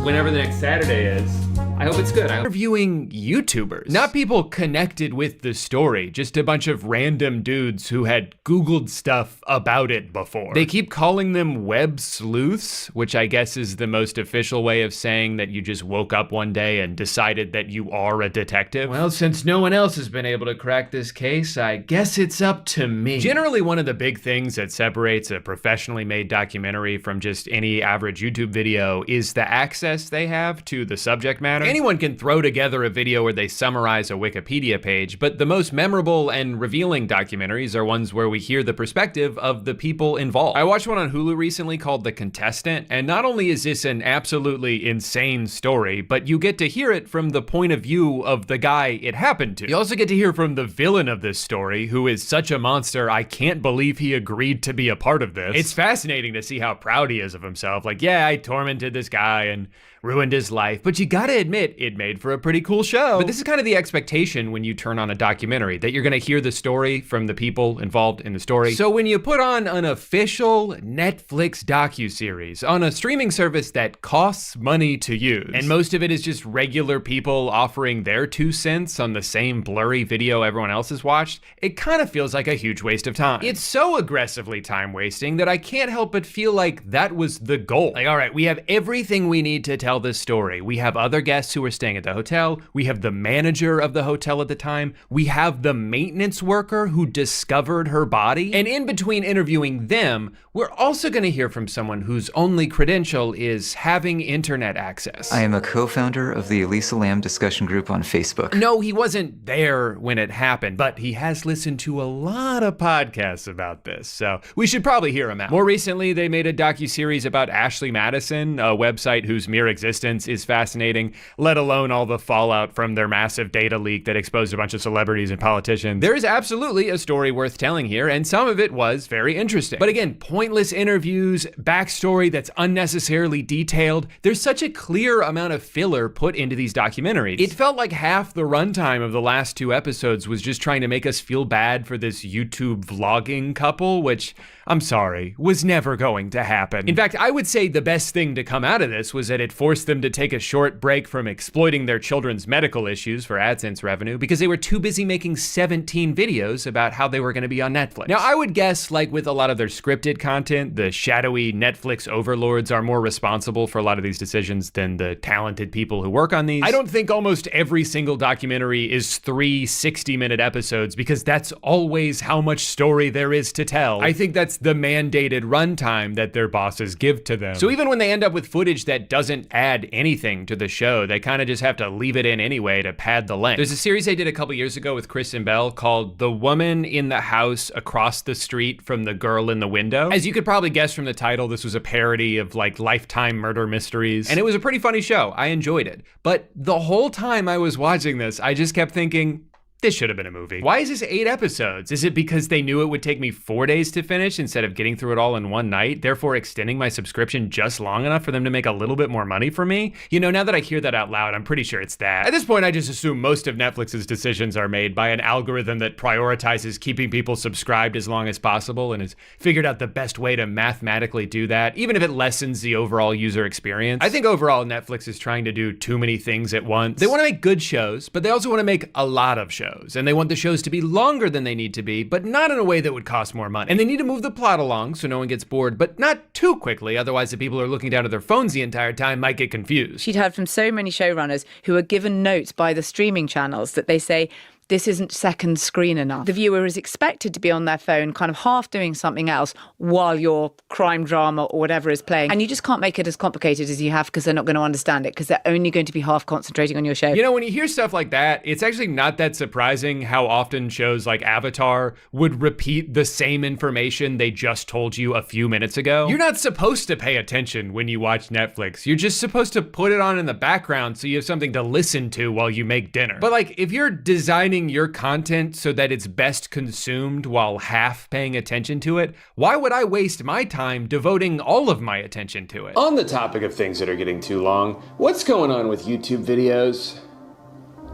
whenever the next Saturday is, I hope it's good. Interviewing YouTubers, not people connected with the story, just a bunch of random dudes who had Googled stuff about it before. They keep calling them web sleuths, which I guess is the most official way of saying that you just woke up one day and decided that you are a detective. Well, since no one else has been able to crack this case, I guess it's up to me. Generally, one of the big things that separates a professionally made documentary from just any average YouTube video is the access they have to the subject matter. Anyone can throw together a video where they summarize a Wikipedia page, but the most memorable and revealing documentaries are ones where we hear the perspective of the people involved. I watched one on Hulu recently called The Contestant, and not only is this an absolutely insane story, but you get to hear it from the point of view of the guy it happened to. You also get to hear from the villain of this story, who is such a monster, I can't believe he agreed to be a part of this. It's fascinating to see how proud he is of himself. Like, yeah, I tormented this guy and ruined his life, but you gotta admit, admit it made for a pretty cool show. But this is kind of the expectation when you turn on a documentary, that you're gonna hear the story from the people involved in the story. So when you put on an official Netflix docuseries on a streaming service that costs money to use, and most of it is just regular people offering their 2 cents on the same blurry video everyone else has watched, it kind of feels like a huge waste of time. It's so aggressively time wasting that I can't help but feel like that was the goal. Like, all right, we have everything we need to tell this story. We have other guests who are staying at the hotel. We have the manager of the hotel at the time. We have the maintenance worker who discovered her body. And in between interviewing them, we're also gonna hear from someone whose only credential is having internet access. I am a co-founder of the Elisa Lam discussion group on Facebook. No, he wasn't there when it happened, but he has listened to a lot of podcasts about this, so we should probably hear him out. More recently, they made a docuseries about Ashley Madison, a website whose mere existence is fascinating, let alone all the fallout from their massive data leak that exposed a bunch of celebrities and politicians. There is absolutely a story worth telling here, and some of it was very interesting. But again, pointless interviews, backstory that's unnecessarily detailed. There's such a clear amount of filler put into these documentaries. It felt like half the runtime of the last 2 episodes was just trying to make us feel bad for this YouTube vlogging couple, which, I'm sorry, was never going to happen. In fact, I would say the best thing to come out of this was that it forced them to take a short break from exploiting their children's medical issues for AdSense revenue because they were too busy making 17 videos about how they were gonna be on Netflix. Now, I would guess, like with a lot of their scripted content, the shadowy Netflix overlords are more responsible for a lot of these decisions than the talented people who work on these. I don't think almost every single documentary is 3 60-minute episodes because that's always how much story there is to tell. I think that's the mandated runtime that their bosses give to them. So even when they end up with footage that doesn't add anything to the show, they kind of just have to leave it in anyway to pad the length. There's a series they did a couple years ago with Kristen Bell called The Woman in the House Across the Street from the Girl in the Window. As you could probably guess from the title, this was a parody of like Lifetime murder mysteries, and it was a pretty funny show. I enjoyed it. But the whole time I was watching this, I just kept thinking, this should have been a movie. Why is this 8 episodes? Is it because they knew it would take me 4 days to finish instead of getting through it all in one night, therefore extending my subscription just long enough for them to make a little bit more money for me? You know, now that I hear that out loud, I'm pretty sure it's that. At this point, I just assume most of Netflix's decisions are made by an algorithm that prioritizes keeping people subscribed as long as possible and has figured out the best way to mathematically do that, even if it lessens the overall user experience. I think overall, Netflix is trying to do too many things at once. They want to make good shows, but they also want to make a lot of shows. And they want the shows to be longer than they need to be, but not in a way that would cost more money. And they need to move the plot along so no one gets bored, but not too quickly, otherwise the people who are looking down at their phones the entire time might get confused. She'd heard from so many showrunners who are given notes by the streaming channels that they say, this isn't second screen enough. The viewer is expected to be on their phone, kind of half doing something else while your crime drama or whatever is playing. And you just can't make it as complicated as you have because they're not going to understand it because they're only going to be half concentrating on your show. You know, when you hear stuff like that, it's actually not that surprising how often shows like Avatar would repeat the same information they just told you a few minutes ago. You're not supposed to pay attention when you watch Netflix. You're just supposed to put it on in the background so you have something to listen to while you make dinner. But like, if you're designing your content so that it's best consumed while half paying attention to it, why would I waste my time devoting all of my attention to it? On the topic of things that are getting too long, what's going on with YouTube videos?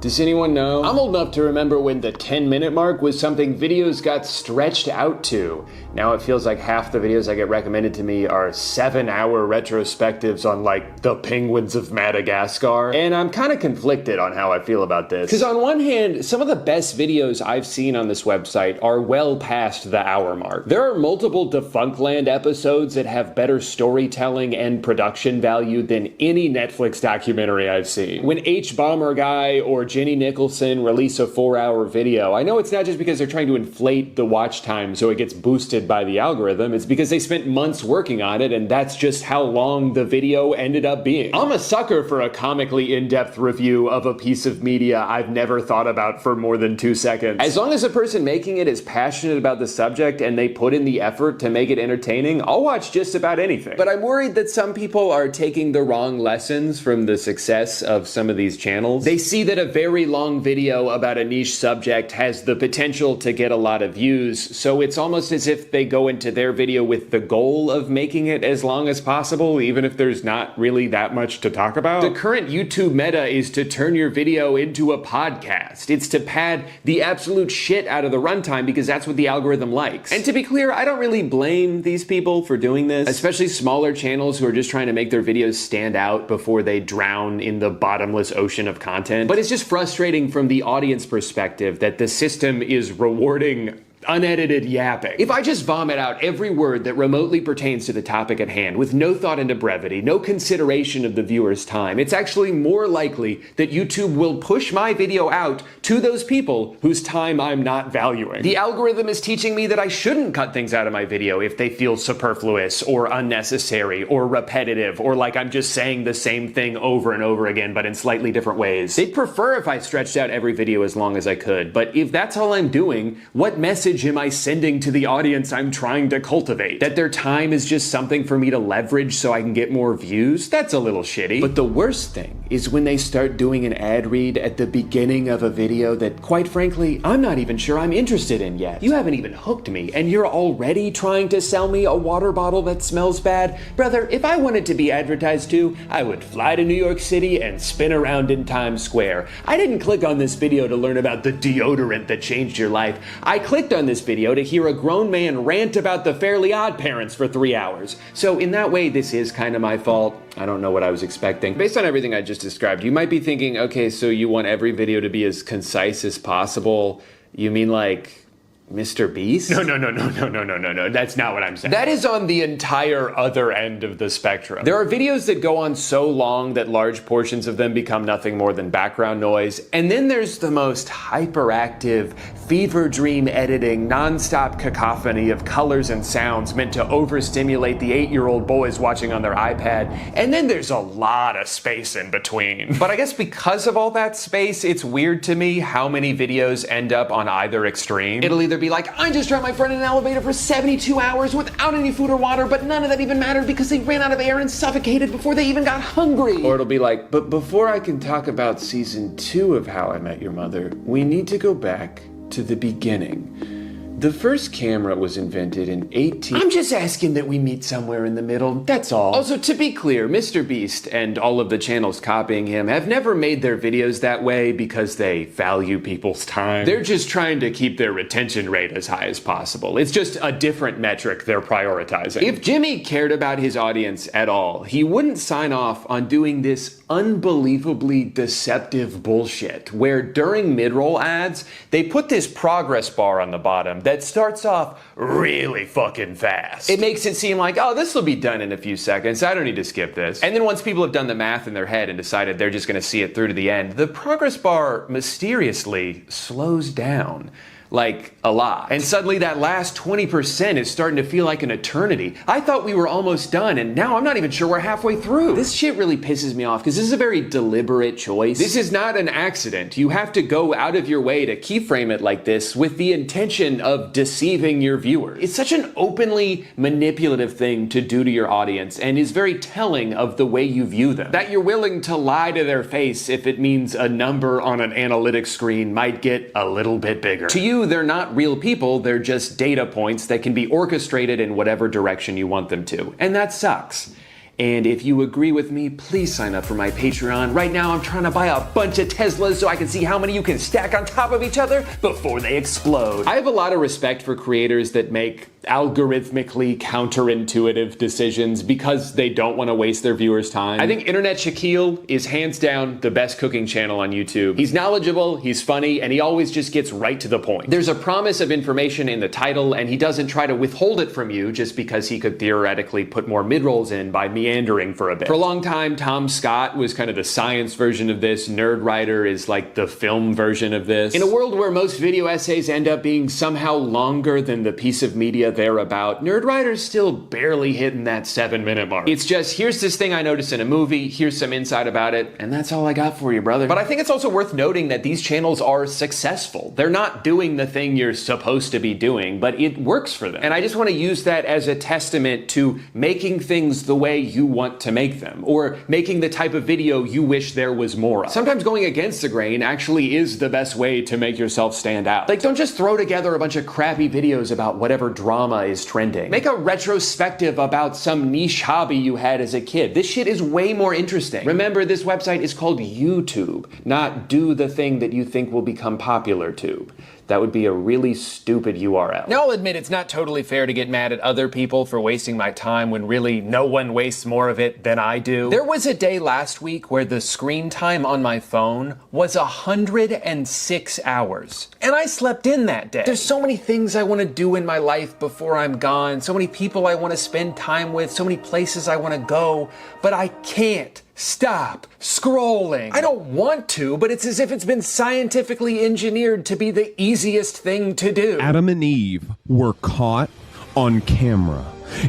Does anyone know? I'm old enough to remember when the 10-minute mark was something videos got stretched out to. Now it feels like half the videos I get recommended to me are 7-hour retrospectives on like the penguins of Madagascar. And I'm kind of conflicted on how I feel about this. Because on one hand, some of the best videos I've seen on this website are well past the hour mark. There are multiple Defunctland episodes that have better storytelling and production value than any Netflix documentary I've seen. When H. Bomber Guy or Jenny Nicholson release a 4-hour video, I know it's not just because they're trying to inflate the watch time so it gets boosted by the algorithm, it's because they spent months working on it and that's just how long the video ended up being. I'm a sucker for a comically in-depth review of a piece of media I've never thought about for more than 2 seconds. As long as the person making it is passionate about the subject and they put in the effort to make it entertaining, I'll watch just about anything. But I'm worried that some people are taking the wrong lessons from the success of some of these channels. They see that a very very long video about a niche subject has the potential to get a lot of views, so it's almost as if they go into their video with the goal of making it as long as possible, even if there's not really that much to talk about. The current YouTube meta is to turn your video into a podcast. It's to pad the absolute shit out of the runtime because that's what the algorithm likes. And to be clear, I don't really blame these people for doing this, especially smaller channels who are just trying to make their videos stand out before they drown in the bottomless ocean of content. But it's just frustrating from the audience perspective that the system is rewarding unedited yapping. If I just vomit out every word that remotely pertains to the topic at hand with no thought into brevity, no consideration of the viewer's time, it's actually more likely that YouTube will push my video out to those people whose time I'm not valuing. The algorithm is teaching me that I shouldn't cut things out of my video if they feel superfluous or unnecessary or repetitive or like I'm just saying the same thing over and over again but in slightly different ways. They'd prefer if I stretched out every video as long as I could, but if that's all I'm doing, what message am I sending to the audience I'm trying to cultivate? That their time is just something for me to leverage so I can get more views? That's a little shitty. But the worst thing is when they start doing an ad read at the beginning of a video that, quite frankly, I'm not even sure I'm interested in yet. You haven't even hooked me, and you're already trying to sell me a water bottle that smells bad? Brother, if I wanted to be advertised to, I would fly to New York City and spin around in Times Square. I didn't click on this video to learn about the deodorant that changed your life. I clicked on this video to hear a grown man rant about the Fairly Odd Parents for 3 hours. So in that way, this is kind of my fault. I don't know what I was expecting. Based on everything I just described, you might be thinking, okay, so you want every video to be as concise as possible. You mean like Mr. Beast? No. That's not what I'm saying. That is on the entire other end of the spectrum. There are videos that go on so long that large portions of them become nothing more than background noise. And then there's the most hyperactive, fever dream editing, nonstop cacophony of colors and sounds meant to overstimulate the 8-year-old boys watching on their iPad. And then there's a lot of space in between. But I guess because of all that space, it's weird to me how many videos end up on either extreme. It'll either be like, I just trapped my friend in an elevator for 72 hours without any food or water, but none of that even mattered because they ran out of air and suffocated before they even got hungry. Or it'll be like, but before I can talk about season 2 of How I Met Your Mother, we need to go back to the beginning. The first camera was invented in 18... I'm just asking that we meet somewhere in the middle, that's all. Also, to be clear, Mr. Beast and all of the channels copying him have never made their videos that way because they value people's time. They're just trying to keep their retention rate as high as possible. It's just a different metric they're prioritizing. If Jimmy cared about his audience at all, he wouldn't sign off on doing this unbelievably deceptive bullshit where during mid-roll ads, they put this progress bar on the bottom that starts off really fucking fast. It makes it seem like, oh, this will be done in a few seconds. I don't need to skip this. And then once people have done the math in their head and decided they're just going to see it through to the end, the progress bar mysteriously slows down. Like, a lot. And suddenly that last 20% is starting to feel like an eternity. I thought we were almost done, and now I'm not even sure we're halfway through. This shit really pisses me off, because this is a very deliberate choice. This is not an accident. You have to go out of your way to keyframe it like this with the intention of deceiving your viewer. It's such an openly manipulative thing to do to your audience, and is very telling of the way you view them. That you're willing to lie to their face if it means a number on an analytics screen might get a little bit bigger. To you, they're not real people, they're just data points that can be orchestrated in whatever direction you want them to. And that sucks. And if you agree with me, please sign up for my Patreon. Right now I'm trying to buy a bunch of Teslas so I can see how many you can stack on top of each other before they explode. I have a lot of respect for creators that make algorithmically counterintuitive decisions because they don't want to waste their viewers' time. I think Internet Shaquille is hands down the best cooking channel on YouTube. He's knowledgeable, he's funny, and he always just gets right to the point. There's a promise of information in the title, and he doesn't try to withhold it from you just because he could theoretically put more mid-rolls in by meandering for a bit. For a long time, Tom Scott was kind of the science version of this. Nerd Writer is like the film version of this. In a world where most video essays end up being somehow longer than the piece of media thereabout, Nerdwriter's still barely hitting that 7-minute mark. It's just, here's this thing I noticed in a movie, here's some insight about it, and that's all I got for you, brother. But I think it's also worth noting that these channels are successful. They're not doing the thing you're supposed to be doing, but it works for them. And I just want to use that as a testament to making things the way you want to make them, or making the type of video you wish there was more of. Sometimes going against the grain actually is the best way to make yourself stand out. Like, don't just throw together a bunch of crappy videos about whatever drama is trending. Make a retrospective about some niche hobby you had as a kid. This shit is way more interesting. Remember, this website is called YouTube, not do the thing that you think will become popular tube. That would be a really stupid URL. Now, I'll admit it's not totally fair to get mad at other people for wasting my time when really no one wastes more of it than I do. There was a day last week where the screen time on my phone was 106 hours. And I slept in that day. There's so many things I want to do in my life before I'm gone, so many people I want to spend time with, so many places I want to go, but I can't stop scrolling. I don't want to, but it's as if it's been scientifically engineered to be the easiest thing to do. Adam and Eve were caught on camera.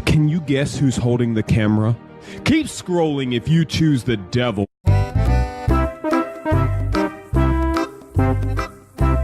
Can you guess who's holding the camera? Keep scrolling if you choose the devil.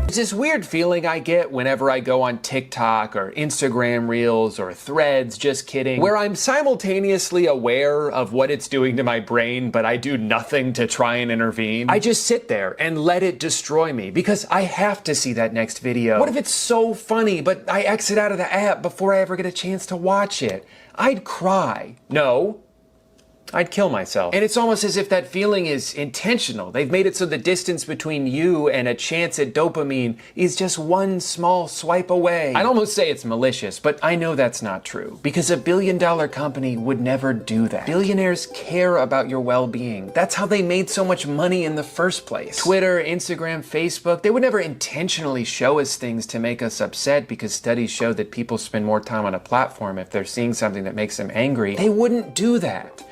It's this weird feeling I get whenever I go on TikTok or Instagram Reels or Threads, just kidding, where I'm simultaneously aware of what it's doing to my brain, but I do nothing to try and intervene. I just sit there and let it destroy me because I have to see that next video. What if it's so funny, but I exit out of the app before I ever get a chance to watch it? I'd cry. No. I'd kill myself. And it's almost as if that feeling is intentional. They've made it so the distance between you and a chance at dopamine is just one small swipe away. I'd almost say it's malicious, but I know that's not true, because a billion-dollar company would never do that. Billionaires care about your well-being. That's how they made so much money in the first place. Twitter, Instagram, Facebook, they would never intentionally show us things to make us upset because studies show that people spend more time on a platform if they're seeing something that makes them angry. They wouldn't do that,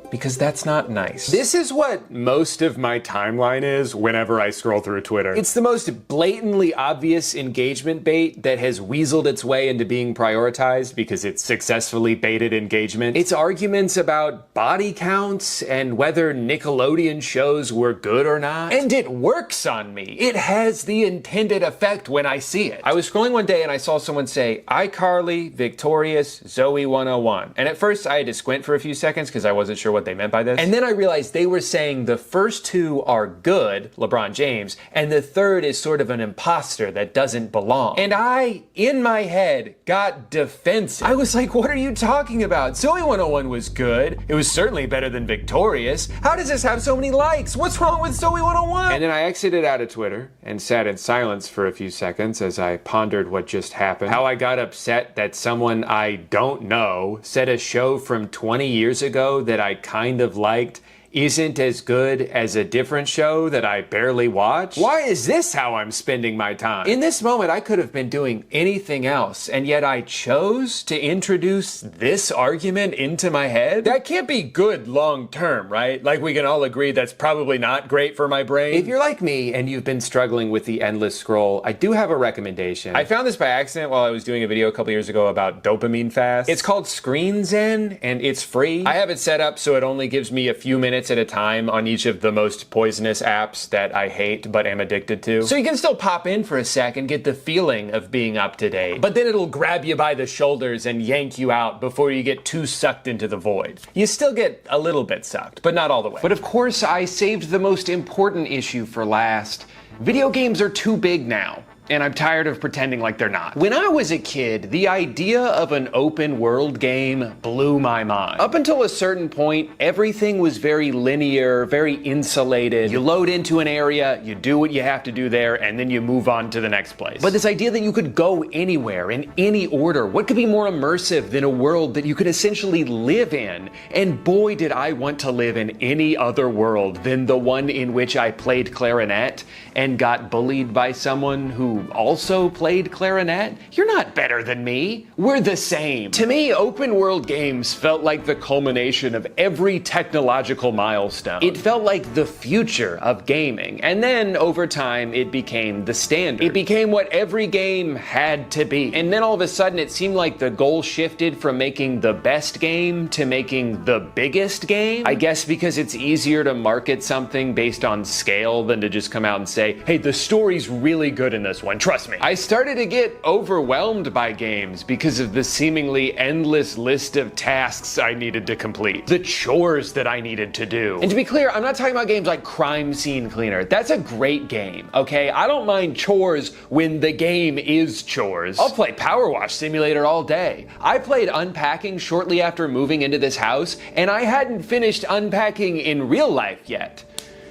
because that's not nice. This is what most of my timeline is whenever I scroll through Twitter. It's the most blatantly obvious engagement bait that has weaseled its way into being prioritized because it's successfully baited engagement. It's arguments about body counts and whether Nickelodeon shows were good or not. And it works on me. It has the intended effect when I see it. I was scrolling one day and I saw someone say, iCarly, Victorious, Zoe 101. And at first I had to squint for a few seconds because I wasn't sure what they meant by this. And then I realized they were saying the first two are good, LeBron James, and the third is sort of an imposter that doesn't belong. And I, in my head, got defensive. I was like, what are you talking about? Zoe 101 was good. It was certainly better than Victorious. How does this have so many likes? What's wrong with Zoe 101? And then I exited out of Twitter and sat in silence for a few seconds as I pondered what just happened. How I got upset that someone I don't know said a show from 20 years ago that I kind of liked isn't as good as a different show that I barely watch? Why is this how I'm spending my time? In this moment, I could have been doing anything else, and yet I chose to introduce this argument into my head? That can't be good long term, right? Like, we can all agree that's probably not great for my brain. If you're like me and you've been struggling with the endless scroll, I do have a recommendation. I found this by accident while I was doing a video a couple years ago about dopamine fast. It's called Screen Zen, and it's free. I have it set up so it only gives me a few minutes at a time on each of the most poisonous apps that I hate but am addicted to. So you can still pop in for a sec and get the feeling of being up to date, but then it'll grab you by the shoulders and yank you out before you get too sucked into the void. You still get a little bit sucked, but not all the way. But of course, I saved the most important issue for last. Video games are too big now, and I'm tired of pretending like they're not. When I was a kid, the idea of an open world game blew my mind. Up until a certain point, everything was very linear, very insulated. You load into an area, you do what you have to do there, and then you move on to the next place. But this idea that you could go anywhere, in any order, what could be more immersive than a world that you could essentially live in? And boy, did I want to live in any other world than the one in which I played clarinet and got bullied by someone who who also played clarinet. You're not better than me. We're the same. To me, open world games felt like the culmination of every technological milestone. It felt like the future of gaming. And then over time, it became the standard. It became what every game had to be. And then all of a sudden, it seemed like the goal shifted from making the best game to making the biggest game. I guess because it's easier to market something based on scale than to just come out and say, hey, the story's really good in this one, trust me. I started to get overwhelmed by games because of the seemingly endless list of tasks I needed to complete, the chores that I needed to do. And to be clear, I'm not talking about games like Crime Scene Cleaner. That's a great game, okay? I don't mind chores when the game is chores. I'll play Power Wash Simulator all day. I played unpacking shortly after moving into this house, and I hadn't finished unpacking in real life yet.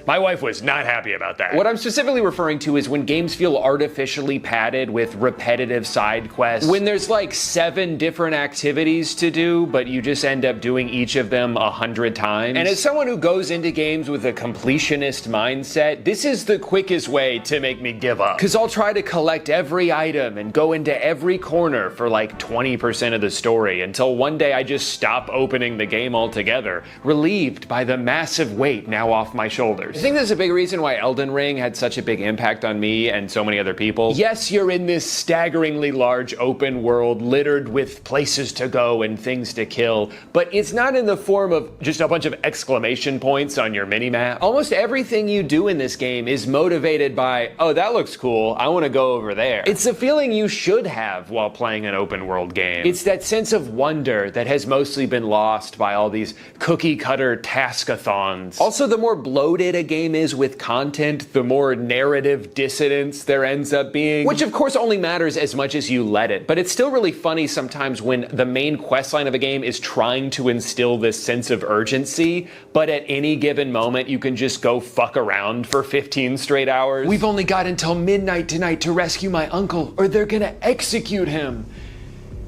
My wife was not happy about that. What I'm specifically referring to is when games feel artificially padded with repetitive side quests, when there's like 7 different activities to do, but you just end up doing each of them 100 times. And as someone who goes into games with a completionist mindset, this is the quickest way to make me give up. Cause I'll try to collect every item and go into every corner for like 20% of the story until one day I just stop opening the game altogether, relieved by the massive weight now off my shoulders. I think this is a big reason why Elden Ring had such a big impact on me and so many other people. Yes, you're in this staggeringly large open world littered with places to go and things to kill, but it's not in the form of just a bunch of exclamation points on your minimap. Almost everything you do in this game is motivated by, oh, that looks cool, I want to go over there. It's the feeling you should have while playing an open world game. It's that sense of wonder that has mostly been lost by all these cookie cutter taskathons. Also, the more bloated a game is with content, the more narrative dissonance there ends up being, which of course only matters as much as you let it. But it's still really funny sometimes when the main questline of a game is trying to instill this sense of urgency, but at any given moment you can just go fuck around for 15 straight hours. We've only got until midnight tonight to rescue my uncle, or they're gonna execute him.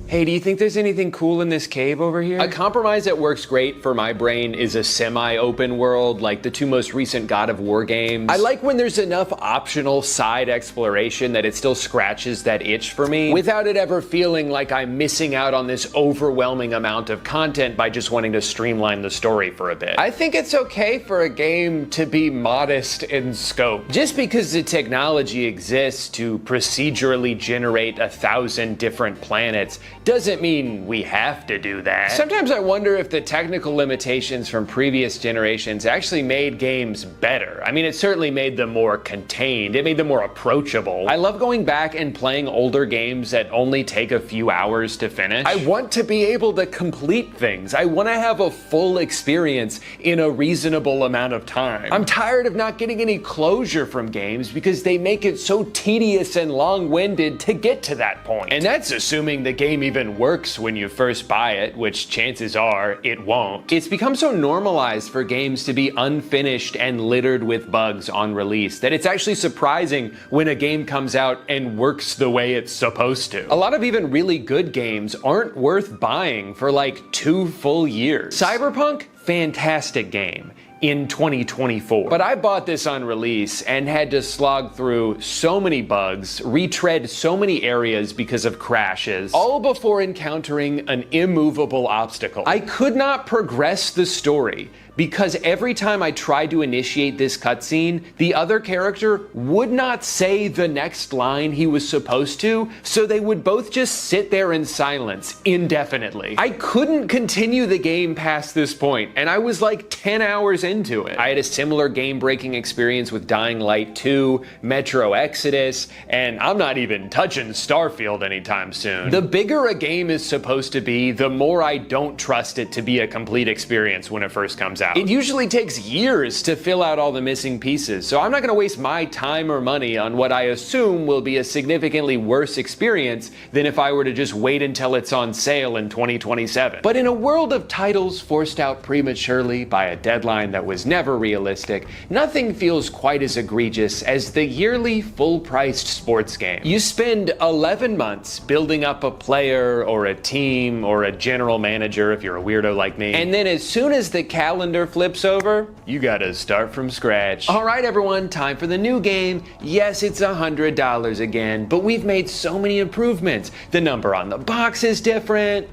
Hey, do you think there's anything cool in this cave over here? A compromise that works great for my brain is a semi-open world, like the 2 most recent God of War games. I like when there's enough optional side exploration that it still scratches that itch for me, without it ever feeling like I'm missing out on this overwhelming amount of content by just wanting to streamline the story for a bit. I think it's okay for a game to be modest in scope. Just because the technology exists to procedurally generate 1,000 different planets doesn't mean we have to do that. Sometimes I wonder if the technical limitations from previous generations actually made games better. I mean, it certainly made them more contained. It made them more approachable. I love going back and playing older games that only take a few hours to finish. I want to be able to complete things. I want to have a full experience in a reasonable amount of time. I'm tired of not getting any closure from games because they make it so tedious and long-winded to get to that point. And that's assuming the game even works when you first buy it, which chances are it won't. It's become so normalized for games to be unfinished and littered with bugs on release that it's actually surprising when a game comes out and works the way it's supposed to. A lot of even really good games aren't worth buying for like 2 full years. Cyberpunk, fantastic game in 2024. But I bought this on release and had to slog through so many bugs, retread so many areas because of crashes, all before encountering an immovable obstacle. I could not progress the story because every time I tried to initiate this cutscene, the other character would not say the next line he was supposed to, so they would both just sit there in silence indefinitely. I couldn't continue the game past this point, and I was like 10 hours into it. I had a similar game-breaking experience with Dying Light 2, Metro Exodus, and I'm not even touching Starfield anytime soon. The bigger a game is supposed to be, the more I don't trust it to be a complete experience when it first comes out. It usually takes years to fill out all the missing pieces, so I'm not going to waste my time or money on what I assume will be a significantly worse experience than if I were to just wait until it's on sale in 2027. But in a world of titles forced out prematurely by a deadline that was never realistic, nothing feels quite as egregious as the yearly full-priced sports game. You spend 11 months building up a player or a team or a general manager if you're a weirdo like me, and then as soon as the calendar calendar flips over, you gotta start from scratch. All right, everyone, time for the new game. Yes, it's $100 again, but we've made so many improvements. The number on the box is different.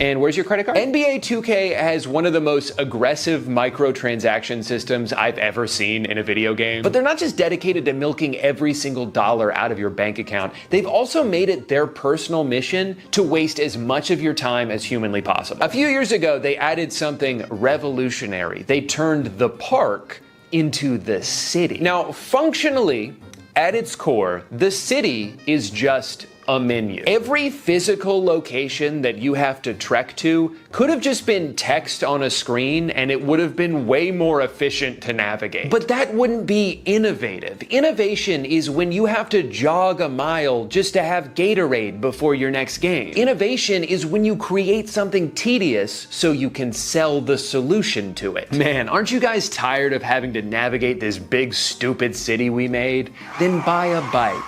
And where's your credit card? NBA 2K has one of the most aggressive microtransaction systems I've ever seen in a video game. But they're not just dedicated to milking every single dollar out of your bank account. They've also made it their personal mission to waste as much of your time as humanly possible. A few years ago, they added something revolutionary. They turned the park into the city. Now, functionally, at its core, the city is just a menu. Every physical location that you have to trek to could have just been text on a screen and it would have been way more efficient to navigate. But that wouldn't be innovative. Innovation is when you have to jog a mile just to have Gatorade before your next game. Innovation is when you create something tedious so you can sell the solution to it. Man, aren't you guys tired of having to navigate this big stupid city we made? Then buy a bike.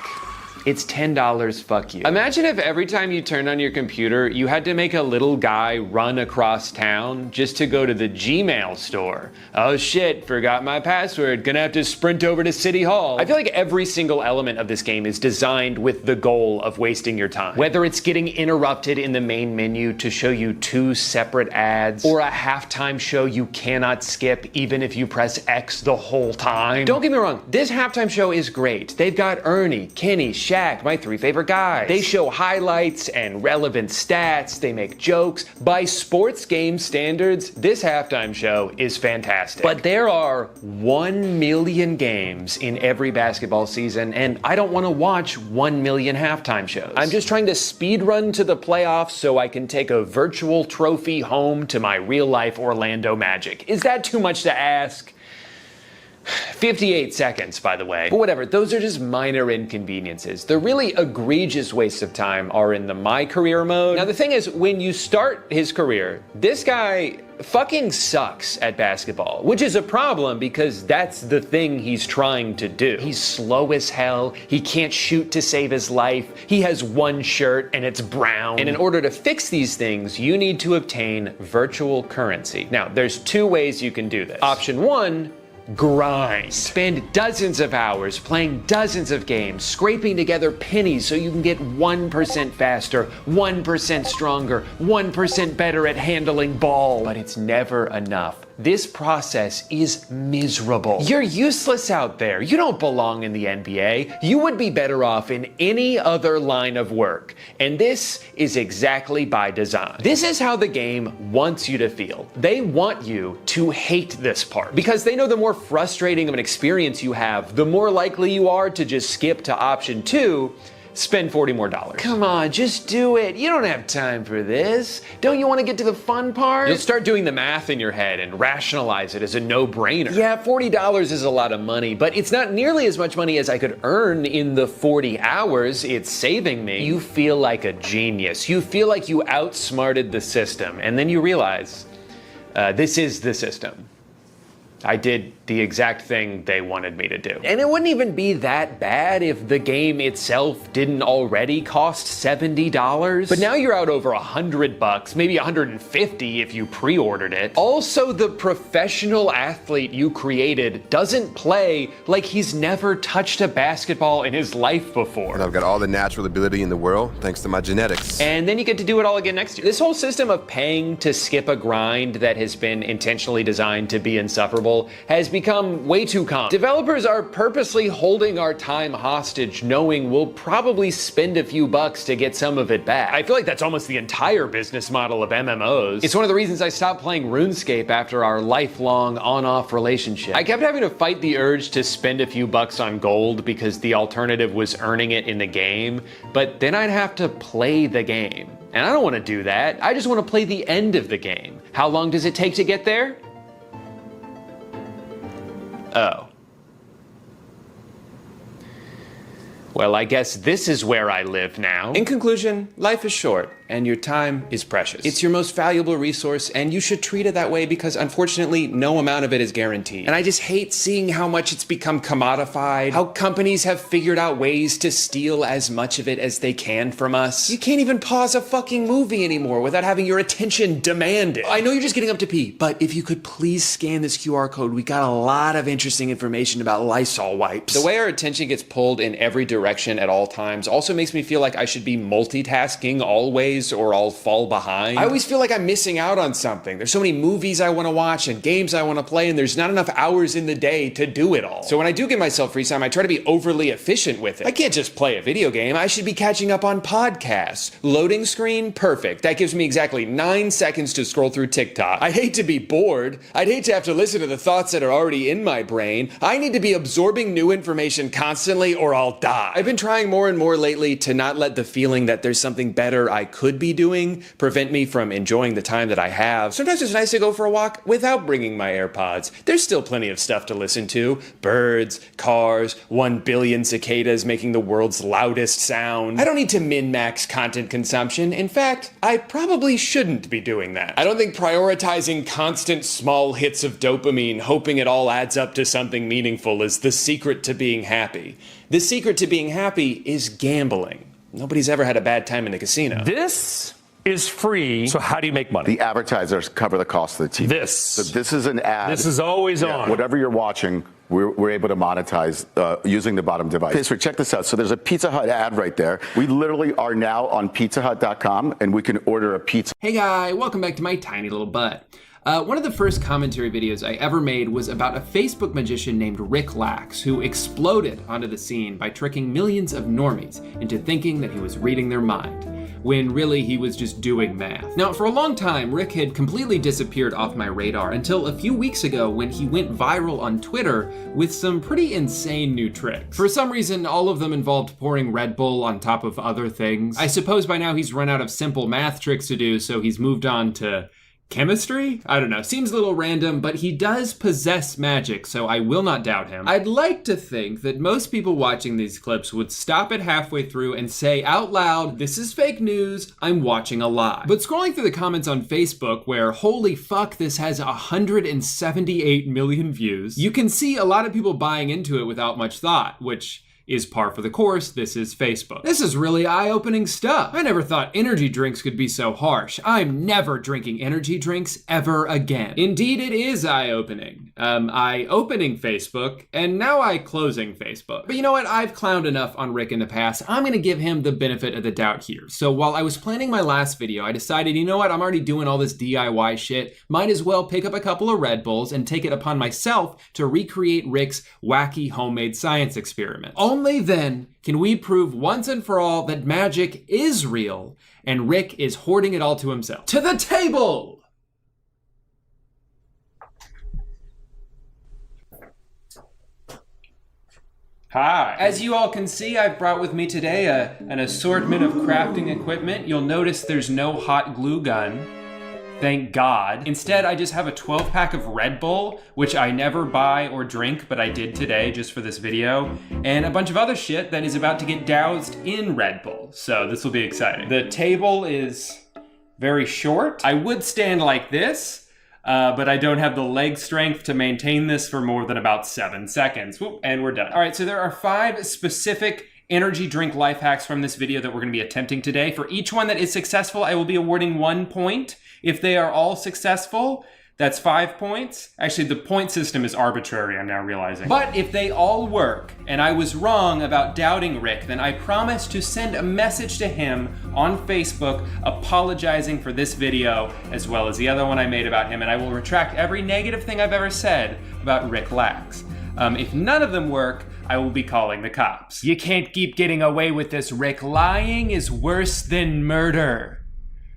It's $10, fuck you. Imagine if every time you turned on your computer, you had to make a little guy run across town just to go to the Gmail store. Oh shit, forgot my password, gonna have to sprint over to City Hall. I feel like every single element of this game is designed with the goal of wasting your time. Whether it's getting interrupted in the main menu to show you 2 separate ads, or a halftime show you cannot skip even if you press X the whole time. Don't get me wrong, this halftime show is great. They've got Ernie, Kenny, Shaq, my 3 favorite guys. They show highlights and relevant stats. They make jokes. By sports game standards, this halftime show is fantastic. But there are 1 million games in every basketball season, and I don't want to watch 1 million halftime shows. I'm just trying to speed run to the playoffs so I can take a virtual trophy home to my real life Orlando Magic. Is that too much to ask? 58 seconds, by the way. But whatever, those are just minor inconveniences. The really egregious wastes of time are in the My Career mode. Now the thing is, when you start his career, this guy fucking sucks at basketball, which is a problem because that's the thing he's trying to do. He's slow as hell, he can't shoot to save his life, he has 1 shirt and it's brown. And in order to fix these things, you need to obtain virtual currency. Now, there's 2 ways you can do this. Option 1, grind. Spend dozens of hours playing dozens of games, scraping together pennies so you can get 1% faster, 1% stronger, 1% better at handling ball. But it's never enough. This process is miserable. You're useless out there. You don't belong in the NBA. You would be better off in any other line of work. And this is exactly by design. This is how the game wants you to feel. They want you to hate this part because they know the more frustrating of an experience you have, the more likely you are to just skip to option 2, spend $40 more. Come on, just do it. You don't have time for this. Don't you want to get to the fun part? You'll start doing the math in your head and rationalize it as a no-brainer. Yeah, $40 is a lot of money, but it's not nearly as much money as I could earn in the 40 hours it's saving me. You feel like a genius. You feel like you outsmarted the system, and then you realize this is the system. I did the exact thing they wanted me to do. And it wouldn't even be that bad if the game itself didn't already cost $70. But now you're out over $100, maybe $150 if you pre-ordered it. Also, the professional athlete you created doesn't play like he's never touched a basketball in his life before. And I've got all the natural ability in the world thanks to my genetics. And then you get to do it all again next year. This whole system of paying to skip a grind that has been intentionally designed to be insufferable has become way too common. Developers are purposely holding our time hostage, knowing we'll probably spend a few bucks to get some of it back. I feel like that's almost the entire business model of MMOs. It's one of the reasons I stopped playing RuneScape after our lifelong on-off relationship. I kept having to fight the urge to spend a few bucks on gold because the alternative was earning it in the game, but then I'd have to play the game. And I don't want to do that. I just want to play the end of the game. How long does it take to get there? Oh. Well, I guess this is where I live now. In conclusion, life is short. and your time is precious. It's your most valuable resource, and you should treat it that way because unfortunately, no amount of it is guaranteed. And I just hate seeing how much it's become commodified, how companies have figured out ways to steal as much of it as they can from us. You can't even pause a fucking movie anymore without having your attention demanded. I know you're just getting up to pee, but if you could please scan this QR code, we got a lot of interesting information about Lysol wipes. The way our attention gets pulled in every direction at all times also makes me feel like I should be multitasking always or I'll fall behind. I always feel like I'm missing out on something. There's so many movies I want to watch and games I want to play, and there's not enough hours in the day to do it all. So when I do give myself free time, I try to be overly efficient with it. I can't just play a video game. I should be catching up on podcasts. Loading screen, perfect. That gives me exactly 9 seconds to scroll through TikTok. I hate to be bored. I'd hate to have to listen to the thoughts that are already in my brain. I need to be absorbing new information constantly or I'll die. I've been trying more and more lately to not let the feeling that there's something better I could be doing prevent me from enjoying the time that I have. Sometimes it's nice to go for a walk without bringing my AirPods. There's still plenty of stuff to listen to. Birds, cars, 1 billion cicadas making the world's loudest sound. I don't need to min-max content consumption. In fact, I probably shouldn't be doing that. I don't think prioritizing constant small hits of dopamine, hoping it all adds up to something meaningful, is the secret to being happy. The secret to being happy is gambling. Nobody's ever had a bad time in a casino. This is free. So how do you make money? The advertisers cover the cost of the TV. So this is an ad. This is always on. Whatever you're watching, we're able to monetize using the bottom device. Okay, so check this out. So there's a Pizza Hut ad right there. We literally are now on pizzahut.com, and we can order a pizza. Hey guy, welcome back to my tiny little butt. One of the first commentary videos I ever made was about a Facebook magician named Rick Lax, who exploded onto the scene by tricking millions of normies into thinking that he was reading their mind, when really he was just doing math. Now, for a long time, Rick had completely disappeared off my radar until a few weeks ago when he went viral on Twitter with some pretty insane new tricks. For some reason, all of them involved pouring Red Bull on top of other things. I suppose by now he's run out of simple math tricks to do, so he's moved on to chemistry? I don't know, seems a little random, but he does possess magic, so I will not doubt him. I'd like to think that most people watching these clips would stop it halfway through and say out loud, this is fake news, I'm watching a lie. But scrolling through the comments on Facebook where, holy fuck, this has 178 million views, you can see a lot of people buying into it without much thought, which is par for the course. This is Facebook. This is really eye-opening stuff. I never thought energy drinks could be so harsh. I'm never drinking energy drinks ever again. Indeed, it is eye-opening. Eye-opening Facebook, and now eye-closing Facebook. But you know what? I've clowned enough on Rick in the past. I'm gonna give him the benefit of the doubt here. So while I was planning my last video, I decided, you know what? I'm already doing all this DIY shit. Might as well pick up a couple of Red Bulls and take it upon myself to recreate Rick's wacky homemade science experiment. Only then can we prove once and for all that magic is real and Rick is hoarding it all to himself. To the table! Hi. As you all can see, I've brought with me today an assortment of crafting equipment. You'll notice there's no hot glue gun. Thank God. Instead, I just have a 12-pack of Red Bull, which I never buy or drink, but I did today just for this video, and a bunch of other shit that is about to get doused in Red Bull. So this will be exciting. The table is very short. I would stand like this, but I don't have the leg strength to maintain this for more than about 7 seconds. Whoop, and we're done. All right, so there are 5 specific energy drink life hacks from this video that we're gonna be attempting today. For each one that is successful, I will be awarding 1 point. If they are all successful, that's 5 points. Actually, the point system is arbitrary, I'm now realizing. But if they all work, and I was wrong about doubting Rick, then I promise to send a message to him on Facebook apologizing for this video, as well as the other one I made about him, and I will retract every negative thing I've ever said about Rick Lax. If none of them work, I will be calling the cops. You can't keep getting away with this, Rick. Lying is worse than murder.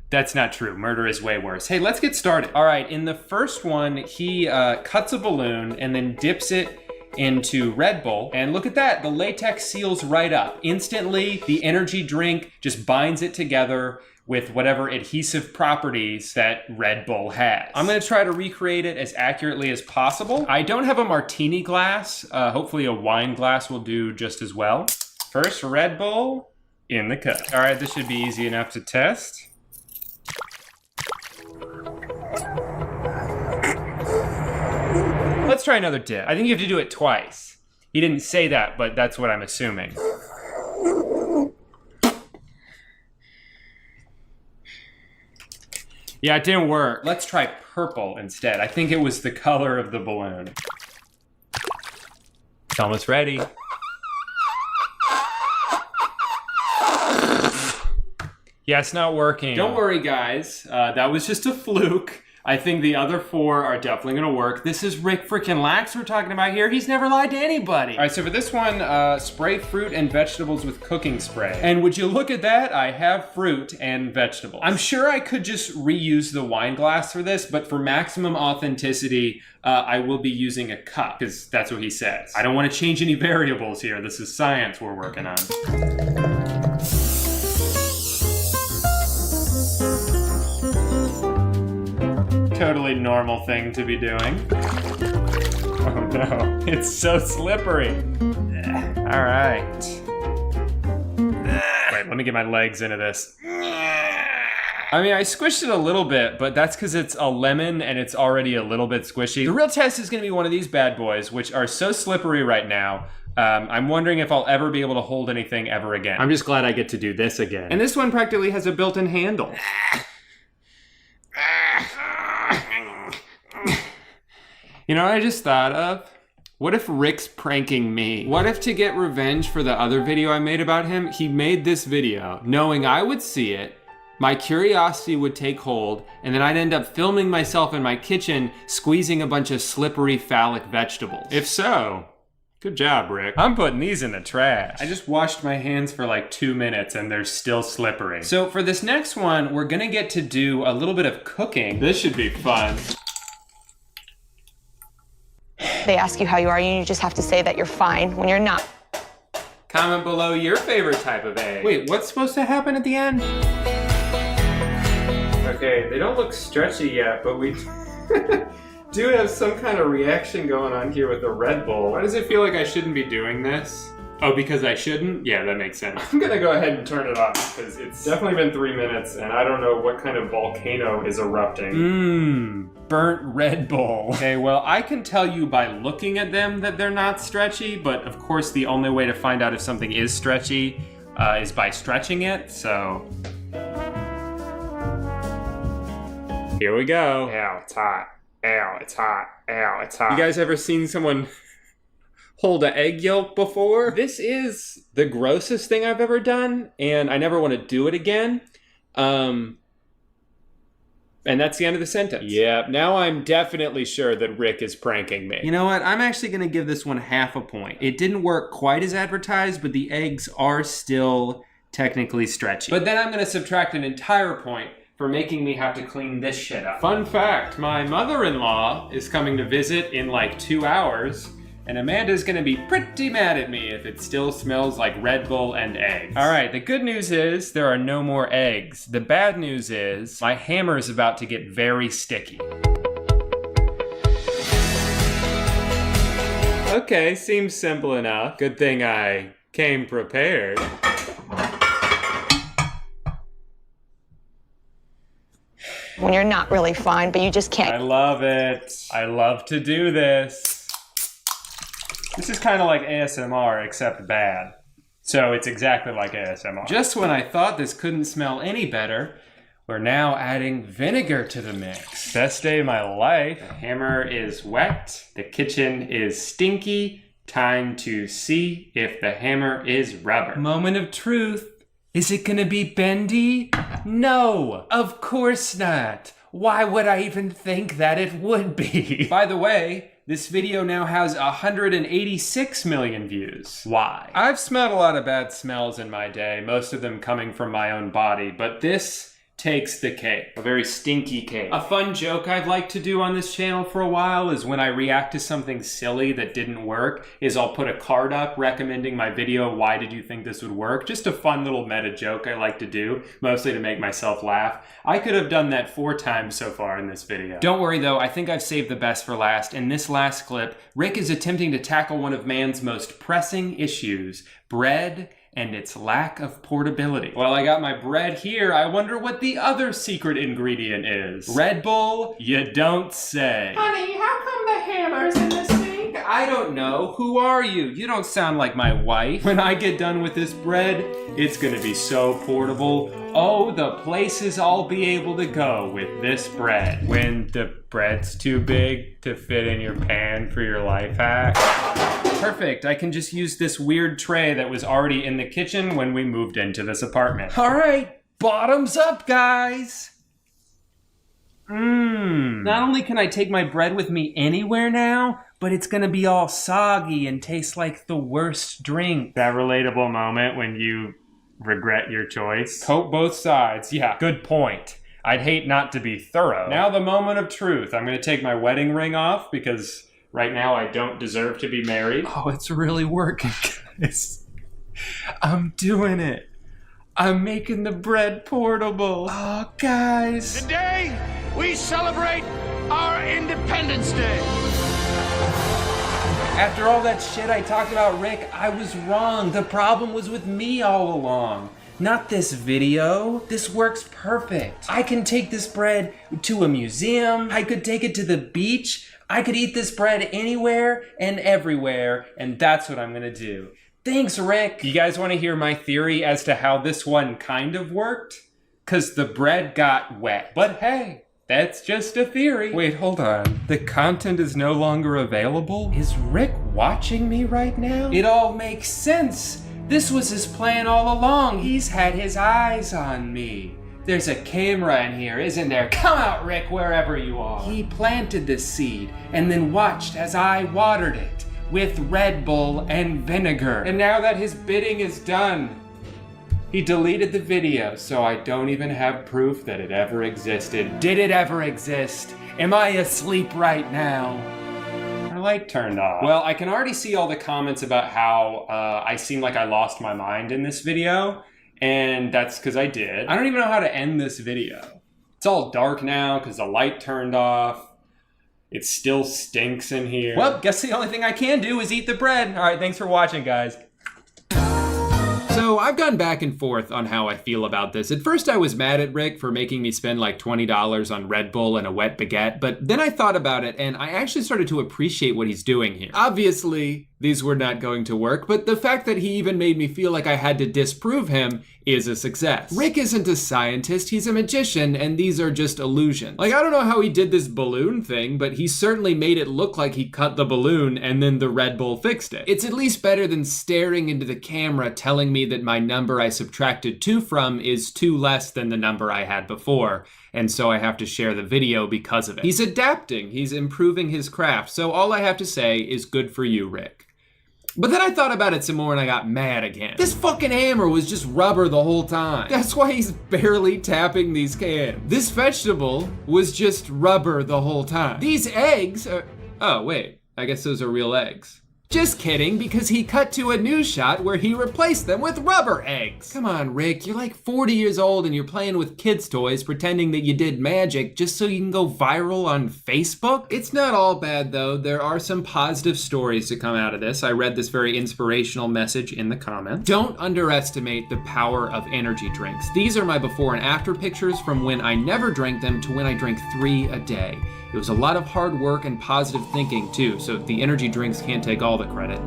That's not true. Murder is way worse. Hey, let's get started. All right, in the first one, he cuts a balloon and then dips it into Red Bull. And look at that, the latex seals right up. Instantly, the energy drink just binds it together with whatever adhesive properties that Red Bull has. I'm gonna try to recreate it as accurately as possible. I don't have a martini glass. Hopefully a wine glass will do just as well. First, Red Bull in the cup. All right, this should be easy enough to test. let's try another dip. I think you have to do it twice. He didn't say that, but that's what I'm assuming. Yeah, it didn't work. Let's try purple instead. I think it was the color of the balloon. It's almost ready. Yeah, it's not working. Don't worry, guys. That was just a fluke. I think the other 4 are definitely gonna work. This is Rick frickin' Lax we're talking about here. He's never lied to anybody. All right, so for this one, spray fruit and vegetables with cooking spray. And would you look at that? I have fruit and vegetables. I'm sure I could just reuse the wine glass for this, but for maximum authenticity, I will be using a cup, because that's what he says. I don't wanna change any variables here. This is science we're working on. Totally normal thing to be doing. Oh no, it's so slippery. All right. Wait, let me get my legs into this. I mean, I squished it a little bit, but that's because it's a lemon and it's already a little bit squishy. The real test is gonna be one of these bad boys, which are so slippery right now. I'm wondering if I'll ever be able to hold anything ever again. I'm just glad I get to do this again. And this one practically has a built-in handle. You know what I just thought of? What if Rick's pranking me? What if, to get revenge for the other video I made about him, he made this video knowing I would see it, my curiosity would take hold, and then I'd end up filming myself in my kitchen squeezing a bunch of slippery phallic vegetables. If so, good job, Rick. I'm putting these in the trash. I just washed my hands for like 2 minutes and they're still slippery. So for this next one, we're gonna get to do a little bit of cooking. This should be fun. They ask you how you are, and you just have to say that you're fine when you're not. Comment below your favorite type of egg. Wait, what's supposed to happen at the end? Okay, they don't look stretchy yet, but we do have some kind of reaction going on here with the Red Bull. Why does it feel like I shouldn't be doing this? Oh, because I shouldn't? Yeah, that makes sense. I'm gonna go ahead and turn it off because it's definitely been 3 minutes and I don't know what kind of volcano is erupting. Burnt Red Bull. Okay, well, I can tell you by looking at them that they're not stretchy, but of course the only way to find out if something is stretchy is by stretching it, so. Here we go. Ow, it's hot. Ow, it's hot. Ow, it's hot. You guys ever seen someone hold an egg yolk before? This is the grossest thing I've ever done, and I never want to do it again. And that's the end of the sentence. Yeah, now I'm definitely sure that Rick is pranking me. You know what? I'm actually going to give this one half a point. It didn't work quite as advertised, but the eggs are still technically stretchy. But then I'm going to subtract an entire point for making me have to clean this shit up. Fun fact, my mother-in-law is coming to visit in like 2 hours, and Amanda's gonna be pretty mad at me if it still smells like Red Bull and eggs. All right, the good news is there are no more eggs. The bad news is my hammer is about to get very sticky. Okay, seems simple enough. Good thing I came prepared. When you're not really fine, but you just can't. I love it. I love to do this. This is kind of like ASMR, except bad. So it's exactly like ASMR. Just when I thought this couldn't smell any better, we're now adding vinegar to the mix. Best day of my life. The hammer is wet. The kitchen is stinky. Time to see if the hammer is rubber. Moment of truth. Is it gonna be bendy? No, of course not. Why would I even think that it would be? By the way, this video now has 186 million views. Why? I've smelled a lot of bad smells in my day, most of them coming from my own body, but this takes the cake. A very stinky cake. A fun joke I'd like to do on this channel for a while is when I react to something silly that didn't work, is I'll put a card up recommending my video, why did you think this would work? Just a fun little meta joke I like to do, mostly to make myself laugh. I could have done that 4 times so far in this video. Don't worry though, I think I've saved the best for last. In this last clip, Rick is attempting to tackle one of man's most pressing issues, bread and its lack of portability. Well, I got my bread here. I wonder what the other secret ingredient is. Red Bull? You don't say. Honey, how come the hammer's in the sink? I don't know. Who are you? You don't sound like my wife. When I get done with this bread, it's gonna be so portable. Oh, the places I'll be able to go with this bread. When the bread's too big to fit in your pan for your life hack. Perfect, I can just use this weird tray that was already in the kitchen when we moved into this apartment. All right, bottoms up, guys. Not only can I take my bread with me anywhere now, but it's gonna be all soggy and taste like the worst drink. That relatable moment when you regret your choice. Coat both sides, yeah, good point. I'd hate not to be thorough. Now the moment of truth. I'm gonna take my wedding ring off because right now I don't deserve to be married. Oh, it's really working, guys. I'm doing it. I'm making the bread portable. Oh, guys. Today, we celebrate our Independence Day. After all that shit I talked about Rick, I was wrong. The problem was with me all along. Not this video. This works perfect. I can take this bread to a museum. I could take it to the beach. I could eat this bread anywhere and everywhere, and that's what I'm gonna do. Thanks, Rick. You guys wanna hear my theory as to how this one kind of worked? 'Cause the bread got wet. But hey, that's just a theory. Wait, hold on. The content is no longer available? Is Rick watching me right now? It all makes sense. This was his plan all along. He's had his eyes on me. There's a camera in here, isn't there? Come out, Rick, wherever you are. He planted this seed and then watched as I watered it with Red Bull and vinegar. And now that his bidding is done, he deleted the video, so I don't even have proof that it ever existed. Did it ever exist? Am I asleep right now? My light turned off. Well, I can already see all the comments about how I seem like I lost my mind in this video, and that's because I did. I don't even know how to end this video. It's all dark now because the light turned off. It still stinks in here. Well, guess the only thing I can do is eat the bread. All right, thanks for watching, guys. So I've gone back and forth on how I feel about this. At first I was mad at Rick for making me spend like $20 on Red Bull and a wet baguette, but then I thought about it and I actually started to appreciate what he's doing here. Obviously, these were not going to work, but the fact that he even made me feel like I had to disprove him is a success. Rick isn't a scientist, he's a magician, and these are just illusions. Like, I don't know how he did this balloon thing, but he certainly made it look like he cut the balloon and then the Red Bull fixed it. It's at least better than staring into the camera telling me that my number I subtracted 2 from is 2 less than the number I had before, and so I have to share the video because of it. He's adapting, he's improving his craft, so all I have to say is good for you, Rick. But then I thought about it some more and I got mad again. This fucking hammer was just rubber the whole time. That's why he's barely tapping these cans. This vegetable was just rubber the whole time. These eggs are... Oh, wait. I guess those are real eggs. Just kidding, because he cut to a news shot where he replaced them with rubber eggs. Come on, Rick, you're like 40 years old and you're playing with kids' toys pretending that you did magic just so you can go viral on Facebook? It's not all bad though. There are some positive stories to come out of this. I read this very inspirational message in the comments. Don't underestimate the power of energy drinks. These are my before and after pictures from when I never drank them to when I drank 3 a day. It was a lot of hard work and positive thinking too, so the energy drinks can't take all the credit.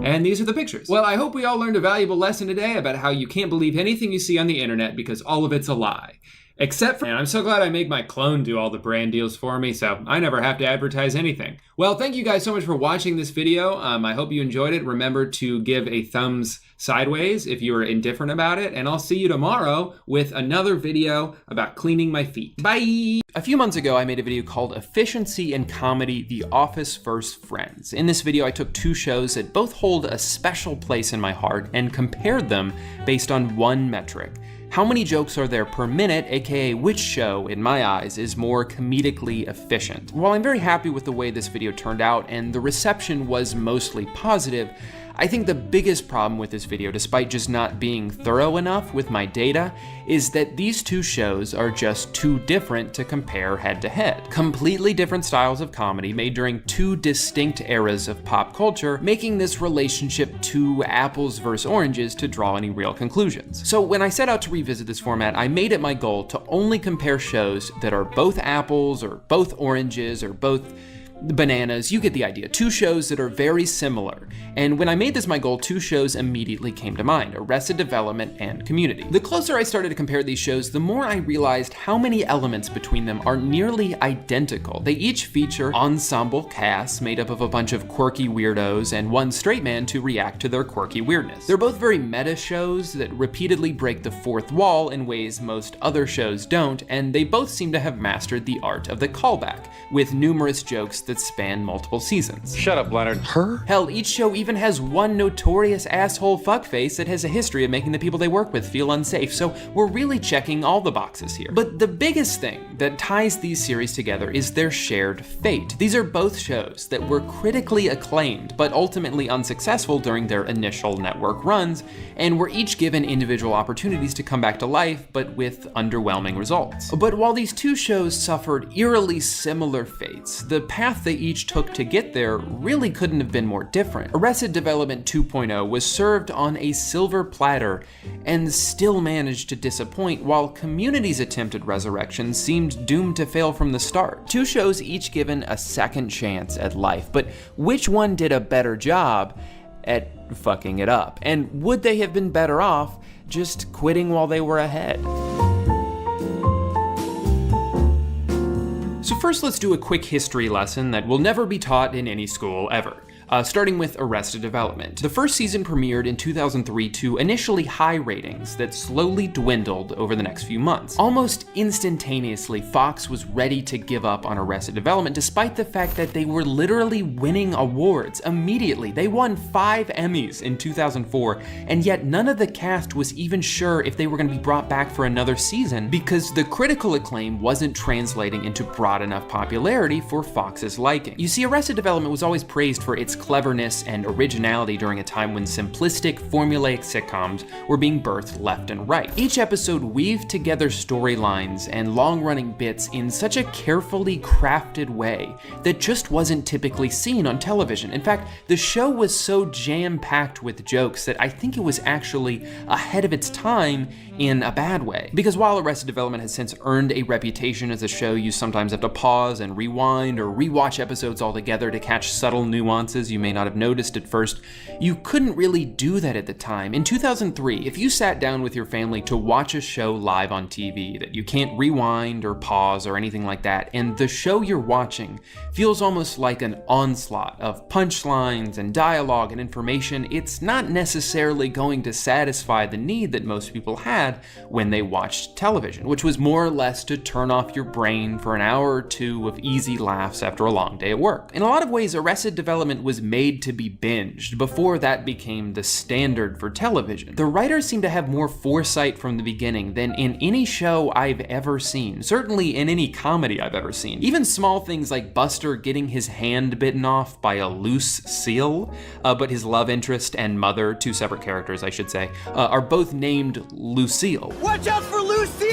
And these are the pictures. Well, I hope we all learned a valuable lesson today about how you can't believe anything you see on the internet because all of it's a lie. Except for, and I'm so glad I make my clone do all the brand deals for me, so I never have to advertise anything. Well, thank you guys so much for watching this video. I hope you enjoyed it. Remember to give a thumbs sideways if you are indifferent about it, and I'll see you tomorrow with another video about cleaning my feet. Bye! A few months ago, I made a video called Efficiency and Comedy, The Office vs. Friends. In this video, I took 2 shows that both hold a special place in my heart and compared them based on one metric. How many jokes are there per minute, aka which show, in my eyes, is more comedically efficient? While I'm very happy with the way this video turned out and the reception was mostly positive, I think the biggest problem with this video, despite just not being thorough enough with my data, is that these two shows are just too different to compare head to head. Completely different styles of comedy made during two distinct eras of pop culture, making this relationship too apples versus oranges to draw any real conclusions. So when I set out to revisit this format, I made it my goal to only compare shows that are both apples or both oranges or both bananas. You get the idea. Two shows that are very similar. And when I made this my goal, two shows immediately came to mind: Arrested Development and Community. The closer I started to compare these shows, the more I realized how many elements between them are nearly identical. They each feature ensemble casts made up of a bunch of quirky weirdos and one straight man to react to their quirky weirdness. They're both very meta shows that repeatedly break the fourth wall in ways most other shows don't, and they both seem to have mastered the art of the callback, with numerous jokes that span multiple seasons. Shut up, Leonard. Her? Hell, each show even has one notorious asshole fuckface that has a history of making the people they work with feel unsafe, so we're really checking all the boxes here. But the biggest thing that ties these series together is their shared fate. These are both shows that were critically acclaimed, but ultimately unsuccessful during their initial network runs, and were each given individual opportunities to come back to life, but with underwhelming results. But while these two shows suffered eerily similar fates, the path they each took to get there really couldn't have been more different. Arrested Development 2.0 was served on a silver platter and still managed to disappoint, while Community's attempt at resurrection seemed doomed to fail from the start. Two shows each given a second chance at life, but which one did a better job at fucking it up? And would they have been better off just quitting while they were ahead? So first, let's do a quick history lesson that will never be taught in any school ever. Starting with Arrested Development. The first season premiered in 2003 to initially high ratings that slowly dwindled over the next few months. Almost instantaneously, Fox was ready to give up on Arrested Development, despite the fact that they were literally winning awards immediately. They won 5 Emmys in 2004, and yet none of the cast was even sure if they were going to be brought back for another season because the critical acclaim wasn't translating into broad enough popularity for Fox's liking. You see, Arrested Development was always praised for its cleverness and originality during a time when simplistic, formulaic sitcoms were being birthed left and right. Each episode weaved together storylines and long-running bits in such a carefully crafted way that just wasn't typically seen on television. In fact, the show was so jam-packed with jokes that I think it was actually ahead of its time in a bad way. Because while Arrested Development has since earned a reputation as a show you sometimes have to pause and rewind or rewatch episodes altogether to catch subtle nuances you may not have noticed at first, you couldn't really do that at the time. In 2003, if you sat down with your family to watch a show live on TV that you can't rewind or pause or anything like that, and the show you're watching feels almost like an onslaught of punchlines and dialogue and information, it's not necessarily going to satisfy the need that most people had when they watched television, which was more or less to turn off your brain for an hour or two of easy laughs after a long day at work. In a lot of ways, Arrested Development was made to be binged before that became the standard for television. The writers seem to have more foresight from the beginning than in any show I've ever seen, certainly in any comedy I've ever seen. Even small things like Buster getting his hand bitten off by a loose seal, but his love interest and mother, two separate characters I should say, are both named Lucille. Watch out for Lucille!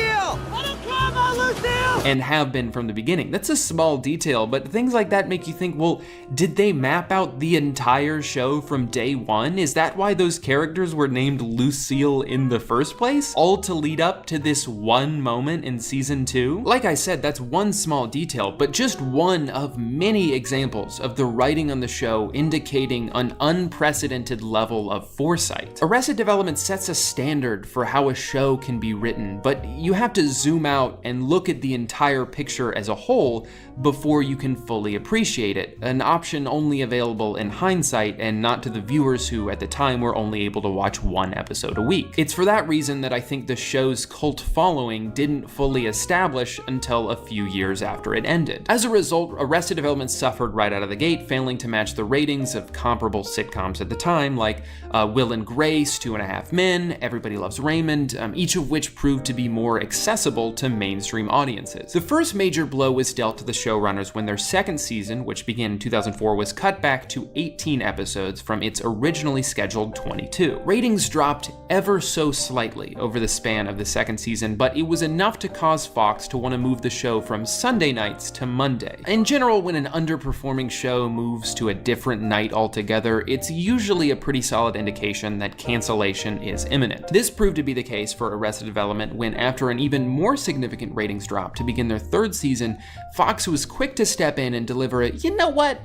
I don't care about Lucille! And have been from the beginning. That's a small detail, but things like that make you think, well, did they map out the entire show from day one? Is that why those characters were named Lucille in the first place? All to lead up to this one moment in season 2? Like I said, that's one small detail, but just one of many examples of the writing on the show indicating an unprecedented level of foresight. Arrested Development sets a standard for how a show can be written, but you have to zoom out and look at the entire picture as a whole before you can fully appreciate it, an option only available in hindsight and not to the viewers who at the time were only able to watch one episode a week. It's for that reason that I think the show's cult following didn't fully establish until a few years after it ended. As a result, Arrested Development suffered right out of the gate, failing to match the ratings of comparable sitcoms at the time, like Will and Grace, 2.5 Men, Everybody Loves Raymond, each of which proved to be more accessible to mainstream audiences. audiences. The first major blow was dealt to the showrunners when their second season, which began in 2004, was cut back to 18 episodes from its originally scheduled 22. Ratings dropped ever so slightly over the span of the second season, but it was enough to cause Fox to want to move the show from Sunday nights to Monday. In general, when an underperforming show moves to a different night altogether, it's usually a pretty solid indication that cancellation is imminent. This proved to be the case for Arrested Development when, after an even more significant ratings drop to begin their third season, Fox was quick to step in and deliver a, you know what?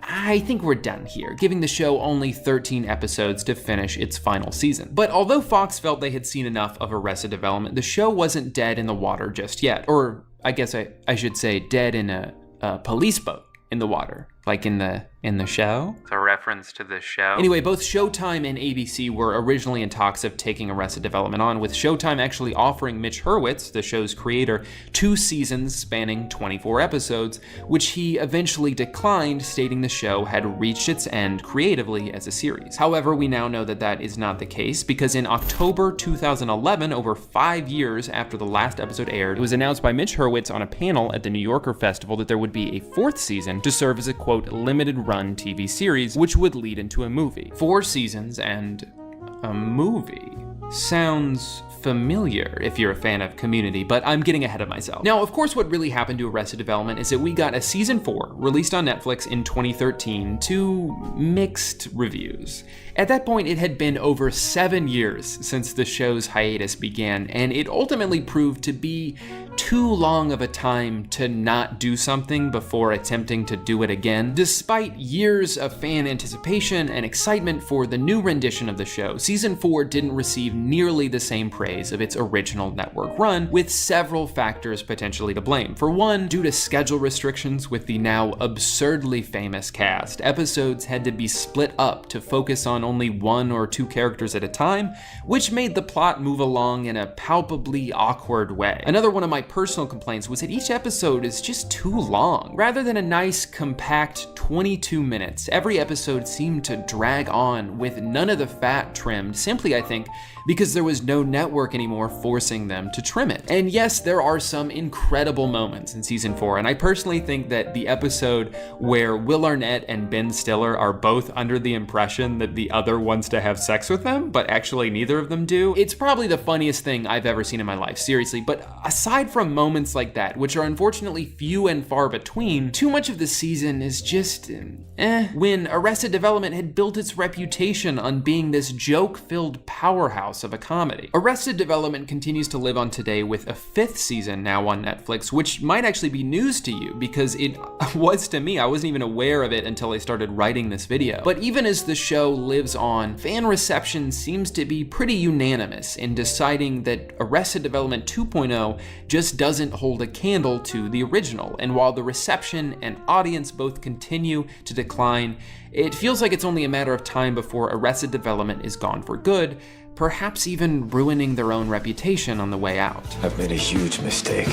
I think we're done here, giving the show only 13 episodes to finish its final season. But although Fox felt they had seen enough of Arrested Development, the show wasn't dead in the water just yet. Or I guess I should say dead in a police boat in the water, like in the show. It's a reference to the show. Anyway, both Showtime and ABC were originally in talks of taking Arrested Development on, with Showtime actually offering Mitch Hurwitz, the show's creator, 2 seasons spanning 24 episodes, which he eventually declined, stating the show had reached its end creatively as a series. However, we now know that that is not the case, because in October 2011, over 5 years after the last episode aired, it was announced by Mitch Hurwitz on a panel at the New Yorker Festival that there would be a 4th season to serve as a, quote, limited run TV series, which would lead into a movie. 4 seasons and a movie. Sounds familiar if you're a fan of Community, but I'm getting ahead of myself. Now, of course, what really happened to Arrested Development is that we got a season 4 released on Netflix in 2013 to mixed reviews. At that point, it had been over 7 years since the show's hiatus began, and it ultimately proved to be too long of a time to not do something before attempting to do it again. Despite years of fan anticipation and excitement for the new rendition of the show, season 4 didn't receive nearly the same praise of its original network run, with several factors potentially to blame. For one, due to schedule restrictions with the now absurdly famous cast, episodes had to be split up to focus on only 1 or 2 characters at a time, which made the plot move along in a palpably awkward way. Another one of my personal complaints was that each episode is just too long. Rather than a nice, compact 22 minutes, every episode seemed to drag on with none of the fat trimmed, simply, I think, because there was no network anymore forcing them to trim it. And yes, there are some incredible moments in season 4, and I personally think that the episode where Will Arnett and Ben Stiller are both under the impression that the other wants to have sex with them, but actually neither of them do, it's probably the funniest thing I've ever seen in my life, seriously. But aside from moments like that, which are unfortunately few and far between, too much of the season is just when Arrested Development had built its reputation on being this joke-filled powerhouse of a comedy. Arrested Development continues to live on today with a 5th season now on Netflix, which might actually be news to you, because it was to me. I wasn't even aware of it until I started writing this video. But even as the show lives on, fan reception seems to be pretty unanimous in deciding that Arrested Development 2.0 just doesn't hold a candle to the original. And while the reception and audience both continue to decline, it feels like it's only a matter of time before Arrested Development is gone for good, perhaps even ruining their own reputation on the way out. I've made a huge mistake.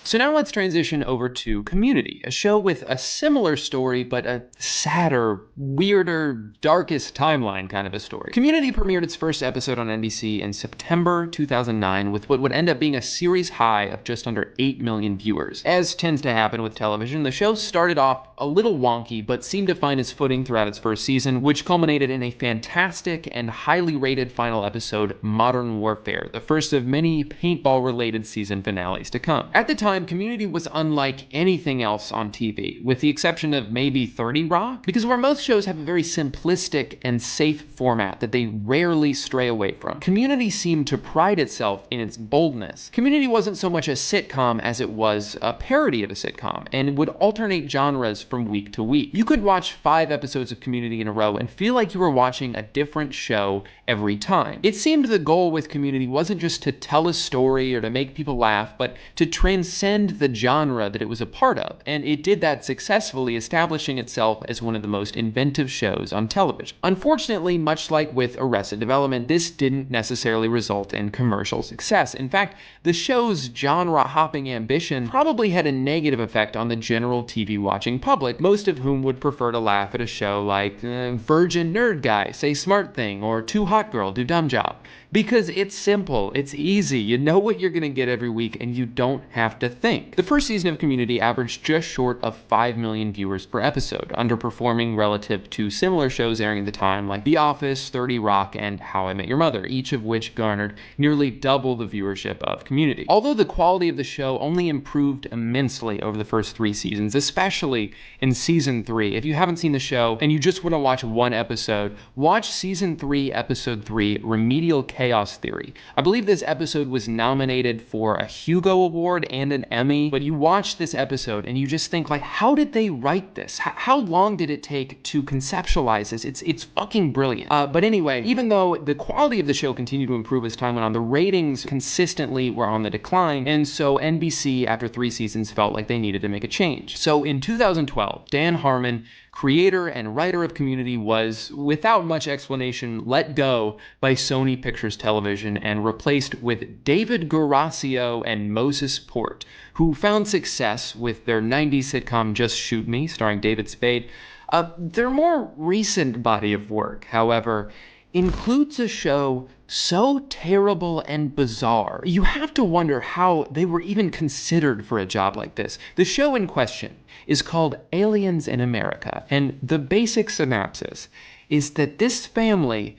So now let's transition over to Community, a show with a similar story, but a sadder, weirder, darkest timeline kind of a story. Community premiered its first episode on NBC in September 2009 with what would end up being a series high of just under 8 million viewers. As tends to happen with television, the show started off a little wonky, but seemed to find its footing throughout its first season, which culminated in a fantastic and highly rated final episode, Modern Warfare, the first of many paintball-related season finales to come. At the time, Community was unlike anything else on TV, with the exception of maybe 30 Rock, because where most shows have a very simplistic and safe format that they rarely stray away from, Community seemed to pride itself in its boldness. Community wasn't so much a sitcom as it was a parody of a sitcom, and would alternate genres from week to week. You could watch 5 episodes of Community in a row and feel like you were watching a different show every time. It seemed the goal with Community wasn't just to tell a story or to make people laugh, but to transcend transcend the genre that it was a part of, and it did that successfully, establishing itself as one of the most inventive shows on television. Unfortunately, much like with Arrested Development, this didn't necessarily result in commercial success. In fact, the show's genre-hopping ambition probably had a negative effect on the general TV-watching public, most of whom would prefer to laugh at a show like Virgin Nerd Guy Say Smart Thing or Too Hot Girl Do Dumb Job. Because it's simple, it's easy, you know what you're gonna get every week, and you don't have to think. The first season of Community averaged just short of 5 million viewers per episode, underperforming relative to similar shows airing at the time like The Office, 30 Rock, and How I Met Your Mother, each of which garnered nearly double the viewership of Community. Although the quality of the show only improved immensely over the first 3 seasons, especially in season 3, if you haven't seen the show and you just want to watch one episode, watch season 3, episode 3, Remedial Chaos Theory. I believe this episode was nominated for a Hugo Award and an Emmy, but you watch this episode and you just think, like, how did they write this? How long did it take to conceptualize this? It's fucking brilliant. But anyway, even though the quality of the show continued to improve as time went on, the ratings consistently were on the decline, and so NBC, after 3 seasons, felt like they needed to make a change. So in 2012, Dan Harmon, creator and writer of Community, was, without much explanation, let go by Sony Pictures Television and replaced with David Garasio and Moses Port, who found success with their 90s sitcom Just Shoot Me, starring David Spade. Their more recent body of work, however, includes a show so terrible and bizarre, you have to wonder how they were even considered for a job like this. The show in question is called Aliens in America, and the basic synopsis is that this family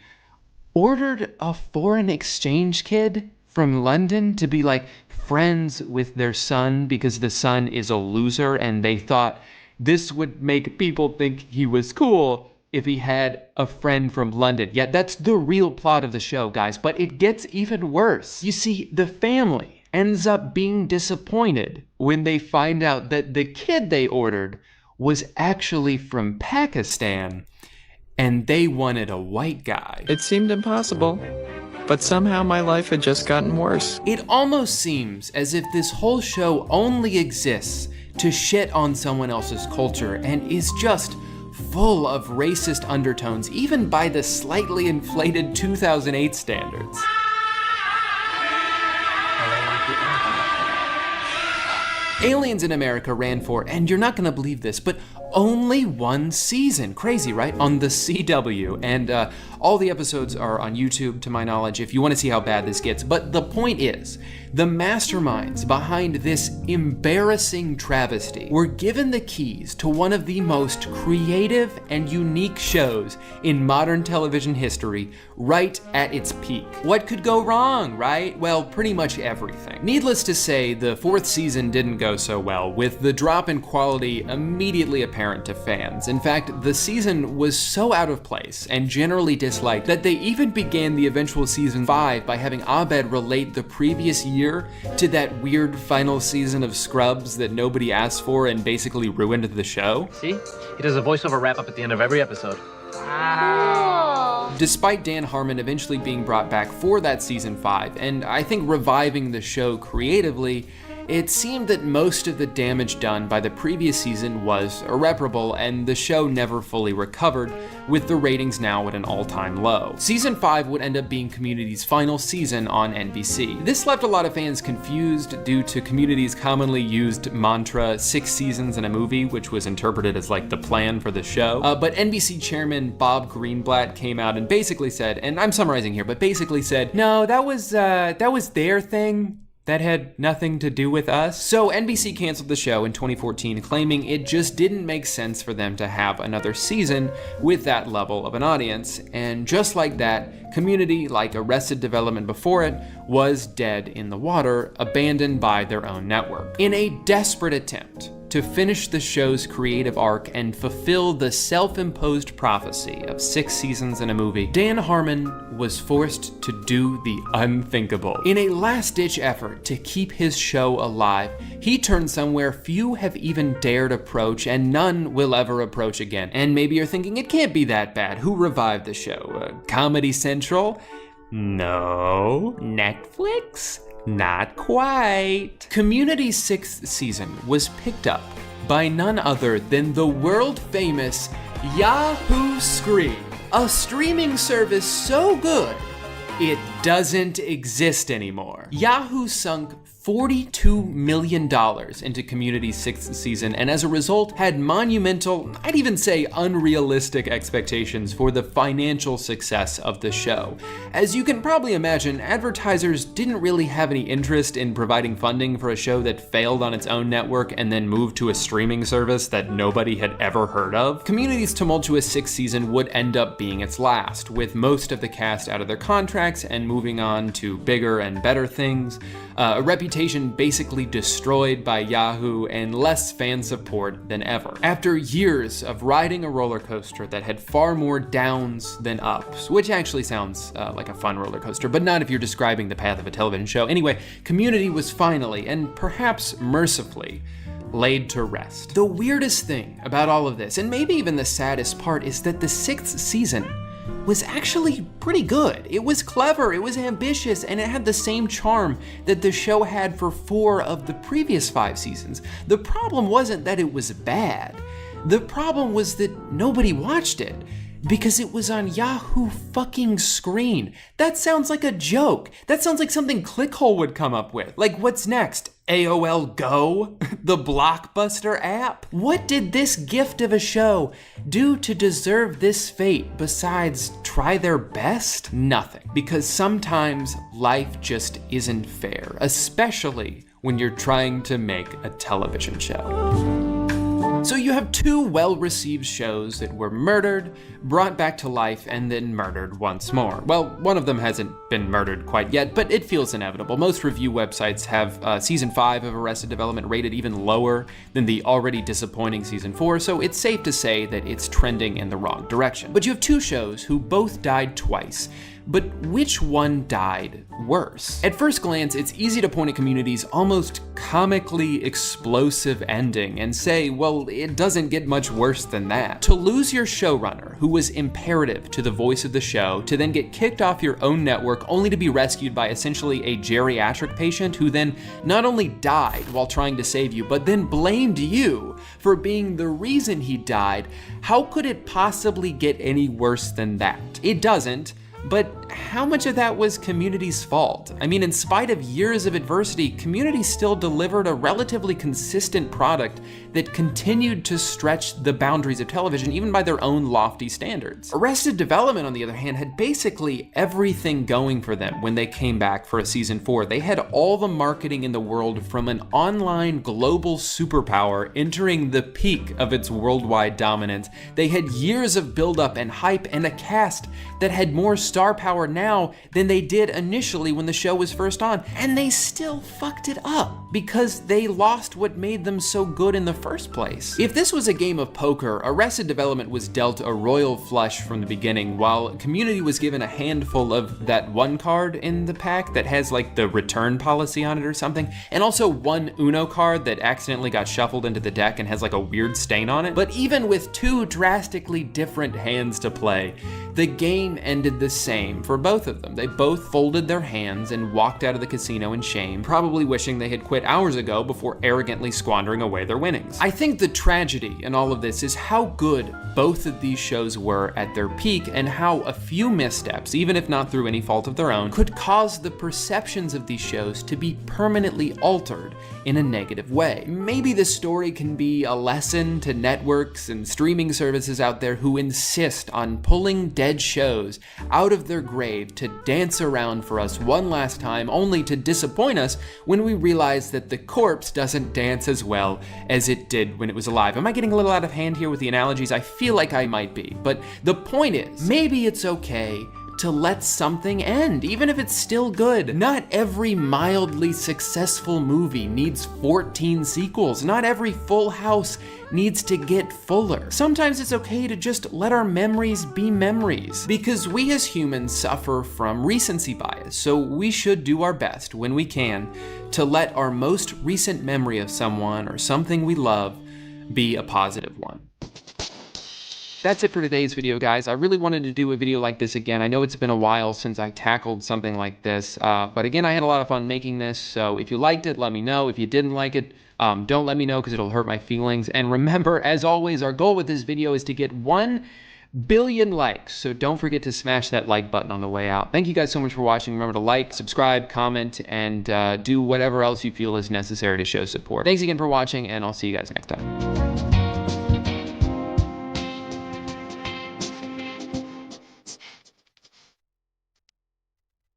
ordered a foreign exchange kid from London to be like friends with their son because the son is a loser, and they thought this would make people think he was cool if he had a friend from London. Yeah, that's the real plot of the show, guys, but it gets even worse. You see, the family ends up being disappointed when they find out that the kid they ordered was actually from Pakistan, and they wanted a white guy. It seemed impossible, but somehow my life had just gotten worse. It almost seems as if this whole show only exists to shit on someone else's culture and is just full of racist undertones, even by the slightly inflated 2008 standards. Aliens in America ran for, and you're not gonna believe this, but only 1 season. Crazy, right? On the CW. And all the episodes are on YouTube, to my knowledge, if you want to see how bad this gets. But the point is, the masterminds behind this embarrassing travesty were given the keys to one of the most creative and unique shows in modern television history right at its peak. What could go wrong, right? Well, pretty much everything. Needless to say, the 4th season didn't go so well, with the drop in quality immediately apparent to fans. In fact, the season was so out of place and generally disliked that they even began the eventual season 5 by having Abed relate the previous year to that weird final season of Scrubs that nobody asked for and basically ruined the show. See? He does a voiceover wrap-up at the end of every episode. Despite Dan Harmon eventually being brought back for that season 5, and I think reviving the show creatively, it seemed that most of the damage done by the previous season was irreparable, and the show never fully recovered, with the ratings now at an all-time low. Season 5 would end up being Community's final season on NBC. This left a lot of fans confused due to Community's commonly used mantra, 6 seasons in a movie, which was interpreted as like the plan for the show. But NBC chairman Bob Greenblatt came out and basically said, and I'm summarizing here, but basically said, no, that was their thing. That had nothing to do with us. So NBC canceled the show in 2014, claiming it just didn't make sense for them to have another season with that level of an audience. And just like that, Community, like Arrested Development before it, was dead in the water, abandoned by their own network. In a desperate attempt to finish the show's creative arc and fulfill the self-imposed prophecy of 6 seasons in a movie, Dan Harmon was forced to do the unthinkable. In a last-ditch effort to keep his show alive, he turned somewhere few have even dared approach and none will ever approach again. And maybe you're thinking, it can't be that bad. Who revived the show? Comedy Central? No. Netflix? Not quite. Community's 6th season was picked up by none other than the world-famous Yahoo Screen, a streaming service so good it doesn't exist anymore. Yahoo sunk $42 million into Community's 6th season, and as a result had monumental, I'd even say unrealistic expectations for the financial success of the show. As you can probably imagine, advertisers didn't really have any interest in providing funding for a show that failed on its own network and then moved to a streaming service that nobody had ever heard of. Community's tumultuous 6th season would end up being its last, with most of the cast out of their contracts and moving on to bigger and better things. A reputation basically destroyed by Yahoo and less fan support than ever. After years of riding a roller coaster that had far more downs than ups, which actually sounds like a fun roller coaster, but not if you're describing the path of a television show. Anyway, Community was finally, and perhaps mercifully, laid to rest. The weirdest thing about all of this, and maybe even the saddest part, is that the 6th season was actually pretty good. It was clever, it was ambitious, and it had the same charm that the show had for 4 of the previous 5 seasons. The problem wasn't that it was bad. The problem was that nobody watched it because it was on Yahoo fucking Screen. That sounds like a joke. That sounds like something Clickhole would come up with. Like, what's next? AOL Go? The Blockbuster app? What did this gift of a show do to deserve this fate besides try their best? Nothing. Because sometimes life just isn't fair, especially when you're trying to make a television show. So you have 2 well-received shows that were murdered, brought back to life, and then murdered once more. Well, one of them hasn't been murdered quite yet, but it feels inevitable. Most review websites have season 5 of Arrested Development rated even lower than the already disappointing season 4, so it's safe to say that it's trending in the wrong direction. But you have 2 shows who both died twice. But which one died worse? At first glance, it's easy to point at Community's almost comically explosive ending and say, well, it doesn't get much worse than that. To lose your showrunner, who was imperative to the voice of the show, to then get kicked off your own network only to be rescued by essentially a geriatric patient who then not only died while trying to save you, but then blamed you for being the reason he died, how could it possibly get any worse than that? It doesn't. But how much of that was Community's fault? I mean, in spite of years of adversity, Community still delivered a relatively consistent product that continued to stretch the boundaries of television, even by their own lofty standards. Arrested Development, on the other hand, had basically everything going for them when they came back for a season 4. They had all the marketing in the world from an online global superpower entering the peak of its worldwide dominance. They had years of buildup and hype and a cast that had more star power now than they did initially when the show was first on, and they still fucked it up because they lost what made them so good in the first place. If this was a game of poker, Arrested Development was dealt a royal flush from the beginning, while Community was given a handful of that one card in the pack that has like the return policy on it or something, and also one Uno card that accidentally got shuffled into the deck and has like a weird stain on it. But even with 2 drastically different hands to play, the game ended the same for both of them. They both folded their hands and walked out of the casino in shame, probably wishing they had quit hours ago before arrogantly squandering away their winnings. I think the tragedy in all of this is how good both of these shows were at their peak, and how a few missteps, even if not through any fault of their own, could cause the perceptions of these shows to be permanently altered in a negative way. Maybe this story can be a lesson to networks and streaming services out there who insist on pulling dead shows out of their grave to dance around for us one last time, only to disappoint us when we realize that the corpse doesn't dance as well as it did when it was alive. Am I getting a little out of hand here with the analogies? I feel like I might be, but the point is, maybe it's okay to let something end, even if it's still good. Not every mildly successful movie needs 14 sequels. Not every Full House needs to get fuller. Sometimes it's okay to just let our memories be memories, because we as humans suffer from recency bias, so we should do our best when we can to let our most recent memory of someone or something we love be a positive one. That's it for today's video, guys. I really wanted to do a video like this again. I know it's been a while since I tackled something like this, but again, I had a lot of fun making this, so if you liked it, let me know. If you didn't like it, don't let me know because it'll hurt my feelings. And remember, as always, our goal with this video is to get 1 billion likes, so don't forget to smash that like button on the way out. Thank you guys so much for watching. Remember to like, subscribe, comment, and do whatever else you feel is necessary to show support. Thanks again for watching, and I'll see you guys next time.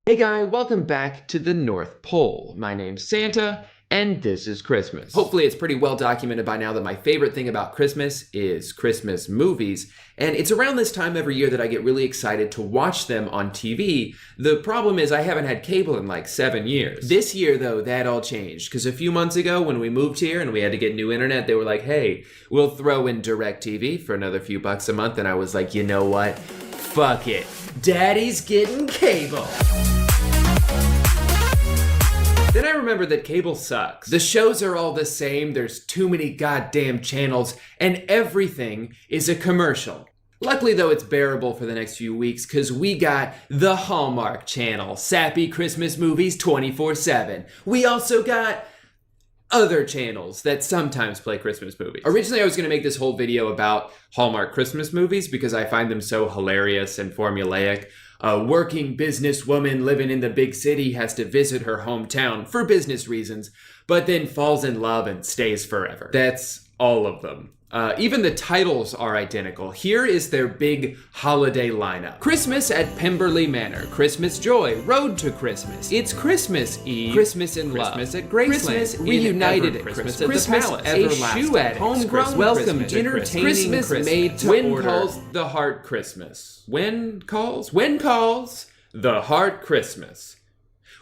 Hey guys, welcome back to the North Pole. My name's Santa, and this is Christmas. Hopefully it's pretty well documented by now that my favorite thing about Christmas is Christmas movies, and it's around this time every year that I get really excited to watch them on TV. The problem is I haven't had cable in like 7 years. This year though, that all changed, because a few months ago when we moved here and we had to get new internet, they were like, hey, we'll throw in DirecTV for another few bucks a month, and I was like, you know what? Fuck it. Daddy's getting cable. Then I remembered that cable sucks. The shows are all the same, there's too many goddamn channels, and everything is a commercial. Luckily though, it's bearable for the next few weeks because we got the Hallmark Channel, sappy Christmas movies 24/7. We also got other channels that sometimes play Christmas movies. Originally, I was gonna make this whole video about Hallmark Christmas movies because I find them so hilarious and formulaic. A working businesswoman living in the big city has to visit her hometown for business reasons, but then falls in love and stays forever. That's all of them. Even the titles are identical. Here is their big holiday lineup. Christmas at Pemberley Manor, Christmas Joy, Road to Christmas, It's Christmas Eve, Christmas in Love, Christmas at Graceland, Christmas Reunited at Christmas at the Palace, A Shoe Addict, Homegrown Welcome Christmas, Entertaining Christmas, Made to When Order. Calls the Heart Christmas. When calls the Heart Christmas.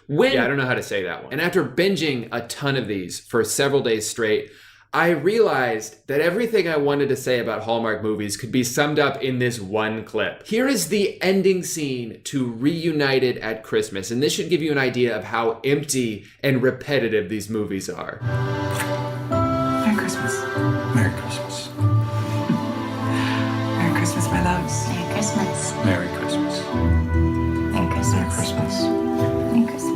Yeah, I don't know how to say that one. And after binging a ton of these for several days straight, I realized that everything I wanted to say about Hallmark movies could be summed up in this one clip. Here is the ending scene to Reunited at Christmas, and this should give you an idea of how empty and repetitive these movies are. Merry Christmas. Merry Christmas. Merry Christmas, my loves. Merry Christmas. Merry Christmas. Merry Christmas. Merry Christmas. Merry Christmas.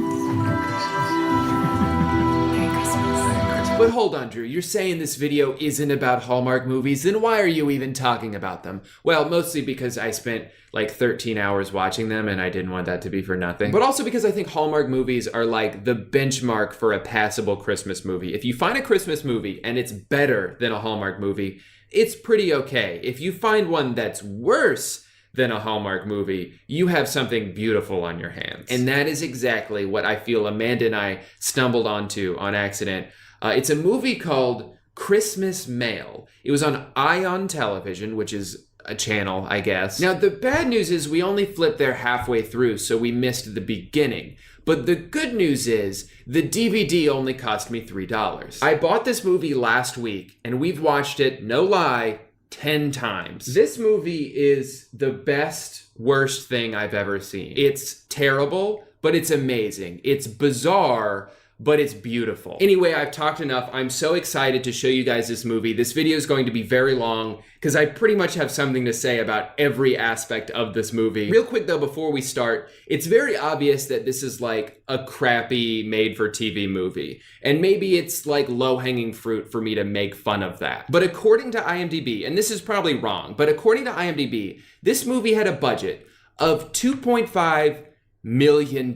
But hold on, Drew, you're saying this video isn't about Hallmark movies, then why are you even talking about them? Well, mostly because I spent like 13 hours watching them and I didn't want that to be for nothing. But also because I think Hallmark movies are like the benchmark for a passable Christmas movie. If you find a Christmas movie and it's better than a Hallmark movie, it's pretty okay. If you find one that's worse than a Hallmark movie, you have something beautiful on your hands. And that is exactly what I feel Amanda and I stumbled onto on accident. It's a movie called Christmas Mail. It was on Ion Television, which is a channel, I guess. Now, the bad news is we only flipped there halfway through, so we missed the beginning. But the good news is the DVD only cost me $3. I bought this movie last week, and we've watched it, no lie, 10 times. This movie is the best, worst thing I've ever seen. It's terrible, but it's amazing. It's bizarre, but it's beautiful. Anyway, I've talked enough. I'm so excited to show you guys this movie. This video is going to be very long because I pretty much have something to say about every aspect of this movie. Real quick though, before we start, it's very obvious that this is like a crappy made-for-TV movie. And maybe it's like low-hanging fruit for me to make fun of that. But according to IMDb, and this is probably wrong, but according to IMDb, this movie had a budget of $2.5 million.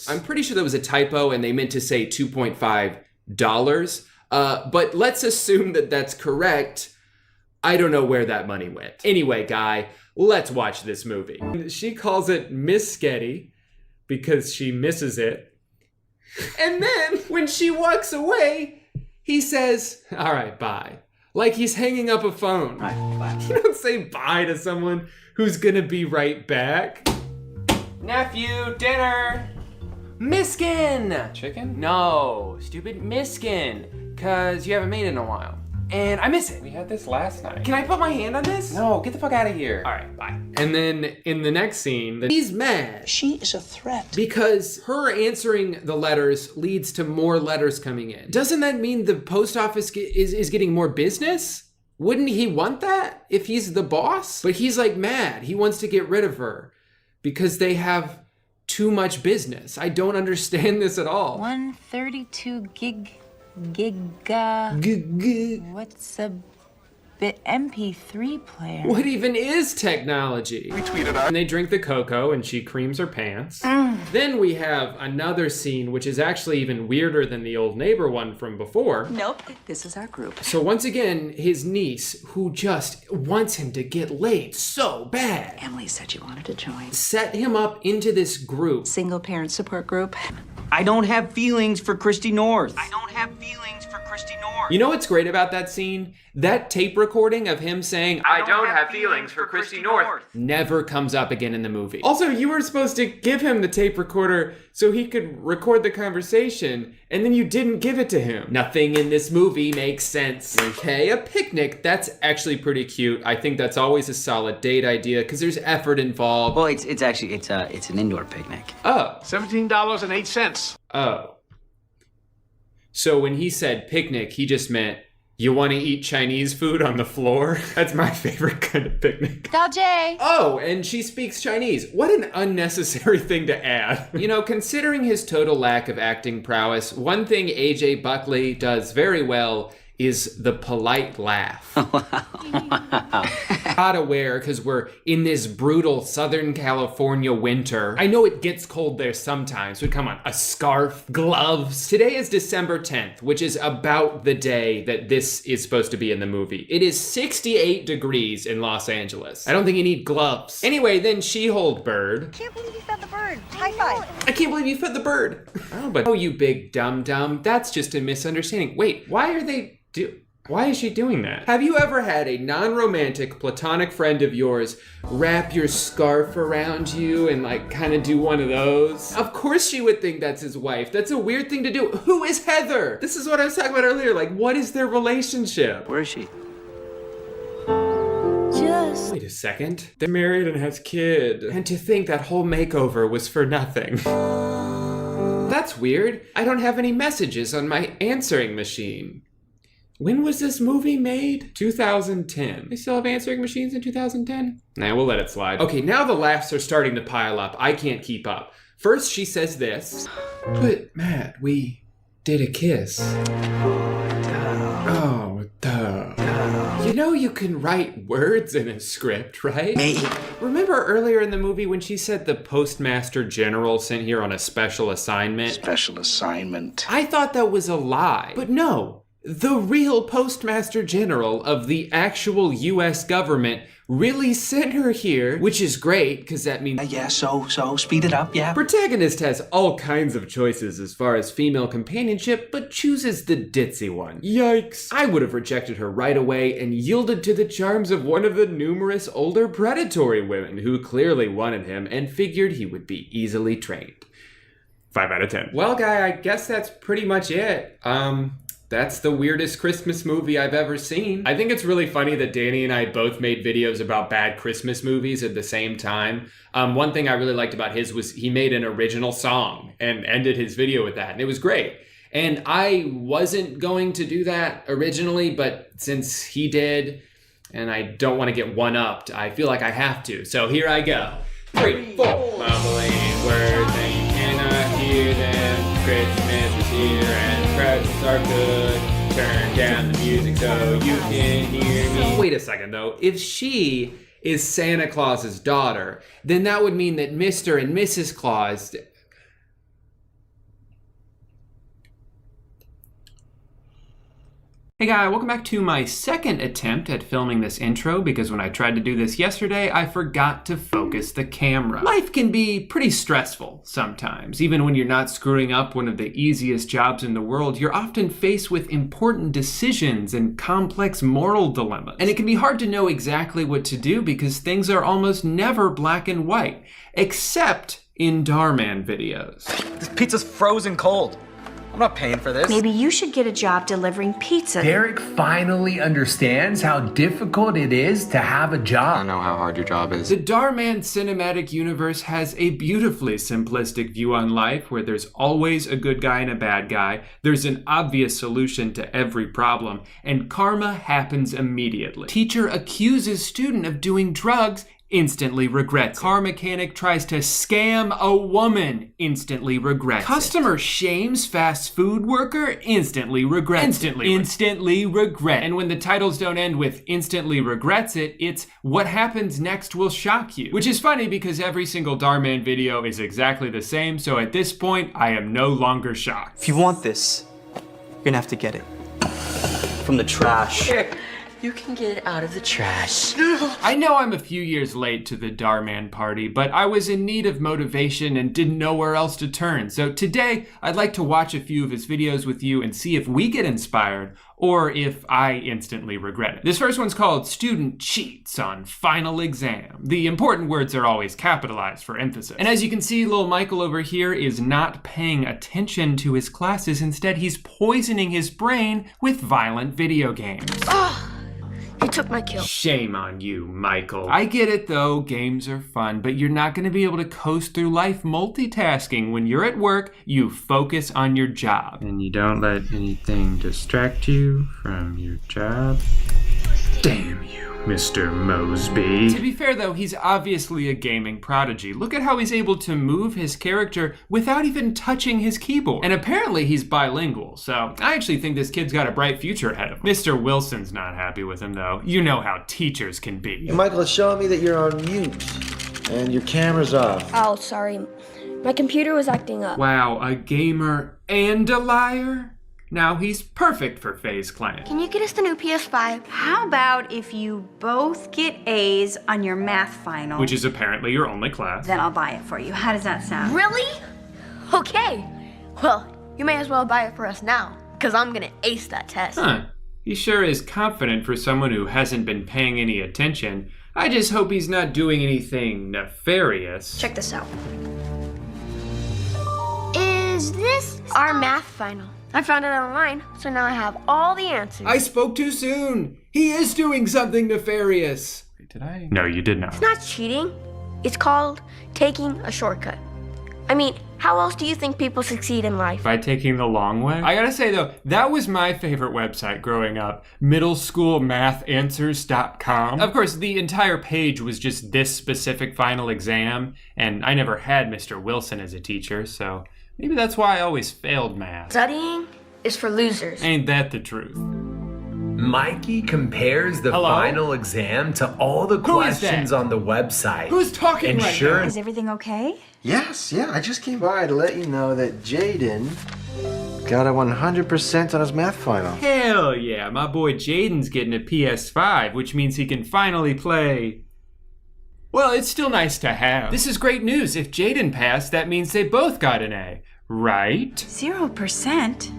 I'm pretty sure that was a typo and they meant to say $2.5. But let's assume that that's correct. I don't know where that money went. Anyway, guy, let's watch this movie. She calls it Miss Sketty because she misses it. And then when she walks away, he says, all right, bye. Like he's hanging up a phone. Right, bye. You don't say bye to someone who's gonna be right back. Nephew, dinner! Miskin! Chicken? No, stupid Miskin. Cause you haven't made it in a while. And I miss it. We had this last night. Can I put my hand on this? No, get the fuck out of here. All right, bye. And then in the next scene, he's mad. She is a threat. Because her answering the letters leads to more letters coming in. Doesn't that mean the post office is getting more business? Wouldn't he want that if he's the boss? But he's like mad. He wants to get rid of her because they have too much business. I don't understand this at all. 132 what's a bit MP3 player? What even is technology? We tweeted out. And they drink the cocoa and she creams her pants. Then we have another scene which is actually even weirder than the old neighbor one from before. Nope, this is our group. So once again, his niece, who just wants him to get laid so bad. Emily said you wanted to join. Set him up into this group. Single parent support group. I don't have feelings for Christy North. You know what's great about that scene? That tape recording of him saying, I don't have feelings for Christy North, never comes up again in the movie. Also, you were supposed to give him the tape recorder so he could record the conversation, and then you didn't give it to him. Nothing in this movie makes sense. Okay, a picnic, that's actually pretty cute. I think that's always a solid date idea because there's effort involved. Well, it's actually an indoor picnic. Oh. $17.08. Oh. So when he said picnic, he just meant, you want to eat Chinese food on the floor? That's my favorite kind of picnic. Dao Jay. Oh, and she speaks Chinese. What an unnecessary thing to add. You know, considering his total lack of acting prowess, one thing AJ Buckley does very well is the polite laugh. Gotta wear, because we're in this brutal Southern California winter. I know it gets cold there sometimes, but come on, a scarf, gloves. Today is December 10th, which is about the day that this is supposed to be in the movie. It is 68 degrees in Los Angeles. I don't think you need gloves. Anyway, then She-Hulk Bird. Can't believe you fed the bird. High five. I can't believe you fed the bird. Oh, you big dum-dum. That's just a misunderstanding. Wait, why is she doing that? Have you ever had a non-romantic platonic friend of yours wrap your scarf around you and like kind of do one of those? Of course she would think that's his wife. That's a weird thing to do. Who is Heather? This is what I was talking about earlier. Like, what is their relationship? Where is she? Wait a second. They're married and has kid. And to think that whole makeover was for nothing. That's weird. I don't have any messages on my answering machine. When was this movie made? 2010. They still have answering machines in 2010? Nah, we'll let it slide. Okay, now the laughs are starting to pile up. I can't keep up. First, she says this. But, Matt, we did a kiss. Oh, duh. You know you can write words in a script, right? Me. Remember earlier in the movie when she said the Postmaster General sent here on a special assignment? Special assignment. I thought that was a lie. But no. The real Postmaster General of the actual US government really sent her here, which is great, because that means... Yeah, so speed it up, yeah. Protagonist has all kinds of choices as far as female companionship, but chooses the ditzy one. Yikes. I would have rejected her right away and yielded to the charms of one of the numerous older predatory women who clearly wanted him and figured he would be easily trained. 5 out of 10. Well, guy, I guess that's pretty much it. That's the weirdest Christmas movie I've ever seen. I think it's really funny that Danny and I both made videos about bad Christmas movies at the same time. One thing I really liked about his was he made an original song and ended his video with that, and it was great. And I wasn't going to do that originally, but since he did, and I don't want to get one-upped, I feel like I have to. So here I go. 3, 4. Mumbling words and you cannot hear them. Christmas is here and presents are good. Turn down the music so you can hear me. Wait a second though. If she is Santa Claus's daughter, then that would mean that Mr. and Mrs. Claus... Hey guys, welcome back to my second attempt at filming this intro because when I tried to do this yesterday, I forgot to focus the camera. Life can be pretty stressful sometimes. Even when you're not screwing up one of the easiest jobs in the world, you're often faced with important decisions and complex moral dilemmas. And it can be hard to know exactly what to do because things are almost never black and white, except in Darman videos. This pizza's frozen cold. I'm not paying for this. Maybe you should get a job delivering pizza. Derek finally understands how difficult it is to have a job. I know how hard your job is. The Darman cinematic universe has a beautifully simplistic view on life where there's always a good guy and a bad guy, there's an obvious solution to every problem, and karma happens immediately. Teacher accuses student of doing drugs, instantly regrets. Car mechanic tries to scam a woman, instantly regrets. Customer shames fast food worker, instantly regrets. Instantly regret. And when the titles don't end with instantly regrets it, it's what happens next will shock you. Which is funny because every single Darman video is exactly the same, so at this point, I am no longer shocked. If you want this, you're gonna have to get it. From the trash. You can get it out of the trash. I know I'm a few years late to the Darman party, but I was in need of motivation and didn't know where else to turn. So today, I'd like to watch a few of his videos with you and see if we get inspired or if I instantly regret it. This first one's called Student Cheats on Final Exam. The important words are always capitalized for emphasis. And as you can see, little Michael over here is not paying attention to his classes. Instead, he's poisoning his brain with violent video games. He took my kill. Shame on you, Michael. I get it though, games are fun, but you're not gonna be able to coast through life multitasking. When you're at work, you focus on your job. And you don't let anything distract you from your job. Damn you, Mr. Mosby. To be fair though, he's obviously a gaming prodigy. Look at how he's able to move his character without even touching his keyboard. And apparently he's bilingual, so I actually think this kid's got a bright future ahead of him. Mr. Wilson's not happy with him though. You know how teachers can be. Michael, it's showing me that you're on mute and your camera's off. Oh, sorry. My computer was acting up. Wow, a gamer and a liar? Now he's perfect for FaZe Clan. Can you get us the new PS5? How about if you both get A's on your math final? Which is apparently your only class. Then I'll buy it for you. How does that sound? Really? Okay. Well, you may as well buy it for us now, because I'm gonna ace that test. Huh. He sure is confident for someone who hasn't been paying any attention. I just hope he's not doing anything nefarious. Check this out. Is this our math final? I found it online, so now I have all the answers. I spoke too soon. He is doing something nefarious. Wait, did I? No, you did not. It's not cheating. It's called taking a shortcut. I mean, how else do you think people succeed in life? By taking the long way? I gotta say though, that was my favorite website growing up. middleschoolmathanswers.com. Of course, the entire page was just this specific final exam, and I never had Mr. Wilson as a teacher, so maybe that's why I always failed math. Studying is for losers. Ain't that the truth? Mikey compares the final exam to all the questions on the website. Who's talking right now? Is everything okay? Yes, yeah, I just came by to let you know that Jaden got a 100% on his math final. Hell yeah, my boy Jaden's getting a PS5, which means he can finally play. Well, it's still nice to have. This is great news. If Jaden passed, that means they both got an A, right? 0%?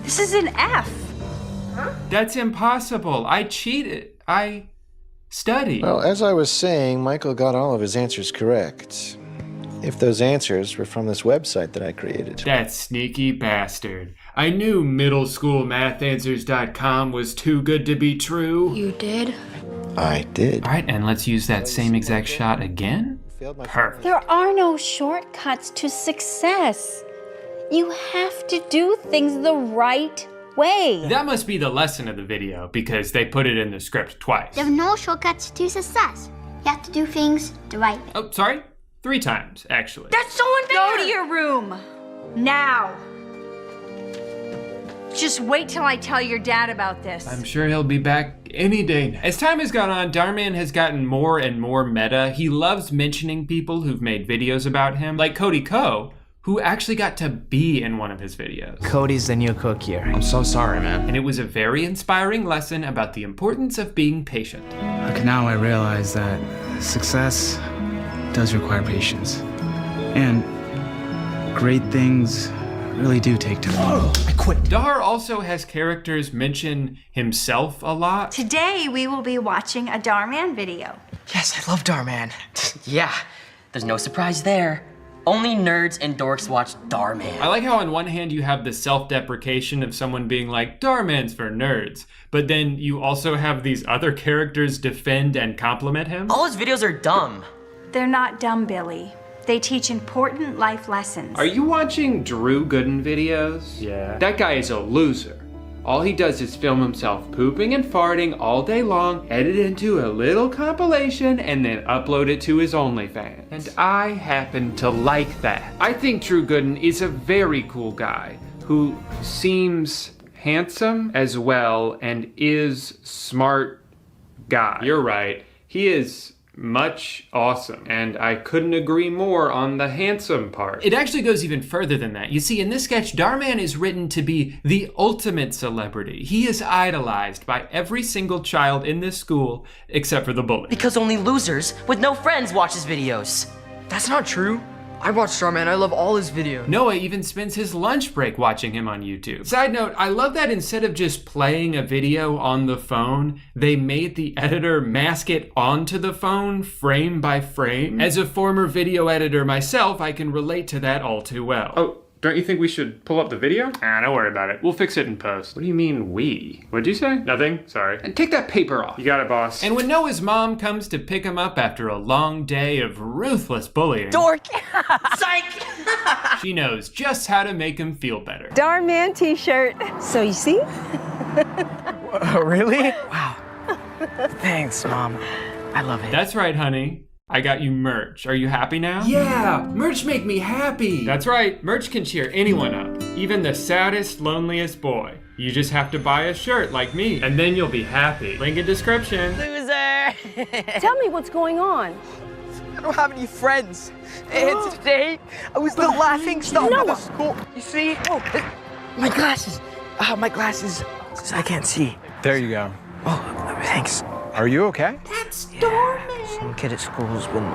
This is an F. Huh? That's impossible. I cheated. I studied. Well, as I was saying, Michael got all of his answers correct. If those answers were from this website that I created. That sneaky bastard. I knew middleschoolmathanswers.com was too good to be true. You did? I did. All right, and let's use that same exact shot again. Perfect. There are no shortcuts to success. You have to do things the right way. That must be the lesson of the video because they put it in the script twice. There are no shortcuts to success. You have to do things the right way. Oh, sorry? 3 times, actually. That's so unfair! Go to your room. Now. Just wait till I tell your dad about this. I'm sure he'll be back any day now. As time has gone on, Darman has gotten more and more meta. He loves mentioning people who've made videos about him, like Cody Ko, who actually got to be in one of his videos. Cody's the new cook here. I'm so sorry, man. And it was a very inspiring lesson about the importance of being patient. Look, now I realize that success does require patience. And great things really do take time. Oh, I quit. Dahar also has characters mention himself a lot. Today we will be watching a Darman video. Yes, I love Darman. Yeah, there's no surprise there. Only nerds and dorks watch Darman. I like how on one hand you have the self-deprecation of someone being like, Darman's for nerds, but then you also have these other characters defend and compliment him. All his videos are dumb. They're not dumb, Billy. They teach important life lessons. Are you watching Drew Gooden videos? Yeah. That guy is a loser. All he does is film himself pooping and farting all day long, edit it into a little compilation, and then upload it to his OnlyFans. And I happen to like that. I think Drew Gooden is a very cool guy who seems handsome as well and is smart guy. You're right. He is much awesome, and I couldn't agree more on the handsome part. It actually goes even further than that. You see, in this sketch, Darman is written to be the ultimate celebrity. He is idolized by every single child in this school except for the bully. Because only losers with no friends watch his videos. That's not true. I watch Starman. I love all his videos. Noah even spends his lunch break watching him on YouTube. Side note, I love that instead of just playing a video on the phone, they made the editor mask it onto the phone frame by frame. As a former video editor myself, I can relate to that all too well. Oh, don't you think we should pull up the video? Don't worry about it. We'll fix it in post. What do you mean we? What'd you say? Nothing? Sorry. And take that paper off. You got it, boss. And when Noah's mom comes to pick him up after a long day of ruthless bullying, Dork! Psych! she knows just how to make him feel better. Darman t-shirt. So you see? Really? Wow. Thanks, Mom. I love it. That's right, honey. I got you merch. Are you happy now? Yeah, merch make me happy. That's right, merch can cheer anyone up, even the saddest, loneliest boy. You just have to buy a shirt like me, and then you'll be happy. Link in description. Loser! Tell me what's going on. I don't have any friends. And today, I was the laughing stock of the school. You see? Oh, my glasses. My glasses. I can't see. There you go. Oh, thanks. Are you okay? That's Darman. Some kid at school's been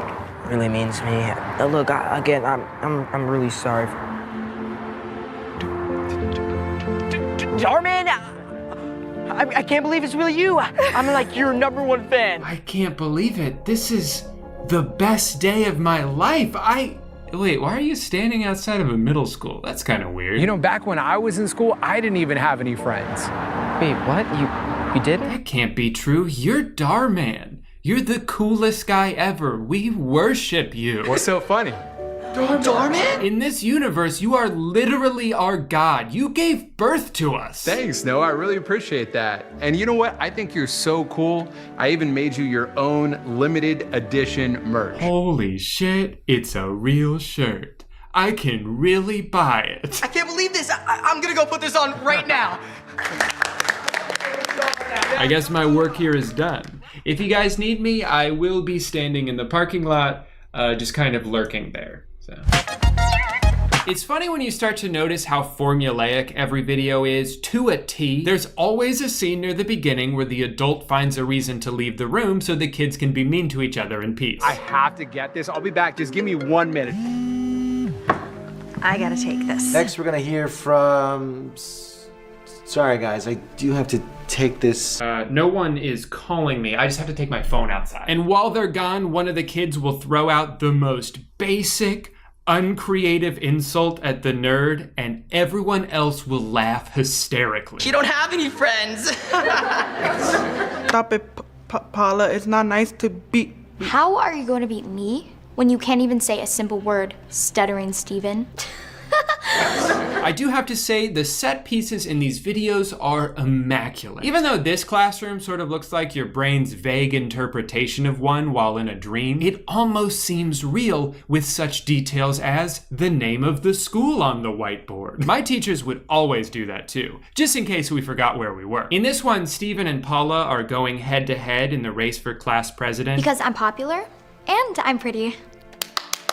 really mean to me. Look, I'm really sorry. Darman, I can't believe it's really you. I'm like your #1 fan. I can't believe it. This is the best day of my life. Wait, why are you standing outside of a middle school? That's kind of weird. You know, back when I was in school, I didn't even have any friends. Wait, what? You did? That can't be true. You're Darman. You're the coolest guy ever. We worship you. What's so funny? Darman? In this universe, you are literally our God. You gave birth to us. Thanks, Noah. I really appreciate that. And you know what? I think you're so cool. I even made you your own limited edition merch. Holy shit, it's a real shirt. I can really buy it. I can't believe this. I'm gonna go put this on right now. I guess my work here is done. If you guys need me, I will be standing in the parking lot, just kind of lurking there. So. It's funny when you start to notice how formulaic every video is to a T. There's always a scene near the beginning where the adult finds a reason to leave the room so the kids can be mean to each other in peace. I have to get this. I'll be back. Just give me 1 minute. I gotta take this. Next, we're gonna hear from... Sorry, guys, I do have to take this. No one is calling me. I just have to take my phone outside. And while they're gone, one of the kids will throw out the most basic, uncreative insult at the nerd, and everyone else will laugh hysterically. You don't have any friends. Stop it, Paula. It's not nice to beat. How are you going to beat me when you can't even say a simple word, stuttering Steven? I do have to say, the set pieces in these videos are immaculate. Even though this classroom sort of looks like your brain's vague interpretation of one while in a dream, it almost seems real with such details as the name of the school on the whiteboard. My teachers would always do that too, just in case we forgot where we were. In this one, Steven and Paula are going head to head in the race for class president. Because I'm popular and I'm pretty.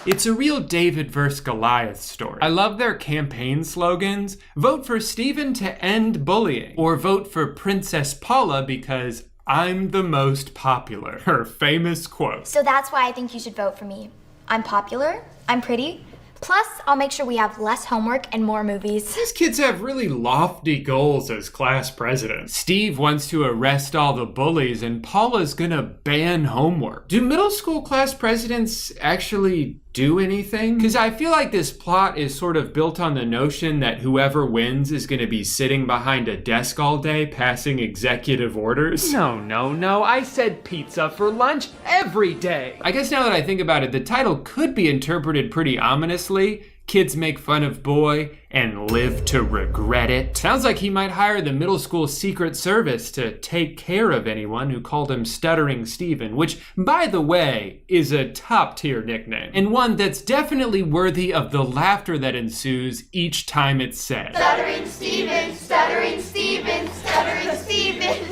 It's a real David versus Goliath story. I love their campaign slogans. Vote for Steven to end bullying. Or vote for Princess Paula because I'm the most popular. Her famous quote. So that's why I think you should vote for me. I'm popular, I'm pretty, plus I'll make sure we have less homework and more movies. These kids have really lofty goals as class president. Steve wants to arrest all the bullies and Paula's gonna ban homework. Do middle school class presidents actually do anything? Because I feel like this plot is sort of built on the notion that whoever wins is going to be sitting behind a desk all day passing executive orders. No, I said pizza for lunch every day. I guess now that I think about it, the title could be interpreted pretty ominously. Kids make fun of boy and live to regret it. Sounds like he might hire the middle school Secret Service to take care of anyone who called him Stuttering Steven, which, by the way, is a top-tier nickname, and one that's definitely worthy of the laughter that ensues each time it's said. Stuttering Steven, Stuttering Steven, Stuttering Steven.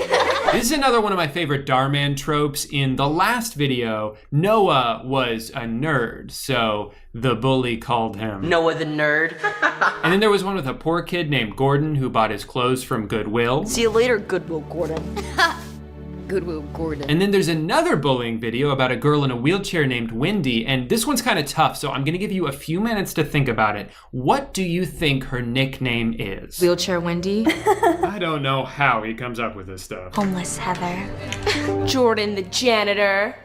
This is another one of my favorite Darman tropes. In the last video, Noah was a nerd, so the bully called him Noah the nerd. And then there was one with a poor kid named Gordon who bought his clothes from Goodwill. See you later, Goodwill Gordon. Goodwill Gordon. And then there's another bullying video about a girl in a wheelchair named Wendy, and this one's kind of tough, so I'm gonna give you a few minutes to think about it. What do you think her nickname is? Wheelchair Wendy. I don't know how he comes up with this stuff. Homeless Heather. Jordan the janitor.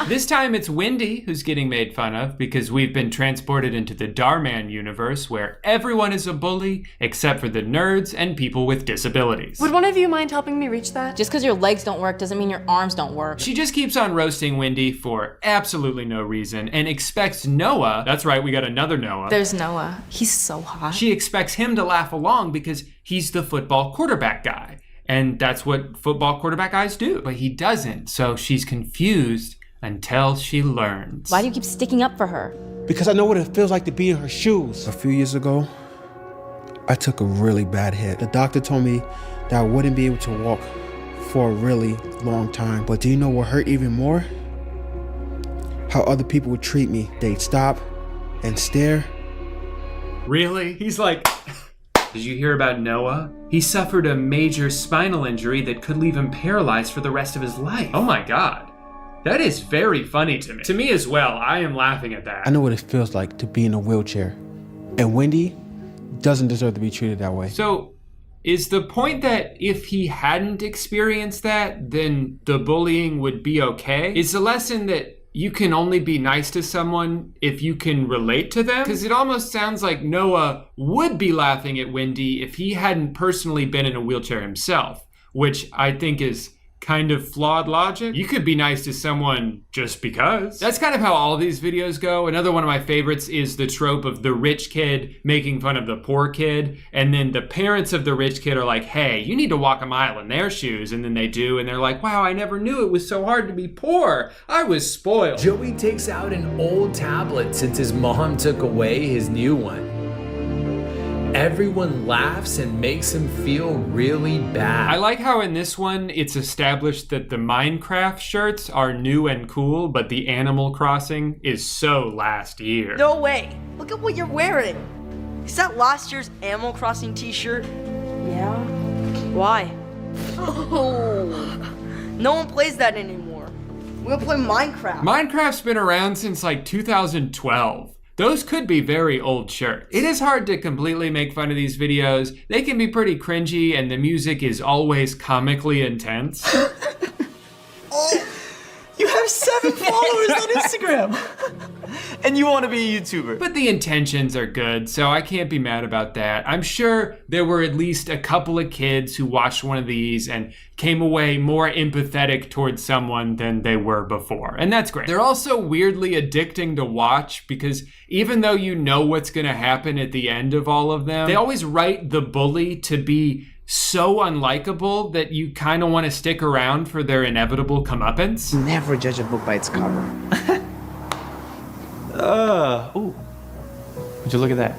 This time it's Wendy who's getting made fun of because we've been transported into the Darman universe where everyone is a bully except for the nerds and people with disabilities. Would one of you mind helping me reach that? Just because your legs don't work doesn't mean your arms don't work. She just keeps on roasting Wendy for absolutely no reason and expects Noah, that's right, we got another Noah. There's Noah. He's so hot. She expects him to laugh along because he's the football quarterback guy. And that's what football quarterback guys do. But he doesn't, so she's confused until she learns. Why do you keep sticking up for her? Because I know what it feels like to be in her shoes. A few years ago, I took a really bad hit. The doctor told me that I wouldn't be able to walk for a really long time. But do you know what hurt even more? How other people would treat me. They'd stop and stare. Really? He's like... Did you hear about Noah? He suffered a major spinal injury that could leave him paralyzed for the rest of his life. Oh my God. That is very funny to me. To me as well, I am laughing at that. I know what it feels like to be in a wheelchair. And Wendy doesn't deserve to be treated that way. So, is the point that if he hadn't experienced that, then the bullying would be okay? Is the lesson that you can only be nice to someone if you can relate to them? Because it almost sounds like Noah would be laughing at Wendy if he hadn't personally been in a wheelchair himself, which I think is kind of flawed logic. You could be nice to someone just because. That's kind of how all these videos go. Another one of my favorites is the trope of the rich kid making fun of the poor kid, and then the parents of the rich kid are like, hey, you need to walk a mile in their shoes, and then they do, and they're like, wow, I never knew it was so hard to be poor. I was spoiled. Joey takes out an old tablet since his mom took away his new one. Everyone laughs and makes him feel really bad. I like how in this one, it's established that the Minecraft shirts are new and cool, but the Animal Crossing is so last year. No way. Look at what you're wearing. Is that last year's Animal Crossing t-shirt? Yeah. Why? Oh. No one plays that anymore. We don't play Minecraft. Minecraft's been around since like 2012. Those could be very old shirts. It is hard to completely make fun of these videos. They can be pretty cringy and the music is always comically intense. Oh, you have 7 followers on Instagram. And you want to be a YouTuber. But the intentions are good, so I can't be mad about that. I'm sure there were at least a couple of kids who watched one of these and came away more empathetic towards someone than they were before. And that's great. They're also weirdly addicting to watch because even though you know what's gonna happen at the end of all of them, they always write the bully to be so unlikable that you kind of want to stick around for their inevitable comeuppance. Never judge a book by its cover. Ooh. Would you look at that?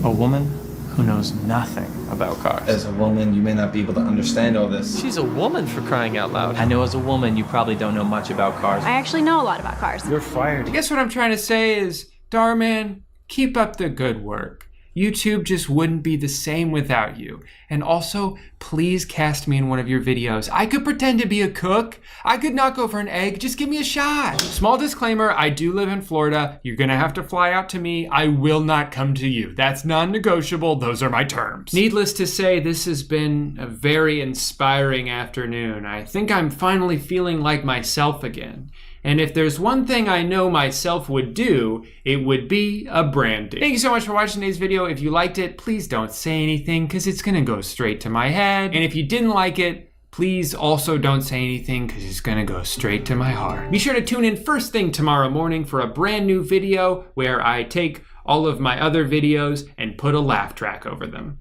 A woman who knows nothing about cars. As a woman, you may not be able to understand all this. She's a woman, for crying out loud. I know as a woman, you probably don't know much about cars. I actually know a lot about cars. You're fired. I guess what I'm trying to say is, Darman, keep up the good work. YouTube just wouldn't be the same without you. And also, please cast me in one of your videos. I could pretend to be a cook. I could knock over an egg. Just give me a shot. Small disclaimer, I do live in Florida. You're gonna have to fly out to me. I will not come to you. That's non-negotiable. Those are my terms. Needless to say, this has been a very inspiring afternoon. I think I'm finally feeling like myself again. And if there's one thing I know myself would do, it would be a branding. Thank you so much for watching today's video. If you liked it, please don't say anything because it's gonna go straight to my head. And if you didn't like it, please also don't say anything because it's gonna go straight to my heart. Be sure to tune in first thing tomorrow morning for a brand new video where I take all of my other videos and put a laugh track over them.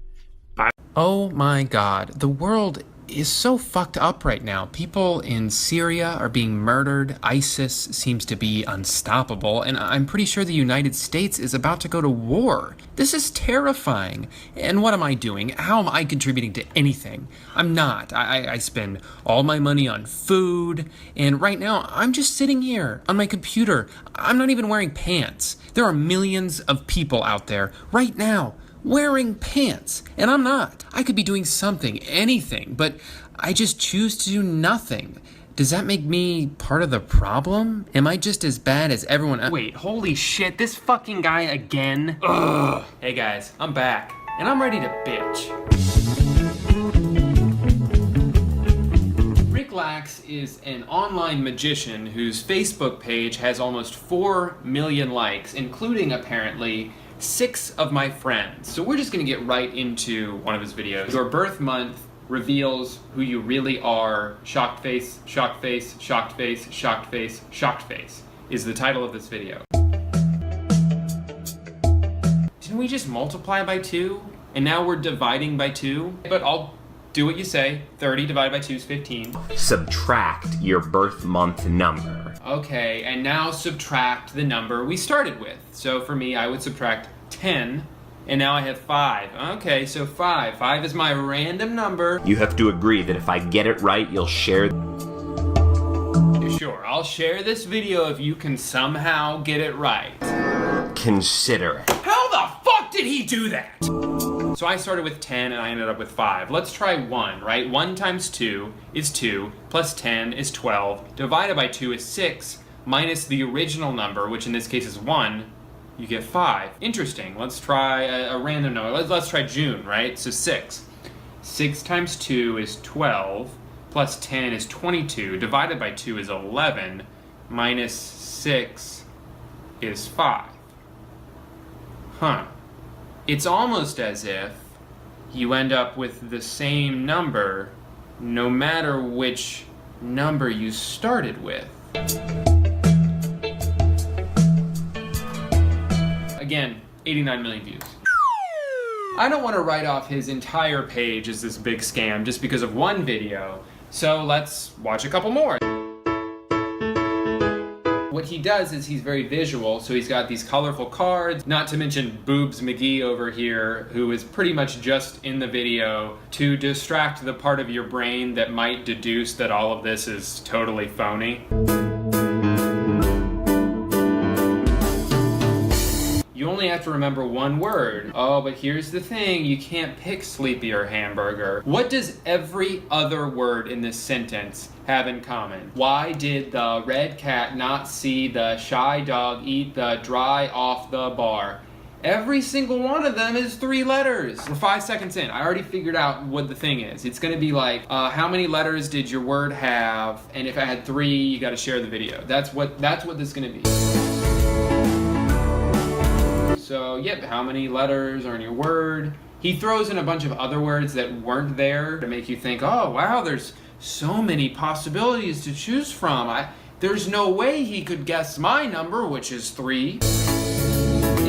Bye. Oh my God, the world is so fucked up right now. People in Syria are being murdered. ISIS seems to be unstoppable. And I'm pretty sure the United States is about to go to war. This is terrifying. And what am I doing? How am I contributing to anything? I'm not. I spend all my money on food. And right now, I'm just sitting here on my computer. I'm not even wearing pants. There are millions of people out there right now wearing pants, and I'm not. I could be doing something, anything, but I just choose to do nothing. Does that make me part of the problem? Am I just as bad as everyone else? Wait, holy shit, this fucking guy again? Ugh. Hey guys, I'm back, and I'm ready to bitch. Rick Lax is an online magician whose Facebook page has almost 4 million likes, including apparently 6 of my friends. So we're just gonna get right into one of his videos. Your birth month reveals who you really are. Shocked face, shocked face, shocked face, shocked face, shocked face is the title of this video. Didn't we just multiply by 2? And now we're dividing by 2? But I'll do what you say. 30 divided by 2 is 15. Subtract your birth month number. Okay, and now subtract the number we started with. So for me, I would subtract 10, and now I have 5. Okay, so 5. 5 is my random number. You have to agree that if I get it right, you'll share. Sure, I'll share this video if you can somehow get it right. Consider it. How the fuck did he do that? So I started with 10 and I ended up with 5. Let's try 1, right? 1 times 2 is 2, plus 10 is 12, divided by 2 is 6, minus the original number, which in this case is 1, you get 5. Interesting. Let's try a random number. Let's try June, right? So 6. 6 times 2 is 12, plus 10 is 22, divided by 2 is 11, minus 6 is 5. Huh. It's almost as if you end up with the same number no matter which number you started with. Again, 89 million views. I don't want to write off his entire page as this big scam just because of one video, so let's watch a couple more. What he does is he's very visual, so he's got these colorful cards, not to mention Boobs McGee over here, who is pretty much just in the video to distract the part of your brain that might deduce that all of this is totally phony. You only have to remember one word. Oh, but here's the thing, you can't pick sleepy or hamburger. What does every other word in this sentence have in common? Why did the red cat not see the shy dog eat the dry off the bar? Every single one of them is 3 letters. We're 5 seconds in. I already figured out what the thing is. It's gonna be like, how many letters did your word have? And if I had 3, you gotta share the video. That's what this is gonna be. So, yep, how many letters are in your word? He throws in a bunch of other words that weren't there to make you think, oh, wow, there's so many possibilities to choose from. There's no way he could guess my number, which is 3.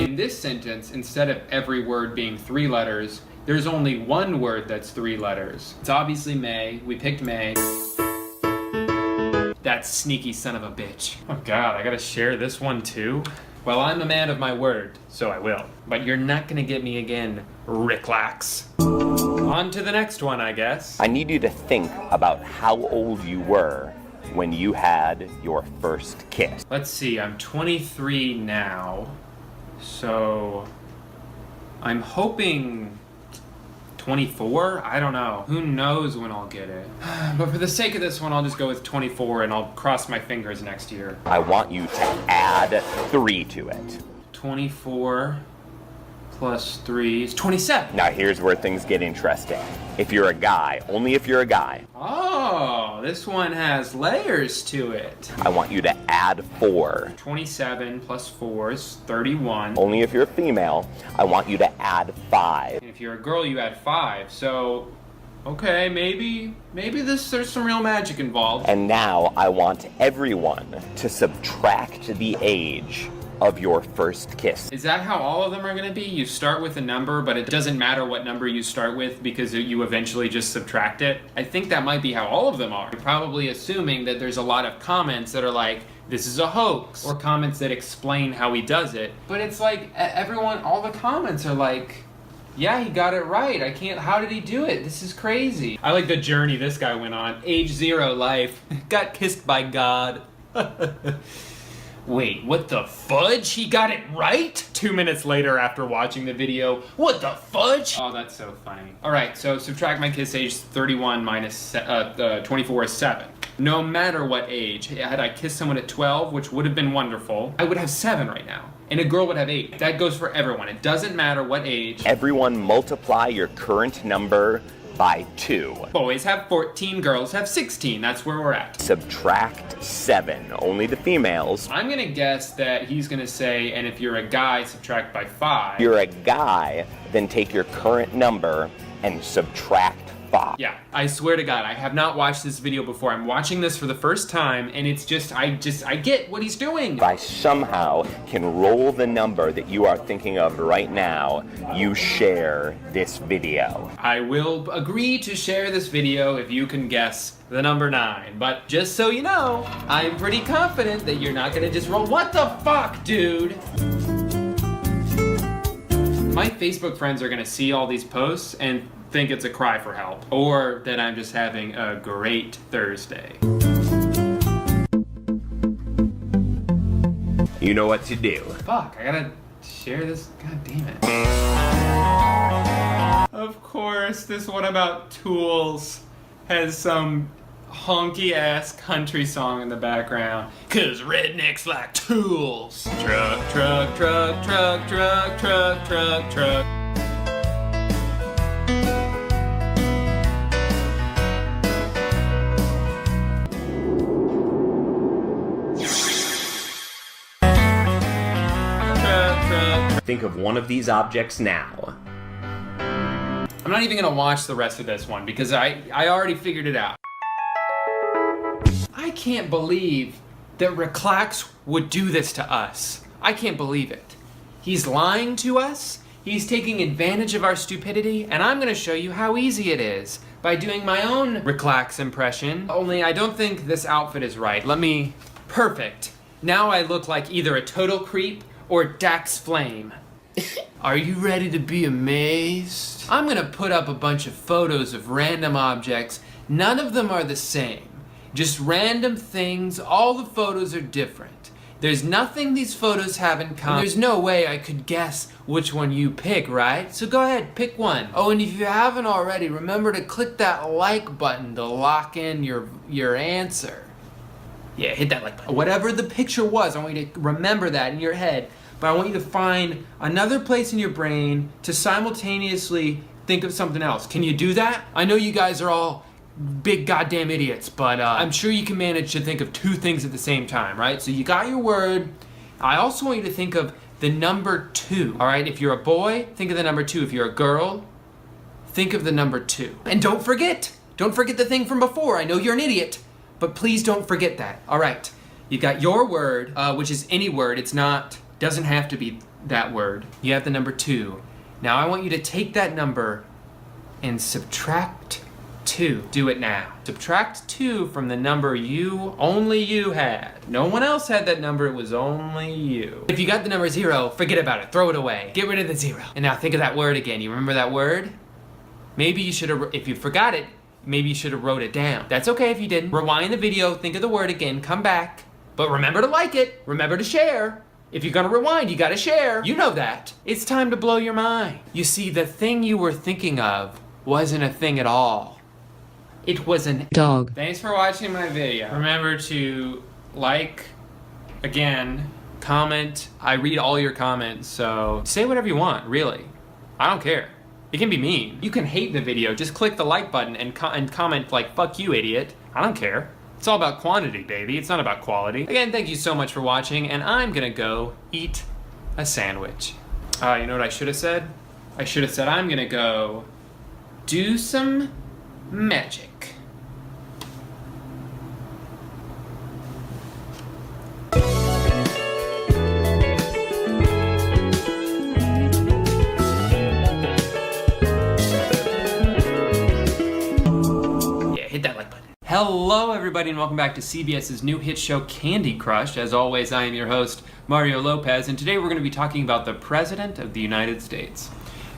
In this sentence, instead of every word being 3 letters, there's only one word that's 3 letters. It's obviously May. We picked May. That sneaky son of a bitch. Oh God, I gotta share this one too? Well, I'm a man of my word, so I will. But you're not gonna get me again, Rick Lax. On to the next one, I guess. I need you to think about how old you were when you had your first kiss. Let's see, I'm 23 now, so I'm hoping 24? I don't know. Who knows when I'll get it. But for the sake of this one, I'll just go with 24 and I'll cross my fingers next year. I want you to add 3 to it. 24 plus 3 is 27. Now here's where things get interesting. If you're a guy, only if you're a guy. Oh, this one has layers to it. I want you to add 4. 27 plus 4 is 31. Only if you're a female, I want you to add 5. And if you're a girl, you add 5. So, okay, maybe there's some real magic involved. And now I want everyone to subtract the age of your first kiss. Is that how all of them are going to be? You start with a number, but it doesn't matter what number you start with because you eventually just subtract it? I think that might be how all of them are. You're probably assuming that there's a lot of comments that are like, this is a hoax, or comments that explain how he does it. But it's like, everyone, all the comments are like, yeah, he got it right. How did he do it? This is crazy. I like the journey this guy went on. Age 0 life. Got kissed by God. Wait, what the fudge? He got it right? 2 minutes later after watching the video, what the fudge? Oh, that's so funny. All right, so subtract my kiss age. 31 minus 24 is 7. No matter what age, had I kissed someone at 12, which would have been wonderful, I would have 7 right now. And a girl would have 8. That goes for everyone. It doesn't matter what age. Everyone multiply your current number by 2. Boys have 14, girls have 16. That's where we're at. Subtract 7. Only the females. I'm gonna guess that he's gonna say, and if you're a guy, subtract by 5. If you're a guy, then take your current number and subtract 5. Yeah, I swear to God, I have not watched this video before. I'm watching this for the first time, and it's just, I get what he's doing. If I somehow can roll the number that you are thinking of right now, you share this video. I will agree to share this video if you can guess the number 9. But just so you know, I'm pretty confident that you're not gonna just roll. What the fuck, dude? My Facebook friends are gonna see all these posts and think it's a cry for help, or that I'm just having a great Thursday. You know what to do. Fuck, I gotta share this, god damn it. Of course, this one about tools has some honky ass country song in the background. 'Cause rednecks like tools. Truck, truck, truck, truck, truck, truck, truck, truck. Think of one of these objects now. I'm not even gonna watch the rest of this one because I already figured it out. I can't believe that Reclax would do this to us. I can't believe it. He's lying to us, he's taking advantage of our stupidity, and I'm gonna show you how easy it is by doing my own Reclax impression. Only I don't think this outfit is right. Perfect. Now I look like either a total creep or Dax Flame. Are you ready to be amazed? I'm gonna put up a bunch of photos of random objects. None of them are the same. Just random things. All the photos are different. There's nothing these photos have in common. There's no way I could guess which one you pick, right? So go ahead, pick one. Oh, and if you haven't already, remember to click that like button to lock in your answer. Yeah, hit that like button. Whatever the picture was, I want you to remember that in your head. But I want you to find another place in your brain to simultaneously think of something else. Can you do that? I know you guys are all big goddamn idiots, but I'm sure you can manage to think of 2 things at the same time, right? So you got your word. I also want you to think of the number 2, all right? If you're a boy, think of the number 2. If you're a girl, think of the number 2. And don't forget the thing from before. I know you're an idiot, but please don't forget that. All right, you got your word, which is any word. Doesn't have to be that word. You have the number 2. Now I want you to take that number and subtract 2. Do it now. Subtract 2 from the number only you had. No one else had that number, it was only you. If you got the number 0, forget about it, throw it away. Get rid of the 0. And now think of that word again. You remember that word? Maybe you should have, if you forgot it, maybe you should have wrote it down. That's okay if you didn't. Rewind the video, think of the word again, come back. But remember to like it, remember to share. If you're gonna rewind, you gotta share. You know that. It's time to blow your mind. You see, the thing you were thinking of wasn't a thing at all. It was an dog. Thanks for watching my video. Remember to like, again, comment. I read all your comments, so say whatever you want, really. I don't care. It can be mean. You can hate the video, just click the like button and comment like, fuck you, idiot. I don't care. It's all about quantity, baby. It's not about quality. Again, thank you so much for watching, and I'm gonna go eat a sandwich. You know what I should have said? I should have said I'm gonna go do some magic. Hello everybody and welcome back to CBS's new hit show Candy Crush. As always, I am your host, Mario Lopez, and today we're going to be talking about the President of the United States.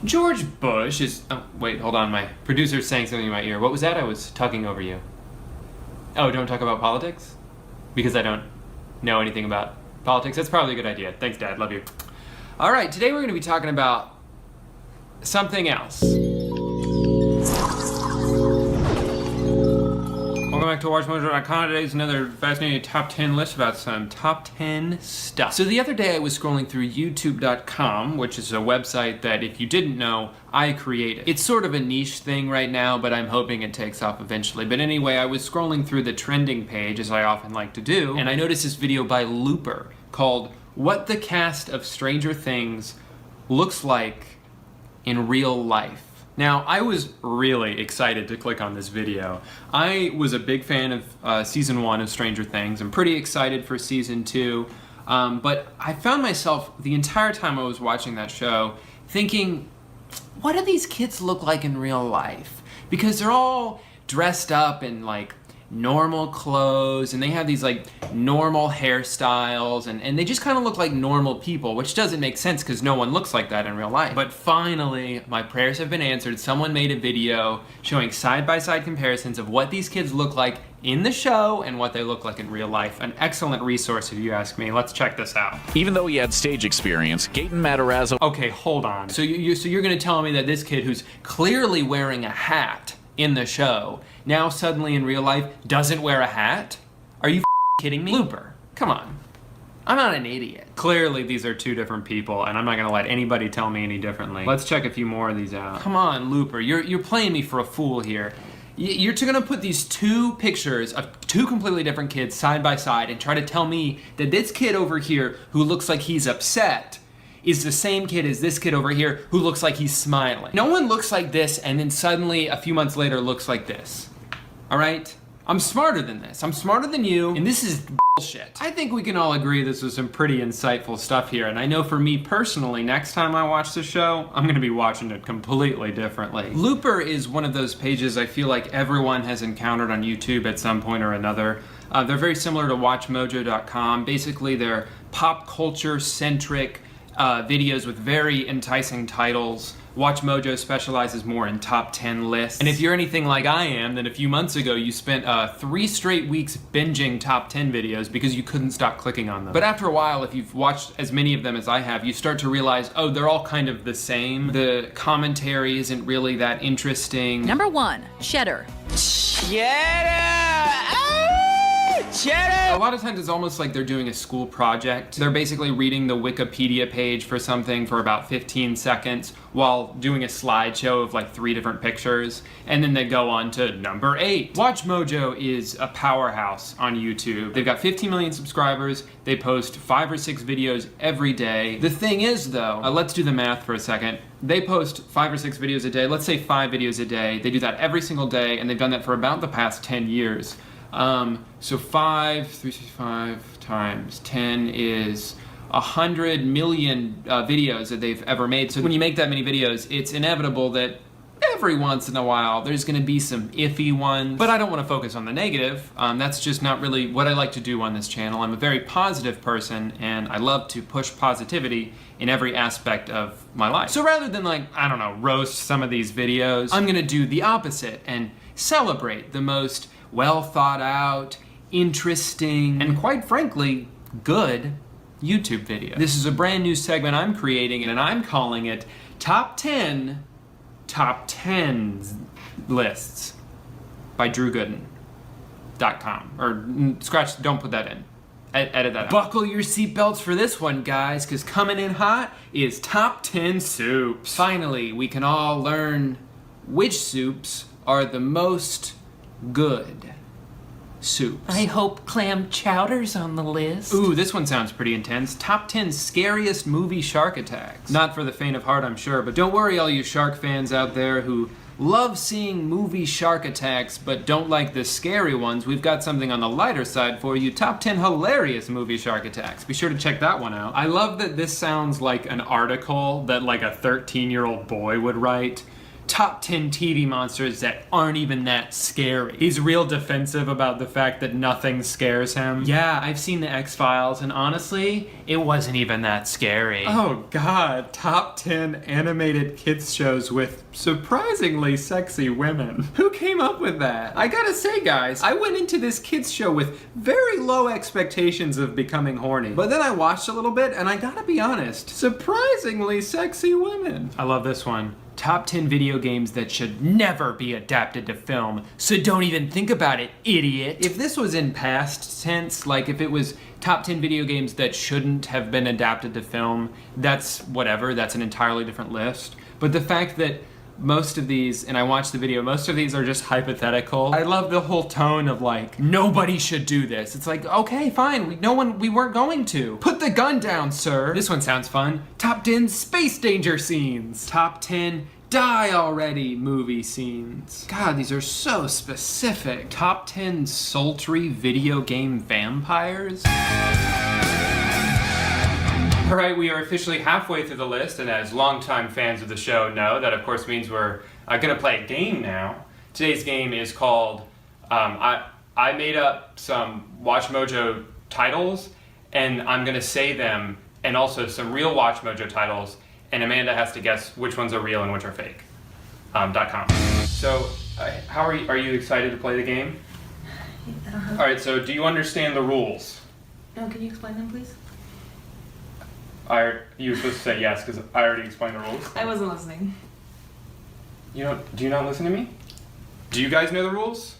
George Bush is... Oh, wait, hold on, my producer's saying something in my ear. What was that? I was talking over you. Oh, don't talk about politics? Because I don't know anything about politics? That's probably a good idea. Thanks, Dad. Love you. Alright, today we're going to be talking about something else. Welcome back to WatchMojo.com. Today's another fascinating top 10 list about some top 10 stuff. So the other day I was scrolling through YouTube.com, which is a website that, if you didn't know, I created. It's sort of a niche thing right now, but I'm hoping it takes off eventually. But anyway, I was scrolling through the trending page, as I often like to do, and I noticed this video by Looper called What the Cast of Stranger Things Looks Like in Real Life. Now, I was really excited to click on this video. I was a big fan of season 1 of Stranger Things. I'm pretty excited for season 2, but I found myself the entire time I was watching that show thinking, what do these kids look like in real life? Because they're all dressed up in like normal clothes, and they have these like normal hairstyles, and they just kind of look like normal people, which doesn't make sense because no one looks like that in real life. But finally, my prayers have been answered. Someone made a video showing side-by-side comparisons of what these kids look like in the show and what they look like in real life. An excellent resource if you ask me. Let's check this out. Even though he had stage experience, Gaten Matarazzo... Okay, hold on. So you're gonna tell me that this kid who's clearly wearing a hat in the show now suddenly in real life doesn't wear a hat? Are you kidding me? Looper, come on. I'm not an idiot. Clearly these are two different people, and I'm not gonna let anybody tell me any differently. Let's check a few more of these out. Come on, Looper, you're playing me for a fool here. You're gonna put these two pictures of two completely different kids side by side and try to tell me that this kid over here who looks like he's upset is the same kid as this kid over here who looks like he's smiling. No one looks like this and then suddenly a few months later looks like this. All right? I'm smarter than this. I'm smarter than you, and this is bullshit. I think we can all agree this was some pretty insightful stuff here, and I know for me personally, next time I watch the show, I'm gonna be watching it completely differently. Looper is one of those pages I feel like everyone has encountered on YouTube at some point or another. They're very similar to WatchMojo.com. Basically, they're pop culture centric videos with very enticing titles. WatchMojo specializes more in top 10 lists. And if you're anything like I am, then a few months ago you spent 3 straight weeks binging top 10 videos because you couldn't stop clicking on them. But after a while, if you've watched as many of them as I have, you start to realize, oh, they're all kind of the same. The commentary isn't really that interesting. Number 1, Cheddar. A lot of times it's almost like they're doing a school project. They're basically reading the Wikipedia page for something for about 15 seconds while doing a slideshow of like 3 different pictures, and then they go on to number 8. WatchMojo is a powerhouse on YouTube. They've got 15 million subscribers. They post 5 or 6 videos every day. The thing is though, let's do the math for a second. They post 5 or 6 videos a day. Let's say 5 videos a day. They do that every single day, and they've done that for about the past 10 years. So 365 times 10 is 100 million videos that they've ever made. So when you make that many videos, it's inevitable that every once in a while there's gonna be some iffy ones. But I don't wanna focus on the negative. That's just not really what I like to do on this channel. I'm a very positive person, and I love to push positivity in every aspect of my life. So rather than like, I don't know, roast some of these videos, I'm gonna do the opposite and celebrate the most well thought out, interesting, and quite frankly, good YouTube video. This is a brand new segment I'm creating, and I'm calling it Top 10 Lists by DrewGooden.com. Or scratch, don't put that in. Edit that out. Buckle your seatbelts for this one, guys, because coming in hot is top 10 soups. Finally, we can all learn which soups are the most good soups. I hope clam chowder's on the list. Ooh, this one sounds pretty intense. Top 10 scariest movie shark attacks. Not for the faint of heart, I'm sure, but don't worry, all you shark fans out there who love seeing movie shark attacks but don't like the scary ones. We've got something on the lighter side for you. Top 10 hilarious movie shark attacks. Be sure to check that one out. I love that this sounds like an article that like a 13-year-old boy would write. Top 10 TV monsters that aren't even that scary. He's real defensive about the fact that nothing scares him. Yeah, I've seen the X-Files, and honestly, it wasn't even that scary. Oh god, top 10 animated kids shows with surprisingly sexy women. Who came up with that? I gotta say, guys, I went into this kids show with very low expectations of becoming horny. But then I watched a little bit, and I gotta be honest, surprisingly sexy women. I love this one. Top 10 video games that should never be adapted to film, so don't even think about it, idiot. If this was in past tense, like if it was top 10 video games that shouldn't have been adapted to film, that's whatever, that's an entirely different list. But the fact that most of these, and I watched the video, most of these are just hypothetical. I love the whole tone of like, nobody should do this. It's like, okay, fine, we weren't going to. Put the gun down, sir. This one sounds fun. Top 10 space danger scenes. Top 10 die already movie scenes. God, these are so specific. Top 10 sultry video game vampires. All right, we are officially halfway through the list, and as longtime fans of the show know, that of course means we're gonna play a game now. Today's game is called, I made up some Watch Mojo titles, and I'm gonna say them, and also some real Watch Mojo titles, and Amanda has to guess which ones are real and which are fake. .com. So, how are you excited to play the game? All right, so do you understand the rules? No, can you explain them, please? You were supposed to say yes, because I already explained the rules. I wasn't listening. Do you not listen to me? Do you guys know the rules?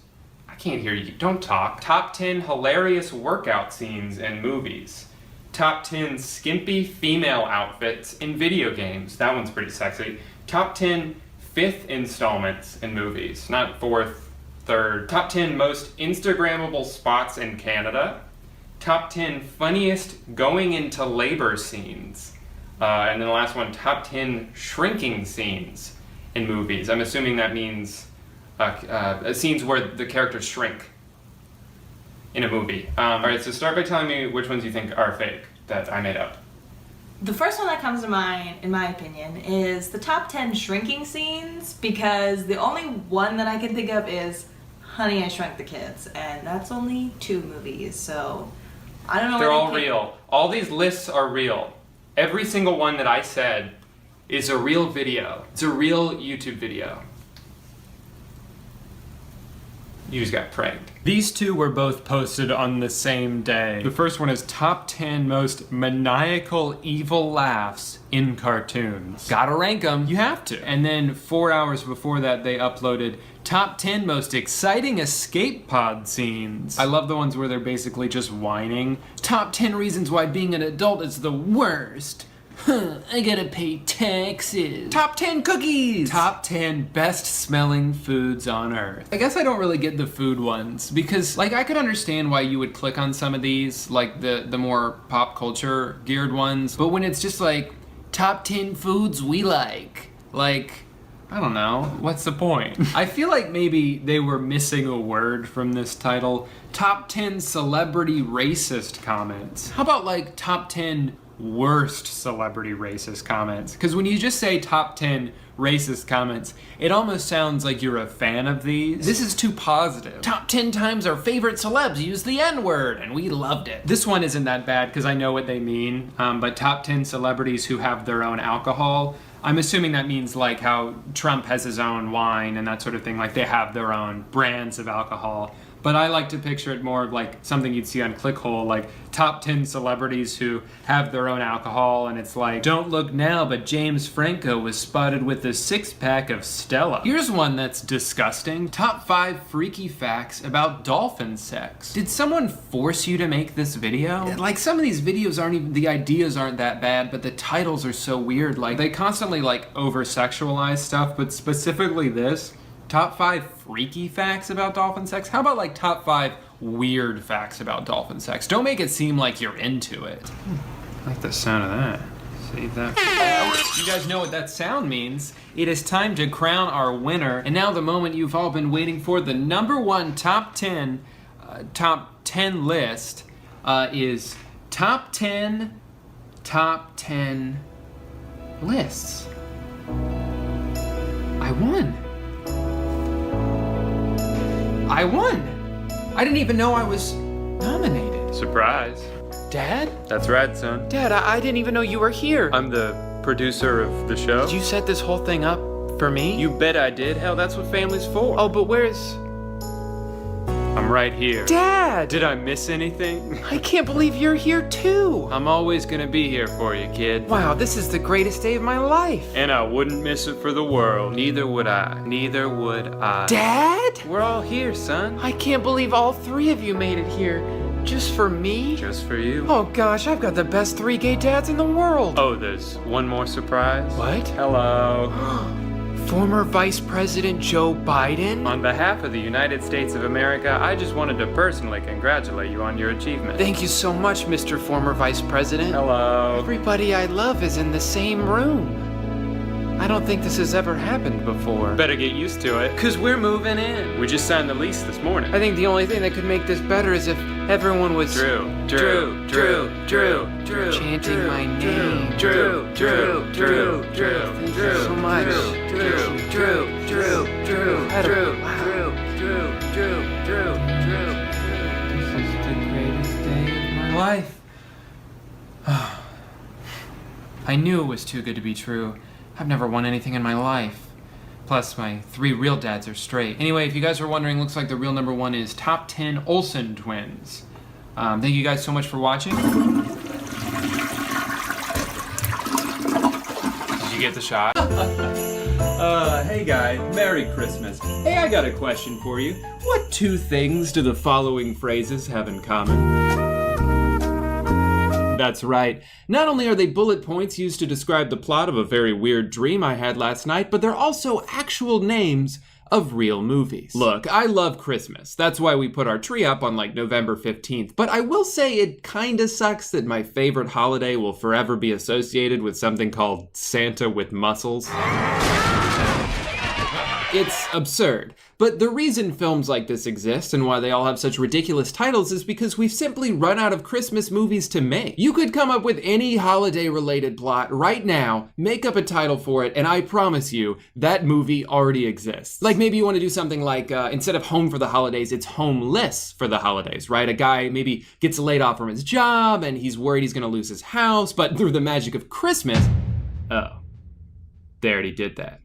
I can't hear you. Don't talk. Top 10 hilarious workout scenes in movies. Top 10 skimpy female outfits in video games. That one's pretty sexy. Top 10 fifth installments in movies. Not fourth, third. Top 10 most Instagrammable spots in Canada. Top 10 funniest going into labor scenes. And then the last one, top 10 shrinking scenes in movies. I'm assuming that means scenes where the characters shrink in a movie. All right, so start by telling me which ones you think are fake that I made up. The first one that comes to mind, in my opinion, is the top 10 shrinking scenes, because the only one that I can think of is Honey, I Shrunk the Kids, and that's only 2 movies, so I don't know. They're all real. All these lists are real. Every single one that I said is a real video. It's a real YouTube video. You just got pranked. These two were both posted on the same day. The first one is top 10 most maniacal evil laughs in cartoons. Gotta rank them. You have to. And then 4 hours before that, they uploaded top 10 most exciting escape pod scenes. I love the ones where they're basically just whining. Top 10 reasons why being an adult is the worst. I gotta pay taxes. Top 10 cookies. Top 10 best smelling foods on earth. I guess I don't really get the food ones because like I could understand why you would click on some of these, like the more pop culture geared ones. But when it's just like top 10 foods we like I don't know, what's the point? I feel like maybe they were missing a word from this title. Top 10 celebrity racist comments. How about like top 10 worst celebrity racist comments? Because when you just say top 10 racist comments, it almost sounds like you're a fan of these. This is too positive. Top 10 times our favorite celebs use the N-word, and we loved it. This one isn't that bad because I know what they mean, but top 10 celebrities who have their own alcohol, I'm assuming that means like how Trump has his own wine and that sort of thing, like they have their own brands of alcohol. but I like to picture it more like something you'd see on Clickhole, like top 10 celebrities who have their own alcohol, and it's like, don't look now, but James Franco was spotted with a 6-pack of Stella. Here's one that's disgusting. Top 5 freaky facts about dolphin sex. Did someone force you to make this video? Like, some of these videos aren't even, the ideas aren't that bad, but the titles are so weird. Like, they constantly like over-sexualize stuff, but specifically this, top 5 freaky facts about dolphin sex? How about like top 5 weird facts about dolphin sex? Don't make it seem like you're into it. I like the sound of that. Save that. You guys know what that sound means. It is time to crown our winner. And now the moment you've all been waiting for, the #1 top 10 list is top 10 lists. I won. I didn't even know I was nominated. Surprise. Dad? That's right, son. Dad, I didn't even know you were here. I'm the producer of the show. Did you set this whole thing up for me? You bet I did. Hell, that's what family's for. Oh, but where's... I'm right here. Dad! Did I miss anything? I can't believe you're here too. I'm always gonna be here for you, kid. Wow, this is the greatest day of my life. And I wouldn't miss it for the world. Neither would I. Neither would I. Dad? We're all here, son. I can't believe all 3 of you made it here. Just for me? Just for you. Oh gosh, I've got the best 3 gay dads in the world. Oh, there's one more surprise. What? Hello. Former Vice President Joe Biden? On behalf of the United States of America, I just wanted to personally congratulate you on your achievement. Thank you so much, Mr. Former Vice President. Hello. Everybody I love is in the same room. I don't think this has ever happened before. Better get used to it, cause we're moving in. We just signed the lease this morning. I think the only thing that could make this better is if everyone was Drew, chanting my name. Drew. Thank you so much. Drew. This is the greatest day of my life. I knew it was too good to be true. I've never won anything in my life. Plus, my 3 real dads are straight. Anyway, if you guys were wondering, looks like the real #1 is top 10 Olsen twins. Thank you guys so much for watching. Did you get the shot? Hey guys, Merry Christmas. Hey, I got a question for you. What 2 things do the following phrases have in common? That's right. Not only are they bullet points used to describe the plot of a very weird dream I had last night, but they're also actual names of real movies. Look, I love Christmas. That's why we put our tree up on like November 15th. But I will say it kinda sucks that my favorite holiday will forever be associated with something called Santa with muscles. It's absurd. But the reason films like this exist and why they all have such ridiculous titles is because we've simply run out of Christmas movies to make. You could come up with any holiday-related plot right now, make up a title for it, and I promise you, that movie already exists. Like maybe you want to do something like, instead of Home for the Holidays, it's Homeless for the Holidays, right? A guy maybe gets laid off from his job and he's worried he's gonna lose his house, but through the magic of Christmas, oh, they already did that.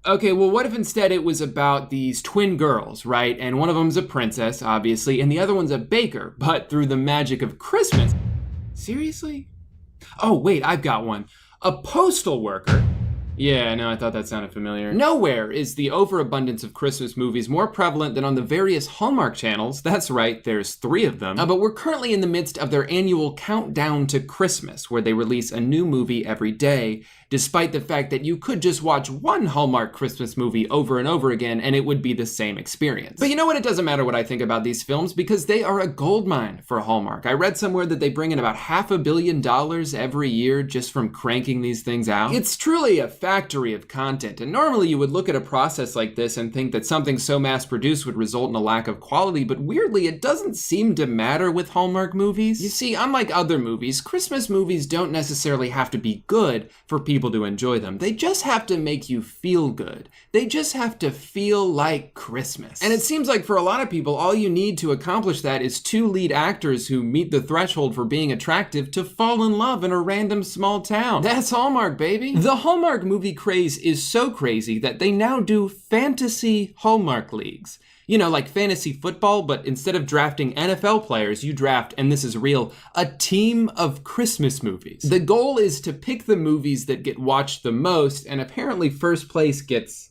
Okay, well, what if instead it was about these twin girls, right? And one of them's a princess, obviously, and the other one's a baker, but through the magic of Christmas. Seriously? Oh, wait, I've got one. A postal worker. Yeah, no, I thought that sounded familiar. Nowhere is the overabundance of Christmas movies more prevalent than on the various Hallmark channels. That's right, there's 3 of them. But we're currently in the midst of their annual countdown to Christmas, where they release a new movie every day, despite the fact that you could just watch one Hallmark Christmas movie over and over again and it would be the same experience. But you know what? It doesn't matter what I think about these films because they are a goldmine for Hallmark. I read somewhere that they bring in about $500 million every year just from cranking these things out. It's truly a factory of content, and normally you would look at a process like this and think that something so mass-produced would result in a lack of quality, but weirdly, it doesn't seem to matter with Hallmark movies. You see, unlike other movies, Christmas movies don't necessarily have to be good for people to enjoy them. They just have to make you feel good. They just have to feel like Christmas. And it seems like for a lot of people, all you need to accomplish that is 2 lead actors who meet the threshold for being attractive to fall in love in a random small town. That's Hallmark, baby. The Hallmark movie movie craze is so crazy that they now do fantasy Hallmark leagues. You know, like fantasy football, but instead of drafting NFL players, you draft, and this is real, a team of Christmas movies. The goal is to pick the movies that get watched the most, and apparently first place gets...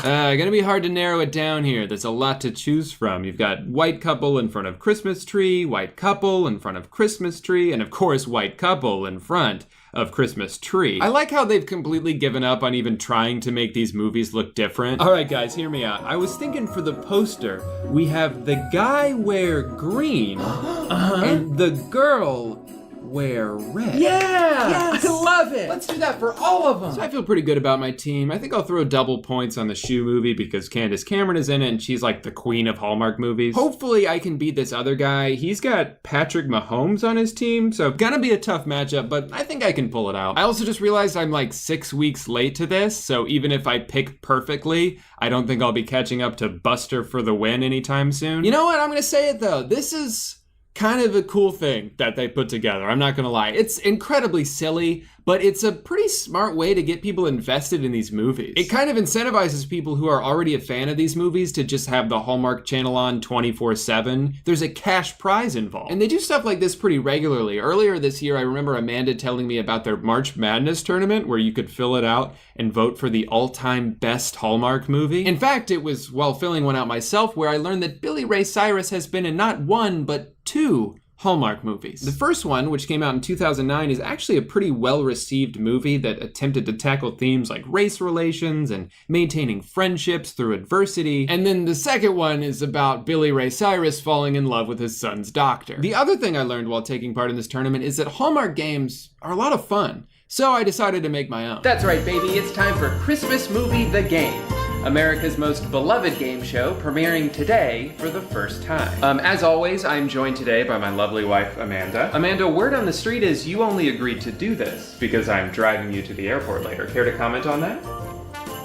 gonna be hard to narrow it down here. There's a lot to choose from. You've got white couple in front of Christmas tree, white couple in front of Christmas tree, and of course, white couple in front of Christmas tree. I like how they've completely given up on even trying to make these movies look different. All right, guys, hear me out. I was thinking for the poster, we have the guy wear green and the girl wear red. Yeah! Yes! I love it! Let's do that for all of them. So I feel pretty good about my team. I think I'll throw double points on the shoe movie because Candace Cameron is in it and she's like the queen of Hallmark movies. Hopefully I can beat this other guy. He's got Patrick Mahomes on his team, so gonna be a tough matchup, but I think I can pull it out. I also just realized I'm like 6 weeks late to this, so even if I pick perfectly, I don't think I'll be catching up to Buster for the win anytime soon. You know what? I'm gonna say it though. This is kind of a cool thing that they put together. I'm not gonna lie. It's incredibly silly, but it's a pretty smart way to get people invested in these movies. It kind of incentivizes people who are already a fan of these movies to just have the Hallmark channel on 24/7. There's a cash prize involved. And they do stuff like this pretty regularly. Earlier this year, I remember Amanda telling me about their March Madness tournament where you could fill it out and vote for the all-time best Hallmark movie. In fact, it was while filling one out myself where I learned that Billy Ray Cyrus has been in not one, but 2 Hallmark movies. The first one, which came out in 2009, is actually a pretty well-received movie that attempted to tackle themes like race relations and maintaining friendships through adversity. And then the second one is about Billy Ray Cyrus falling in love with his son's doctor. The other thing I learned while taking part in this tournament is that Hallmark games are a lot of fun. So I decided to make my own. That's right, baby. It's time for Christmas Movie The Game, America's most beloved game show, premiering today for the first time. As always, I'm joined today by my lovely wife, Amanda. Amanda, word on the street is you only agreed to do this because I'm driving you to the airport later. Care to comment on that?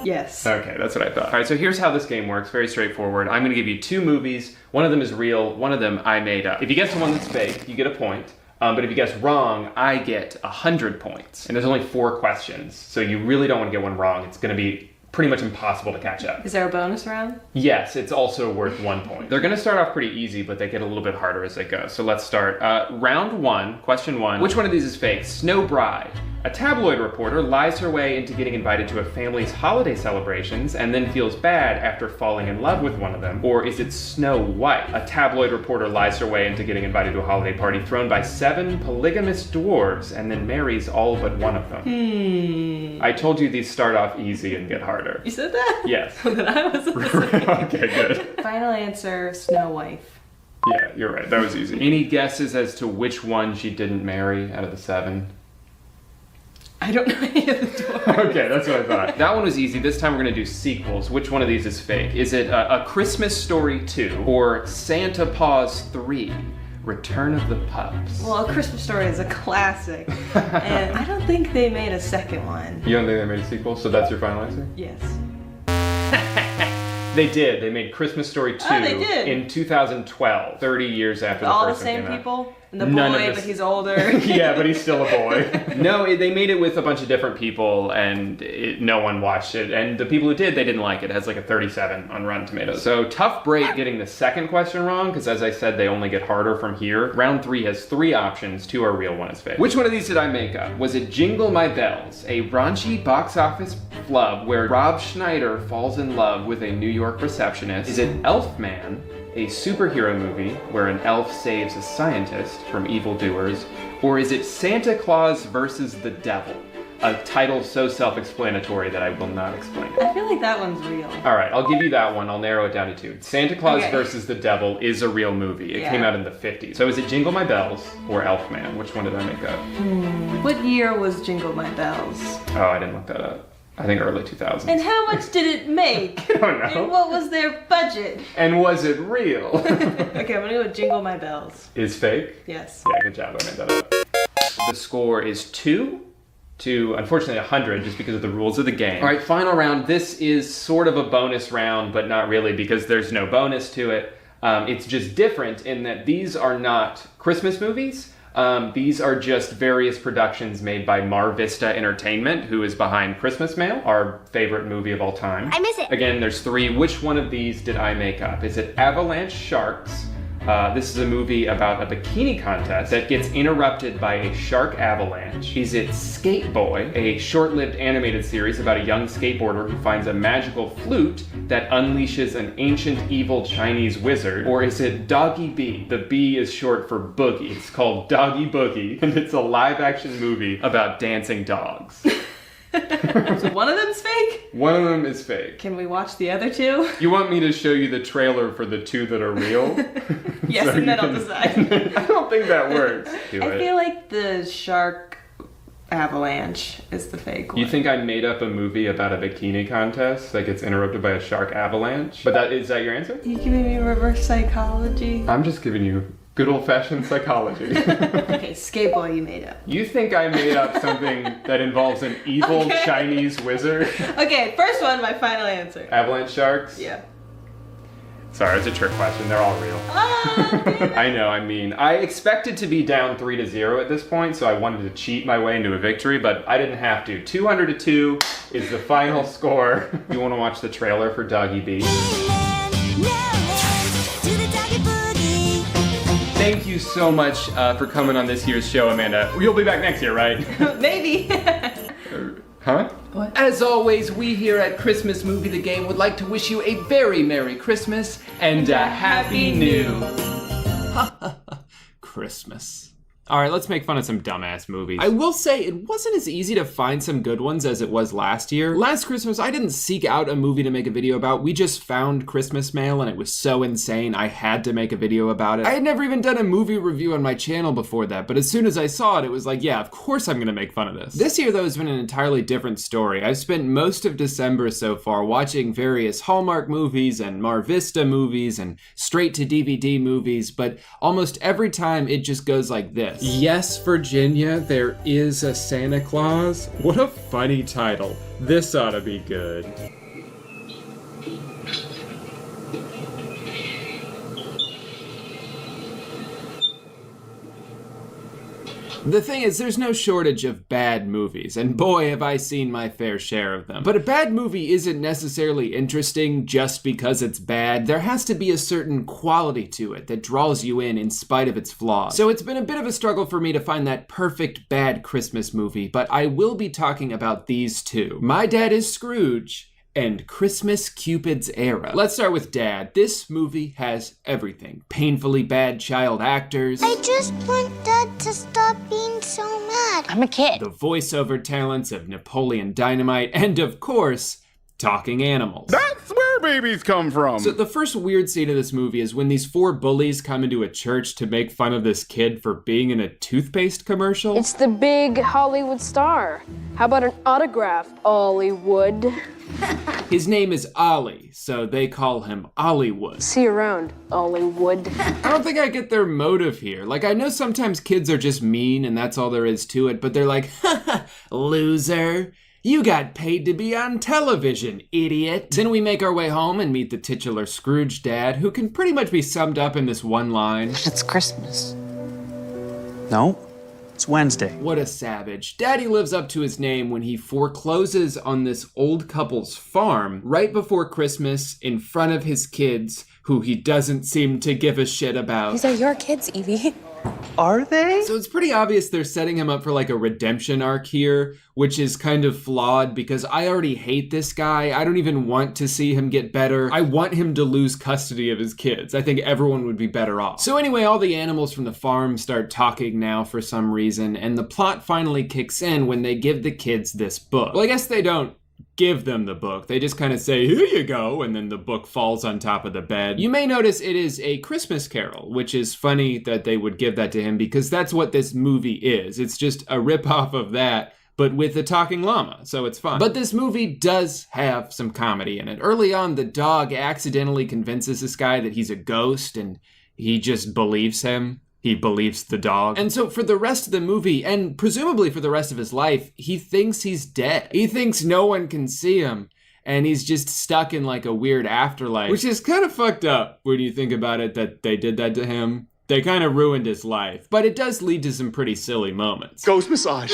Yes. Okay, that's what I thought. All right, so here's how this game works. Very straightforward. I'm gonna give you 2 movies. One of them is real, one of them I made up. If you guess the one that's fake, you get a point. But if you guess wrong, I get 100 points. And there's only 4 questions, so you really don't want to get one wrong. It's gonna be pretty much impossible to catch up. Is there a bonus round? Yes, it's also worth 1 point. They're gonna start off pretty easy, but they get a little bit harder as they go. So let's start. Round 1, question 1. Which one of these is fake? Snow Bride. A tabloid reporter lies her way into getting invited to a family's holiday celebrations and then feels bad after falling in love with one of them. Or is it Snow White? A tabloid reporter lies her way into getting invited to a holiday party thrown by 7 polygamous dwarves and then marries all but one of them. I told you these start off easy and get harder. You said that? Yes. Then I wasn't listening. Okay, good. Final answer, Snow Wife. Yeah, you're right. That was easy. Any guesses as to which one she didn't marry out of the 7? I don't know any of the dwarves. Okay, that's what I thought. That one was easy. This time we're gonna do sequels. Which one of these is fake? Is it A Christmas Story 2 or Santa Paws 3? Return of the Pups. Well, A Christmas Story is a classic, and I don't think they made a second one. You don't think they made a sequel? So that's your final answer? Yes. They did. They made Christmas Story 2 they did. in 2012, 30 years after the All first the one same came out. people? And the boy, but he's older. Yeah, but he's still a boy. No, they made it with a bunch of different people, and no one watched it. And the people who did, they didn't like it. It has like a 37 on Rotten Tomatoes. So tough break getting the second question wrong, because as I said, they only get harder from here. Round 3 has 3 options. 2 are real, 1 is fake. Which one of these did I make up? Was it Jingle My Bells, a raunchy box office flub where Rob Schneider falls in love with a New York receptionist? Is it Elfman, a superhero movie where an elf saves a scientist from evildoers? Or is it Santa Claus versus the Devil, a title so self-explanatory that I will not explain it? I feel like that one's real. All right, I'll give you that one. I'll narrow it down to 2. Santa Claus versus the Devil is a real movie. It came out in the 50s. So is it Jingle My Bells or Elfman? Which one did I make up? What year was Jingle My Bells? Oh, I didn't look that up. I think early 2000s. And how much did it make? I don't know. And what was their budget? And was it real? Okay, I'm gonna go with Jingle My Bells. Is fake? Yes. Yeah, good job. I made that up. The score is 2 to, unfortunately, 100 just because of the rules of the game. All right, final round. This is sort of a bonus round, but not really because there's no bonus to it. It's just different in that these are not Christmas movies. These are just various productions made by Mar Vista Entertainment, who is behind Christmas Mail, our favorite movie of all time. I miss it. Again, there's 3. Which one of these did I make up? Is it Avalanche Sharks? This is a movie about a bikini contest that gets interrupted by a shark avalanche. Is it Skate Boy, a short-lived animated series about a young skateboarder who finds a magical flute that unleashes an ancient evil Chinese wizard? Or is it Doggy Bee? The B is short for boogie. It's called Doggy Boogie, and it's a live-action movie about dancing dogs. So one of them's fake? One of them is fake. Can we watch the other 2? You want me to show you the trailer for the 2 that are real? Yes, So and then you I'll decide. I don't think that works. I feel like the shark avalanche is the fake one. You think I made up a movie about a bikini contest that gets interrupted by a shark avalanche? But is that your answer? You giving me reverse psychology? I'm just giving you good old-fashioned psychology. Okay, Skate Boy you made up. You think I made up something that involves an evil Chinese wizard? Okay, first one, my final answer. Avalanche sharks? Yeah. Sorry, it's a trick question. They're all real. I know, I expected to be down 3-0 at this point, so I wanted to cheat my way into a victory, but I didn't have to. 200-2 is the final score. You want to watch the trailer for Doggy Bee? Thank you so much for coming on this year's show, Amanda. You'll be back next year, right? Maybe. Huh? What? As always, we here at Christmas Movie the Game would like to wish you a very Merry Christmas and a Happy New Christmas. All right, let's make fun of some dumbass movies. I will say, it wasn't as easy to find some good ones as it was last year. Last Christmas, I didn't seek out a movie to make a video about. We just found Christmas Mail, and it was so insane, I had to make a video about it. I had never even done a movie review on my channel before that, but as soon as I saw it, it was like, yeah, of course I'm gonna make fun of this. This year, though, has been an entirely different story. I've spent most of December so far watching various Hallmark movies and Mar Vista movies and straight-to-DVD movies, but almost every time it just goes like this. Yes, Virginia, there is a Santa Claus. What a funny title. This ought to be good. The thing is, there's no shortage of bad movies, and boy have I seen my fair share of them. But a bad movie isn't necessarily interesting just because it's bad. There has to be a certain quality to it that draws you in spite of its flaws. So it's been a bit of a struggle for me to find that perfect bad Christmas movie, but I will be talking about these 2. My Dad is Scrooge and Christmas Cupid's Era. Let's start with Dad. This movie has everything. Painfully bad child actors. I just want Dad to stop being so mad. I'm a kid. The voiceover talents of Napoleon Dynamite, and of course, talking animals. That's where babies come from. So the first weird scene of this movie is when these 4 bullies come into a church to make fun of this kid for being in a toothpaste commercial. It's the big Hollywood star. How about an autograph, Hollywood? His name is Ollie, so they call him Ollywood. See you around, Hollywood. I don't think I get their motive here. Like, I know sometimes kids are just mean and that's all there is to it, but they're like, haha, loser. You got paid to be on television, idiot. Then we make our way home and meet the titular Scrooge dad, who can pretty much be summed up in this one line. It's Christmas. No, it's Wednesday. What a savage. Daddy lives up to his name when he forecloses on this old couple's farm right before Christmas in front of his kids, who he doesn't seem to give a shit about. These are your kids, Evie. Are they? So it's pretty obvious they're setting him up for like a redemption arc here, which is kind of flawed because I already hate this guy. I don't even want to see him get better. I want him to lose custody of his kids. I think everyone would be better off. So anyway, all the animals from the farm start talking now for some reason, and the plot finally kicks in when they give the kids this book. Well, I guess they don't give them the book. They just kind of say, here you go, and then the book falls on top of the bed. You may notice it is a Christmas Carol, which is funny that they would give that to him because that's what this movie is. It's just a ripoff of that, but with a talking llama, so it's fun. But this movie does have some comedy in it. Early on, the dog accidentally convinces this guy that he's a ghost, and he just believes him. He believes the dog. And so for the rest of the movie, and presumably for the rest of his life, he thinks he's dead. He thinks no one can see him, and he's just stuck in like a weird afterlife, which is kind of fucked up when you think about it that they did that to him. They kind of ruined his life, but it does lead to some pretty silly moments. Ghost massage.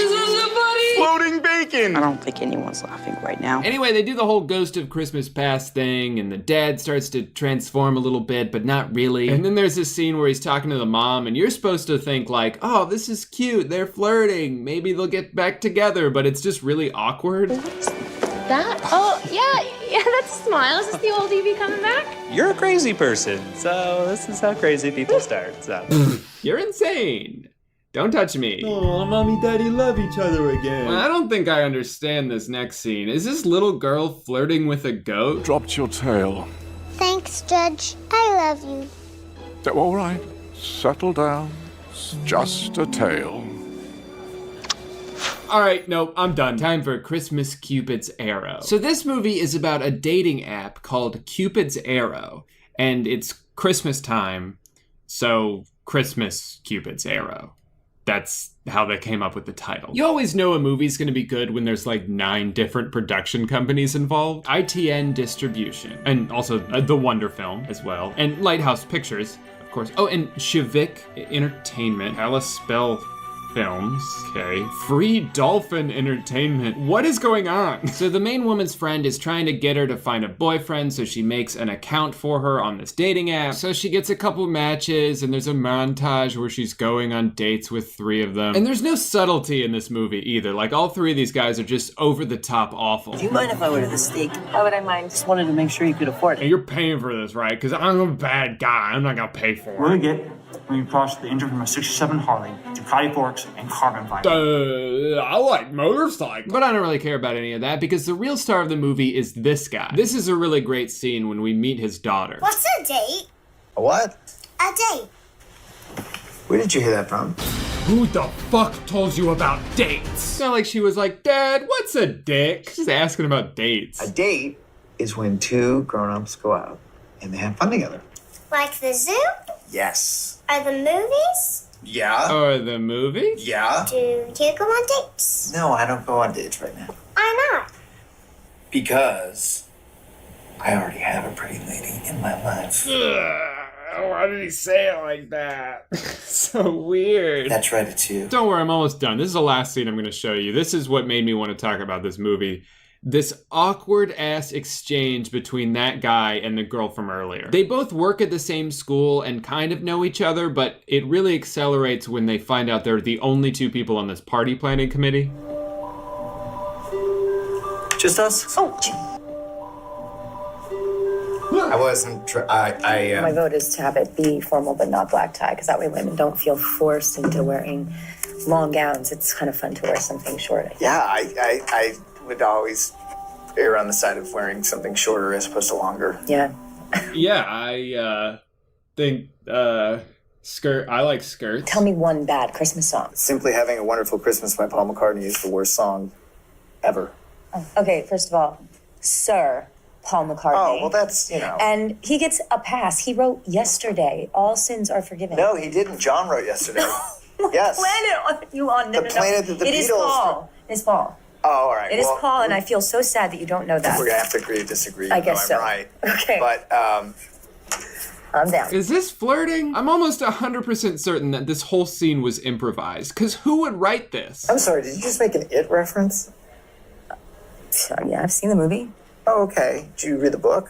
Floating bacon. I don't think anyone's laughing right now. Anyway, they do the whole Ghost of Christmas Past thing, and the dad starts to transform a little bit, but not really. And then there's this scene where he's talking to the mom, and you're supposed to think like, oh, this is cute, they're flirting, maybe they'll get back together, but it's just really awkward. That? Oh, yeah, that's a smile. Is this the old Evie coming back? You're a crazy person, so this is how crazy people start, so. You're insane. Don't touch me. Oh, mommy, daddy love each other again. Well, I don't think I understand this next scene. Is this little girl flirting with a goat? Dropped your tail. Thanks, Judge. I love you. All right, settle down. It's just a tail. All right, nope, I'm done. Time for Christmas Cupid's Arrow. So this movie is about a dating app called Cupid's Arrow, and it's Christmas time, so Christmas Cupid's Arrow. That's how they came up with the title. You always know a movie's gonna be good when there's like 9 different production companies involved. ITN Distribution, and also The Wonder Film as well, and Lighthouse Pictures, of course. Oh, and Shavik Entertainment, Alice Spell Films, okay. Free Dolphin Entertainment. What is going on? So the main woman's friend is trying to get her to find a boyfriend, so she makes an account for her on this dating app. So she gets a couple matches, and there's a montage where she's going on dates with 3 of them. And there's no subtlety in this movie either. Like, all 3 of these guys are just over the top awful. Do you mind if I order the steak? Why would I mind? Just wanted to make sure you could afford it. And you're paying for this, right? Because I'm a bad guy. I'm not gonna pay for it. We're gonna get when you cross the engine from a 67 Harley, Ducati forks, and carbon fiber. I like motorcycles. But I don't really care about any of that because the real star of the movie is this guy. This is a really great scene when we meet his daughter. What's a date? A what? A date. Where did you hear that from? Who the fuck told you about dates? It's not like she was like, Dad, what's a dick? She's asking about dates. A date is when 2 grown-ups go out and they have fun together. Like the zoo? Yes. Or the movies? Yeah. Or the movie? Yeah. Do you go on dates? No, I don't go on dates right now. Why not? Because I already have a pretty lady in my life. Why did he say it like that? So weird. That's right, it's you. Don't worry, I'm almost done. This is the last scene I'm going to show you. This is what made me want to talk about this movie. This awkward-ass exchange between that guy and the girl from earlier. They both work at the same school and kind of know each other, but it really accelerates when they find out they're the only 2 people on this party planning committee. Just us? Oh, I wasn't. My vote is to have it be formal but not black tie, because that way women don't feel forced into wearing long gowns. It's kind of fun to wear something short. Yeah, I would always err on the side of wearing something shorter as opposed to longer. Yeah. Yeah, I think skirt. I like skirts. Tell me one bad Christmas song. Simply Having a Wonderful Christmas by Paul McCartney is the worst song ever. Oh, okay, first of all, Sir Paul McCartney. Oh, well, that's, And he gets a pass. He wrote Yesterday, All Sins Are Forgiven. No, he didn't. John wrote Yesterday. Yes. Planet you on. The planet that the It is Beatles- Paul. It's Paul. Oh, all right. It is Paul, and I feel so sad that you don't know that. We're going to have to agree to disagree. I guess I'm so. right. Okay. But, I'm down. Is this flirting? I'm almost 100% certain that this whole scene was improvised, because who would write this? I'm sorry, did you just make an It reference? Yeah, I've seen the movie. Oh, okay. Did you read the book?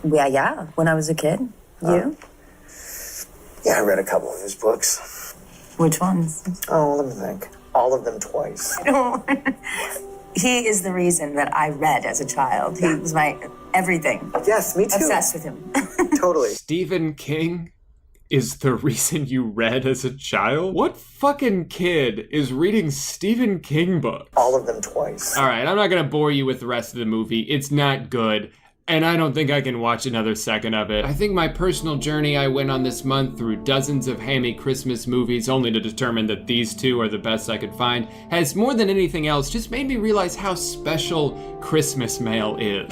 Yeah, when I was a kid. You? Yeah, I read a couple of his books. Which ones? Oh, let me think. All of them twice. He is the reason that I read as a child. He was my everything. Yes, me too. Obsessed with him. Totally. Stephen King is the reason you read as a child? What fucking kid is reading Stephen King books? All of them twice. All right, I'm not gonna bore you with the rest of the movie. It's not good. And I don't think I can watch another second of it. I think my personal journey I went on this month through dozens of hammy Christmas movies only to determine that these 2 are the best I could find has more than anything else just made me realize how special Christmas mail is.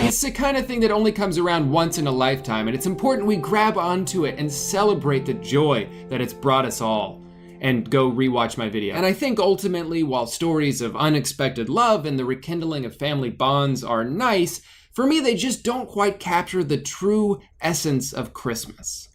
It's the kind of thing that only comes around once in a lifetime, and it's important we grab onto it and celebrate the joy that it's brought us all. and go rewatch my video. And I think ultimately, while stories of unexpected love and the rekindling of family bonds are nice, for me they just don't quite capture the true essence of Christmas.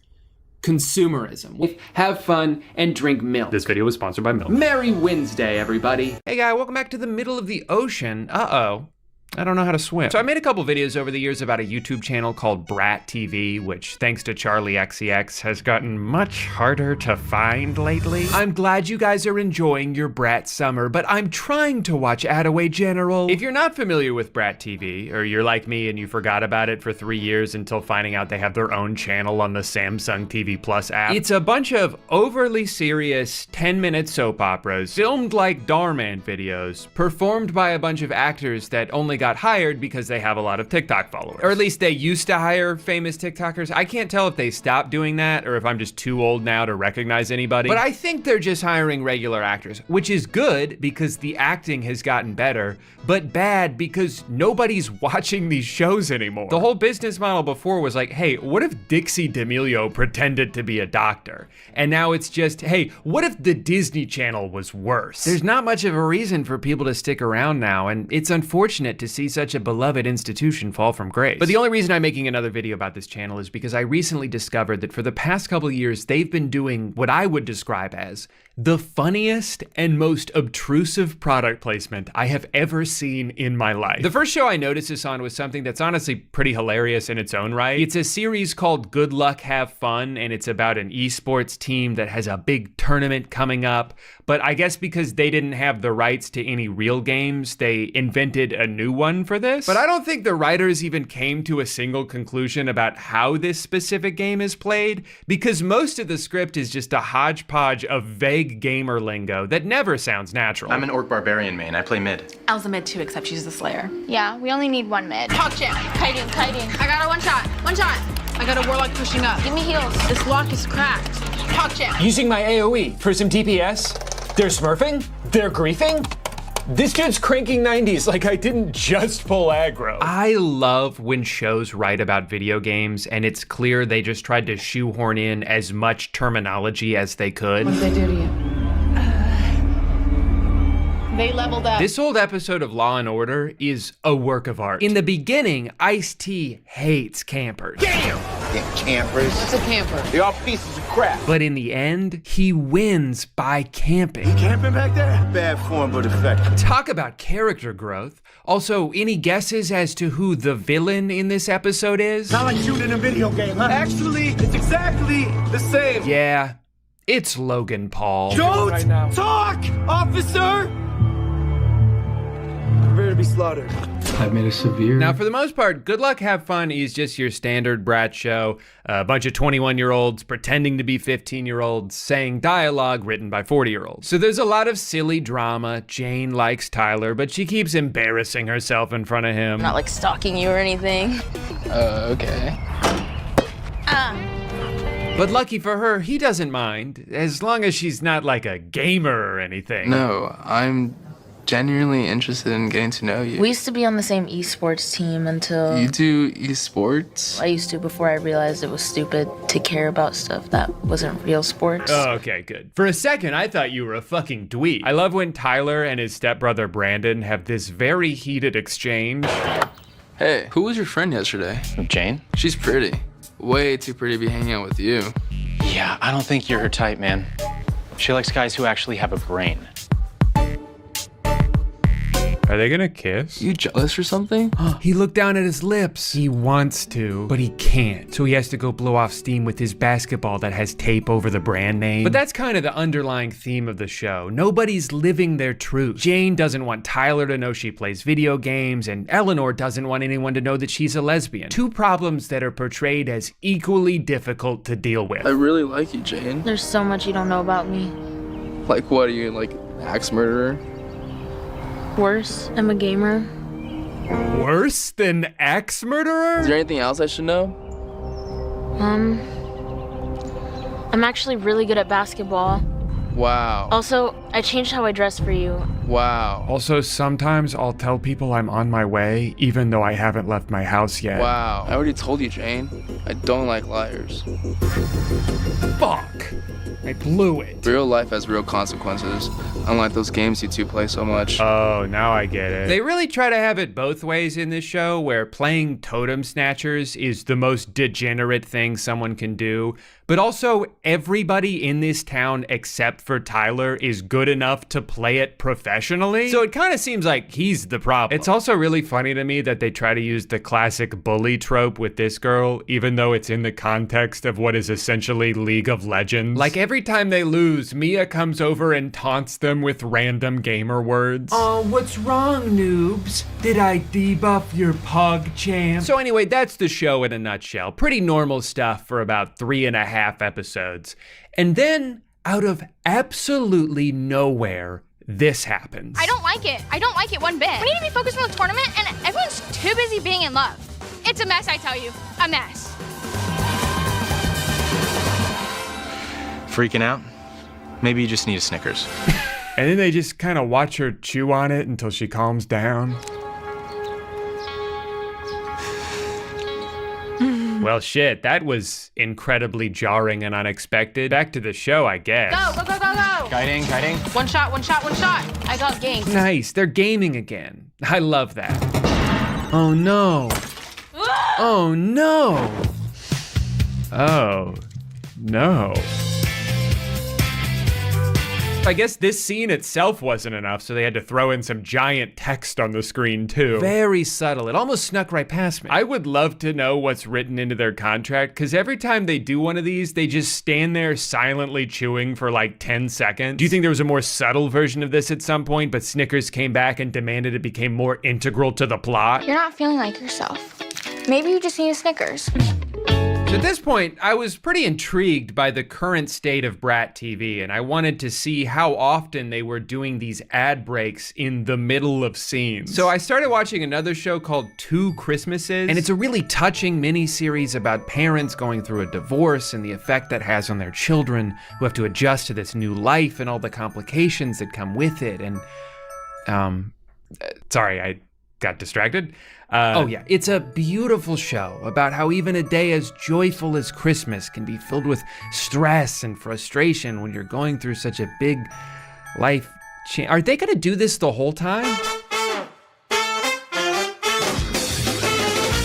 Consumerism. Have fun and drink milk. This video was sponsored by milk. Merry Wednesday, everybody. Hey guy, welcome back to the middle of the ocean. Uh-oh. I don't know how to swim. So I made a couple videos over the years about a YouTube channel called Brat TV, which thanks to Charlie XCX has gotten much harder to find lately. I'm glad you guys are enjoying your Brat summer, but I'm trying to watch Attaway General. If you're not familiar with Brat TV, or you're like me and you forgot about it for 3 years until finding out they have their own channel on the Samsung TV Plus app, it's a bunch of overly serious 10-minute soap operas filmed like Darman videos, performed by a bunch of actors that only got hired because they have a lot of TikTok followers. Or at least they used to hire famous TikTokers. I can't tell if they stopped doing that or if I'm just too old now to recognize anybody. But I think they're just hiring regular actors, which is good because the acting has gotten better, but bad because nobody's watching these shows anymore. The whole business model before was like, hey, what if Dixie D'Amelio pretended to be a doctor? And now it's just, hey, what if the Disney Channel was worse? There's not much of a reason for people to stick around now, and it's unfortunate to see such a beloved institution fall from grace. But the only reason I'm making another video about this channel is because I recently discovered that for the past couple of years, they've been doing what I would describe as the funniest and most obtrusive product placement I have ever seen in my life. The first show I noticed this on was something that's honestly pretty hilarious in its own right. It's a series called Good Luck Have Fun, and it's about an esports team that has a big tournament coming up. But I guess because they didn't have the rights to any real games, they invented a new one for this. But I don't think the writers even came to a single conclusion about how this specific game is played, because most of the script is just a hodgepodge of vague gamer lingo that never sounds natural. I'm an orc barbarian main. I play mid. Elle's a mid too, except she's the slayer. Yeah, we only need one mid. Talk champ. Kiting. I got a one shot. I got a warlock pushing up. Give me heals. This lock is cracked. Talk champ. Using my AoE for some DPS. They're smurfing? They're griefing? This dude's cranking 90s like I didn't just pull aggro. I love when shows write about video games and it's clear they just tried to shoehorn in as much terminology as they could. What did they do to you? They leveled up. This old episode of Law & Order is a work of art. In the beginning, Ice-T hates campers. Damn campers. What's a camper? They're all pieces of crap. But in the end, he wins by camping. You camping back there? Bad form, but effective. Talk about character growth. Also, any guesses as to who the villain in this episode is? Not like shooting a video game, huh? Actually, it's exactly the same. Yeah, it's Logan Paul. Don't talk, officer! Prepare to be slaughtered. I've made a severe... Now, for the most part, Good Luck Have Fun is just your standard brat show. A bunch of 21-year-olds pretending to be 15-year-olds saying dialogue written by 40-year-olds. So there's a lot of silly drama. Jane likes Tyler, but she keeps embarrassing herself in front of him. I'm not like stalking you or anything. Okay. But lucky for her, he doesn't mind, as long as she's not like a gamer or anything. No, I'm genuinely interested in getting to know you. We used to be on the same esports team until... You do esports? I used to before I realized it was stupid to care about stuff that wasn't real sports. Oh, okay, good. For a second, I thought you were a fucking dweeb. I love when Tyler and his stepbrother Brandon have this very heated exchange. Hey, who was your friend yesterday? Jane? She's pretty. Way too pretty to be hanging out with you. Yeah, I don't think you're her type, man. She likes guys who actually have a brain. Are they gonna kiss? You jealous or something? He looked down at his lips. He wants to, but he can't. So he has to go blow off steam with his basketball that has tape over the brand name. But that's kind of the underlying theme of the show. Nobody's living their truth. Jane doesn't want Tyler to know she plays video games, and Eleanor doesn't want anyone to know that she's a lesbian. Two problems that are portrayed as equally difficult to deal with. I really like you, Jane. There's so much you don't know about me. Like what, are you like an axe murderer? Worse, I'm a gamer. Worse than axe murderer? Is there anything else I should know? I'm actually really good at basketball. Wow. Also, I changed how I dress for you. Wow. Also, sometimes I'll tell people I'm on my way, even though I haven't left my house yet. Wow. I already told you, Jane. I don't like liars. Fuck. I blew it. Real life has real consequences, unlike those games you two play so much. Oh, now I get it. They really try to have it both ways in this show, where playing totem snatchers is the most degenerate thing someone can do, but also everybody in this town except for Tyler is good enough to play it professionally. So it kind of seems like he's the problem. It's also really funny to me that they try to use the classic bully trope with this girl, even though it's in the context of what is essentially League of Legends. Like every time they lose, Mia comes over and taunts them with random gamer words. Oh, what's wrong, noobs? Did I debuff your pog champ? So anyway, that's the show in a nutshell. Pretty normal stuff for about 3.5 episodes. And then, out of absolutely nowhere, this happens. I don't like it. I don't like it one bit. We need to be focused on the tournament, and everyone's too busy being in love. It's a mess, I tell you. A mess. Freaking out? Maybe you just need a Snickers. And then they just kind of watch her chew on it until she calms down. Well, shit, that was incredibly jarring and unexpected. Back to the show, I guess. Go, go, go, go, go. Guiding, guiding. One shot, one shot, one shot. I got game. Nice, they're gaming again. I love that. Oh no. Oh no. Oh no. I guess this scene itself wasn't enough, so they had to throw in some giant text on the screen too. Very subtle. It almost snuck right past me. I would love to know what's written into their contract, because every time they do one of these, they just stand there silently chewing for like 10 seconds. Do you think there was a more subtle version of this at some point, but Snickers came back and demanded it became more integral to the plot? You're not feeling like yourself. Maybe you just need a Snickers. At this point, I was pretty intrigued by the current state of Brat TV, and I wanted to see how often they were doing these ad breaks in the middle of scenes. So I started watching another show called Two Christmases, and it's a really touching mini-series about parents going through a divorce and the effect that has on their children who have to adjust to this new life and all the complications that come with it. And, sorry, I got distracted. Oh yeah, it's a beautiful show about how even a day as joyful as Christmas can be filled with stress and frustration when you're going through such a big life change. Are they gonna do this the whole time?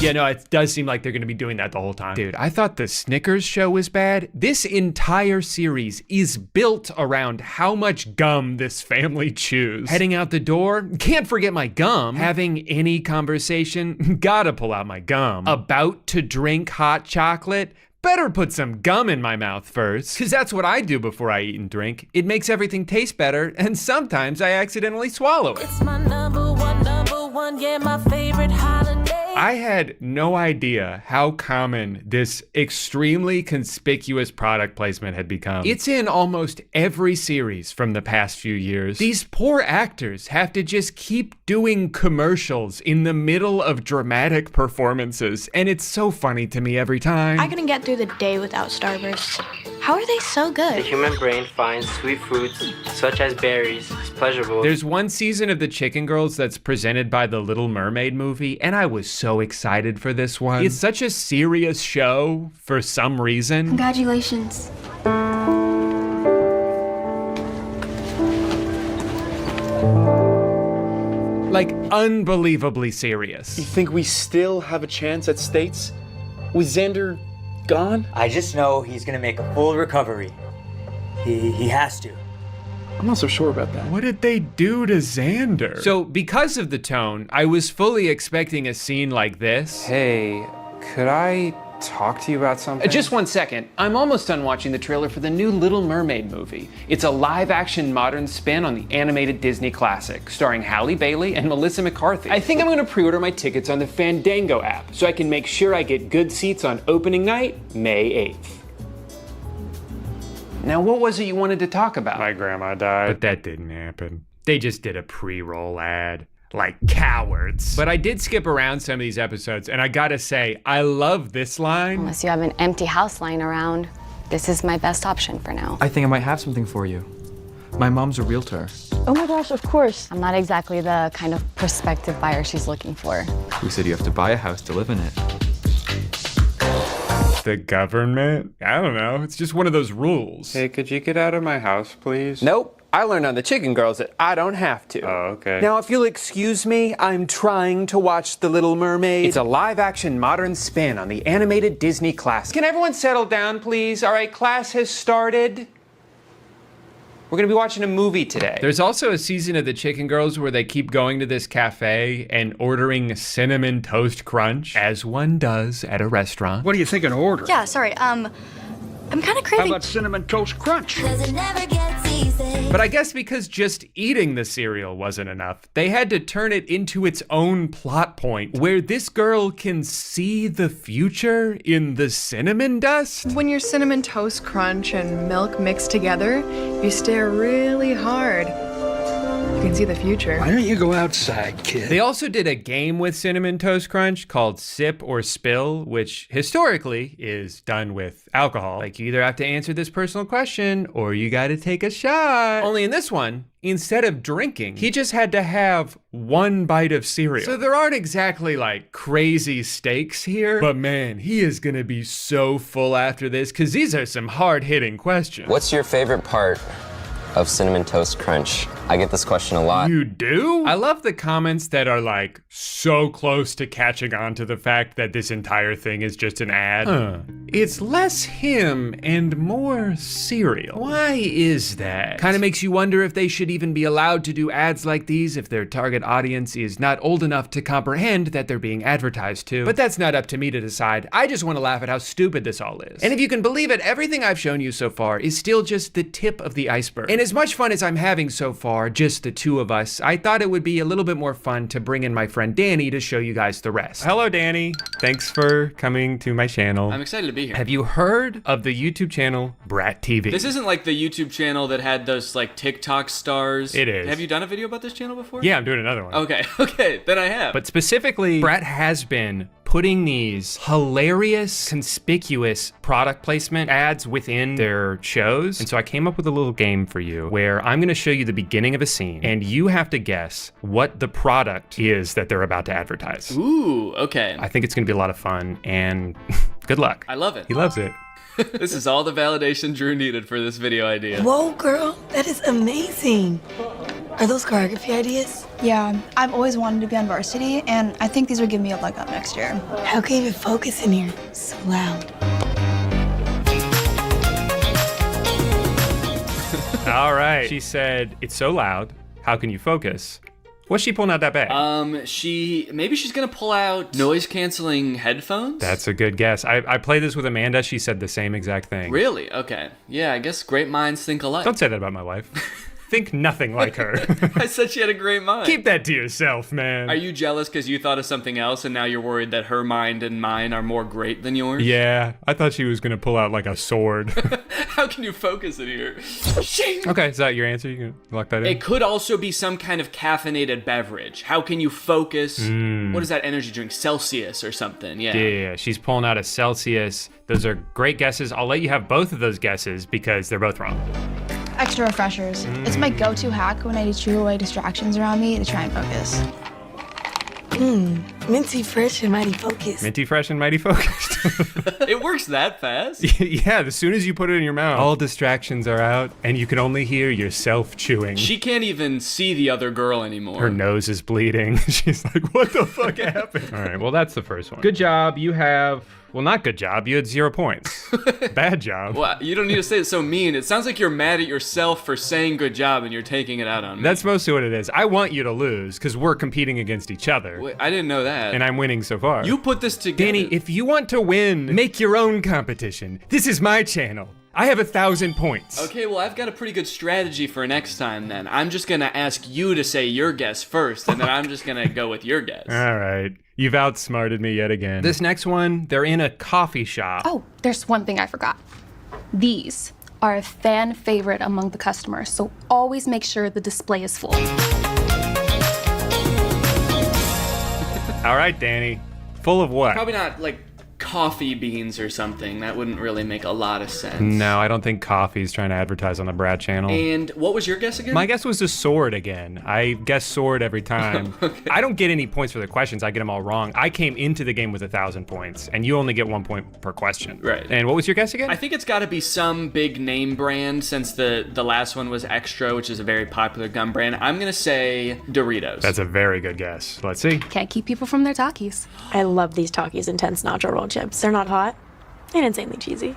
Yeah, no, it does seem like they're gonna be doing that the whole time. Dude, I thought the Snickers show was bad. This entire series is built around how much gum this family chews. Heading out the door, can't forget my gum. Having any conversation, gotta pull out my gum. About to drink hot chocolate, better put some gum in my mouth first, because that's what I do before I eat and drink. It makes everything taste better, and sometimes I accidentally swallow it. It's my number one, yeah, my favorite holiday. I had no idea how common this extremely conspicuous product placement had become. It's in almost every series from the past few years. These poor actors have to just keep doing commercials in the middle of dramatic performances, and it's so funny to me every time. I couldn't get through the day without Starburst. How are they so good? The human brain finds sweet fruits, such as berries, pleasurable. There's one season of The Chicken Girls that's presented by the Little Mermaid movie, and I was so excited for this one. It's such a serious show for some reason. Congratulations. Like, unbelievably serious. You think we still have a chance at states? With Xander gone? I just know he's gonna make a full recovery. He has to. I'm not so sure about that. What did they do to Xander? So because of the tone, I was fully expecting a scene like this. Hey, could I talk to you about something? Just one second. I'm almost done watching the trailer for the new Little Mermaid movie. It's a live-action modern spin on the animated Disney classic, starring Halle Bailey and Melissa McCarthy. I think I'm gonna pre-order my tickets on the Fandango app, so I can make sure I get good seats on opening night, May 8th. Now, what was it you wanted to talk about? My grandma died. But that didn't happen. They just did a pre-roll ad. Like cowards. But I did skip around some of these episodes, and I gotta say, I love this line. Unless you have an empty house lying around, this is my best option for now. I think I might have something for you. My mom's a realtor. Oh my gosh, of course. I'm not exactly the kind of prospective buyer she's looking for. Who said you have to buy a house to live in it? The government? I don't know. It's just one of those rules. Hey, could you get out of my house, please? Nope. I learned on the Chicken Girls that I don't have to. Oh, okay. Now, if you'll excuse me, I'm trying to watch The Little Mermaid. It's a live-action modern spin on the animated Disney classic. Can everyone settle down, please? All right, class has started. We're gonna be watching a movie today. There's also a season of the Chicken Girls where they keep going to this cafe and ordering Cinnamon Toast Crunch, as one does at a restaurant. What are you thinking of ordering? Yeah, sorry, I'm kind of craving. How about Cinnamon Toast Crunch? But I guess because just eating the cereal wasn't enough, they had to turn it into its own plot point where this girl can see the future in the cinnamon dust. When your Cinnamon Toast Crunch and milk mix together, you stare really hard. You can see the future. Why don't you go outside, kid? They also did a game with Cinnamon Toast Crunch called Sip or Spill, which historically is done with alcohol. Like, you either have to answer this personal question or you gotta take a shot. Only in this one, instead of drinking, he just had to have one bite of cereal. So there aren't exactly like crazy stakes here, but man, he is gonna be so full after this because these are some hard-hitting questions. What's your favorite part of Cinnamon Toast Crunch? I get this question a lot. You do? I love the comments that are like so close to catching on to the fact that this entire thing is just an ad. It's less him and more cereal. Why is that? Kind of makes you wonder if they should even be allowed to do ads like these if their target audience is not old enough to comprehend that they're being advertised to. But that's not up to me to decide. I just want to laugh at how stupid this all is. And if you can believe it, everything I've shown you so far is still just the tip of the iceberg. And as much fun as I'm having so far, just the two of us, I thought it would be a little bit more fun to bring in my friend Danny to show you guys the rest. Hello, Danny. Thanks for coming to my channel. I'm excited to be here. Have you heard of the YouTube channel Brat TV? This isn't like the YouTube channel that had those like TikTok stars. It is. Have you done a video about this channel before? Yeah, I'm doing another one. Okay, then I have. But specifically, Brat has been putting these hilarious, conspicuous product placement ads within their shows. And so I came up with a little game for you where I'm gonna show you the beginning of a scene and you have to guess what the product is that they're about to advertise. Ooh, okay. I think it's gonna be a lot of fun and good luck. I love it. He loves it. This is all the validation Drew needed for this video idea. Whoa, girl, that is amazing. Are those choreography ideas? Yeah, I've always wanted to be on varsity, and I think these would give me a leg up next year. How can you even focus in here? So loud. All right. She said, it's so loud. How can you focus? What's she pulling out that bag? Maybe she's gonna pull out noise canceling headphones? That's a good guess. I played this with Amanda. She said the same exact thing. Really? Okay. Yeah, I guess great minds think alike. Don't say that about my wife. Think nothing like her. I said she had a great mind. Keep that to yourself, man. Are you jealous because you thought of something else and now you're worried that her mind and mine are more great than yours? Yeah, I thought she was gonna pull out like a sword. How can you focus in here? Okay, is that your answer? You can lock that in? It could also be some kind of caffeinated beverage. How can you focus? What is that energy drink? Celsius or something, yeah. Yeah, she's pulling out a Celsius. Those are great guesses. I'll let you have both of those guesses because they're both wrong. Extra refreshers. It's my go-to hack when I need to chew away distractions around me to try and focus. Minty fresh and mighty focused. Minty fresh and mighty focused. It works that fast? Yeah, as soon as you put it in your mouth, all distractions are out and you can only hear yourself chewing. She can't even see the other girl anymore. Her nose is bleeding. She's like, what the fuck happened? All right, well, that's the first one. Good job. You have... Well, not good job. You had 0 points. Bad job. Well, you don't need to say it so mean. It sounds like you're mad at yourself for saying good job and you're taking it out on me. That's mostly what it is. I want you to lose because we're competing against each other. Wait, I didn't know that. And I'm winning so far. You put this together. Danny, if you want to win, make your own competition. This is my channel. I have 1,000 points. Okay, well, I've got a pretty good strategy for next time then. I'm just gonna ask you to say your guess first, and then I'm just gonna go with your guess. All right. You've outsmarted me yet again. This next one, they're in a coffee shop. Oh, there's one thing I forgot. These are a fan favorite among the customers, so always make sure the display is full. All right, Danny. Full of what? Probably not, like, coffee beans or something. That wouldn't really make a lot of sense. No, I don't think coffee's trying to advertise on the Brad channel. And what was your guess again? My guess was a sword again. I guess sword every time. Okay. I don't get any points for the questions. I get them all wrong. I came into the game with 1,000 points, and you only get 1 point per question. Right. And what was your guess again? I think it's got to be some big name brand, since the last one was Extra, which is a very popular gum brand. I'm gonna say Doritos. That's a very good guess. Let's see. Can't keep people from their Takis. I love these Takis Intense Nacho Roll chips. They're not hot and insanely cheesy.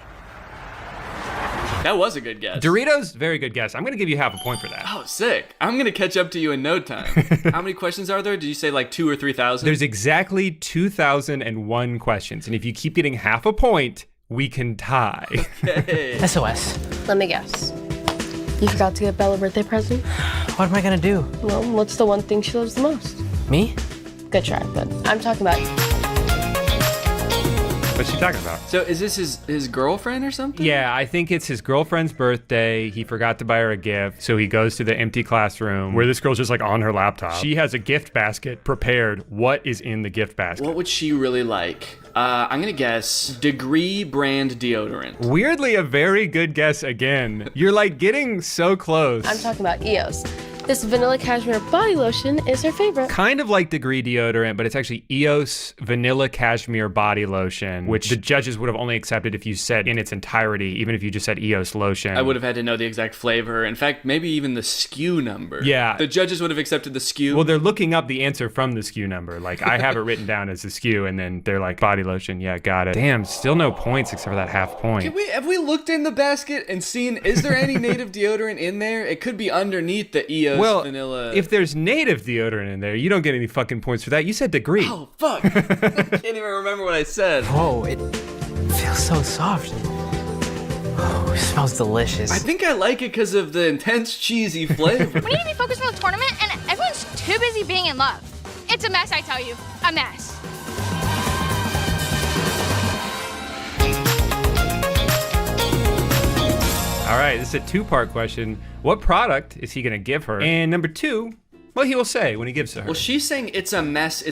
That was a good guess. Doritos, very good guess. I'm gonna give you half a point for that. Oh, sick. I'm gonna catch up to you in no time. How many questions are there? Did you say like 2,000 or 3,000? There's exactly 2,001 questions, and if you keep getting half a point, we can tie. Okay. SOS. Let me guess. You forgot to get Bella a birthday present? What am I gonna do? Well, what's the one thing she loves the most? Me? Good try, but I'm talking about What's she talking about? So is this his girlfriend or something? Yeah, I think it's his girlfriend's birthday. He forgot to buy her a gift, so he goes to the empty classroom where this girl's just like on her laptop. She has a gift basket prepared. What is in the gift basket? What would she really like? I'm gonna guess Degree brand deodorant. Weirdly, a very good guess again. You're like getting so close. I'm talking about EOS. This vanilla cashmere body lotion is her favorite. Kind of like Degree deodorant, but it's actually EOS Vanilla Cashmere Body Lotion, which the judges would have only accepted if you said in its entirety, even if you just said EOS lotion. I would have had to know the exact flavor. In fact, maybe even the SKU number. Yeah. The judges would have accepted the SKU. Well, they're looking up the answer from the SKU number. Like, I have it written down as the SKU, and then they're like, body lotion, yeah, got it. Damn, still no points except for that half point. Have we looked in the basket and seen, is there any native deodorant in there? It could be underneath the EOS vanilla. If there's native deodorant in there, you don't get any fucking points for that. You said Degree. Oh, fuck. I can't even remember what I said. Whoa, it feels so soft. Oh, it smells delicious. I think I like it because of the intense cheesy flavor. We need to be focused on the tournament, and everyone's too busy being in love. It's a mess, I tell you. A mess. All right, this is a two-part question. What product is he gonna give her? And number two, what he will say when he gives to her. Well, she's saying it's a mess,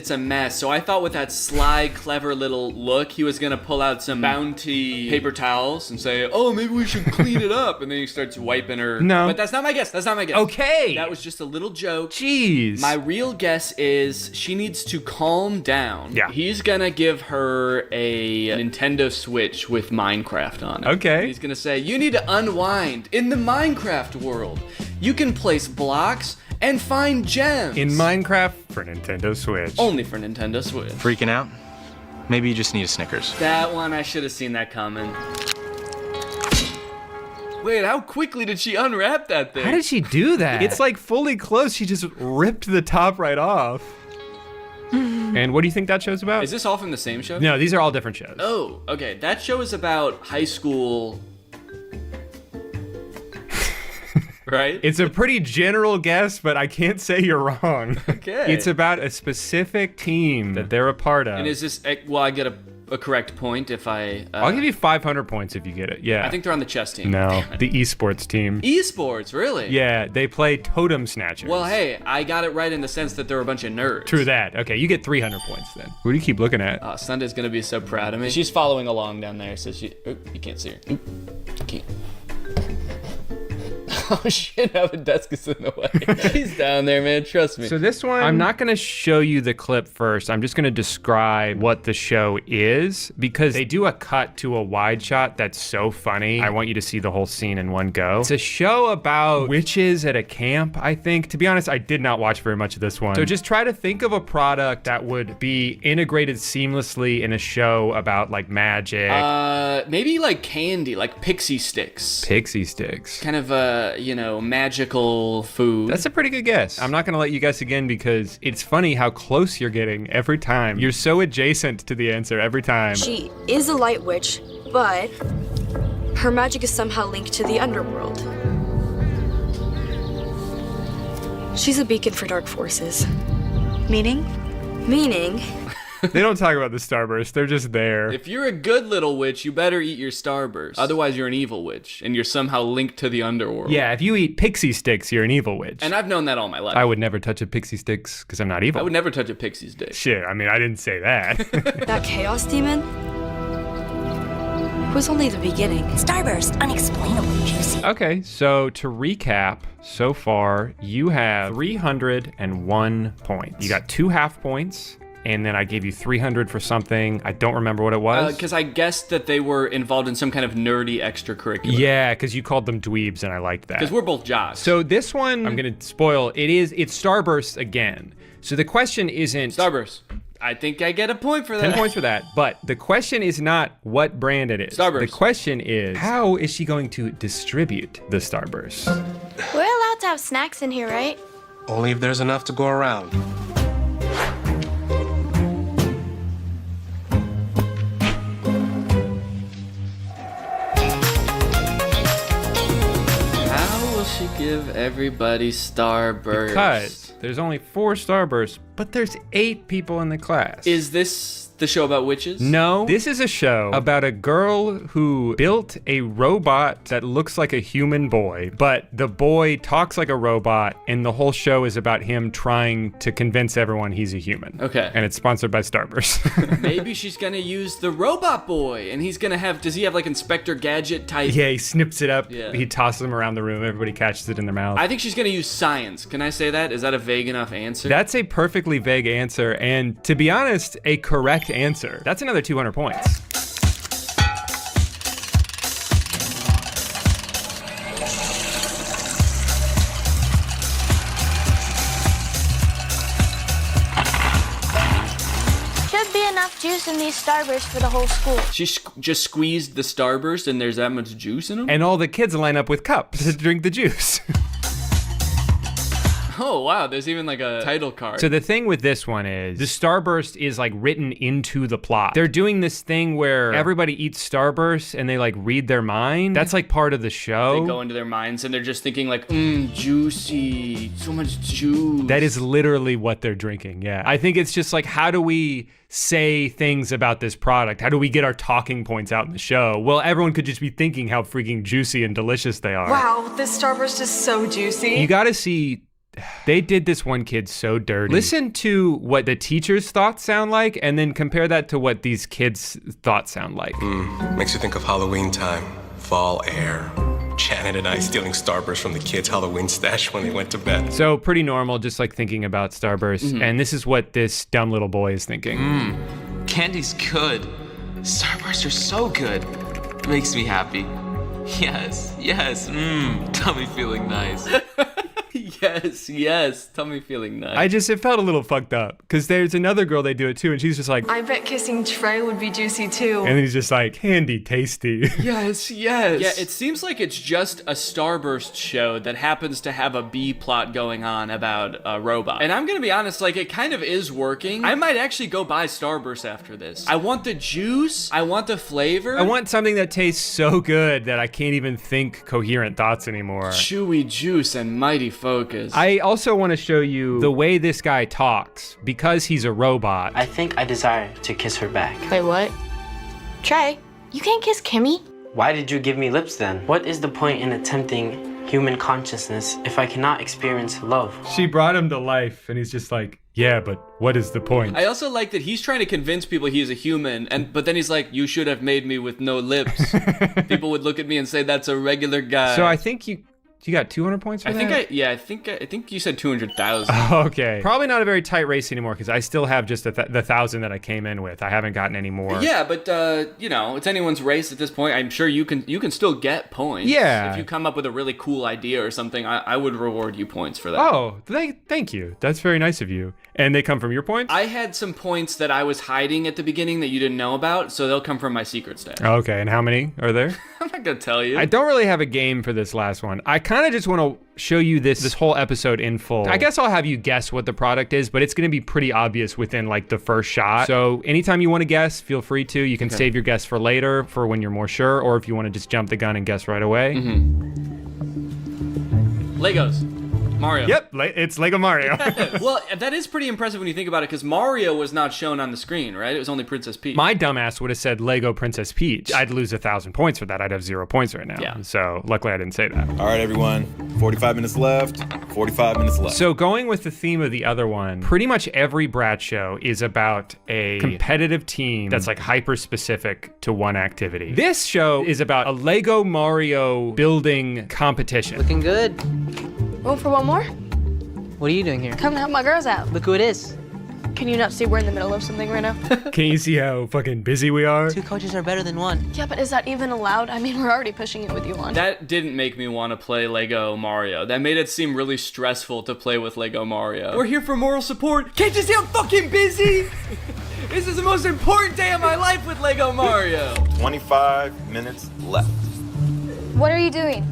so I thought with that sly, clever little look, he was gonna pull out some Bounty paper towels and say, oh, maybe we should clean it up, and then he starts wiping her. No. But that's not my guess, Okay. That was just a little joke. Jeez. My real guess is she needs to calm down. Yeah. He's gonna give her a Nintendo Switch with Minecraft on it. Okay. He's gonna say, you need to unwind. In the Minecraft world, you can place blocks and find gems. In Minecraft for Nintendo Switch. Only for Nintendo Switch. Freaking out? Maybe you just need a Snickers. That one, I should have seen that coming. Wait, how quickly did she unwrap that thing? How did she do that? It's like fully closed. She just ripped the top right off. And what do you think that show's about? Is this all from the same show? No, these are all different shows. Oh, okay. That show is about high school. Right? It's a pretty general guess, but I can't say you're wrong. Okay. It's about a specific team that they're a part of. And is this, well, I get a correct point if I... I'll give you 500 points if you get it, yeah. I think they're on the chess team. No, the esports team. Esports, really? Yeah, they play totem snatchers. Well, hey, I got it right in the sense that they're a bunch of nerds. True that. Okay, you get 300 points then. What do you keep looking at? Sunday's gonna be so proud of me. She's following along down there, so she... Oh, you can't see her. Oop, you can't. Oh shit, now the desk is in the way. She's down there, man, trust me. So this one, I'm not gonna show you the clip first. I'm just gonna describe what the show is, because they do a cut to a wide shot that's so funny. I want you to see the whole scene in one go. It's a show about witches at a camp, I think. To be honest, I did not watch very much of this one. So just try to think of a product that would be integrated seamlessly in a show about like magic. Maybe like candy, like pixie sticks. Pixie sticks. Kind of magical food. That's a pretty good guess. I'm not gonna let you guess again because it's funny how close you're getting every time. You're so adjacent to the answer every time. She is a light witch, but her magic is somehow linked to the underworld. She's a beacon for dark forces. Meaning? Meaning... They don't talk about the Starburst, they're just there. If you're a good little witch, you better eat your Starburst. Otherwise, you're an evil witch, and you're somehow linked to the underworld. Yeah, if you eat pixie sticks, you're an evil witch. And I've known that all my life. I would never touch a pixie sticks because I'm not evil. I would never touch a pixie stick. Shit, I mean, I didn't say that. That chaos demon? was only the beginning. Starburst, unexplainably juicy. Okay, so to recap, so far you have 301 points. You got 2 half points, and then I gave you 300 for something. I don't remember what it was. Because I guessed that they were involved in some kind of nerdy extracurricular. Yeah, because you called them dweebs, and I liked that. Because we're both jocks. So this one, I'm gonna spoil, it's Starburst again. So the question isn't... Starburst. I think I get a point for that. 10 points for that. But the question is not what brand it is. Starburst. The question is, how is she going to distribute the Starburst? We're allowed to have snacks in here, right? Only if there's enough to go around. How will she give everybody Starburst? Because there's only 4 Starbursts, but there's 8 people in the class. Is this the show about witches? No, this is a show about a girl who built a robot that looks like a human boy, but the boy talks like a robot, and the whole show is about him trying to convince everyone he's a human. Okay. And it's sponsored by Starburst. Maybe she's gonna use the robot boy, and he's gonna have, does he have like Inspector Gadget type? Yeah, he snips it up, Yeah. he tosses them around the room, everybody catches it in their mouth. I think she's gonna use science. Can I say that? Is that a vague enough answer? That's a perfectly vague answer, and to be honest, a correct answer. That's another 200 points. Should be enough juice in these Starbursts for the whole school. She just squeezed the Starburst and there's that much juice in them? And all the kids line up with cups to drink the juice. Oh wow, there's even like a title card. So the thing with this one is, the Starburst is like written into the plot. They're doing this thing where everybody eats Starburst and they like read their mind. That's like part of the show. They go into their minds and they're just thinking like, juicy, so much juice. That is literally what they're drinking, yeah. I think it's just like, how do we say things about this product? How do we get our talking points out in the show? Well, everyone could just be thinking how freaking juicy and delicious they are. Wow, this Starburst is so juicy. You gotta see, they did this one kid so dirty. Listen to what the teacher's thoughts sound like, and then compare that to what these kids' thoughts sound like. Makes you think of Halloween time, fall air. Janet and I stealing Starburst from the kids' Halloween stash when they went to bed. So pretty normal, just like thinking about Starburst. And this is what this dumb little boy is thinking. Candy's good. Starbursts are so good. Makes me happy. Yes, tummy feeling nice. Yes, tummy feeling nice. It felt a little fucked up, because there's another girl they do it too, and she's just like, I bet kissing Trey would be juicy too. and then he's just like, candy tasty. Yes. Yeah, it seems like it's just a Starburst show that happens to have a B plot going on about a robot. And I'm gonna be honest, like, it kind of is working. I might actually go buy Starburst after this. I want the juice, I want the flavor. I want something that tastes so good that I can't even think coherent thoughts anymore. Chewy juice and mighty focus. I also want to show you the way this guy talks, because he's a robot. I think I desire to kiss her back. Wait, what? Trey, you can't kiss Kimmy? Why did you give me lips then? What is the point in attempting human consciousness if I cannot experience love? She brought him to life, and he's just like, yeah, but what is the point? I also like that he's trying to convince people he is a human, but then he's like, you should have made me with no lips. People would look at me and say that's a regular guy. So I think you got 200 points for that? I think you said 200,000. Okay. Probably not a very tight race anymore, because I still have just the 1,000 that I came in with. I haven't gotten any more. Yeah, but it's anyone's race at this point. I'm sure you can still get points. Yeah. If you come up with a really cool idea or something, I would reward you points for that. Oh, thank you. That's very nice of you. And they come from your points? I had some points that I was hiding at the beginning that you didn't know about, so they'll come from my secret stash. Okay, and how many are there? I'm not gonna tell you. I don't really have a game for this last one. I kind of just want to show you this whole episode in full. I guess I'll have you guess what the product is, but it's going to be pretty obvious within like the first shot. So anytime you want to guess, feel free to. You can save your guess for later, for when you're more sure, or if you want to just jump the gun and guess right away. Legos. Mario. Yep, it's Lego Mario. Well, that is pretty impressive when you think about it, because Mario was not shown on the screen, right? It was only Princess Peach. My dumbass would have said Lego Princess Peach. I'd lose 1,000 points for that. I'd have 0 points right now. Yeah. So luckily I didn't say that. All right, everyone. 45 minutes left. 45 minutes left. So going with the theme of the other one, pretty much every Brat show is about a competitive team that's like hyper specific to one activity. This show is about a Lego Mario building competition. Looking good. Room for one more? What are you doing here? Come to help my girls out. Look who it is. Can you not see we're in the middle of something right now? Can you see how fucking busy we are? 2 coaches are better than 1. Yeah, but is that even allowed? I mean, we're already pushing it with you on. That didn't make me want to play Lego Mario. That made it seem really stressful to play with Lego Mario. We're here for moral support. Can't you see I'm fucking busy? This is the most important day of my life with Lego Mario. 25 minutes left. What are you doing?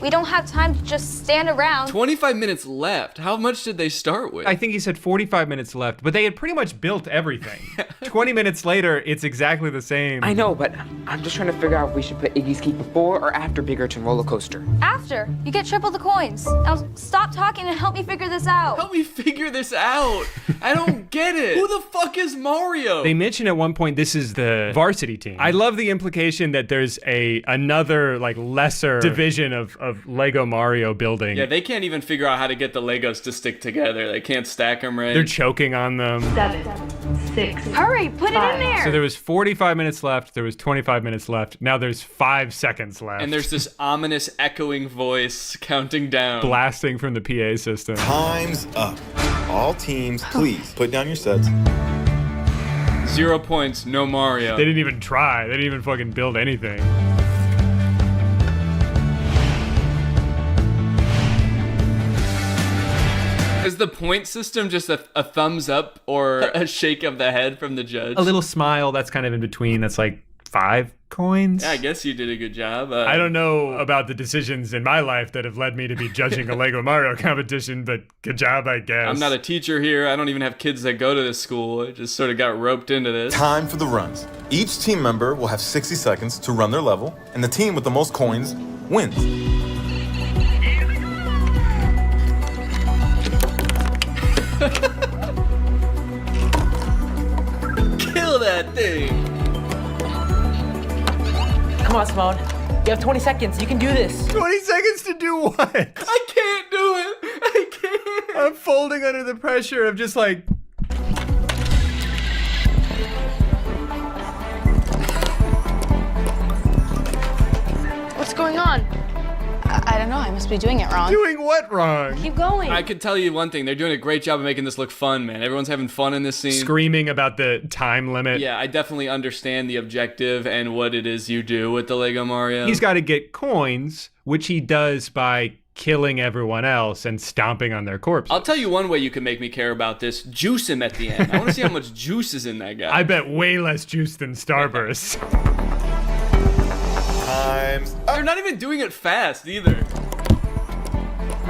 We don't have time to just stand around. 25 minutes left. How much did they start with? I think he said 45 minutes left, but they had pretty much built everything. 20 minutes later, it's exactly the same. I know, but I'm just trying to figure out if we should put Iggy's Keep before or after Biggerton Roller Coaster. After. You get triple the coins. Now stop talking and help me figure this out. Help me figure this out. I don't get it. Who the fuck is Mario? They mentioned at one point this is the varsity team. I love the implication that there's another like lesser division of Lego Mario building. Yeah, they can't even figure out how to get the Legos to stick together. They can't stack them right. They're choking on them. 7, 6. Hurry, put 5. It in there. So there was 45 minutes left. There was 25 minutes left. Now there's 5 seconds left. And there's this ominous echoing voice counting down. Blasting from the PA system. Time's up. All teams, please put down your sets. 0 points, no Mario. They didn't even try. They didn't even fucking build anything. Is the point system just a thumbs up or a shake of the head from the judge? A little smile, that's kind of in between. That's like 5 coins. Yeah, I guess you did a good job. I don't know about the decisions in my life that have led me to be judging a Lego Mario competition, but good job, I guess. I'm not a teacher here. I don't even have kids that go to this school. I just sort of got roped into this. Time for the runs. Each team member will have 60 seconds to run their level, and the team with the most coins wins. Kill that thing. Come on, Simone. You have 20 seconds. You can do this. 20 seconds to do what? I can't do it. I can't. I'm folding under the pressure of just like... What's going on? I don't know. I must be doing it wrong. Doing what wrong? Keep going. I could tell you one thing. They're doing a great job of making this look fun, man. Everyone's having fun in this scene. Screaming about the time limit. Yeah, I definitely understand the objective and what it is you do with the Lego Mario. He's got to get coins, which he does by killing everyone else and stomping on their corpses. I'll tell you one way you can make me care about this. Juice him at the end. I want to see how much juice is in that guy. I bet way less juice than Starburst. Time's up. They're not even doing it fast either.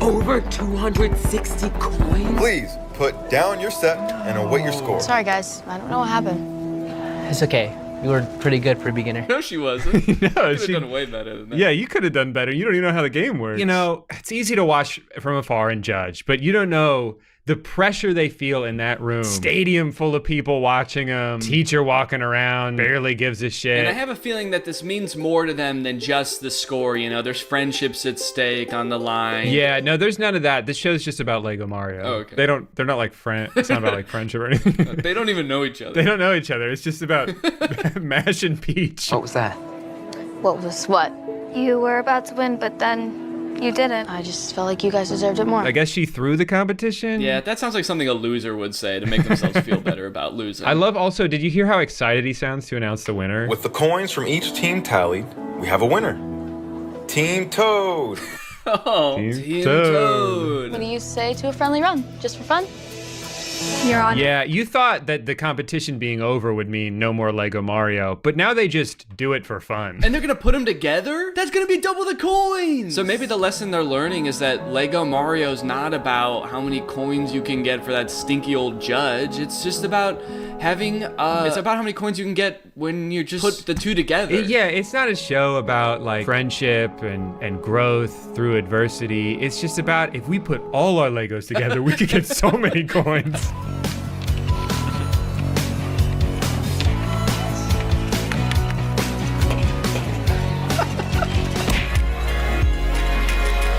Over 260 coins? Please put down your set and await your score. Sorry, guys. I don't know what happened. It's okay. You were pretty good for a beginner. No, she wasn't. No, she could have done way better than that. Yeah, you could have done better. You don't even know how the game works. You know, it's easy to watch from afar and judge, but you don't know the pressure they feel in that room. Stadium full of people watching them. Teacher walking around, barely gives a shit. And I have a feeling that this means more to them than just the score. You know, there's friendships at stake on the line. Yeah, no, there's none of that. This show's just about Lego Mario. Oh, okay. They're not like friends. It's not about like friendship or anything. They don't even know each other. They don't know each other. It's just about Mash and Peach. What was that? What was what? You were about to win, but then you didn't. I just felt like you guys deserved it more. I guess she threw the competition. Yeah, that sounds like something a loser would say to make themselves feel better about losing. I love also, did you hear how excited he sounds to announce the winner? With the coins from each team tallied, we have a winner. Team Toad. Oh, Team Toad. What do you say to a friendly run? Just for fun? You're on. Yeah, you thought that the competition being over would mean no more Lego Mario, but now they just do it for fun. And they're gonna put them together? That's gonna be double the coins! So maybe the lesson they're learning is that Lego Mario's not about how many coins you can get for that stinky old judge. It's just about having it's about how many coins you can get when you just put the two together. Yeah, it's not a show about like friendship and growth through adversity. It's just about if we put all our Legos together, we could get so many coins.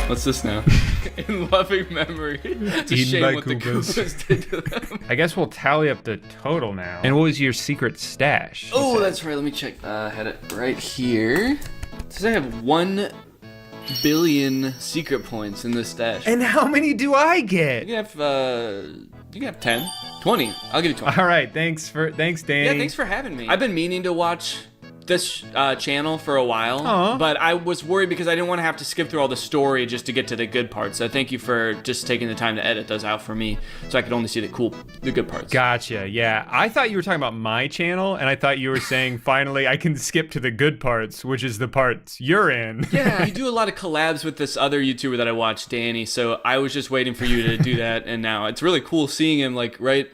What's this now? In loving memory. It's a shame what the Koopas did to them. I guess we'll tally up the total now. And what was your secret stash? Oh, that's right. Let me check. I had it right here. It says I have 1 billion secret points in this stash. And how many do I get? You can have 10, 20. I'll give you 20. All right. Thanks, Danny. Yeah, thanks for having me. I've been meaning to watch this channel for a while, but I was worried because I didn't want to have to skip through all the story just to get to the good parts. So thank you for just taking the time to edit those out for me, so I could only see the good parts. Gotcha. Yeah, I thought you were talking about my channel, and I thought you were saying finally I can skip to the good parts, which is the parts you're in. Yeah, you do a lot of collabs with this other YouTuber that I watch, Danny. So I was just waiting for you to do that, and now it's really cool seeing him like right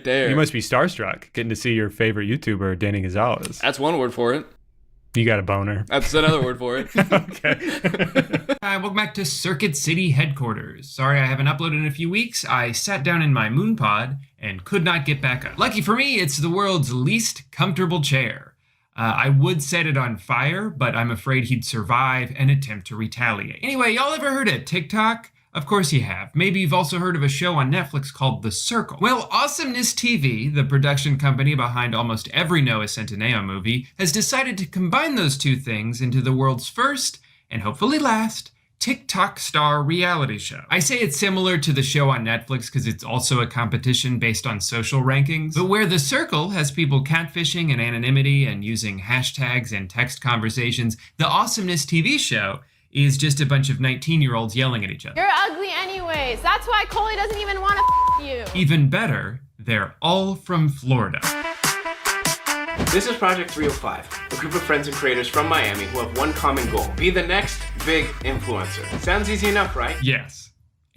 there. You must be starstruck getting to see your favorite YouTuber, Danny Gonzalez. That's one word for it. You got a boner. That's another word for it. Okay. Hi, welcome back to Circuit City headquarters. Sorry I haven't uploaded in a few weeks. I sat down in my moon pod and could not get back up. Lucky for me, it's the world's least comfortable chair. I would set it on fire, but I'm afraid he'd survive and attempt to retaliate. Anyway, y'all ever heard of TikTok? Of course you have. Maybe you've also heard of a show on Netflix called The Circle. Well, Awesomeness TV, the production company behind almost every Noah Centineo movie, has decided to combine those two things into the world's first, and hopefully last, TikTok star reality show. I say it's similar to the show on Netflix because it's also a competition based on social rankings, but where The Circle has people catfishing and anonymity and using hashtags and text conversations, the Awesomeness TV show is just a bunch of 19-year-olds yelling at each other. You're ugly anyways. That's why Coley doesn't even want to you. Even better, they're all from Florida. This is Project 305, a group of friends and creators from Miami who have one common goal: be the next big influencer. Sounds easy enough, right? Yes.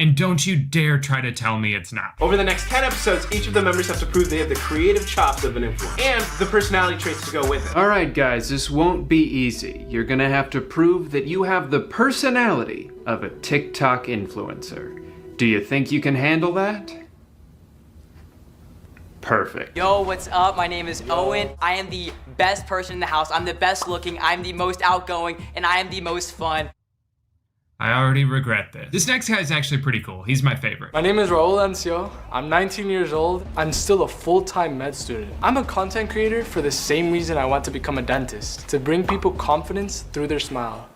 And don't you dare try to tell me it's not. Over the next 10 episodes, each of the members have to prove they have the creative chops of an influencer and the personality traits to go with it. All right, guys, this won't be easy. You're gonna have to prove that you have the personality of a TikTok influencer. Do you think you can handle that? Perfect. Yo, what's up? My name is Owen. I am the best person in the house. I'm the best looking, I'm the most outgoing, and I am the most fun. I already regret this. This next guy is actually pretty cool. He's my favorite. My name is Raul Ancio. I'm 19 years old. I'm still a full-time med student. I'm a content creator for the same reason I want to become a dentist, to bring people confidence through their smile.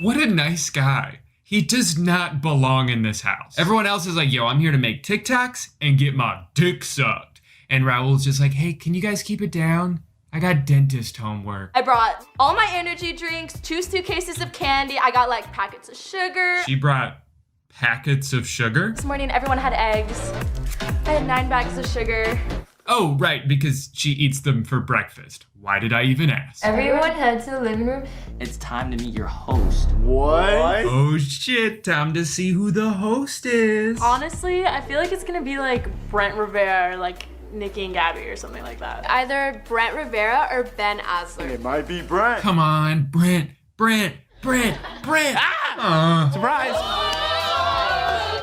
What a nice guy. He does not belong in this house. Everyone else is like, yo, I'm here to make TikToks and get my dick sucked. And Raul's just like, hey, can you guys keep it down? I got dentist homework. I brought all my energy drinks, 2 suitcases of candy. I got like packets of sugar. She brought packets of sugar? This morning everyone had eggs. I had 9 bags of sugar. Oh, right, because she eats them for breakfast. Why did I even ask? Everyone head to the living room. It's time to meet your host. What? Oh shit, time to see who the host is. Honestly, I feel like it's gonna be like Brent Rivera, like Nikki and Gabby or something like that. Either Brent Rivera or Ben Asler. It might be Brent. Come on, Brent. Ah! Surprise!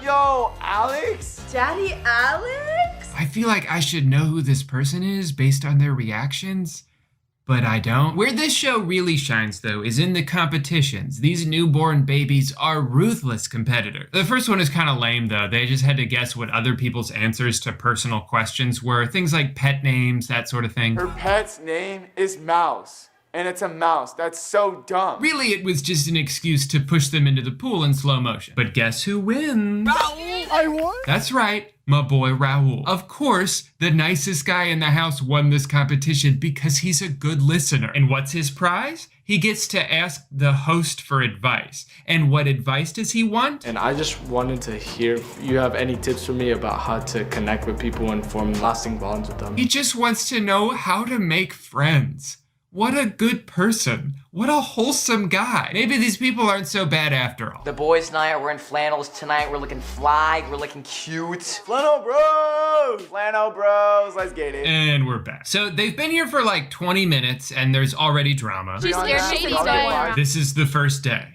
Yo, Alex? Daddy Alex? I feel like I should know who this person is based on their reactions, but I don't. Where this show really shines, though, is in the competitions. These newborn babies are ruthless competitors. The first one is kind of lame, though. They just had to guess what other people's answers to personal questions were. Things like pet names, that sort of thing. Her pet's name is Mouse, and it's a mouse. That's so dumb. Really, it was just an excuse to push them into the pool in slow motion. But guess who wins? Raul! I won? That's right. My boy Raul. Of course, the nicest guy in the house won this competition because he's a good listener. And what's his prize? He gets to ask the host for advice. And what advice does he want? And I just wanted to hear if you have any tips for me about how to connect with people and form lasting bonds with them. He just wants to know how to make friends. What a good person. What a wholesome guy. Maybe these people aren't so bad after all. The boys tonight are wearing flannels tonight. We're looking fly. We're looking cute. Flannel bros! Flannel bros, let's get it. And we're back. So they've been here for like 20 minutes and there's already drama. She scared me to stay. This is the first day.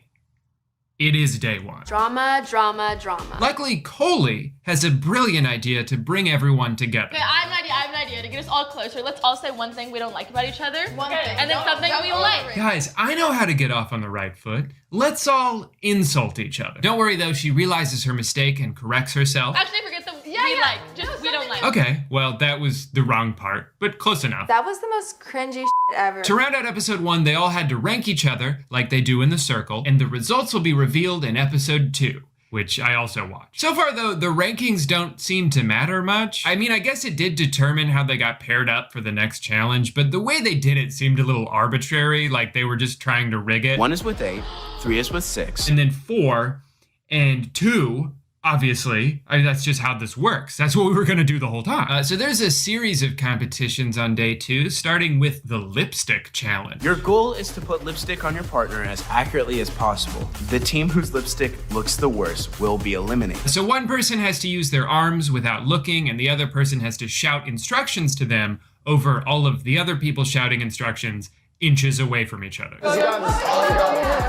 It is day one. Drama, drama, drama. Luckily, Coley has a brilliant idea to bring everyone together. Okay, I have an idea to get us all closer. Let's all say one thing we don't like about each other. One thing. And then something we like. Guys, I know how to get off on the right foot. Let's all insult each other. Don't worry though, she realizes her mistake and corrects herself. Actually, forget the we like. Just we don't like. Okay, well, that was the wrong part, but close enough. That was the most cringy shit ever. To round out episode 1, they all had to rank each other like they do in the circle, and the results will be revealed in episode 2, which I also watched. So far though, the rankings don't seem to matter much. I mean, I guess it did determine how they got paired up for the next challenge, but the way they did it seemed a little arbitrary, like they were just trying to rig it. 1 is with 8, 3 is with 6. And then 4 and 2, obviously, I mean, that's just how this works. That's what we were gonna do the whole time. So there's a series of competitions on day 2, starting with the lipstick challenge. Your goal is to put lipstick on your partner as accurately as possible. The team whose lipstick looks the worst will be eliminated. So one person has to use their arms without looking, and the other person has to shout instructions to them over all of the other people shouting instructions inches away from each other.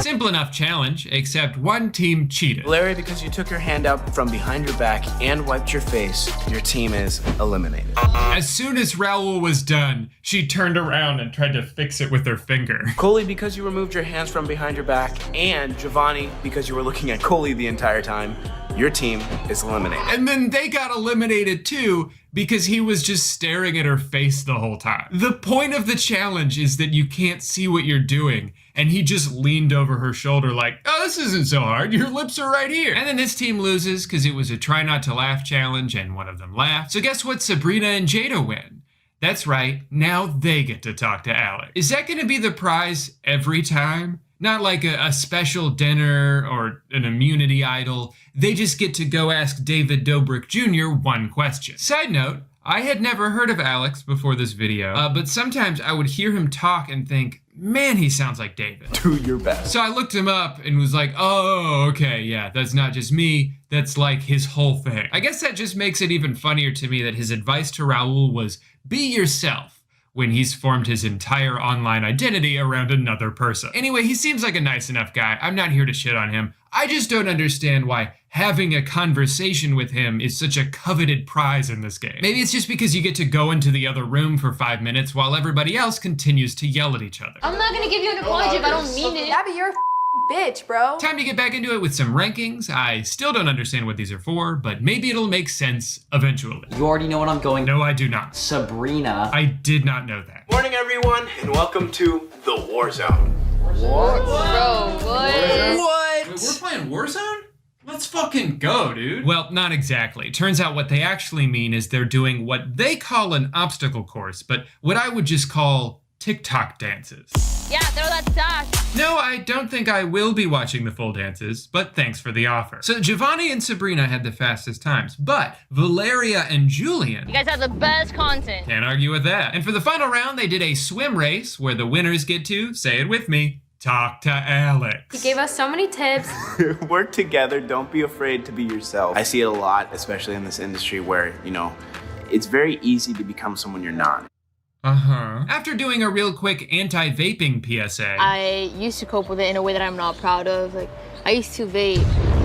Simple enough challenge, except one team cheated. Larry, because you took your hand out from behind your back and wiped your face, your team is eliminated. As soon as Raoul was done, she turned around and tried to fix it with her finger. Coley, because you removed your hands from behind your back, and Giovanni, because you were looking at Coley the entire time, your team is eliminated. And then they got eliminated too, because he was just staring at her face the whole time. The point of the challenge is that you can't see what you're doing, and he just leaned over her shoulder like, oh, this isn't so hard, your lips are right here. And then this team loses because it was a try not to laugh challenge and one of them laughed. So guess what? Sabrina and Jada win. That's right, now they get to talk to Alex. Is that gonna be the prize every time? Not like a special dinner or an immunity idol. They just get to go ask David Dobrik Jr. one question. Side note, I had never heard of Alex before this video, but sometimes I would hear him talk and think, man, he sounds like David. Do your best. So I looked him up and was like, oh, okay, yeah, that's not just me, that's like his whole thing. I guess that just makes it even funnier to me that his advice to Raoul was, be yourself, when he's formed his entire online identity around another person. Anyway, he seems like a nice enough guy. I'm not here to shit on him. I just don't understand why having a conversation with him is such a coveted prize in this game. Maybe it's just because you get to go into the other room for 5 minutes while everybody else continues to yell at each other. I'm not gonna give you an apology if I don't mean it. Yeah, but you're a bitch, bro. Time to get back into it with some rankings. I still don't understand what these are for, but maybe it'll make sense eventually. You already know what I'm going. No, I do not. Sabrina. I did not know that. Morning, everyone, and welcome to the War Zone. What? Bro, what? Wait, we're playing Warzone? Let's fucking go, dude. Well, not exactly. Turns out what they actually mean is they're doing what they call an obstacle course, but what I would just call TikTok dances. Yeah, throw that stash. No, I don't think I will be watching the full dances, but thanks for the offer. So Giovanni and Sabrina had the fastest times, but Valeria and Julian... You guys have the best content. Can't argue with that. And for the final round, they did a swim race where the winners get to, say it with me, talk to Alex. He gave us so many tips. Work together, don't be afraid to be yourself. I see it a lot, especially in this industry where, you know, it's very easy to become someone you're not. After doing a real quick anti-vaping PSA, I used to cope with it in a way that I'm not proud of. Like, I used to vape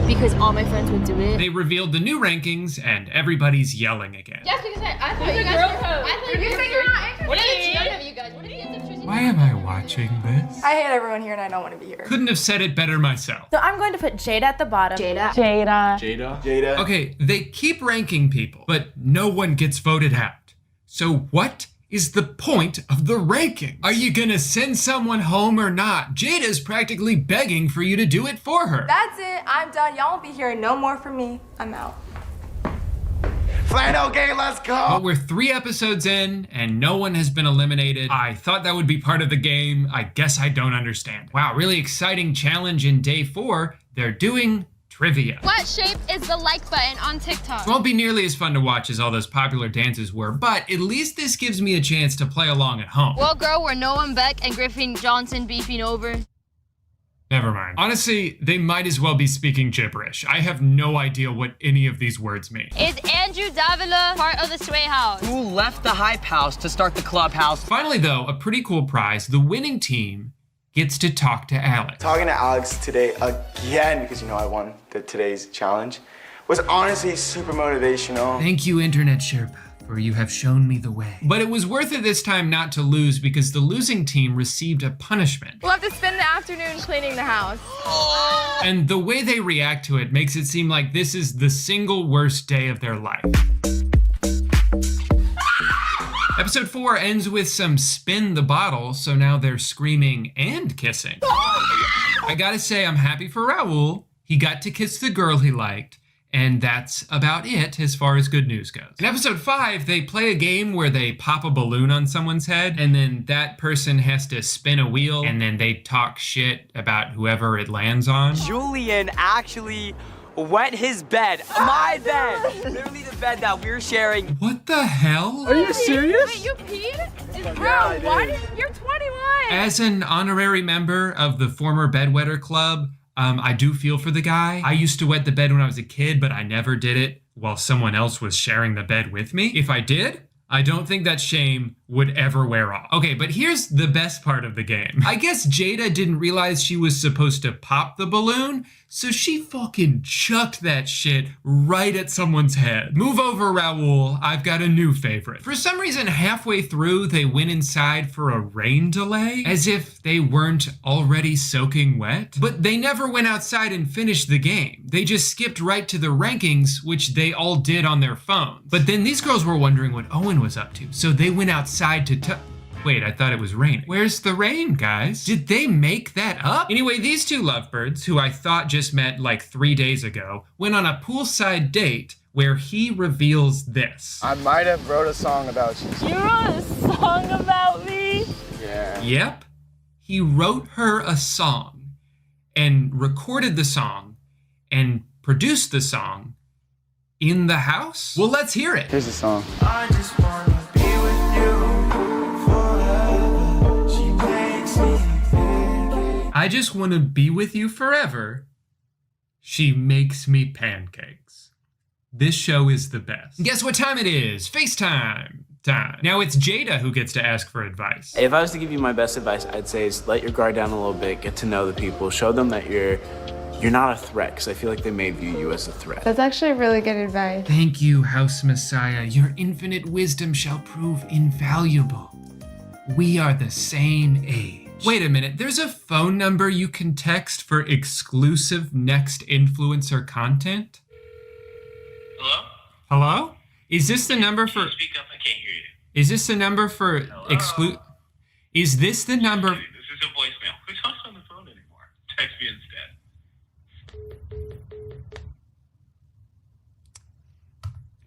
because all my friends would do it. They revealed the new rankings and everybody's yelling again. Yes, because I thought you guys were... I thought you guys were... What is none of you guys? What are the answers? Why am I watching this? I hate everyone here and I don't want to be here. Couldn't have said it better myself. So I'm going to put Jada at the bottom. Jada. Okay, they keep ranking people, but no one gets voted out. So what is the point of the ranking? Are you gonna send someone home or not? Jada's practically begging for you to do it for her. That's it. I'm done. Y'all won't be hearing no more from me. I'm out. Flannel gang, let's go! But we're 3 episodes in and no one has been eliminated. I thought that would be part of the game. I guess I don't understand. Wow, really exciting challenge in day 4. They're doing trivia. What shape is the like button on TikTok? It won't be nearly as fun to watch as all those popular dances were, but at least this gives me a chance to play along at home. What girl were Noam Beck and Griffin Johnson beefing over? Never mind. Honestly, they might as well be speaking gibberish. I have no idea what any of these words mean. Is Andrew Davila part of the Sway House? Who left the Hype House to start the Clubhouse? Finally though, a pretty cool prize. The winning team gets to talk to Alex. Talking to Alex today again, because you know I won today's challenge, was honestly super motivational. Thank you, Internet Sherpa, for you have shown me the way. But it was worth it this time not to lose because the losing team received a punishment. We'll have to spend the afternoon cleaning the house. And the way they react to it makes it seem like this is the single worst day of their life. Episode 4 ends with some spin the bottle, so now they're screaming and kissing. I gotta say, I'm happy for Raul. He got to kiss the girl he liked, and that's about it as far as good news goes. In episode 5, they play a game where they pop a balloon on someone's head, and then that person has to spin a wheel, and then they talk shit about whoever it lands on. Julian actually wet his bed. My bed! Literally the bed that we're sharing. What the hell? Are you serious? Wait, you peed? Bro, why you're 21! As an honorary member of the former bedwetter club, I do feel for the guy. I used to wet the bed when I was a kid, but I never did it while someone else was sharing the bed with me. If I did, I don't think that shame would ever wear off. Okay, but here's the best part of the game. I guess Jada didn't realize she was supposed to pop the balloon, so she fucking chucked that shit right at someone's head. Move over, Raul. I've got a new favorite. For some reason, halfway through, they went inside for a rain delay, as if they weren't already soaking wet. But they never went outside and finished the game. They just skipped right to the rankings, which they all did on their phones. But then these girls were wondering what Owen was up to, so they went outside to wait, I thought it was raining. Where's the rain, guys? Did they make that up? Anyway, these two lovebirds, who I thought just met like 3 days ago, went on a poolside date where he reveals this. I might have wrote a song about you. You wrote a song about me? Yeah. Yep. He wrote her a song and recorded the song and produced the song in the house? Well, let's hear it. Here's the song. I just wanna be with you forever. She makes me pancakes. I just want to be with you forever. She makes me pancakes. This show is the best. Guess what time it is? FaceTime time. Now it's Jada who gets to ask for advice. If I was to give you my best advice, I'd say is let your guard down a little bit, get to know the people, show them that you're not a threat, because I feel like they may view you as a threat. That's actually really good advice. Thank you, House Messiah. Your infinite wisdom shall prove invaluable. We are the same age. Wait a minute, there's a phone number you can text for exclusive next influencer content? Hello? Hello? Is this the number for... Speak up, I can't hear you. Is this the number for Is this the number... This is a voicemail. Who talks on the phone anymore? Text me instead.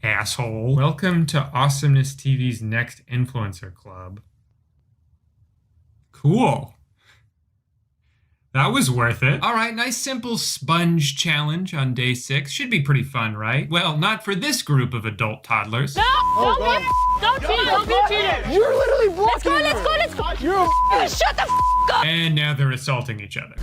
Asshole. Welcome to Awesomeness TV's Next Influencer Club. Cool. That was worth it. All right, nice simple sponge challenge on day 6. Should be pretty fun, right? Well, not for this group of adult toddlers. No! Don't be cheated! You're literally blocking her. Let's go! You're Shut the up! And now they're assaulting each other.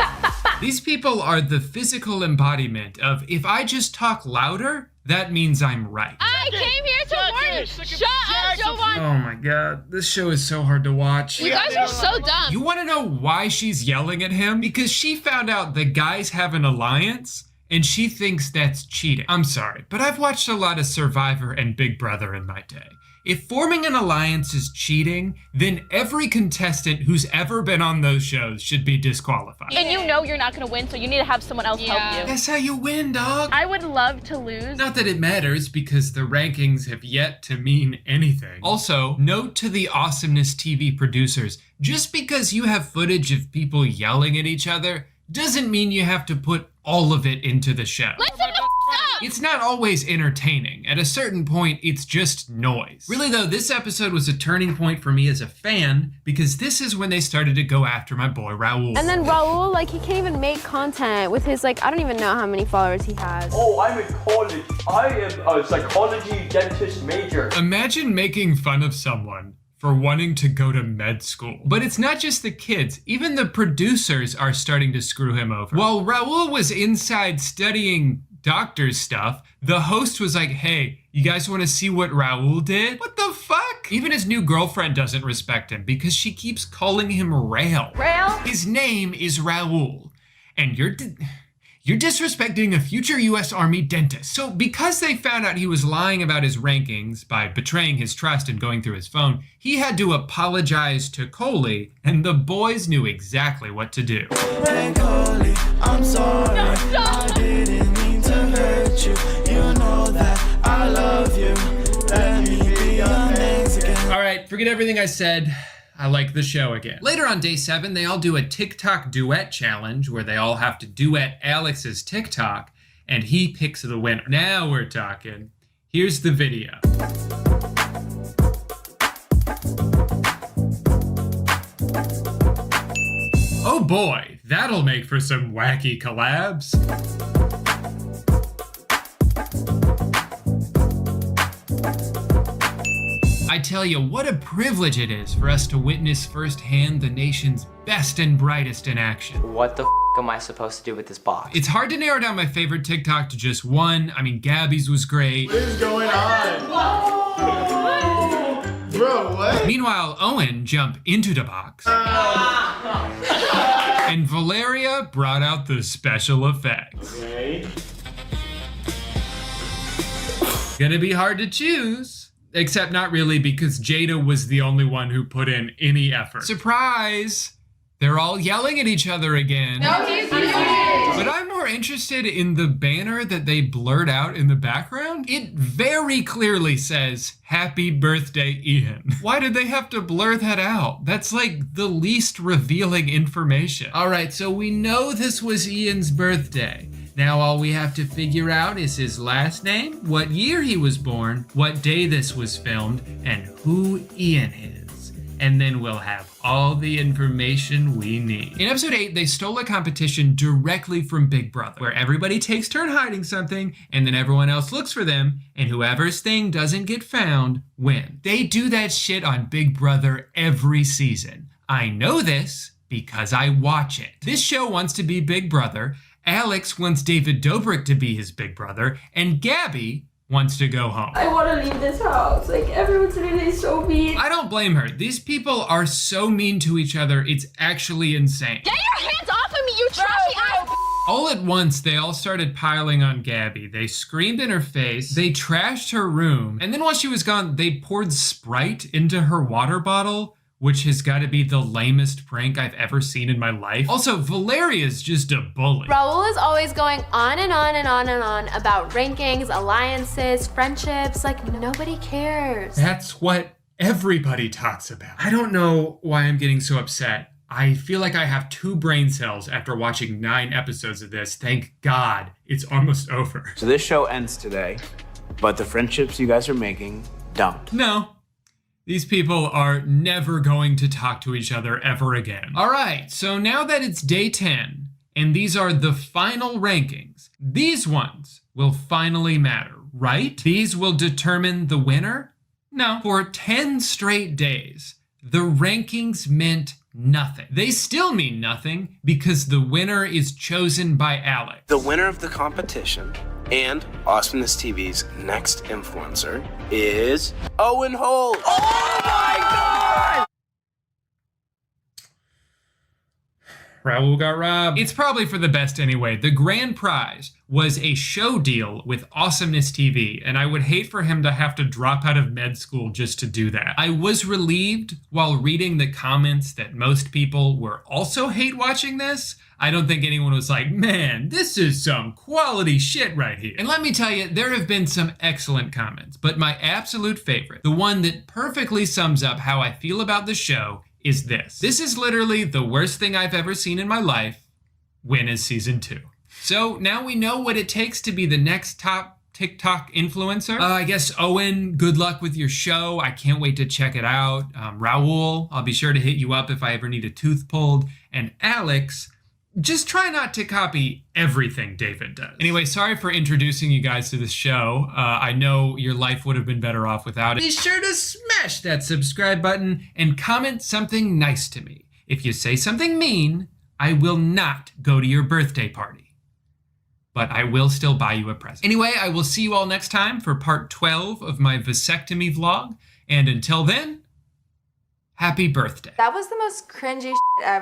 These people are the physical embodiment of if I just talk louder, that means I'm right. I came here to warn you. Shut up, Jovan. Oh my god, this show is so hard to watch. You guys are so dumb. You want to know why she's yelling at him? Because she found out the guys have an alliance and she thinks that's cheating. I'm sorry, but I've watched a lot of Survivor and Big Brother in my day. If forming an alliance is cheating, then every contestant who's ever been on those shows should be disqualified. And you know you're not gonna win, so you need to have someone else help you. That's how you win, dog. I would love to lose. Not that it matters, because the rankings have yet to mean anything. Also, note to the Awesomeness TV producers, just because you have footage of people yelling at each other, doesn't mean you have to put all of it into the show. Listen the f up! It's not always entertaining. At a certain point, it's just noise. Really though, this episode was a turning point for me as a fan because this is when they started to go after my boy Raul. And then Raul, like, he can't even make content with his, like, I don't even know how many followers he has. Oh, I'm in college. I am a psychology dentist major. Imagine making fun of someone for wanting to go to med school. But it's not just the kids, even the producers are starting to screw him over. While Raul was inside studying doctor stuff, the host was like, hey, you guys want to see what Raul did? What the fuck? Even his new girlfriend doesn't respect him because she keeps calling him Rail. Rail? His name is Raul. And you're disrespecting a future US Army dentist. So because they found out he was lying about his rankings by betraying his trust and going through his phone, he had to apologize to Coley, and the boys knew exactly what to do. Hey Coley, I'm sorry. I didn't mean to hurt you. You know that I love you. Let me be your next again. All right, forget everything I said. I like the show again. Later on day 7, they all do a TikTok duet challenge where they all have to duet Alex's TikTok and he picks the winner. Now we're talking. Here's the video. Oh boy, that'll make for some wacky collabs. I tell you, what a privilege it is for us to witness firsthand the nation's best and brightest in action. What the f am I supposed to do with this box? It's hard to narrow down my favorite TikTok to just one. I mean, Gabby's was great. What is going on? Whoa! Bro, what? Meanwhile, Owen jumped into the box. And Valeria brought out the special effects. Okay. Gonna be hard to choose. Except not really, because Jada was the only one who put in any effort. Surprise! They're all yelling at each other again. No, he's But I'm more interested in the banner that they blurred out in the background. It very clearly says, "Happy Birthday, Ian." Why did they have to blur that out? That's like the least revealing information. All right, so we know this was Ian's birthday. Now all we have to figure out is his last name, what year he was born, what day this was filmed, and who Ian is. And then we'll have all the information we need. In episode 8, they stole a competition directly from Big Brother, where everybody takes turn hiding something, and then everyone else looks for them, and whoever's thing doesn't get found, wins. They do that shit on Big Brother every season. I know this because I watch it. This show wants to be Big Brother, Alex wants David Dobrik to be his big brother, and Gabby wants to go home. I want to leave this house. Like, everyone's really so mean. I don't blame her. These people are so mean to each other, it's actually insane. Get your hands off of me, you trashy ass! All at once, they all started piling on Gabby. They screamed in her face, they trashed her room, and then while she was gone, they poured Sprite into her water bottle, which has got to be the lamest prank I've ever seen in my life. Also, Valeria's just a bully. Raul is always going on and on and on and on about rankings, alliances, friendships. Like, nobody cares. That's what everybody talks about. I don't know why I'm getting so upset. I feel like I have 2 brain cells after watching 9 episodes of this. Thank God it's almost over. So this show ends today, but the friendships you guys are making don't. No. These people are never going to talk to each other ever again. All right, so now that it's day 10, and these are the final rankings, these ones will finally matter, right? These will determine the winner? No. For 10 straight days, the rankings meant nothing. They still mean nothing because the winner is chosen by Alex. The winner of the competition and Awesomeness TV's next influencer is Owen Holt. Oh my God! Raul got robbed. It's probably for the best anyway. The grand prize was a show deal with Awesomeness TV, and I would hate for him to have to drop out of med school just to do that. I was relieved while reading the comments that most people were also hate watching this. I don't think anyone was like, man, this is some quality shit right here. And let me tell you, there have been some excellent comments, but my absolute favorite, the one that perfectly sums up how I feel about the show, is this. This is literally the worst thing I've ever seen in my life. When is season 2? So now we know what it takes to be the next top TikTok influencer. I guess Owen, good luck with your show. I can't wait to check it out. Raul, I'll be sure to hit you up if I ever need a tooth pulled. And Alex, just try not to copy everything David does. Anyway, sorry for introducing you guys to this show. I know your life would have been better off without it. Be sure to smash that subscribe button and comment something nice to me. If you say something mean, I will not go to your birthday party. But I will still buy you a present. Anyway, I will see you all next time for part 12 of my vasectomy vlog. And until then, happy birthday. That was the most cringy shit ever.